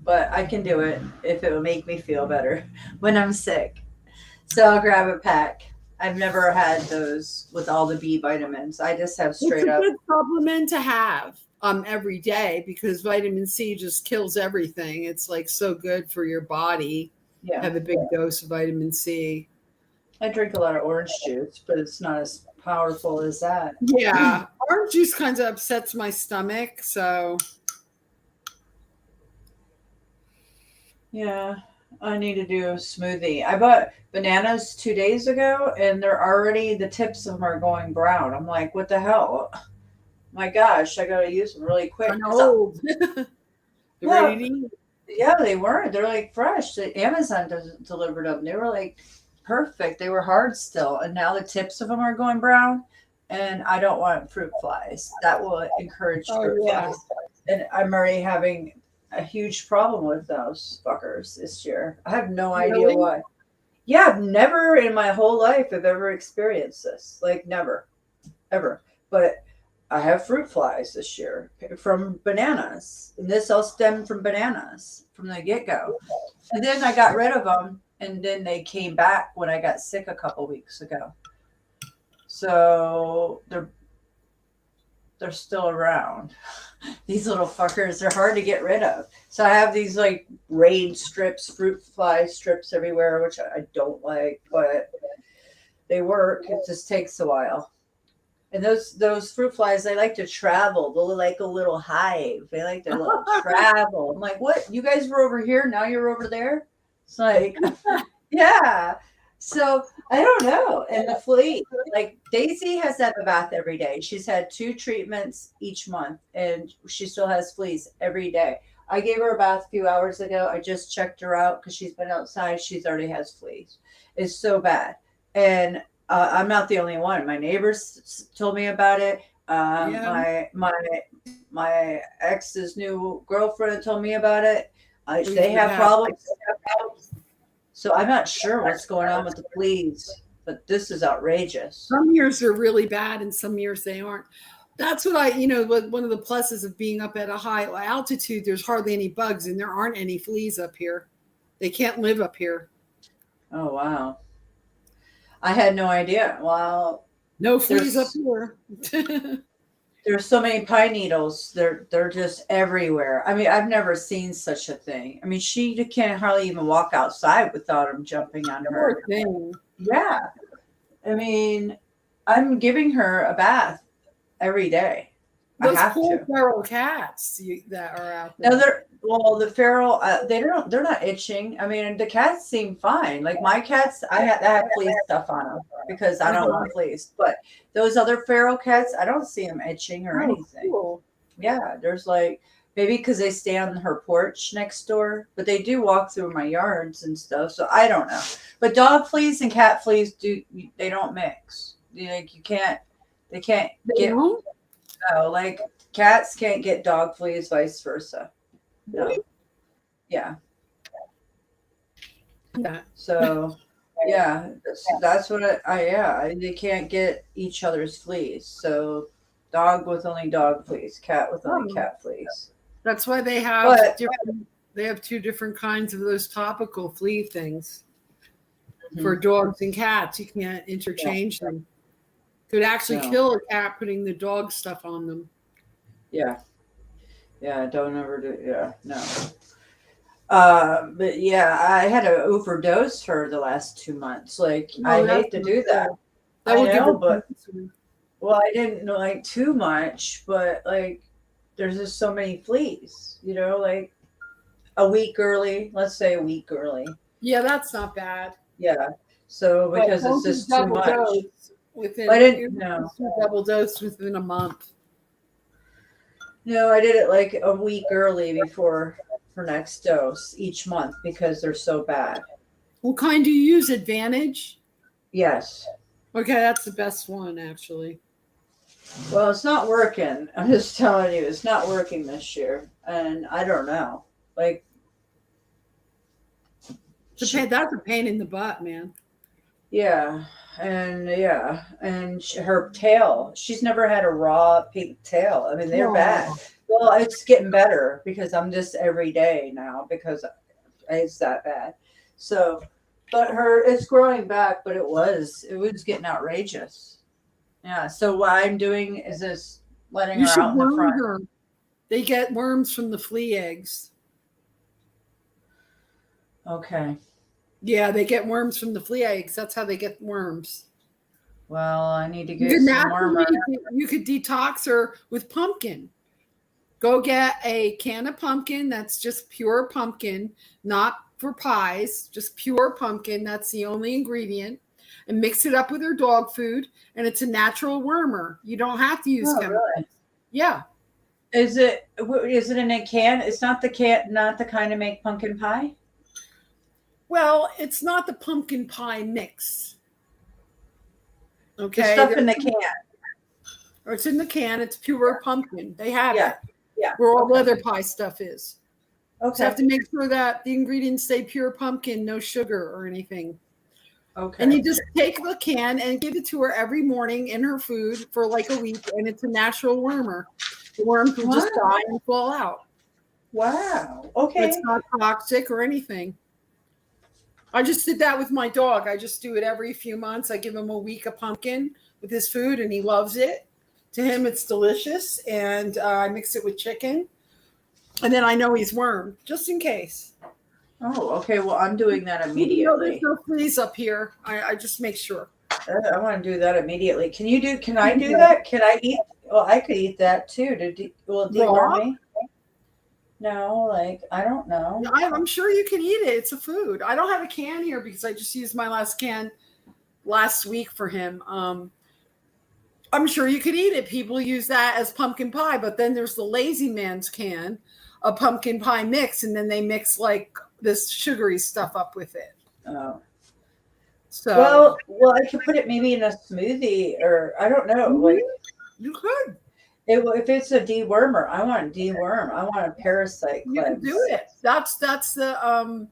But I can do it if it will make me feel better when I'm sick. So I'll grab a pack. I've never had those with all the B vitamins. I just have straight up. It's a good supplement to have every day because vitamin C just kills everything. It's like so good for your body. Yeah. Have a big dose of vitamin C. I drink a lot of orange juice, but it's not as powerful as that. Yeah. Orange juice kind of upsets my stomach. So. Yeah. I need to do a smoothie. I bought bananas 2 days ago, and the tips of them are going brown. I'm like, what the hell? My gosh, I got to use them really quick. I know. Yeah, they weren't. They're like fresh. Amazon delivered them. They were like perfect. They were hard still, and now the tips of them are going brown. And I don't want fruit flies. That will encourage fruit flies. And I'm already having a huge problem with those fuckers this year. I have no idea why. Yeah, I've never in my whole life have ever experienced this. Like never, ever. But I have fruit flies this year from bananas. And this all stemmed from bananas from the get-go. And then I got rid of them. And then they came back when I got sick a couple weeks ago. So they're still around. These little fuckers are hard to get rid of. So I have these like rain strips, fruit fly strips everywhere, which I don't like, but they work. It just takes a while. And those fruit flies, they like to travel. They're like a little hive. They like to travel. I'm like, what? You guys were over here, now you're over there? It's like, yeah. So I don't know. And the flea, like Daisy has to have a bath every day. She's had 2 treatments each month, and she still has fleas every day. I gave her a bath a few hours ago. I just checked her out because she's been outside. She's already has fleas. It's so bad. And I'm not the only one. My neighbors told me about it. My ex's new girlfriend told me about it. They have problems. So I'm not sure what's going on with the fleas, but this is outrageous. Some years they're really bad and some years they aren't. That's what one of the pluses of being up at a high altitude, there's hardly any bugs and there aren't any fleas up here. They can't live up here. Oh, wow. I had no idea. Wow. No fleas up here. There's so many pine needles. They're just everywhere. I mean, I've never seen such a thing. I mean, she can't hardly even walk outside without them jumping on her. Yeah. I mean, I'm giving her a bath every day. Those cool feral cats that are out there. No, the feral, they're not itching. I mean, the cats seem fine. Like my cats, I have flea stuff on them because I don't want fleas. But those other feral cats, I don't see them itching or anything. Cool. Yeah, there's like, maybe because they stay on her porch next door, but they do walk through my yards and stuff. So I don't know. But dog fleas and cat fleas they don't mix. Like they can't get. No, like cats can't get dog fleas, vice versa. No. Yeah. So, yeah, that's what they can't get each other's fleas. So, dog with only dog fleas, cat with only cat fleas. That's why they have they have 2 different kinds of those topical flea things. Mm-hmm. For dogs and cats, you can't interchange them. Could actually kill a cat putting the dog stuff on them. Yeah. Yeah, don't ever do. Yeah, no. But yeah, I had to overdose for the last 2 months. Like, I hate to do that. I know, but Well, I didn't like too much, but like there's just so many fleas, like a week early, let's say a week early. Yeah, that's not bad. Yeah. So But because it's don't do just too double much. dose within. I didn't know. Double dose within a month. No, I did it like a week early before for next dose each month because they're so bad. What kind do you use? Advantage? Yes. Okay, that's the best one actually. Well, it's not working. I'm just telling you, it's not working this year, and I don't know. Like, That's a pain in the butt, man. yeah, and her tail. She's never had a raw pink tail. I mean, they're bad. Well, it's getting better because I'm just every day now because it's that bad. So, but it's growing back, but it was getting outrageous. Yeah. So what I'm doing is just letting her out in the front. Her. They get worms from the flea eggs. Okay. Yeah, they get worms from the flea eggs. That's how they get worms. Well, I need to get some worm. You could detox her with pumpkin. Go get a can of pumpkin that's just pure pumpkin, not for pies, just pure pumpkin. That's the only ingredient. And mix it up with her dog food, and it's a natural wormer. You don't have to use chemicals. Really? Yeah. Is it in a can? It's not the kind to make pumpkin pie? Well, it's not the pumpkin pie mix. Okay. The stuff in the can. Or it's in the can. It's pure pumpkin. They have it. Yeah. Where all other pie stuff is. Okay. So you have to make sure that the ingredients say pure pumpkin, no sugar or anything. Okay. And you just take the can and give it to her every morning in her food for like a week, and it's a natural wormer. The worms will just die and fall out. Wow. Okay. It's not toxic or anything. I just did that with my dog. I just do it every few months. I give him a week of pumpkin with his food, and he loves it. To him, it's delicious, and I mix it with chicken. And then I know he's wormed, just in case. Oh, okay. Well, I'm doing that immediately. There's no fleas up here. I just make sure. I want to do that immediately. Can I do that? Can I eat? Well, I could eat that too. Will it deworm me? No, like, I don't know. I'm sure you can eat it. It's a food. I don't have a can here because I just used my last can last week for him. I'm sure you could eat it. People use that as pumpkin pie, but then there's the lazy man's can, a pumpkin pie mix, and then they mix like this sugary stuff up with it. Oh. So well, I could put it maybe in a smoothie, or I don't know. Like, you could. If it's a dewormer, I want to deworm. I want a parasite cleanse. You can do it. That's the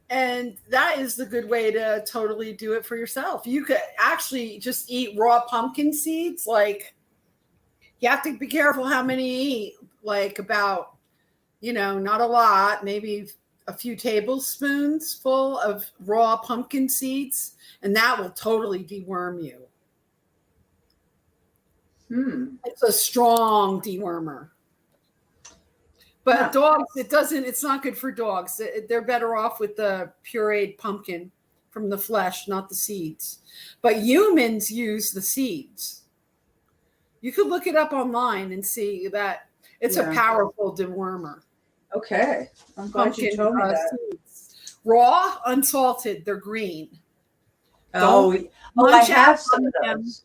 and that is the good way to totally do it for yourself. You could actually just eat raw pumpkin seeds. Like, you have to be careful how many you eat. Like about, not a lot, maybe a few tablespoons full of raw pumpkin seeds, and that will totally deworm you. It's a strong dewormer. But dogs, it's not good for dogs. They're better off with the pureed pumpkin from the flesh, not the seeds. But humans use the seeds. You could look it up online and see that it's a powerful dewormer. Okay. I'm glad you told me that. Seeds. Raw, unsalted, they're green. I have some of those.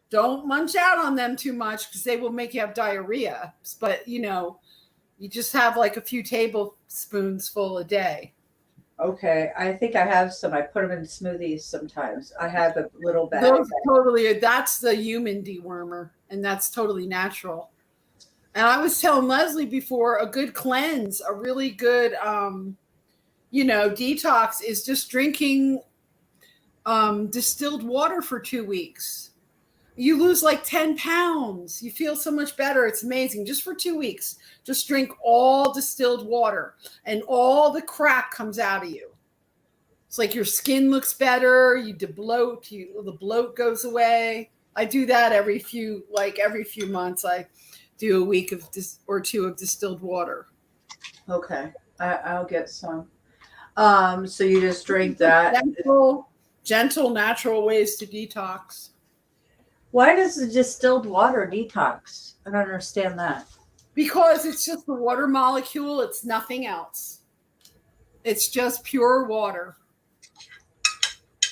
Don't munch out on them too much because they will make you have diarrhea. But, you just have like a few tablespoons full a day. Okay. I think I have some. I put them in smoothies sometimes. I have a little bag. That's the human dewormer, and that's totally natural. And I was telling Leslie before, a good cleanse, a really good, detox is just drinking distilled water for 2 weeks. You lose like 10 pounds. You feel so much better. It's amazing. Just for 2 weeks, just drink all distilled water and all the crap comes out of you. It's like your skin looks better. You debloat. The bloat goes away. I do that every few months. I do a week or two of distilled water. Okay. I'll get some. So you just drink that. Gentle, natural ways to detox. Why does the distilled water detox? I don't understand that. Because it's just the water molecule. It's nothing else. It's just pure water.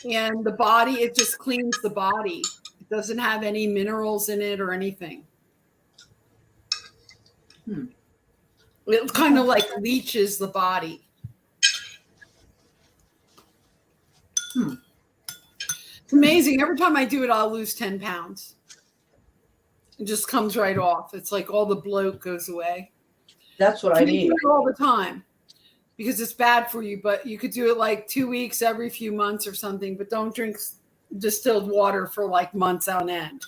And the body, it just cleans the body. It doesn't have any minerals in it or anything. It kind of like leaches the body. It's amazing. Every time I do it, I'll lose 10 pounds. It just comes right off. It's like all the bloat goes away. That's what I need. Do it all the time because it's bad for you, but you could do it like 2 weeks every few months or something, but don't drink distilled water for like months on end.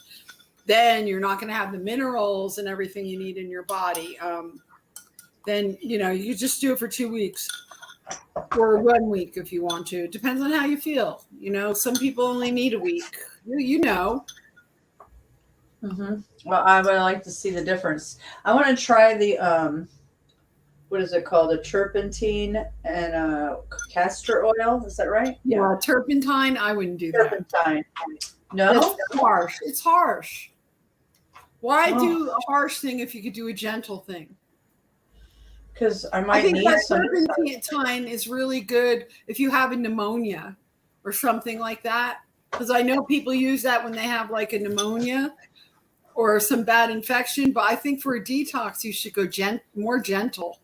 Then you're not going to have the minerals and everything you need in your body. Then, you just do it for 2 weeks or 1 week if you want to. It depends on how you feel. Some people only need a week. Mm-hmm. Well, I would like to see the difference. I want to try the what is it called? A turpentine and castor oil. Is that right? Yeah, turpentine. I wouldn't do turpentine. No, it's harsh. It's harsh. Why do a harsh thing if you could do a gentle thing? Because I think need that some. turpentine is really good if you have a pneumonia or something like that. Because I know people use that when they have like a pneumonia or some bad infection. But I think for a detox, you should go more gentle.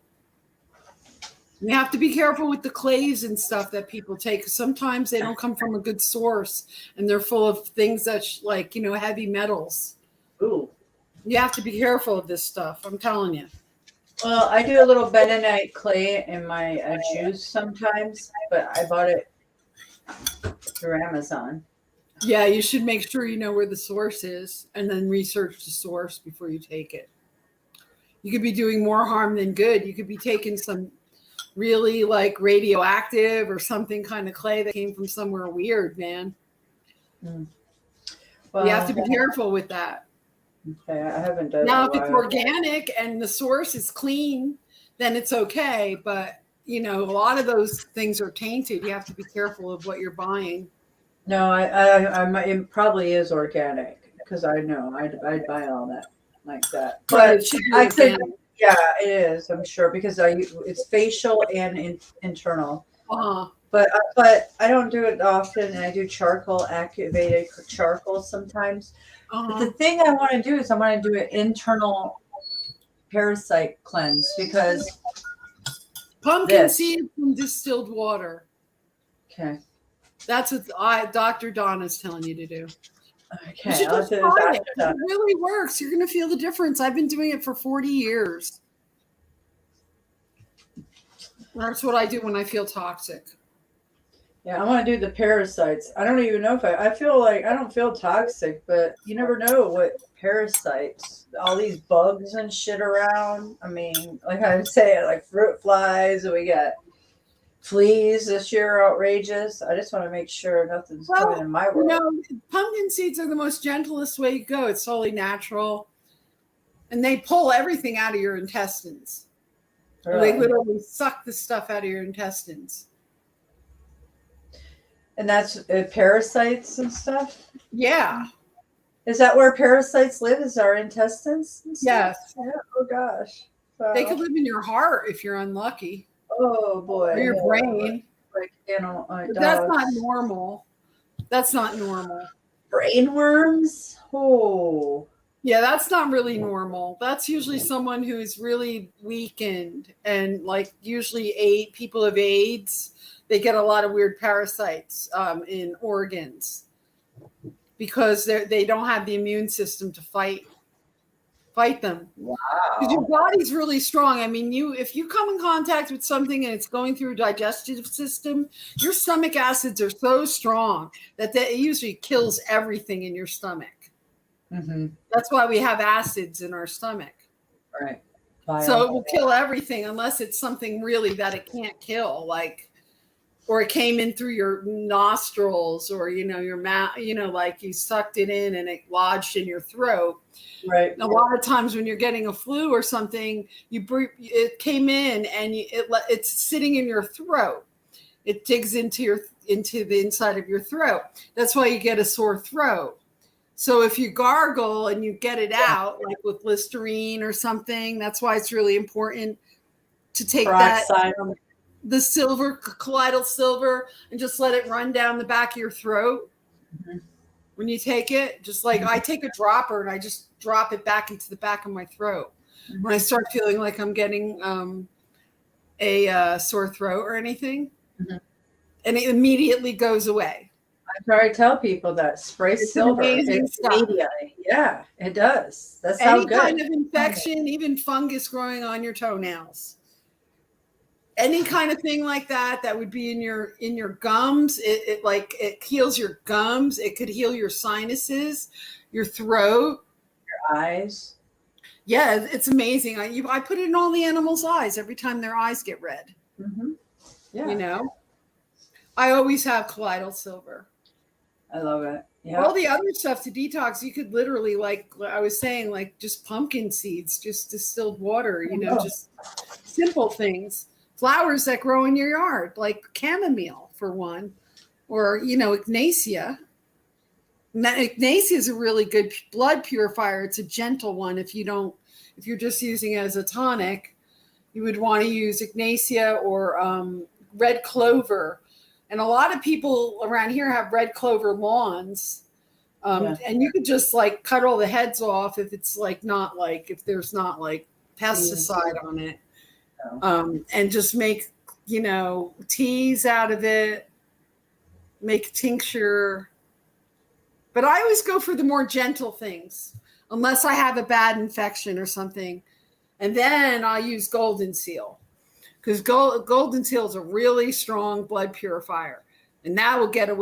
You have to be careful with the clays and stuff that people take. Sometimes they don't come from a good source, and they're full of things that heavy metals. Ooh. You have to be careful of this stuff. I'm telling you. Well, I do a little bentonite clay in my juice sometimes, but I bought it through Amazon. Yeah, you should make sure you know where the source is and then research the source before you take it. You could be doing more harm than good. You could be taking some really like radioactive or something kind of clay that came from somewhere weird, man. Well, you have to be careful with that. Okay, I haven't done now if it's organic and the source is clean, then it's okay. But a lot of those things are tainted. You have to be careful of what you're buying. No, it probably is organic because I know I'd buy all that like that. But I could, yeah, it is. I'm sure because it's facial and internal. But I don't do it often, and I do charcoal, activated charcoal sometimes. But the thing I want to do is I want to do an internal parasite cleanse because pumpkin seeds and distilled water. Okay. That's what Dr. Dawn is telling you to do. Okay. You should just try it. It really works. You're going to feel the difference. I've been doing it for 40 years. That's what I do when I feel toxic. Yeah, I want to do the parasites. I don't even know if I feel like I don't feel toxic, but you never know what parasites, all these bugs and shit around. I mean, like I say, like fruit flies, and we got fleas this year, outrageous. I just want to make sure nothing's coming in my world. Pumpkin seeds are the most gentlest way to go. It's totally natural. And they pull everything out of your intestines. Really? They literally suck the stuff out of your intestines. And that's parasites and stuff? Yeah. Is that where parasites live? Is our intestines? Yes. Yeah. Oh, gosh. So, they could live in your heart if you're unlucky. Oh, boy. Or your brain. Like, that's not normal. That's not normal. Brain worms? Oh. Yeah, that's not really normal. That's usually someone who is really weakened and like usually people of AIDS. They get a lot of weird parasites in organs because they don't have the immune system to fight them. Wow. Because your body's really strong. I mean, if you come in contact with something and it's going through your digestive system, your stomach acids are so strong that it usually kills everything in your stomach. Mm-hmm. That's why we have acids in our stomach. Right. So it will kill everything unless it's something really that it can't kill, or it came in through your nostrils or, your mouth, like you sucked it in and it lodged in your throat. Right. A lot of times when you're getting a flu or something, it came in and it's sitting in your throat. It digs into the inside of your throat. That's why you get a sore throat. So if you gargle and you get it out, like with Listerine or something, that's why it's really important to take Peroxide. the silver, colloidal silver, and just let it run down the back of your throat. Mm-hmm. When you take it, just like I take a dropper and I just drop it back into the back of my throat. Mm-hmm. When I start feeling like I'm getting a sore throat or anything, mm-hmm. and it immediately goes away. I try to tell people that spray It's silver amazing stuff. immediately. Yeah, it does. That's Any how good. kind of infection, even fungus growing on your toenails, any kind of thing like that, that would be in your gums. It heals your gums. It could heal your sinuses, your throat, Your eyes. Yeah, it's amazing. I put it in all the animals' eyes every time their eyes get red. Mm-hmm. Yeah, You know, I always have colloidal silver. I love it. Yeah. All the other stuff to detox, you could literally, like I was saying, like just pumpkin seeds, just distilled water, just simple things. Flowers that grow in your yard, like chamomile for one, or, ignacia. Ignacia is a really good blood purifier. It's a gentle one. If you're just using it as a tonic, you would want to use ignacia or red clover. And a lot of people around here have red clover lawns. And you could just like cut all the heads off if there's not pesticide on it. And just make, teas out of it, make tincture. But I always go for the more gentle things, unless I have a bad infection or something. And then I use golden seal, because golden seal is a really strong blood purifier. And that will get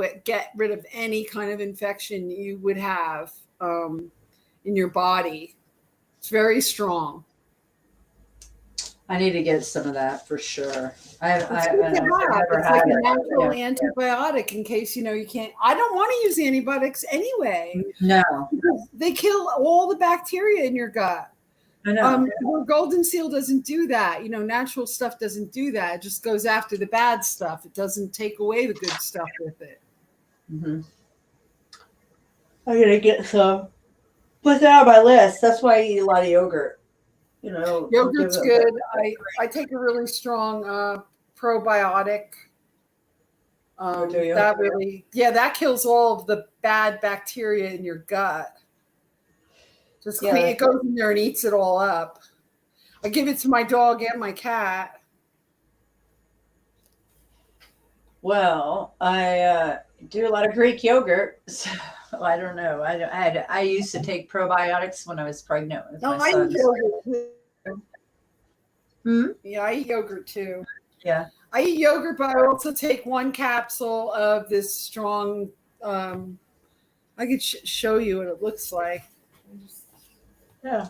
rid of any kind of infection you would have in your body. It's very strong. I need to get some of that for sure. I've It's never had like a it. natural antibiotic in case you can't. I don't want to use antibiotics anyway. No, They kill all the bacteria in your gut. I know. Where golden seal doesn't do that. Natural stuff doesn't do that. It just goes after the bad stuff. It doesn't take away the good stuff with it. Mm-hmm. I'm gonna get some. Put that on my list. That's why I eat a lot of yogurt. Yogurt's good. I take a really strong probiotic. That kills all of the bad bacteria in your gut. Just clean. It goes in there and eats it all up. I give it to my dog and my cat. Well, I do a lot of Greek yogurt. So I don't know. I used to take probiotics when I was pregnant with my son. I eat yogurt too. Yeah, I eat yogurt too. Yeah. I eat yogurt, but I also take one capsule of this strong. I could show you what it looks like. Yeah.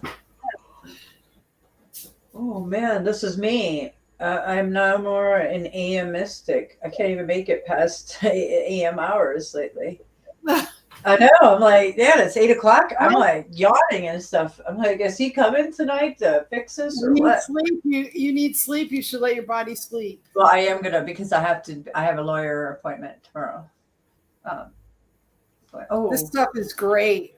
Oh man, this is me. I'm no more an AM mystic. I can't even make it past AM hours lately. I know. I'm like, yeah, it's 8 o'clock. I'm like yawning and stuff. I'm like, is he coming tonight to fix this or what? Sleep. You need sleep. You should let your body sleep. Well, I am gonna, because I have a lawyer appointment tomorrow. This stuff is great.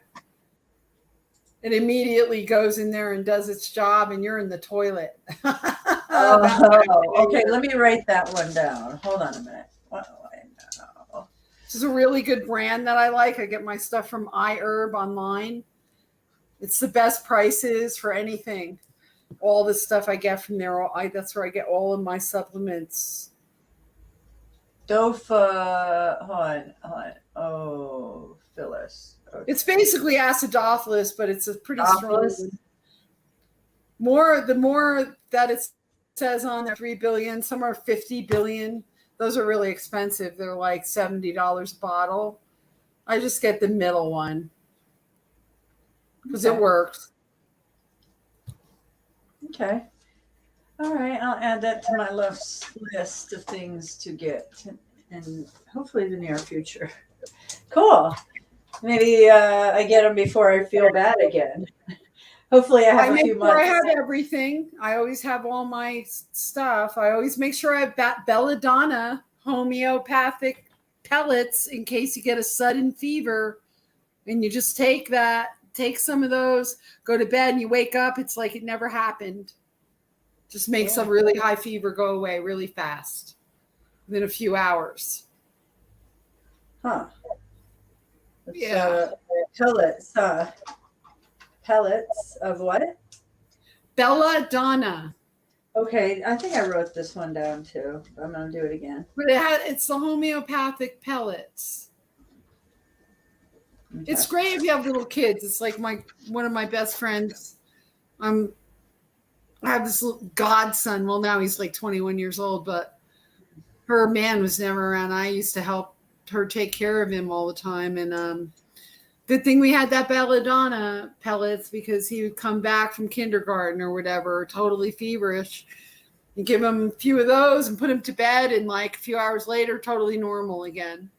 It immediately goes in there and does its job, and you're in the toilet. Okay. Let me write that one down. Hold on a minute. What do I know? This is a really good brand that I like. I get my stuff from iHerb online. It's the best prices for anything. All the stuff I get from there, that's where I get all of my supplements. Dofa, hold on. Oh, Phyllis. Okay. It's basically acidophilus, but it's a pretty strong. The more that it says on there, 3 billion, some are 50 billion. Those are really expensive. They're like $70 a bottle. I just get the middle one because it works. Okay. All right. I'll add that to my list of things to get in hopefully the near future. Cool. Maybe I get them before I feel bad again. Hopefully I have a few months. I have everything. I always have all my stuff. I always make sure I have belladonna homeopathic pellets in case you get a sudden fever. And you just take some of those, go to bed, and you wake up, it's like it never happened. Just makes a really high fever go away really fast within a few hours. Huh. Yeah. Pellets, pellets of what? Belladonna. Okay, I think I wrote this one down too. I'm gonna do it again. But it's the homeopathic pellets. Okay. It's great if you have little kids. It's like one of my best friends. I have this little godson. Well, now he's like 21 years old, but her man was never around. I used to help her take care of him all the time. And good thing we had that belladonna pellets, because he would come back from kindergarten or whatever, totally feverish. You give him a few of those and put him to bed, and like a few hours later, totally normal again.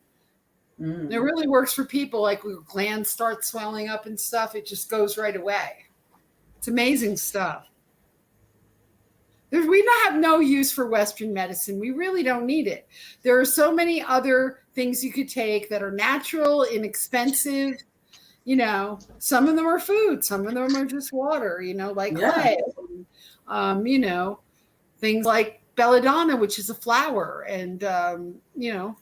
It really works for people like when glands start swelling up and stuff. It just goes right away. It's amazing stuff. We have no use for Western medicine. We really don't need it. There are so many other things you could take that are natural, inexpensive. You know, some of them are food, some of them are just water, you know, like clay. You know, things like belladonna, which is a flower, and you know,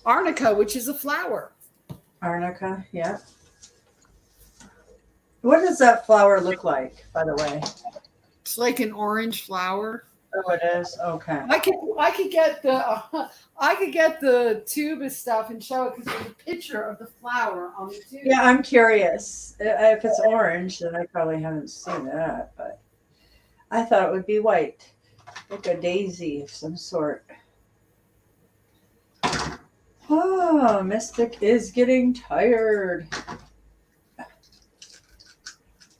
arnica, which is a flower. Arnica, yeah. What does that flower look like, by the way? It's like an orange flower. Oh, it is. Okay. I could get the tube of stuff and show it, because there's a picture of the flower on the tube. Yeah, I'm curious. If it's orange, then I probably haven't seen that, but I thought it would be white, like a daisy of some sort. Oh, Mystic is getting tired. It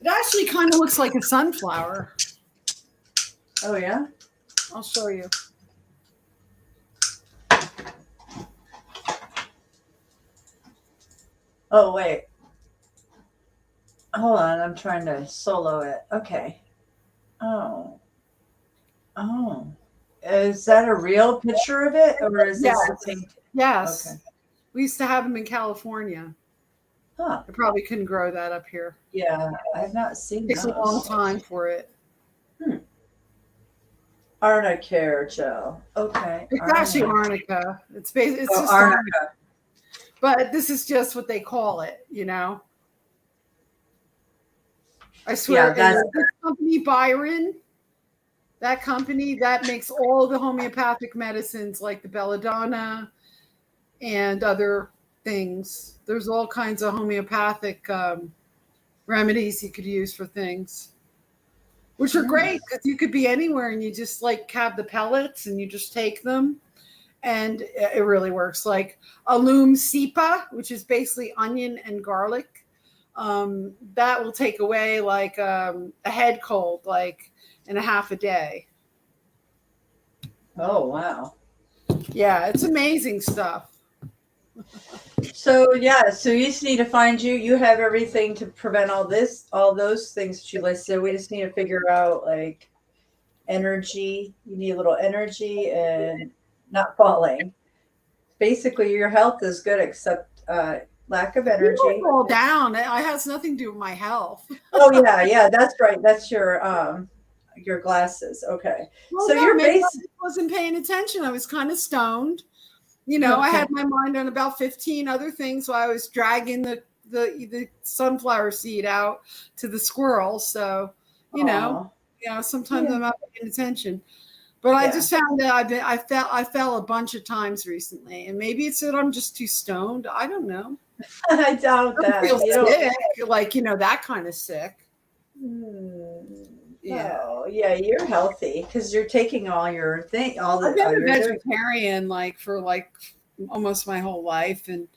actually kind of looks like a sunflower. Oh, yeah? I'll show you. Oh, wait. Hold on, I'm trying to solo it. Okay. Oh. Is that a real picture of it, or is this a painting? Yes. Okay. We used to have them in California. Huh. I probably couldn't grow that up here. Yeah, I've not seen It takes those. a long time for it. Arnica gel. Okay. It's actually arnica. It's just arnica. But this is just what they call it, you know. I swear, Yeah, that's this company Byron, that company that makes all the homeopathic medicines like the belladonna and other things. There's all kinds of homeopathic remedies you could use for things, which are great because you could be anywhere and you just like have the pellets and you just take them, and it really works. Like alum sipa, which is basically onion and garlic. That will take away like a head cold, like in a half a day. Oh, wow. Yeah, it's amazing stuff. So yeah, so you just need to find you have everything to prevent all those things that you listed. We just need to figure out like energy. You need a little energy and not falling. Basically, your health is good except lack of energy. You fall down. It has nothing to do with my health. Oh yeah, that's right. That's your glasses. Okay. Well, so no, you're maybe I basically wasn't paying attention. I was kind of stoned. You know, I had my mind on about 15 other things while I was dragging the sunflower seed out to the squirrels. So, you know, sometimes I'm not paying attention. But I just found that I fell a bunch of times recently, and maybe it's that I'm just too stoned. I don't know. I doubt I that. feel sick, like that kind of sick. Yeah. Oh, yeah, you're healthy because you're taking all your thing. I've been a vegetarian for almost my whole life, and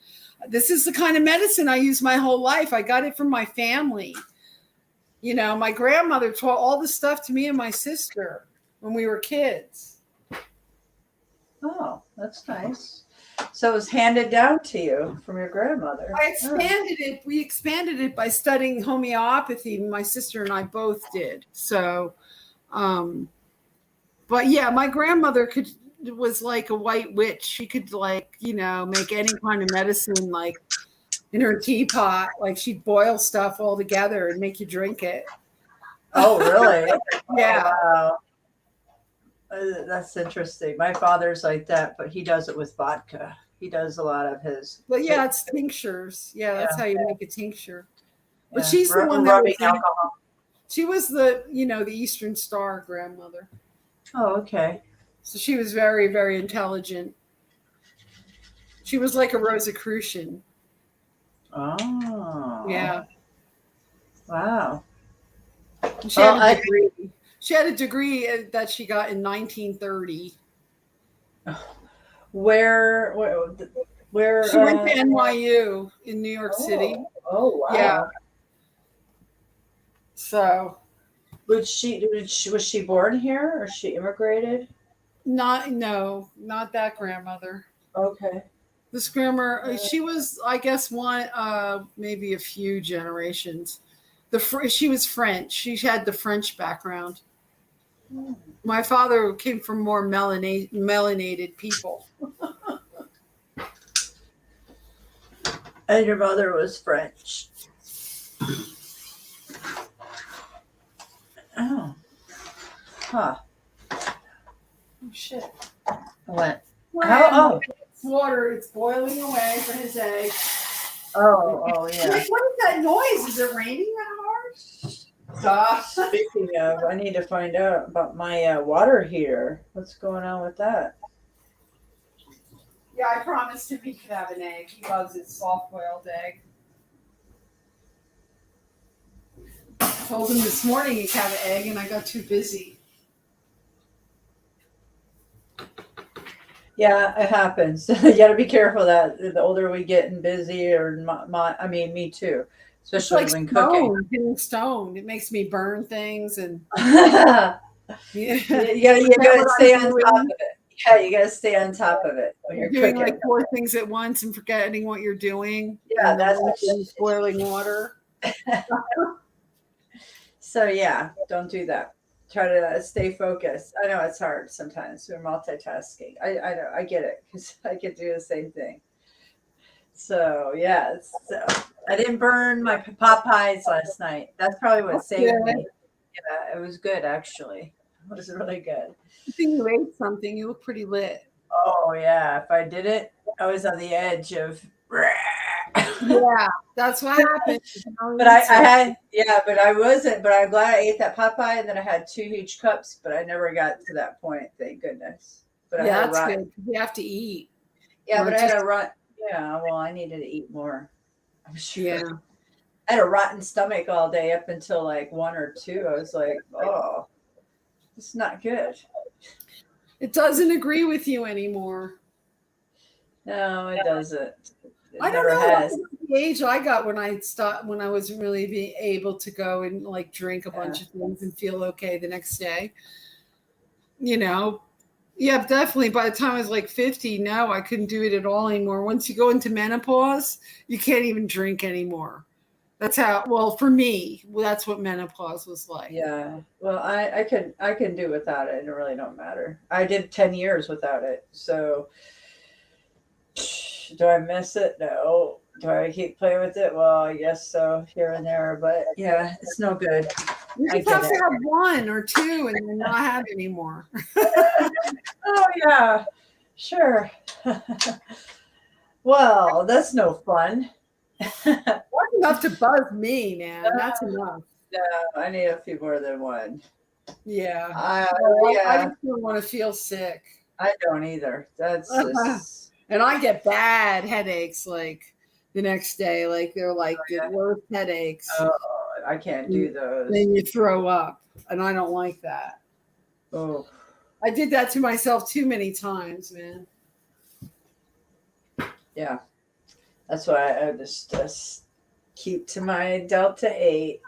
this is the kind of medicine I use my whole life. I got it from my family. You know, my grandmother taught all this stuff to me and my sister when we were kids. Oh, that's nice. So it was handed down to you from your grandmother. I expanded it. We expanded it by studying homeopathy. My sister and I both did. So, but yeah, my grandmother was like a white witch. She could make any kind of medicine, in her teapot. Like she'd boil stuff all together and make you drink it. Oh, really? Yeah. Oh, wow. That's interesting. My father's like that, but he does it with vodka. He does a lot of his. But yeah, it's tinctures. Yeah, that's how you make a tincture. But Yeah, she's the one that rubbing was alcohol. she was the, the Eastern Star grandmother. Oh, okay. So she was very, very intelligent. She was like a Rosicrucian. Oh. Yeah. Wow. And she had a degree. She had a degree that she got in 1930. Where She went to NYU in New York City. Oh, wow. Yeah. So was she born here or she immigrated? not that grandmother. Okay. This grandmother, she was, I guess, one, maybe a few generations. She was French. She had the French background. My father came from more melanated people. And your mother was French. Oh. Huh. Oh, shit. What? Oh. It's water. It's boiling away for his egg. Oh, yeah. What is that noise? Is it raining that hard? Gosh. Speaking of, I need to find out about my water heater. What's going on with that? Yeah, I promised him he could have an egg. He loves his soft-boiled egg. I told him this morning he could have an egg, and I got too busy. Yeah, it happens. You got to be careful that the older we get and busy, or me too, especially it's like when cooking. Getting stoned. It makes me burn things, and you gotta stay on top of it. Yeah, you gotta stay on top of it when you're doing cooking. like 4 things at once and forgetting what you're doing. Yeah, that's boiling water. So yeah, don't do that. Try to stay focused. I know it's hard sometimes. We're multitasking. I know. I get it because I could do the same thing. So yeah, I didn't burn my pot pies last night. That's probably what saved me. Yeah, it was good actually. It was really good. I think you ate something. You look pretty lit. Oh yeah, if I did it, I was on the edge of. Yeah, that's what happened. But I wasn't. But I'm glad I ate that Popeye, and then I had 2 huge cups. But I never got to that point, thank goodness. But yeah, that's good. You have to eat. Yeah, but I had a run. Yeah, well, I needed to eat more. I'm sure. Yeah, I had a rotten stomach all day up until like 1 or 2. I was like, oh, it's not good. It doesn't agree with you anymore. No, it doesn't. I don't know the age I got when I stopped, when I was really being able to go and like drink a bunch of things and feel okay the next day. Yeah, definitely. By the time I was like 50, no, I couldn't do it at all anymore. Once you go into menopause, you can't even drink anymore. That's how. Well, for me, that's what menopause was like. Yeah. Well, I can do without it. It really don't matter. I did 10 years without it, so. Do I miss it? No. Do I keep playing with it? Well, I guess so, here and there. But yeah, it's no good. You just have to have 1 or 2 and then not have any more. Oh yeah, sure. Well, that's no fun. That's enough to buzz me, man. That's enough. No, I need a few more than 1. Yeah. I just don't want to feel sick. I don't either. That's just. And I get bad headaches like the next day. Like they're like the worst headaches. Oh, I can't do those. Then you throw up. And I don't like that. Oh. I did that to myself too many times, man. Yeah. That's why I just keep to my Delta 8.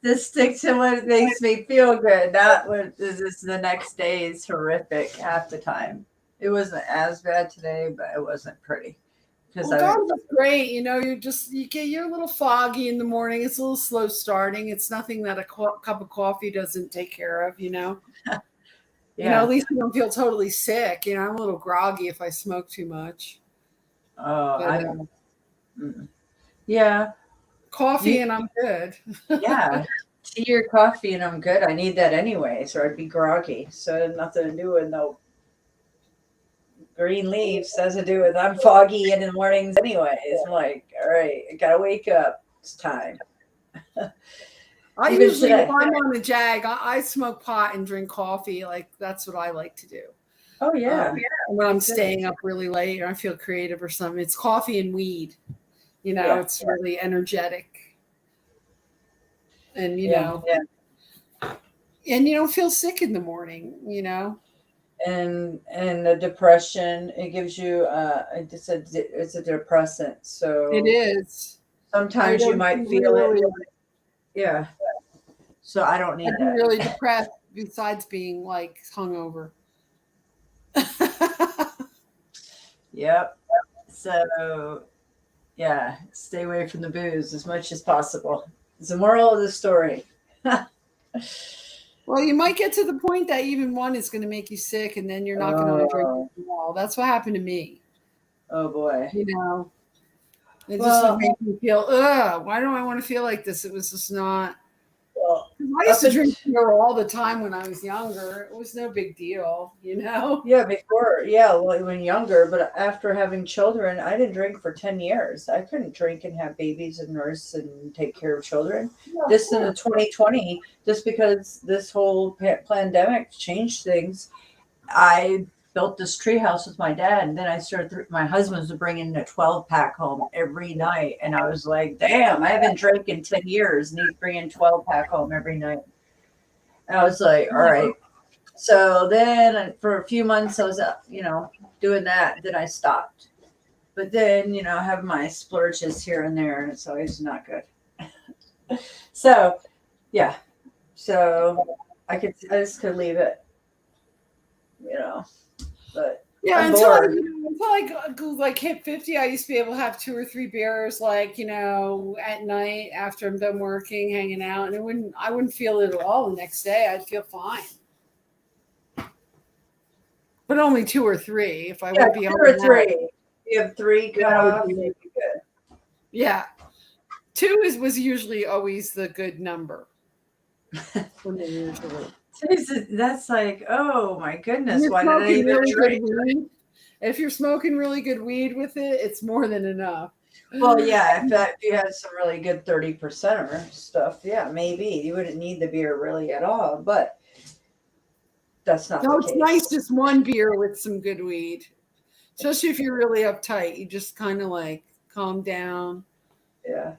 Just stick to what makes me feel good. Not what is the next day is horrific half the time. It wasn't as bad today, but it wasn't pretty. Because God was great. You you're a little foggy in the morning. It's a little slow starting. It's nothing that a cup of coffee doesn't take care of, Yeah. At least you don't feel totally sick. I'm a little groggy if I smoke too much. Oh, Yeah. Coffee and I'm good. Yeah. Tea or coffee and I'm good. I need that anyway, so I'd be groggy. So it had nothing to do with no green leaves. Has to do with I'm foggy in the mornings anyways. I'm like, all right, I gotta wake up. It's time. I Even usually, today. if I'm on the jag, I smoke pot and drink coffee. Like that's what I like to do. Oh yeah. When I'm staying up really late or I feel creative or something, it's coffee and weed. You know, Yeah. it's really energetic. And, you Yeah. know, Yeah. and you don't feel sick in the morning, you know. And the depression, it gives you it's a depressant. So It is. sometimes you might feel really, it. Yeah. So I don't need I'd be that. really depressed besides being like hungover. Yep. So yeah, stay away from the booze as much as possible. It's the moral of the story. Well, you might get to the point that even one is going to make you sick, and then you're not going to want to drink it at all. That's what happened to me. Oh boy. You know, it just Well, would make me feel, ugh, why do I want to feel like this? It was just not. well, I used to drink beer all the time when I was younger. It was no big deal, you know? yeah, before, yeah, well, when younger, but after having children, I didn't drink for 10 years. I couldn't drink and have babies and nurse and take care of children. This in the 2020, just because this whole pandemic changed things, I built this tree house with my dad, and then I started. My husband was bringing a 12-pack home every night, and I was like, "Damn, I haven't drank in 10 years, and he's bringing 12-pack home every night." And I was like, "All right." So then, for a few months, I was, doing that. Then I stopped. But then, I have my splurges here and there, and it's always not good. So, yeah. So I just could leave it, but yeah, I'm until bored. I hit 50, I used to be able to have 2 or 3 beers, like, at night after I'm done working, hanging out, and I wouldn't feel it at all the next day. I'd feel fine. But only 2 or 3. If I would be 2 on or that, 3. You have 3 cut off, you'd be good. yeah. 2 was usually always the good number for me usually. That's like, oh my goodness, You're why did I smoking even really drink? good weed. If you're smoking really good weed with it, it's more than enough. Well, yeah, if you had some really good 30% stuff, yeah, maybe you wouldn't need the beer really at all, but that's not No, the it's case. nice just one beer with some good weed, especially if you're really uptight. You just kind of like calm down, Yeah,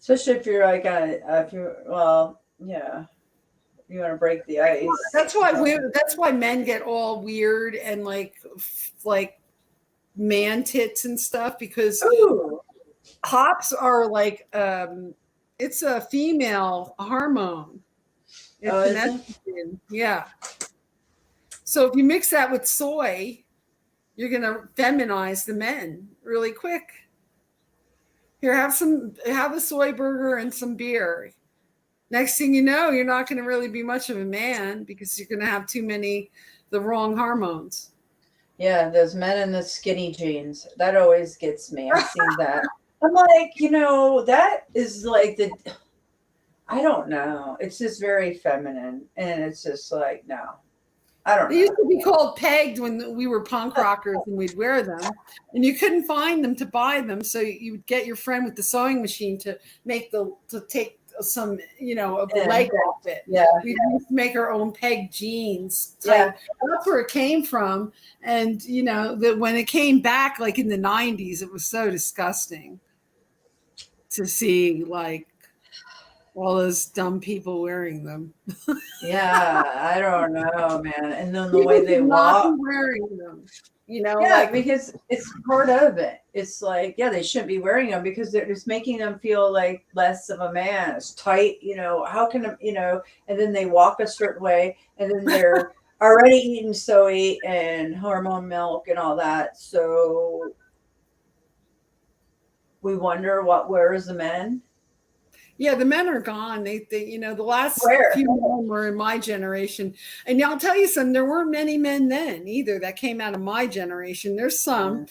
especially if you're like yeah, you want to break the ice. That's why men get all weird and like man tits and stuff, because Ooh. hops are like it's a female hormone. It's Oh, an is it? estrogen. Yeah. So if you mix that with soy, you're gonna feminize the men really quick. Here, have a soy burger and some beer. Next thing you know, you're not going to really be much of a man because you're going to have the wrong hormones. Yeah, those men in the skinny jeans. That always gets me. I've seen that. I'm like, that is like I don't know. It's just very feminine. And it's just like, no. I don't know. They used to be called pegged when we were punk rockers and we'd wear them. And you couldn't find them to buy them. So you would get your friend with the sewing machine to take some, of the leg off it. Yeah. We used to make our own peg jeans. Yeah. That's where it came from. And, that when it came back, like in the 90s, it was so disgusting to see like all those dumb people wearing them. Yeah, I don't know, man. And then the way they walk, wearing them, because it's part of it. It's like, yeah, they shouldn't be wearing them because they're just making them feel like less of a man. It's tight, how can, and then they walk a certain way, and then they're already eating soy and hormone milk and all that. So we wonder where's the men? Yeah, the men are gone. They the last few men were in my generation. And I'll tell you something, there weren't many men then either that came out of my generation. There's some,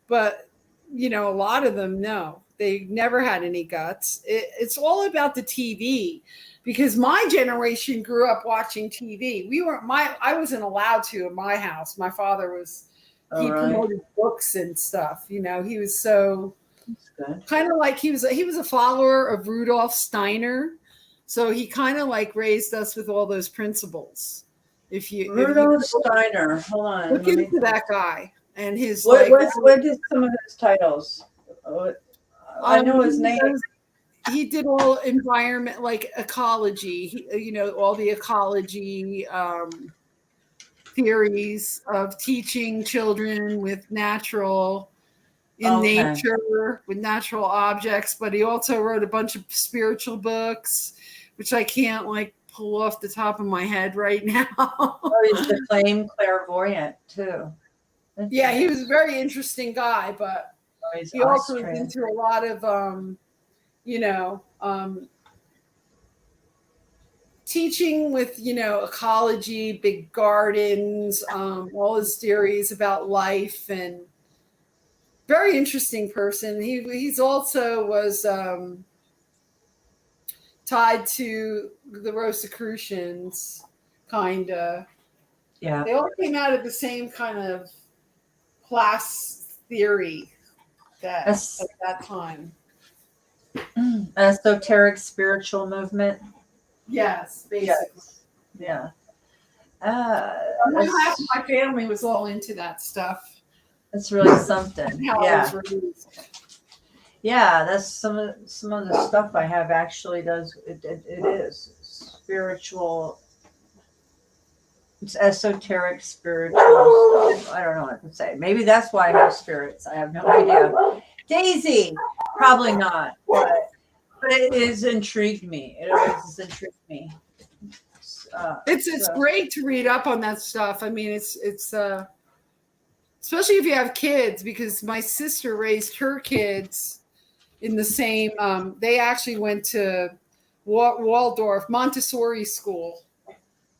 but you know, a lot of them, no, they never had any guts. It's all about the TV, because my generation grew up watching TV. I wasn't allowed to in my house. My father was, he promoted books and stuff. You know, he was so kind of like, he was a follower of Rudolf Steiner. So he kind of like raised us with all those principles. Rudolf Steiner, hold on. Look into that guy and his. What did some of his titles? I know his name. He did all environment, like ecology. You know, all the ecology theories of teaching children with nature, with natural objects. But he also wrote a bunch of spiritual books, which I can't like pull off the top of my head right now. He's the acclaimed clairvoyant too. Yeah, he was a very interesting guy, but he also has been through a lot of, you know, teaching with, you know, ecology, big gardens, all his theories about life, and very interesting person. He's also was tied to the Rosicrucians, kind of. Yeah. They all came out of the same kind of class theory at that time. Esoteric spiritual movement. Yes, basically. Yeah. Half of my family was all into that stuff. That's really something. Yeah. Yeah, that's some of the stuff I have actually does. It is spiritual. It's esoteric spiritual stuff. I don't know what to say. Maybe that's why I have spirits. I have no idea. Daisy, probably not, but it has intrigued me. It always has intrigued me. It's great to read up on that stuff. I mean, it's especially if you have kids, because my sister raised her kids in the same. They actually went to Waldorf Montessori school.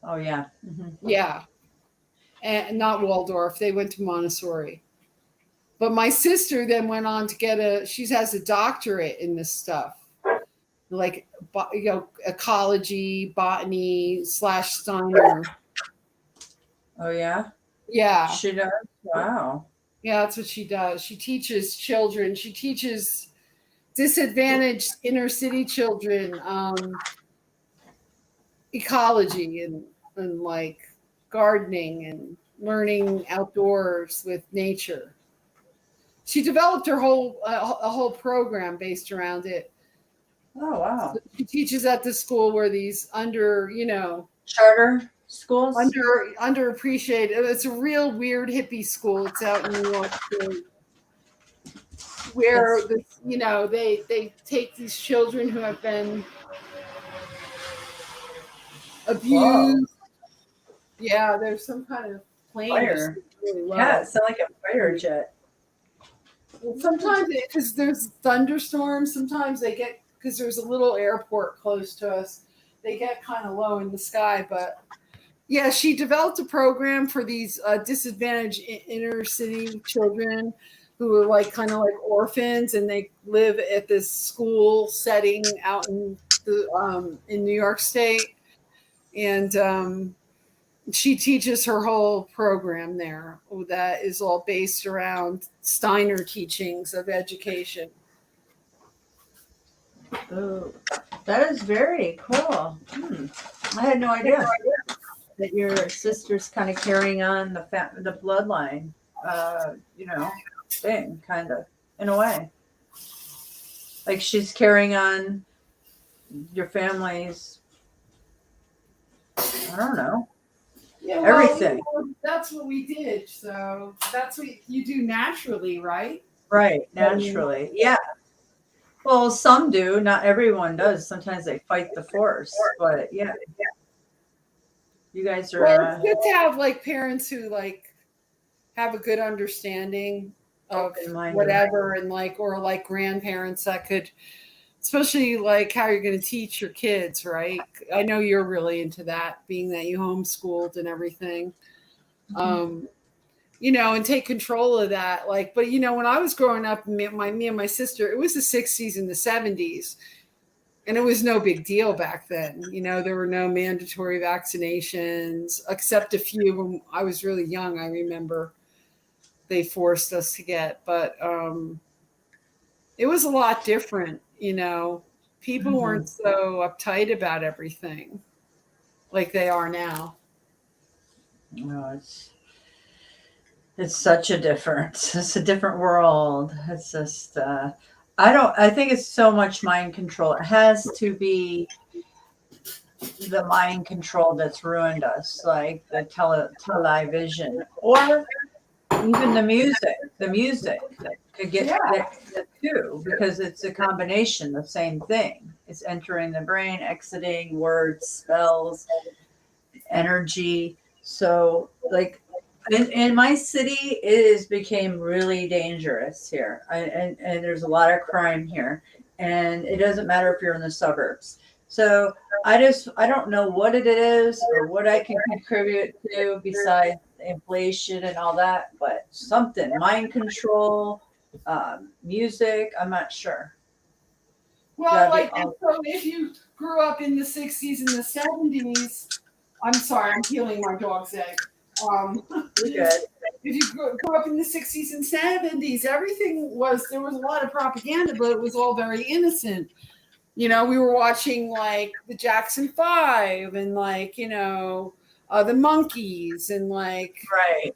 Oh yeah, mm-hmm. Yeah, and not Waldorf. They went to Montessori. But my sister then went on to get she has a doctorate in this stuff, like, you know, ecology, botany / Steiner. Oh yeah. Yeah. She does. Wow. Yeah, that's what she does. She teaches children. She teaches disadvantaged inner city children ecology and like gardening and learning outdoors with nature. She developed her a whole program based around it. Oh wow! So she teaches at the school where these charter schools, underappreciated. It's a real weird hippie school. It's out in New York City, where they take these children who have been abused. Whoa. Yeah, there's some kind of plane. Fire. Really low. Yeah, it sounds like a fighter jet. Well, sometimes because there's thunderstorms, sometimes they get, because there's a little airport close to us, they get kind of low in the sky. But yeah, she developed a program for these disadvantaged inner city children who are like kind of like orphans, and they live at this school setting out in New York State, and she teaches her whole program there that is all based around Steiner teachings of education. Oh, that is very cool. I had no idea that your sister's kind of carrying on the bloodline, thing, kind of, in a way. Like she's carrying on your family's, I don't know. Yeah, everything. That's what we did. So that's what you do naturally, right? Right, naturally. Yeah. Well, some do. Not everyone does. Sometimes they fight the force. But yeah. You guys are. Well, it's good to have like parents who like have a good understanding of whatever, and or like grandparents that could, especially like how you're going to teach your kids, right? I know you're really into that, being that you homeschooled and everything. and take control of that. Like, but when I was growing up, me and my sister, it was the 60s and the 70s. And it was no big deal back then. There were no mandatory vaccinations, except a few when I was really young. I remember they forced us to get, but it was a lot different. People weren't so uptight about everything like they are now. No, it's such a difference. It's a different world. It's just, I think it's so much mind control. It has to be the mind control that's ruined us, like the television, or even the music. The music could get that too, because it's a combination, the same thing. It's entering the brain, exiting, words, spells, energy. So, like, in my city, it became really dangerous here, and there's a lot of crime here, and it doesn't matter if you're in the suburbs. So I don't know what it is or what I can contribute to besides inflation and all that, but something, mind control, music, I'm not sure. Well, so if you grew up in the 60s and the 70s, I'm sorry, I'm peeling my dog's egg. You're good. If you grew up in the 60s and 70s, there was a lot of propaganda, but it was all very innocent. We were watching like the Jackson 5 and like, the Monkees and like, right.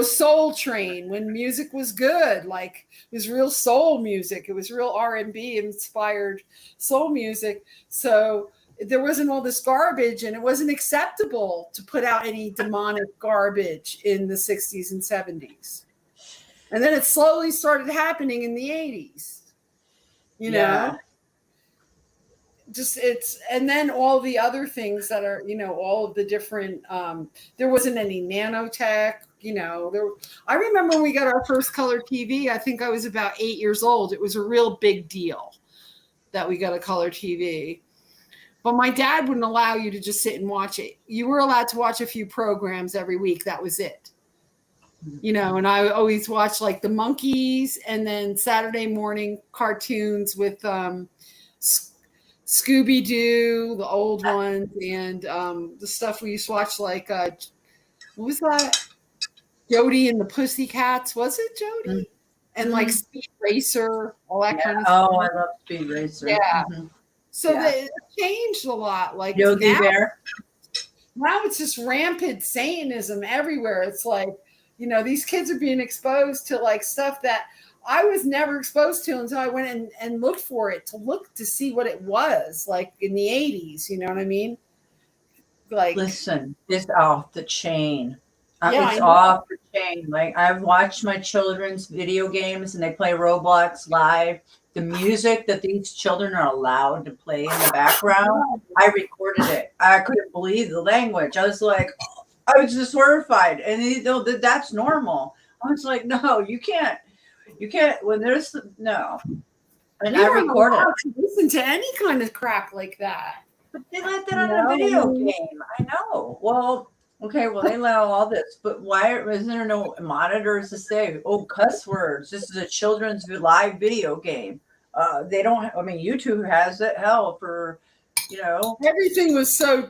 Soul Train, when music was good, like it was real soul music. It was real R&B inspired soul music. So there wasn't all this garbage, and it wasn't acceptable to put out any demonic garbage in the 60s and 70s. And then it slowly started happening in the 80s. And then all the other things that are, all of the different, there wasn't any nanotech, I remember when we got our first color TV, I think I was about 8 years old. It was a real big deal that we got a color TV. But my dad wouldn't allow you to just sit and watch it. You were allowed to watch a few programs every week. That was it. And I always watched like the Monkees, and then Saturday morning cartoons with Scooby-Doo, the old ones, and the stuff we used to watch, like what was that? Jody and the Pussycats. Was it Jody? Mm-hmm. And like Speed Racer, all that kind of stuff. Oh, I love Speed Racer. Yeah. Mm-hmm. So it changed a lot. Like Yogi Bear. Now it's just rampant Satanism everywhere. It's like, these kids are being exposed to like stuff that I was never exposed to until I went and looked for it, to see what it was like in the 80s. You know what I mean? Like, listen, it's off the chain. It's off the chain. Like, I've watched my children's video games and they play Roblox live. The music that these children are allowed to play in the background, I recorded it. I couldn't believe the language. I was like, I was just horrified. And that's normal. I was like, no, you can't when there's no. And I recorded to listen to any kind of crap like that. But they let that on a video game. I know. Well, okay, they allow all this, but why isn't there no monitors to say, oh, cuss words? This is a children's live video game. They don't. YouTube has it. Hell, for everything was so.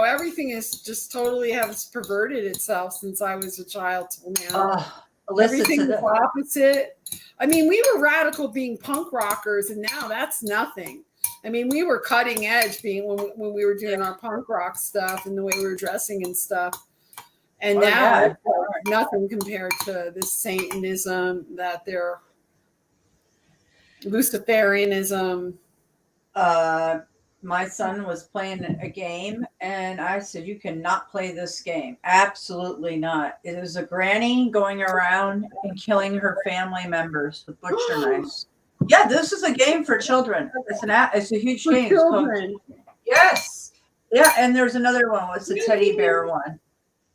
Everything is just totally has perverted itself since I was a child till now. Everything was opposite. We were radical being punk rockers, and now that's nothing. We were cutting edge being when we were doing our punk rock stuff and the way we were dressing and stuff. And now nothing compared to this Satanism that they're Luciferianism. My son was playing a game, and I said, you cannot play this game. Absolutely not. It is a granny going around and killing her family members with butcher knives. Yeah, this is a game for children. It's a huge game. Yes. Yeah, and there's another one. What's the teddy bear one?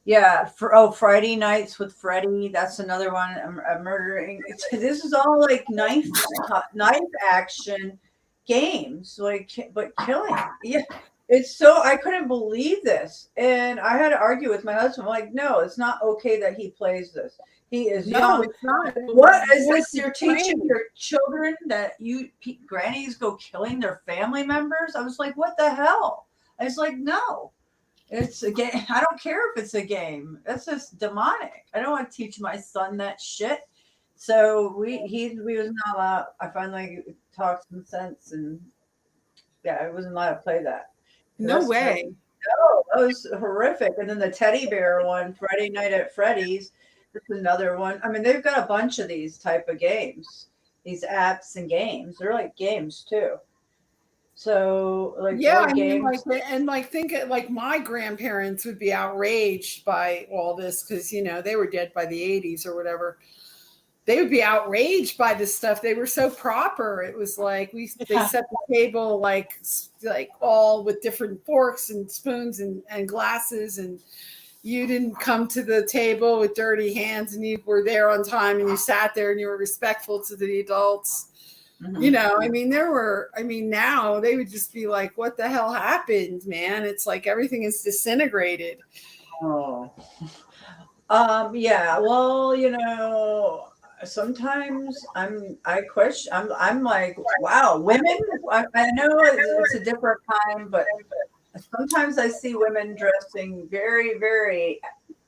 Yeah, Friday Nights with Freddy. That's another one. I'm murdering. This is all like knife action games, but killing. Yeah, It's so, I couldn't believe this. And I had to argue with my husband. I'm like, no, it's not okay that he plays this. He is No, young. it's not. What is What this? is You're playing? teaching your children that grannies go killing their family members? I was like, what the hell? I was like, no, it's a game. I don't care if it's a game. That's just demonic. I don't want to teach my son that shit. So we was not allowed. I finally talked some sense, and yeah, I wasn't allowed to play that. No way. No, that was horrific. And then the teddy bear one, Friday Night at Freddy's, that's another one. I mean, they've got a bunch of these type of games, these apps and games. They're like games too. So like Yeah, board I mean, games. think it, like my grandparents would be outraged by all this because they were dead by the 80s or whatever. They would be outraged by this stuff. They were so proper. It was like they set the table like all with different forks and spoons and glasses, and you didn't come to the table with dirty hands, and you were there on time, and you sat there and you were respectful to the adults. I mean, now they would just be like, what the hell happened, man? It's like everything is disintegrated. Oh. Yeah, well, sometimes I question, I'm like, wow, women, I know it's a different time, but sometimes I see women dressing very, very,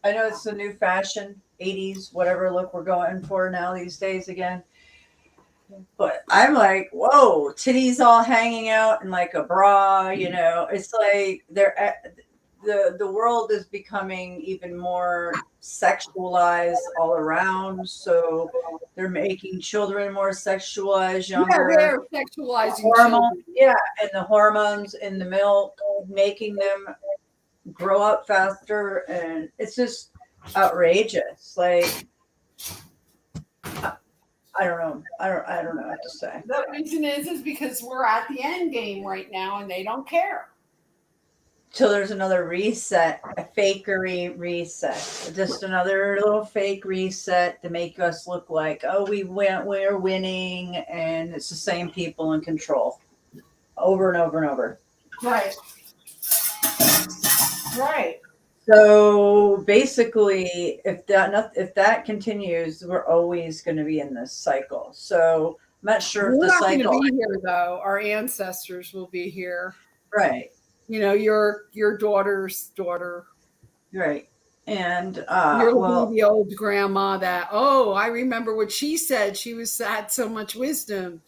I know it's the new fashion, 80s, whatever look we're going for now these days again. But I'm like, whoa, titties all hanging out in like a bra, it's like the world is becoming even more sexualized all around. So they're making children more sexualized, younger. Yeah, they're sexualizing hormones, children. yeah, and the hormones in the milk making them grow up faster, and it's just outrageous. Like, I don't know. I don't know what to say. The reason is because we're at the end game right now, and they don't care. So there's another reset, a fakery reset, just another little fake reset to make us look like, oh, we're winning, and it's the same people in control, over and over and over. Right. Right. So basically, if that continues, we're always going to be in this cycle. So I'm not sure if We're the not going cycle. to be here though. Our ancestors will be here. Right. Your daughter's daughter. Right. And You'll be the old grandma that, I remember what she said. She had so much wisdom,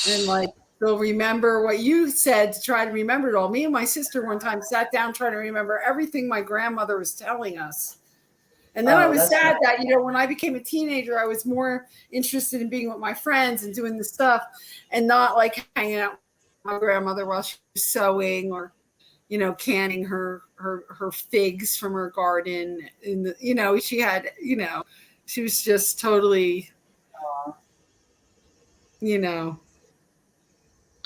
and like they'll remember what you said to try to remember it all. Me and my sister one time sat down trying to remember everything my grandmother was telling us. And then I was sad that, when I became a teenager, I was more interested in being with my friends and doing the stuff and not like hanging out with my grandmother while she was sewing or, canning her figs from her garden. And, she had, she was just totally,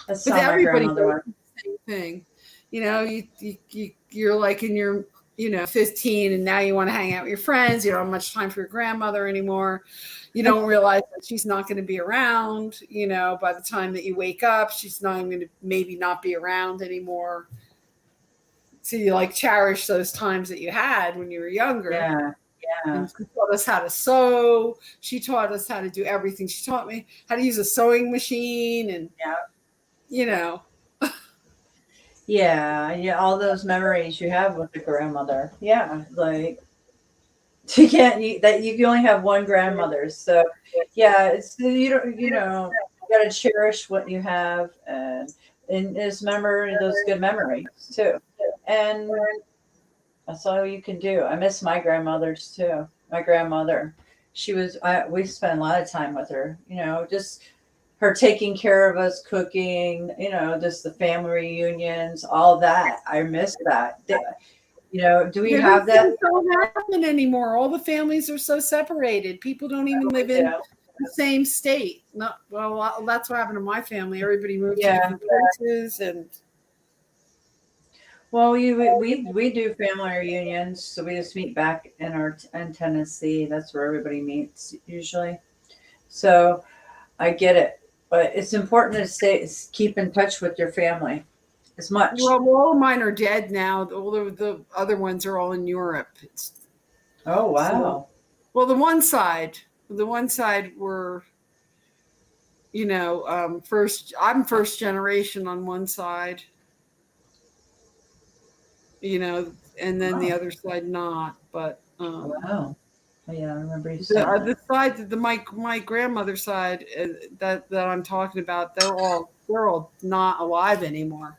That's but how my everybody grandmother does the same thing. You're like in your 15, and now you want to hang out with your friends. You don't have much time for your grandmother anymore. You don't realize that she's not going to be around. By the time that you wake up, she's not going to maybe not be around anymore. So you like cherish those times that you had when you were younger. Yeah. And she taught us how to sew. She taught us how to do everything. She taught me how to use a sewing machine, and Yeah, all those memories you have with the grandmother. Yeah, like you can only have one grandmother. So yeah, it's you gotta cherish what you have and just remember those good memories too. And that's all you can do. I miss my grandmothers too. My grandmother, we spent a lot of time with her, just her taking care of us, cooking, just the family reunions, all that. I miss that. Do we have that? Don't happen anymore. All the families are so separated. People don't even live in the same state. Well, that's what happened to my family. Everybody moved to different places, and well, we do family reunions, so we just meet back in Tennessee. That's where everybody meets usually. So I get it. But it's important to keep in touch with your family. as much. Well, all of mine are dead now. All the other ones are all in Europe. Oh wow. Well, the one side were, I'm first generation on one side, and then the other side not. But Wow. Yeah, I remember you the saying that. other side, my grandmother's side that I'm talking about, they're all not alive anymore.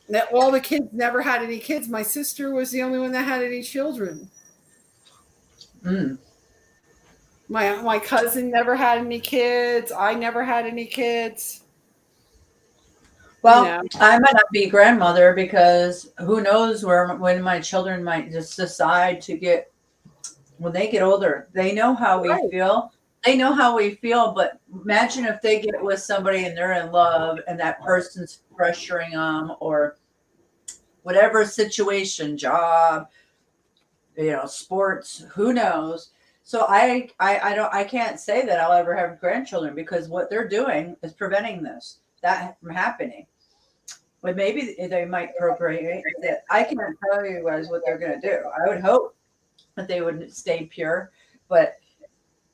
That all the kids never had any kids. My sister was the only one that had any children. My cousin never had any kids. I never had any kids. Well, I might not be grandmother because who knows when my children might just decide to get, when they get older, they know how we feel. They know how we feel, but imagine if they get with somebody and they're in love and that person's pressuring them or whatever situation, job, sports, who knows. So I can't say that I'll ever have grandchildren because what they're doing is preventing that from happening. But maybe they might procreate. That I can't tell you guys what they're going to do. I would hope that they would stay pure, but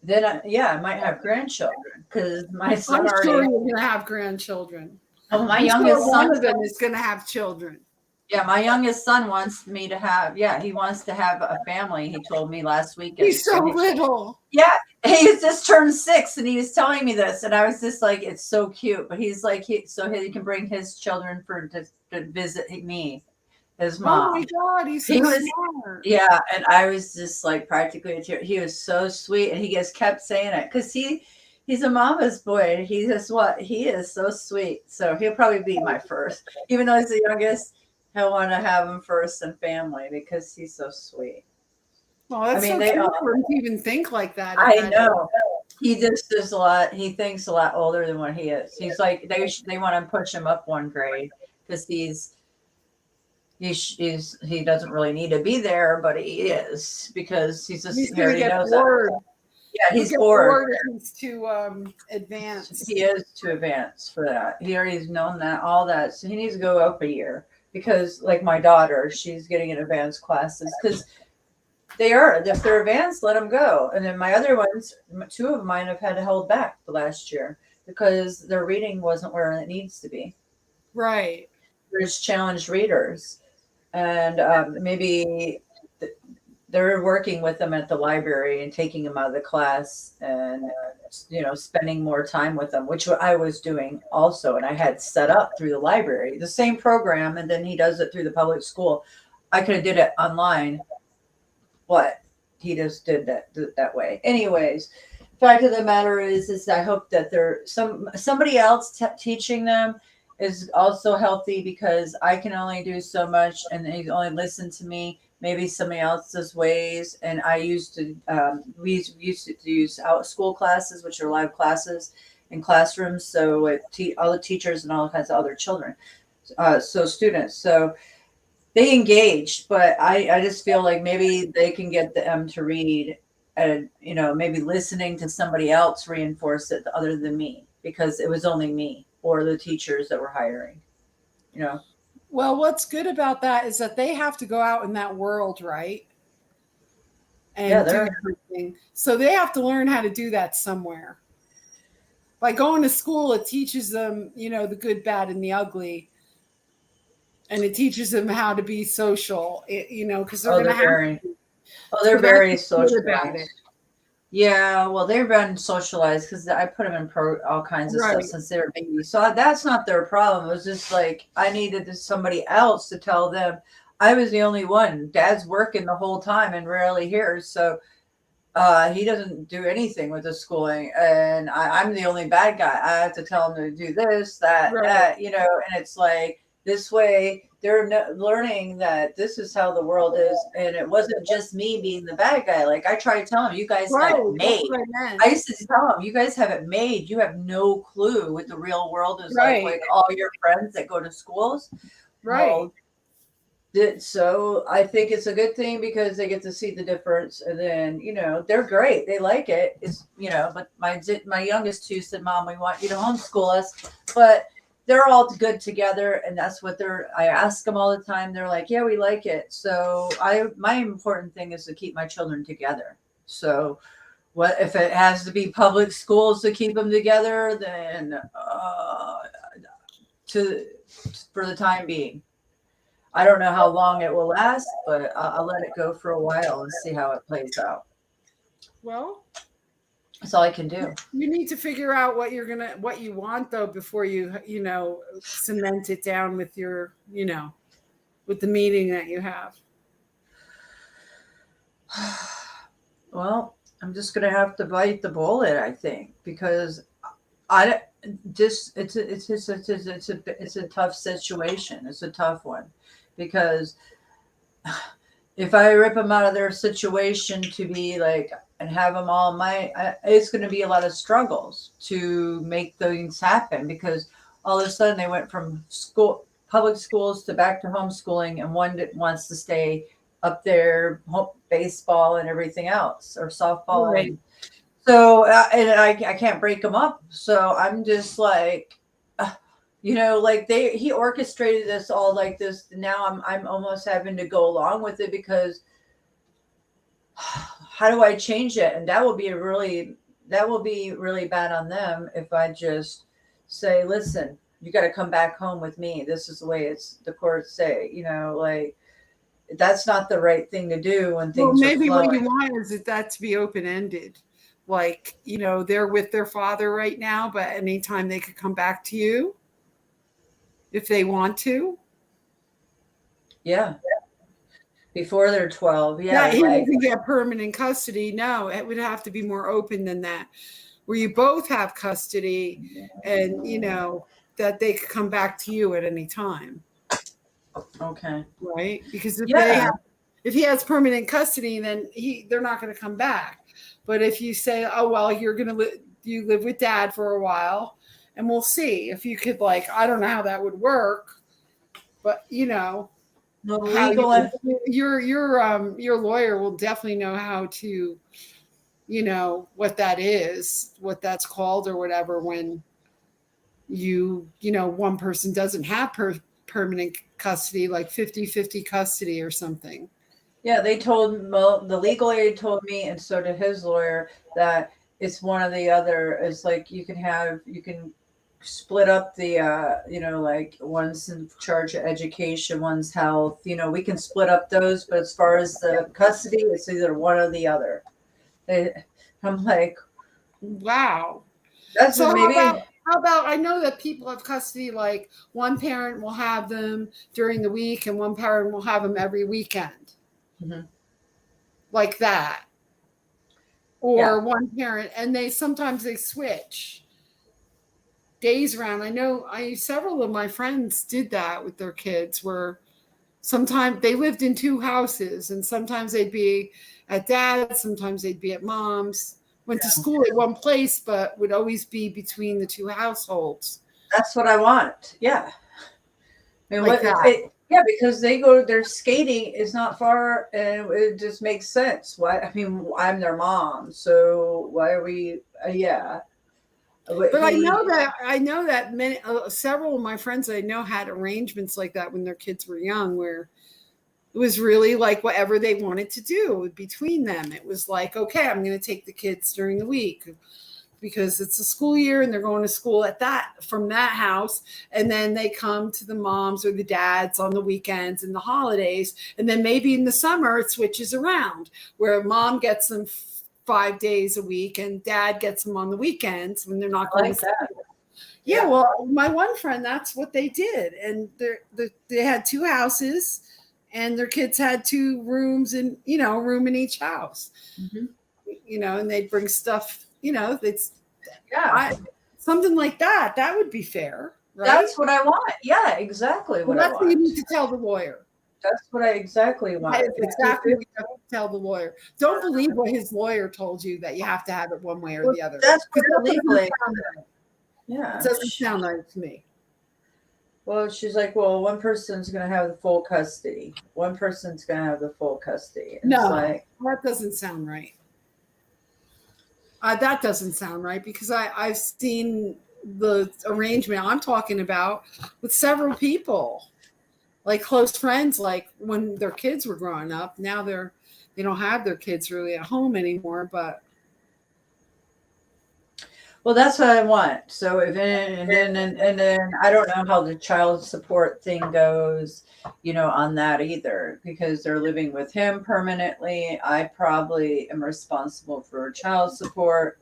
then I might have grandchildren because my son I'm already. sure you're going to have grandchildren. Oh, my youngest son, one of them is going to have children. Yeah, my youngest son wants me to have. Yeah, he wants to have a family. He told me last weekend. He's so little. Yeah, he just turned 6, and he was telling me this, and I was just like, "It's so cute." But he's like, he can bring his children to visit me, his mom. Oh my God, he's so smart. Yeah, and I was just like practically a tear. He was so sweet, and he just kept saying it because he's a mama's boy. He is so sweet. So he'll probably be my first, even though he's the youngest. I want to have him first in family because he's so sweet. Well, that's so cute for him to even think like that. I know. He just does a lot. He thinks a lot older than what he is. He's like they want to push him up one grade because he doesn't really need to be there, but he is because he's just he already knows bored. Yeah, he's bored. He's too advanced. He is too advanced for that. He already's known that all that, so he needs to go up a year. Because like my daughter, she's getting in advanced classes because if they're advanced, let them go. And then my other ones, 2 of mine have had to hold back the last year because their reading wasn't where it needs to be. Right. There's challenged readers, and maybe they're working with them at the library and taking them out of the class and spending more time with them, which I was doing also, and I had set up through the library the same program, and then he does it through the public school. I could have did it online, but he just did that way. Anyways, fact of the matter is I hope that somebody else teaching them is also healthy because I can only do so much, and they only listen to me. Maybe somebody else's ways. And I used to, we used to use out school classes, which are live classes in classrooms. So with all the teachers and all kinds of other children, so students. So they engaged, but I just feel like maybe they can get them to read and, maybe listening to somebody else reinforce it other than me, because it was only me or the teachers that were hiring, Well, what's good about that is that they have to go out in that world, right? And do everything. So they have to learn how to do that somewhere. By going to school, it teaches them, the good, bad, and the ugly. And it teaches them how to be social, because they're going to have to. They're very socialized. Yeah, well, they've been socialized because I put them in all kinds of stuff since they were babies. So that's not their problem. It was just like I needed somebody else to tell them. I was the only one. Dad's working the whole time and rarely here, so he doesn't do anything with the schooling, and I'm the only bad guy. I have to tell him to do this, that, and it's like this way. They're learning that this is how the world is, and it wasn't just me being the bad guy. Like I try to tell them, you guys have it made. I used to tell them, you guys have it made. You have no clue what the real world is like all your friends that go to schools. Right. So I think it's a good thing because they get to see the difference, and then they're great. They like it. It's but my youngest 2 said, "Mom, we want you to homeschool us," but they're all good together, and that's what I ask them all the time. They're like, yeah, we like it. So my important thing is to keep my children together. So what if it has to be public schools to keep them together, then for the time being. I don't know how long it will last, but I'll let it go for a while and see how it plays out. Well, that's all I can do. You need to figure out what you want though before you cement it down with your, with the meeting that you have. Well, I'm just gonna have to bite the bullet, I think, because it's a tough situation. It's a tough one because if I rip them out of their situation to be like and have them all it's going to be a lot of struggles to make things happen because all of a sudden they went from public schools to back to homeschooling, and one that wants to stay up there, baseball and everything else, or softball. Right. And so, and I can't break them up. So I'm just like, like he orchestrated this all like this. Now I'm almost having to go along with it because how do I change it? And that will be really bad on them if I just say, listen, you got to come back home with me. This is the way the courts say, like that's not the right thing to do when things maybe are flowing. what you want is that to be open-ended. Like, they're with their father right now, but anytime they could come back to you if they want to. Yeah. Before they're 12. Yeah, he doesn't get permanent custody. No, it would have to be more open than that, where you both have custody and, that they could come back to you at any time. Okay. Right? Because if he has permanent custody, then they're not going to come back. But if you say, oh, well, you live with dad for a while and we'll see if you could, I don't know how that would work, but no legal. Your lawyer will definitely know how to, what that is, what that's called or whatever, when one person doesn't have permanent custody, like 50-50 custody or something. Yeah, the legal aid told me, and so did his lawyer, that it's one or the other. It's like you can split up the, like one's in charge of education, one's health. We can split up those, but as far as the custody, it's either one or the other. I'm like, wow. That's so maybe. How about, I know that people have custody, like one parent will have them during the week and one parent will have them every weekend. Mm-hmm. Like that. Or one parent, and sometimes they switch days around. I know several of my friends did that with their kids, where sometimes they lived in two houses and sometimes they'd be at dad's, sometimes they'd be at mom's. Went to school at one place, but would always be between the two households. That's what I want. Yeah. Yeah, because their skating is not far, and it just makes sense. Why? I mean, I'm their mom, so why are we? Yeah. But I know that many, several of my friends I know had arrangements like that when their kids were young, where it was really like whatever they wanted to do between them. It was like, okay, I'm going to take the kids during the week because it's a school year and they're going to school from that house. And then they come to the moms or the dads on the weekends and the holidays. And then maybe in the summer it switches around where mom gets them 5 days a week and dad gets them on the weekends when they're not going to school. Yeah, well, my one friend, that's what they did. And they had two houses. And their kids had two rooms and, a room in each house, and they'd bring stuff, something like that. That would be fair. Right? That's what I want. Yeah, exactly. That's what you need to tell the lawyer. That's what I exactly want. That's exactly what you have to tell the lawyer. Don't believe what his lawyer told you that you have to have it one way or the other. That's legally. Yeah. It doesn't sound right to me. Well, she's like, well, one person's going to have the full custody. One person's going to have the full custody. And that doesn't sound right. That doesn't sound right because I've seen the arrangement I'm talking about with several people, like close friends, like when their kids were growing up. Now they don't have their kids really at home anymore, but Well, that's what I want. So if and then I don't know how the child support thing goes, on that either, because they're living with him permanently. I probably am responsible for child support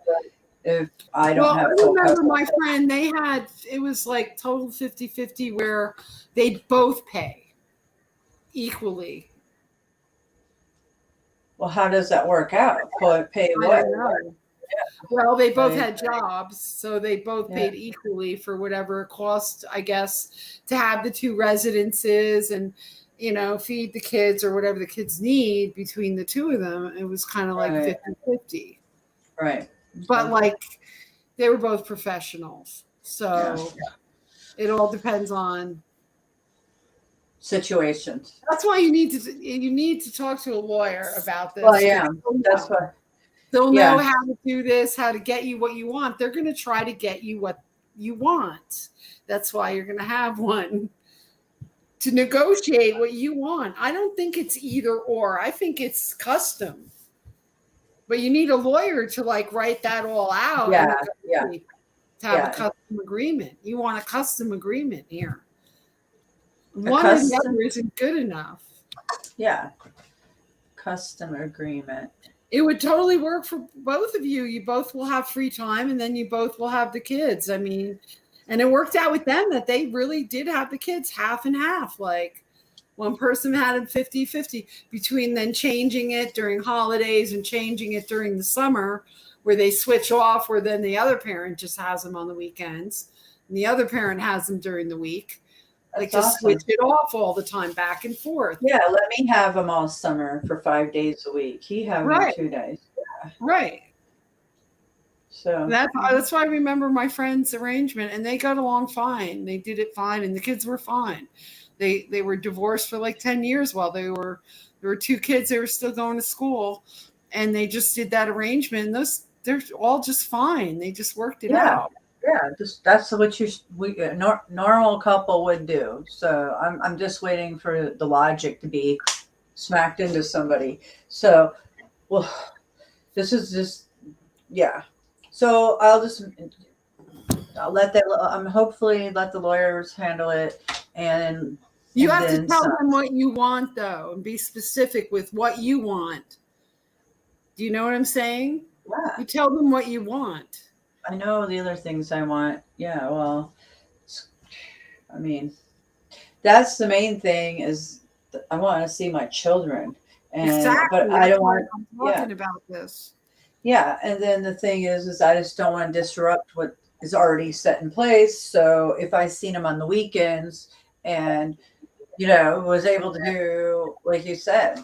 if I don't have I full remember custody. my friend, it was like total 50-50 where they'd both pay equally. Well, how does that work out? Pay I what? don't know. Well, they both Right. had jobs, so they both paid equally for whatever it cost, I guess, to have the two residences and, feed the kids or whatever the kids need between the two of them. It was kind of like Right. 50-50. Right. But like they were both professionals. So it all depends on Situations. That's why you need to talk to a lawyer about this. Well, yeah, that's what. They'll know how to do this, how to get you what you want. They're going to try to get you what you want. That's why you're going to have one to negotiate what you want. I don't think it's either or. I think it's custom. But you need a lawyer to like write that all out. To have a custom agreement. You want a custom agreement here. One or the other isn't good enough. Yeah. Custom agreement. It would totally work for both of you. You both will have free time and then you both will have the kids. I mean, and it worked out with them that they really did have the kids half and half. Like one person had them 50-50 between then changing it during holidays and changing it during the summer where they switch off, where then the other parent just has them on the weekends and the other parent has them during the week. Like just switch it off all the time, back and forth. Yeah, let me have them all summer for 5 days a week. He have them 2 days. Yeah. Right. So that's why I remember my friend's arrangement, and they got along fine. They did it fine, and the kids were fine. They were divorced for like 10 years while there were 2 kids. They were still going to school, and they just did that arrangement. And they're all just fine. They just worked it out. Yeah, that's what normal couple would do. So I'm just waiting for the logic to be smacked into somebody. So, well, this is just So I'll hopefully let the lawyers handle it, and you have to tell them what you want though, and be specific with what you want. Do you know what I'm saying? Yeah. You tell them what you want. I know the other things I want. Yeah, well, I mean, that's the main thing is I want to see my children. Exactly. But I don't want I'm talking about this. Yeah, and then the thing is I just don't want to disrupt what is already set in place. So if I seen them on the weekends and, was able to do, like you said,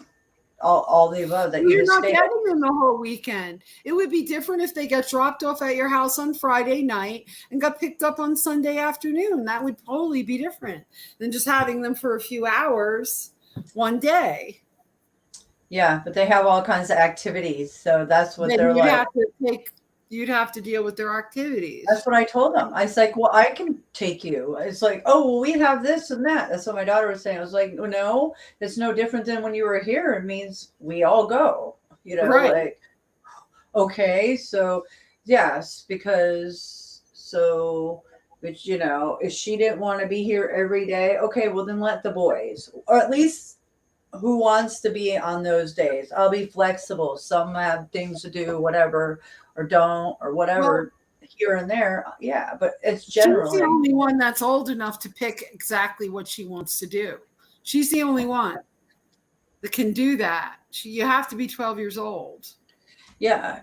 all the above that you're not getting them the whole weekend. It would be different if they got dropped off at your house on Friday night and got picked up on Sunday afternoon. That would totally be different than just having them for a few hours one day. Yeah, but they have all kinds of activities, so that's what they're like. You'd have to deal with their activities. That's what I told them. I was like, well, I can take you. It's like, oh, well, we have this and that. That's what my daughter was saying. I was like, no, it's no different than when you were here. It means we all go, right. Like, okay. So yes, but if she didn't want to be here every day, okay, well then let the boys, or at least who wants to be on those days. I'll be flexible. Some have things to do, whatever, or don't, or whatever, here and there. Yeah, but it's generally. She's the only one that's old enough to pick exactly what she wants to do. She's the only one that can do that. You have to be 12 years old. Yeah,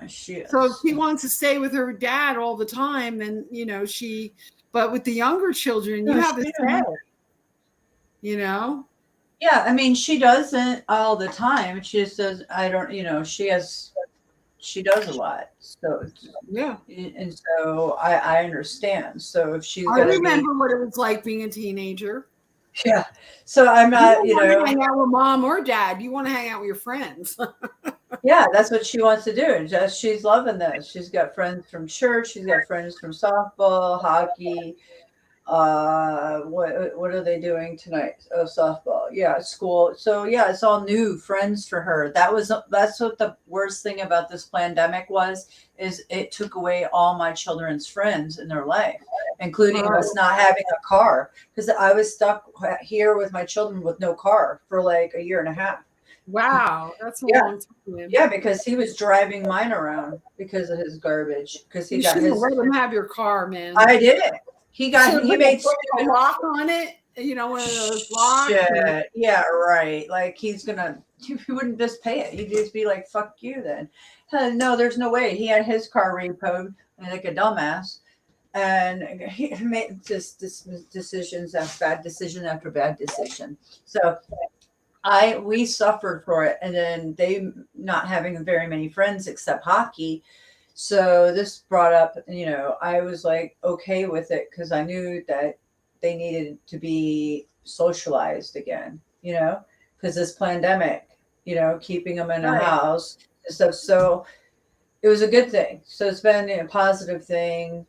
she is. So if she wants to stay with her dad all the time, then, but with the younger children, you have to stay, Yeah, I mean, she doesn't all the time. She just does, she does a lot. So yeah. And so I understand. So if she's I remember what it was like being a teenager. Yeah. So I'm not, you don't want to hang out with mom or dad. You want to hang out with your friends. Yeah, that's what she wants to do. Just she's loving this. She's got friends from church. She's got friends from softball, hockey. What are they doing tonight? Oh, softball. Yeah, school. So yeah, it's all new friends for her. That's what the worst thing about this pandemic is it took away all my children's friends in their life, including us not having a car, because I was stuck here with my children with no car for like a year and a half. Wow, that's a Yeah. long time. Yeah, because he was driving mine around because of his garbage. Because he You got shouldn't his. let him have your car, man. I didn't. He made a lock on it. You know, one of those locks. shit. Yeah, right. Like he wouldn't just pay it. He'd just be like, "Fuck you," then. No, there's no way. He had his car repoed like a dumbass, and he made just decisions after bad decision after bad decision. So we suffered for it, and then they not having very many friends except hockey. So this brought up, I was like okay with it because I knew that they needed to be socialized again, because this pandemic, keeping them in a house and stuff. So it was a good thing. So it's been a positive thing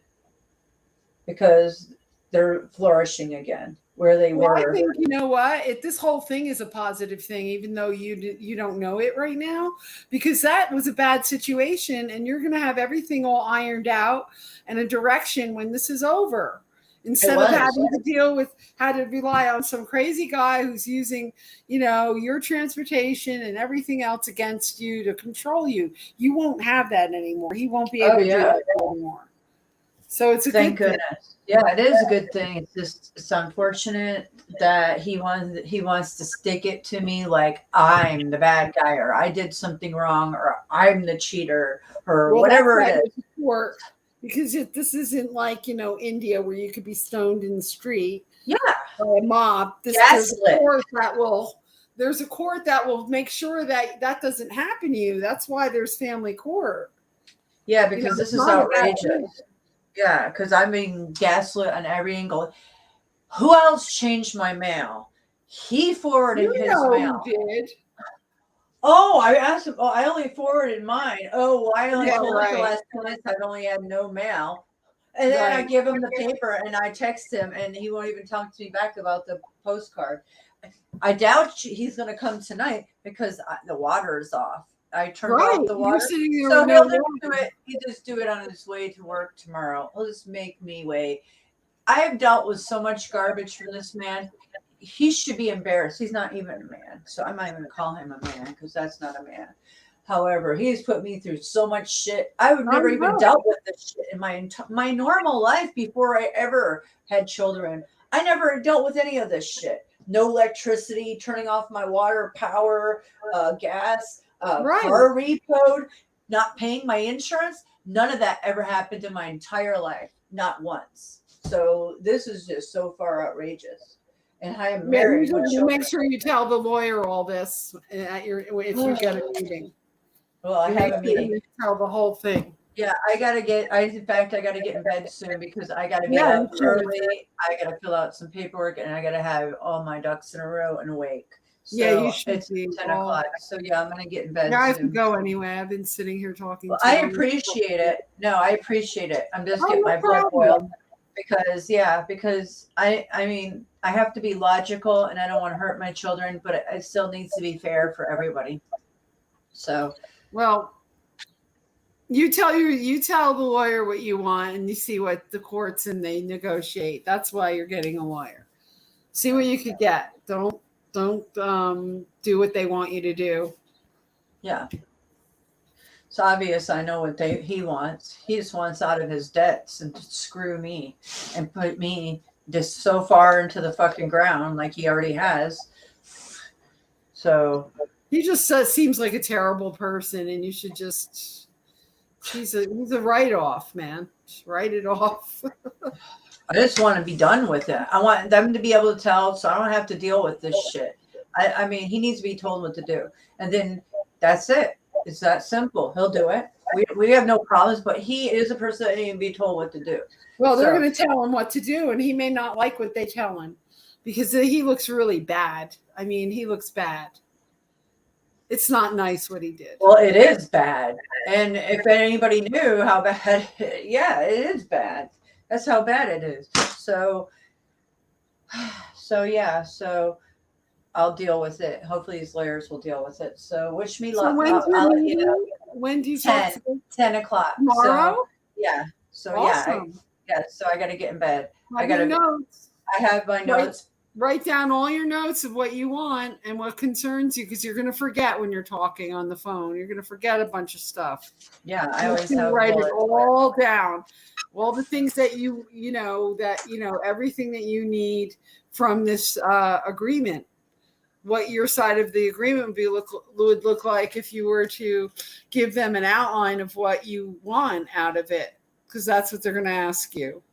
because they're flourishing again where they were. I think, you know what? This whole thing is a positive thing, even though you don't know it right now, because that was a bad situation, and you're going to have everything all ironed out and a direction when this is over. Instead of having to deal with how to rely on some crazy guy who's using, your transportation and everything else against you to control you. You won't have that anymore. He won't be able to do that anymore. So it's a Thank good thing. goodness. Yeah, it is a good thing. It's unfortunate that he wants to stick it to me like I'm the bad guy, or I did something wrong, or I'm the cheater, or whatever it is. Because this isn't like, India where you could be stoned in the street. Yeah. By a mob. There's a court that will make sure that doesn't happen to you. That's why there's family court. Yeah, because this is outrageous. Yeah, because I'm being gaslit on every angle. Who else changed my mail? He forwarded his mail. Who did? Oh, I asked him. Oh, I only forwarded mine. Oh, well, I only told him the last 2 months I've only had no mail. And then I give him the paper and I text him, and he won't even talk to me back about the postcard. I doubt he's going to come tonight because the water is off. I turned off the water. So he'll just do it. He'll just do it on his way to work tomorrow. He'll just make me wait. I have dealt with so much garbage from this man. He should be embarrassed. He's not even a man. So I'm not even going to call him a man because that's not a man. However, he has put me through so much shit. I would never even dealt with this shit in my normal life before I ever had children. I never dealt with any of this shit. No electricity, turning off my water, power, gas, car repoed, not paying my insurance. None of that ever happened in my entire life. Not once. So this is just so far outrageous. And I am married. You make sure you tell the lawyer all this if you get a meeting. Well, I have a meeting. Tell the whole thing. Yeah, I gotta get in bed soon because I gotta get up early. I gotta fill out some paperwork and I gotta have all my ducks in a row and awake. So you should. It's 10 o'clock. So yeah, I'm gonna get in bed. Yeah, I have to go anyway. I've been sitting here talking. Well, I appreciate it. No, I appreciate it. I'm just getting my blood boiled because I mean I have to be logical and I don't want to hurt my children, but it still needs to be fair for everybody. So. Well, you tell the lawyer what you want, and you see what the courts and they negotiate. That's why you're getting a lawyer. See what you could get. Don't do what they want you to do. Yeah. It's obvious I know what he wants. He just wants out of his debts and to screw me and put me just so far into the fucking ground like he already has. So. He just seems like a terrible person, and you should just. He's a write-off, man. Just write it off. I just want to be done with it. I want them to be able to tell, so I don't have to deal with this shit. I mean, he needs to be told what to do, and then that's it. It's that simple. He'll do it. We have no problems, but he is a person that needs to be told what to do. Well, they're going to tell him what to do, and he may not like what they tell him because he looks really bad. I mean, he looks bad. It's not nice what he did. Well, it is bad. And if anybody knew how bad, yeah, it is bad. That's how bad it is. So yeah, so I'll deal with it. Hopefully these lawyers will deal with it. So wish me luck. when's your I'll let you know. meeting? When do you talk 10 o'clock. tomorrow? So, yeah. So Awesome. so I got to get in bed. Have your notes. I have my notes. Write down all your notes of what you want and what concerns you, because you're going to forget when you're talking on the phone. You're going to forget a bunch of stuff. Yeah, I always have write it all down. All the things that everything that you need from this agreement. What your side of the agreement would look like if you were to give them an outline of what you want out of it, because that's what they're going to ask you.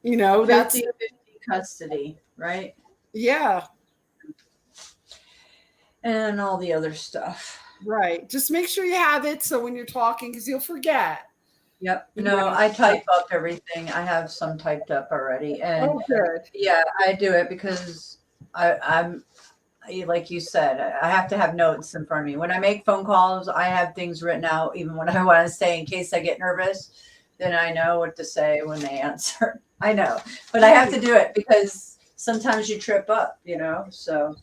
That's 50-50 custody, right? Yeah. And all the other stuff. Right. Just make sure you have it so when you're talking, because you'll forget. Yep. No, I type up everything. I have some typed up already. And good. Yeah, I do it because I'm like you said, I have to have notes in front of me. When I make phone calls, I have things written out, even when I want to say in case I get nervous, then I know what to say when they answer. I know, but I have to do it because sometimes you trip up, so,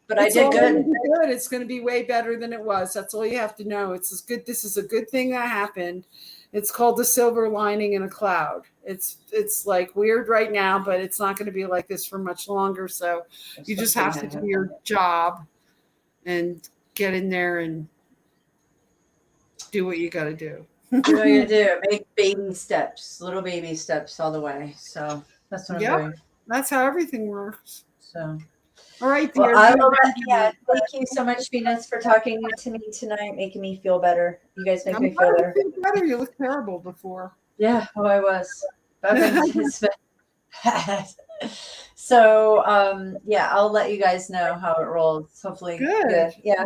but I did good. It's going to be way better than it was. That's all you have to know. It's as good. This is a good thing that happened. It's called the silver lining in a cloud. It's like weird right now, but it's not going to be like this for much longer. So you just have to do your job and get in there and do what you got to do. Do what you do. Make baby steps, little baby steps all the way. So that's what I'm doing. That's how everything works. So, all right, dear. Well, thank you so much, Venus, for talking to me tonight, making me feel better. You guys make me feel better. You looked terrible before. Yeah, I was. So, I'll let you guys know how it rolls. Hopefully, good. Yeah,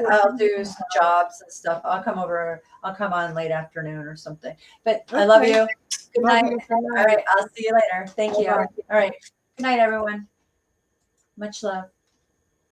I'll do some jobs and stuff. I'll come on late afternoon or something. But I love you. Good night. All right, I'll see you later. Thank you. All right. Good night, everyone. Much love.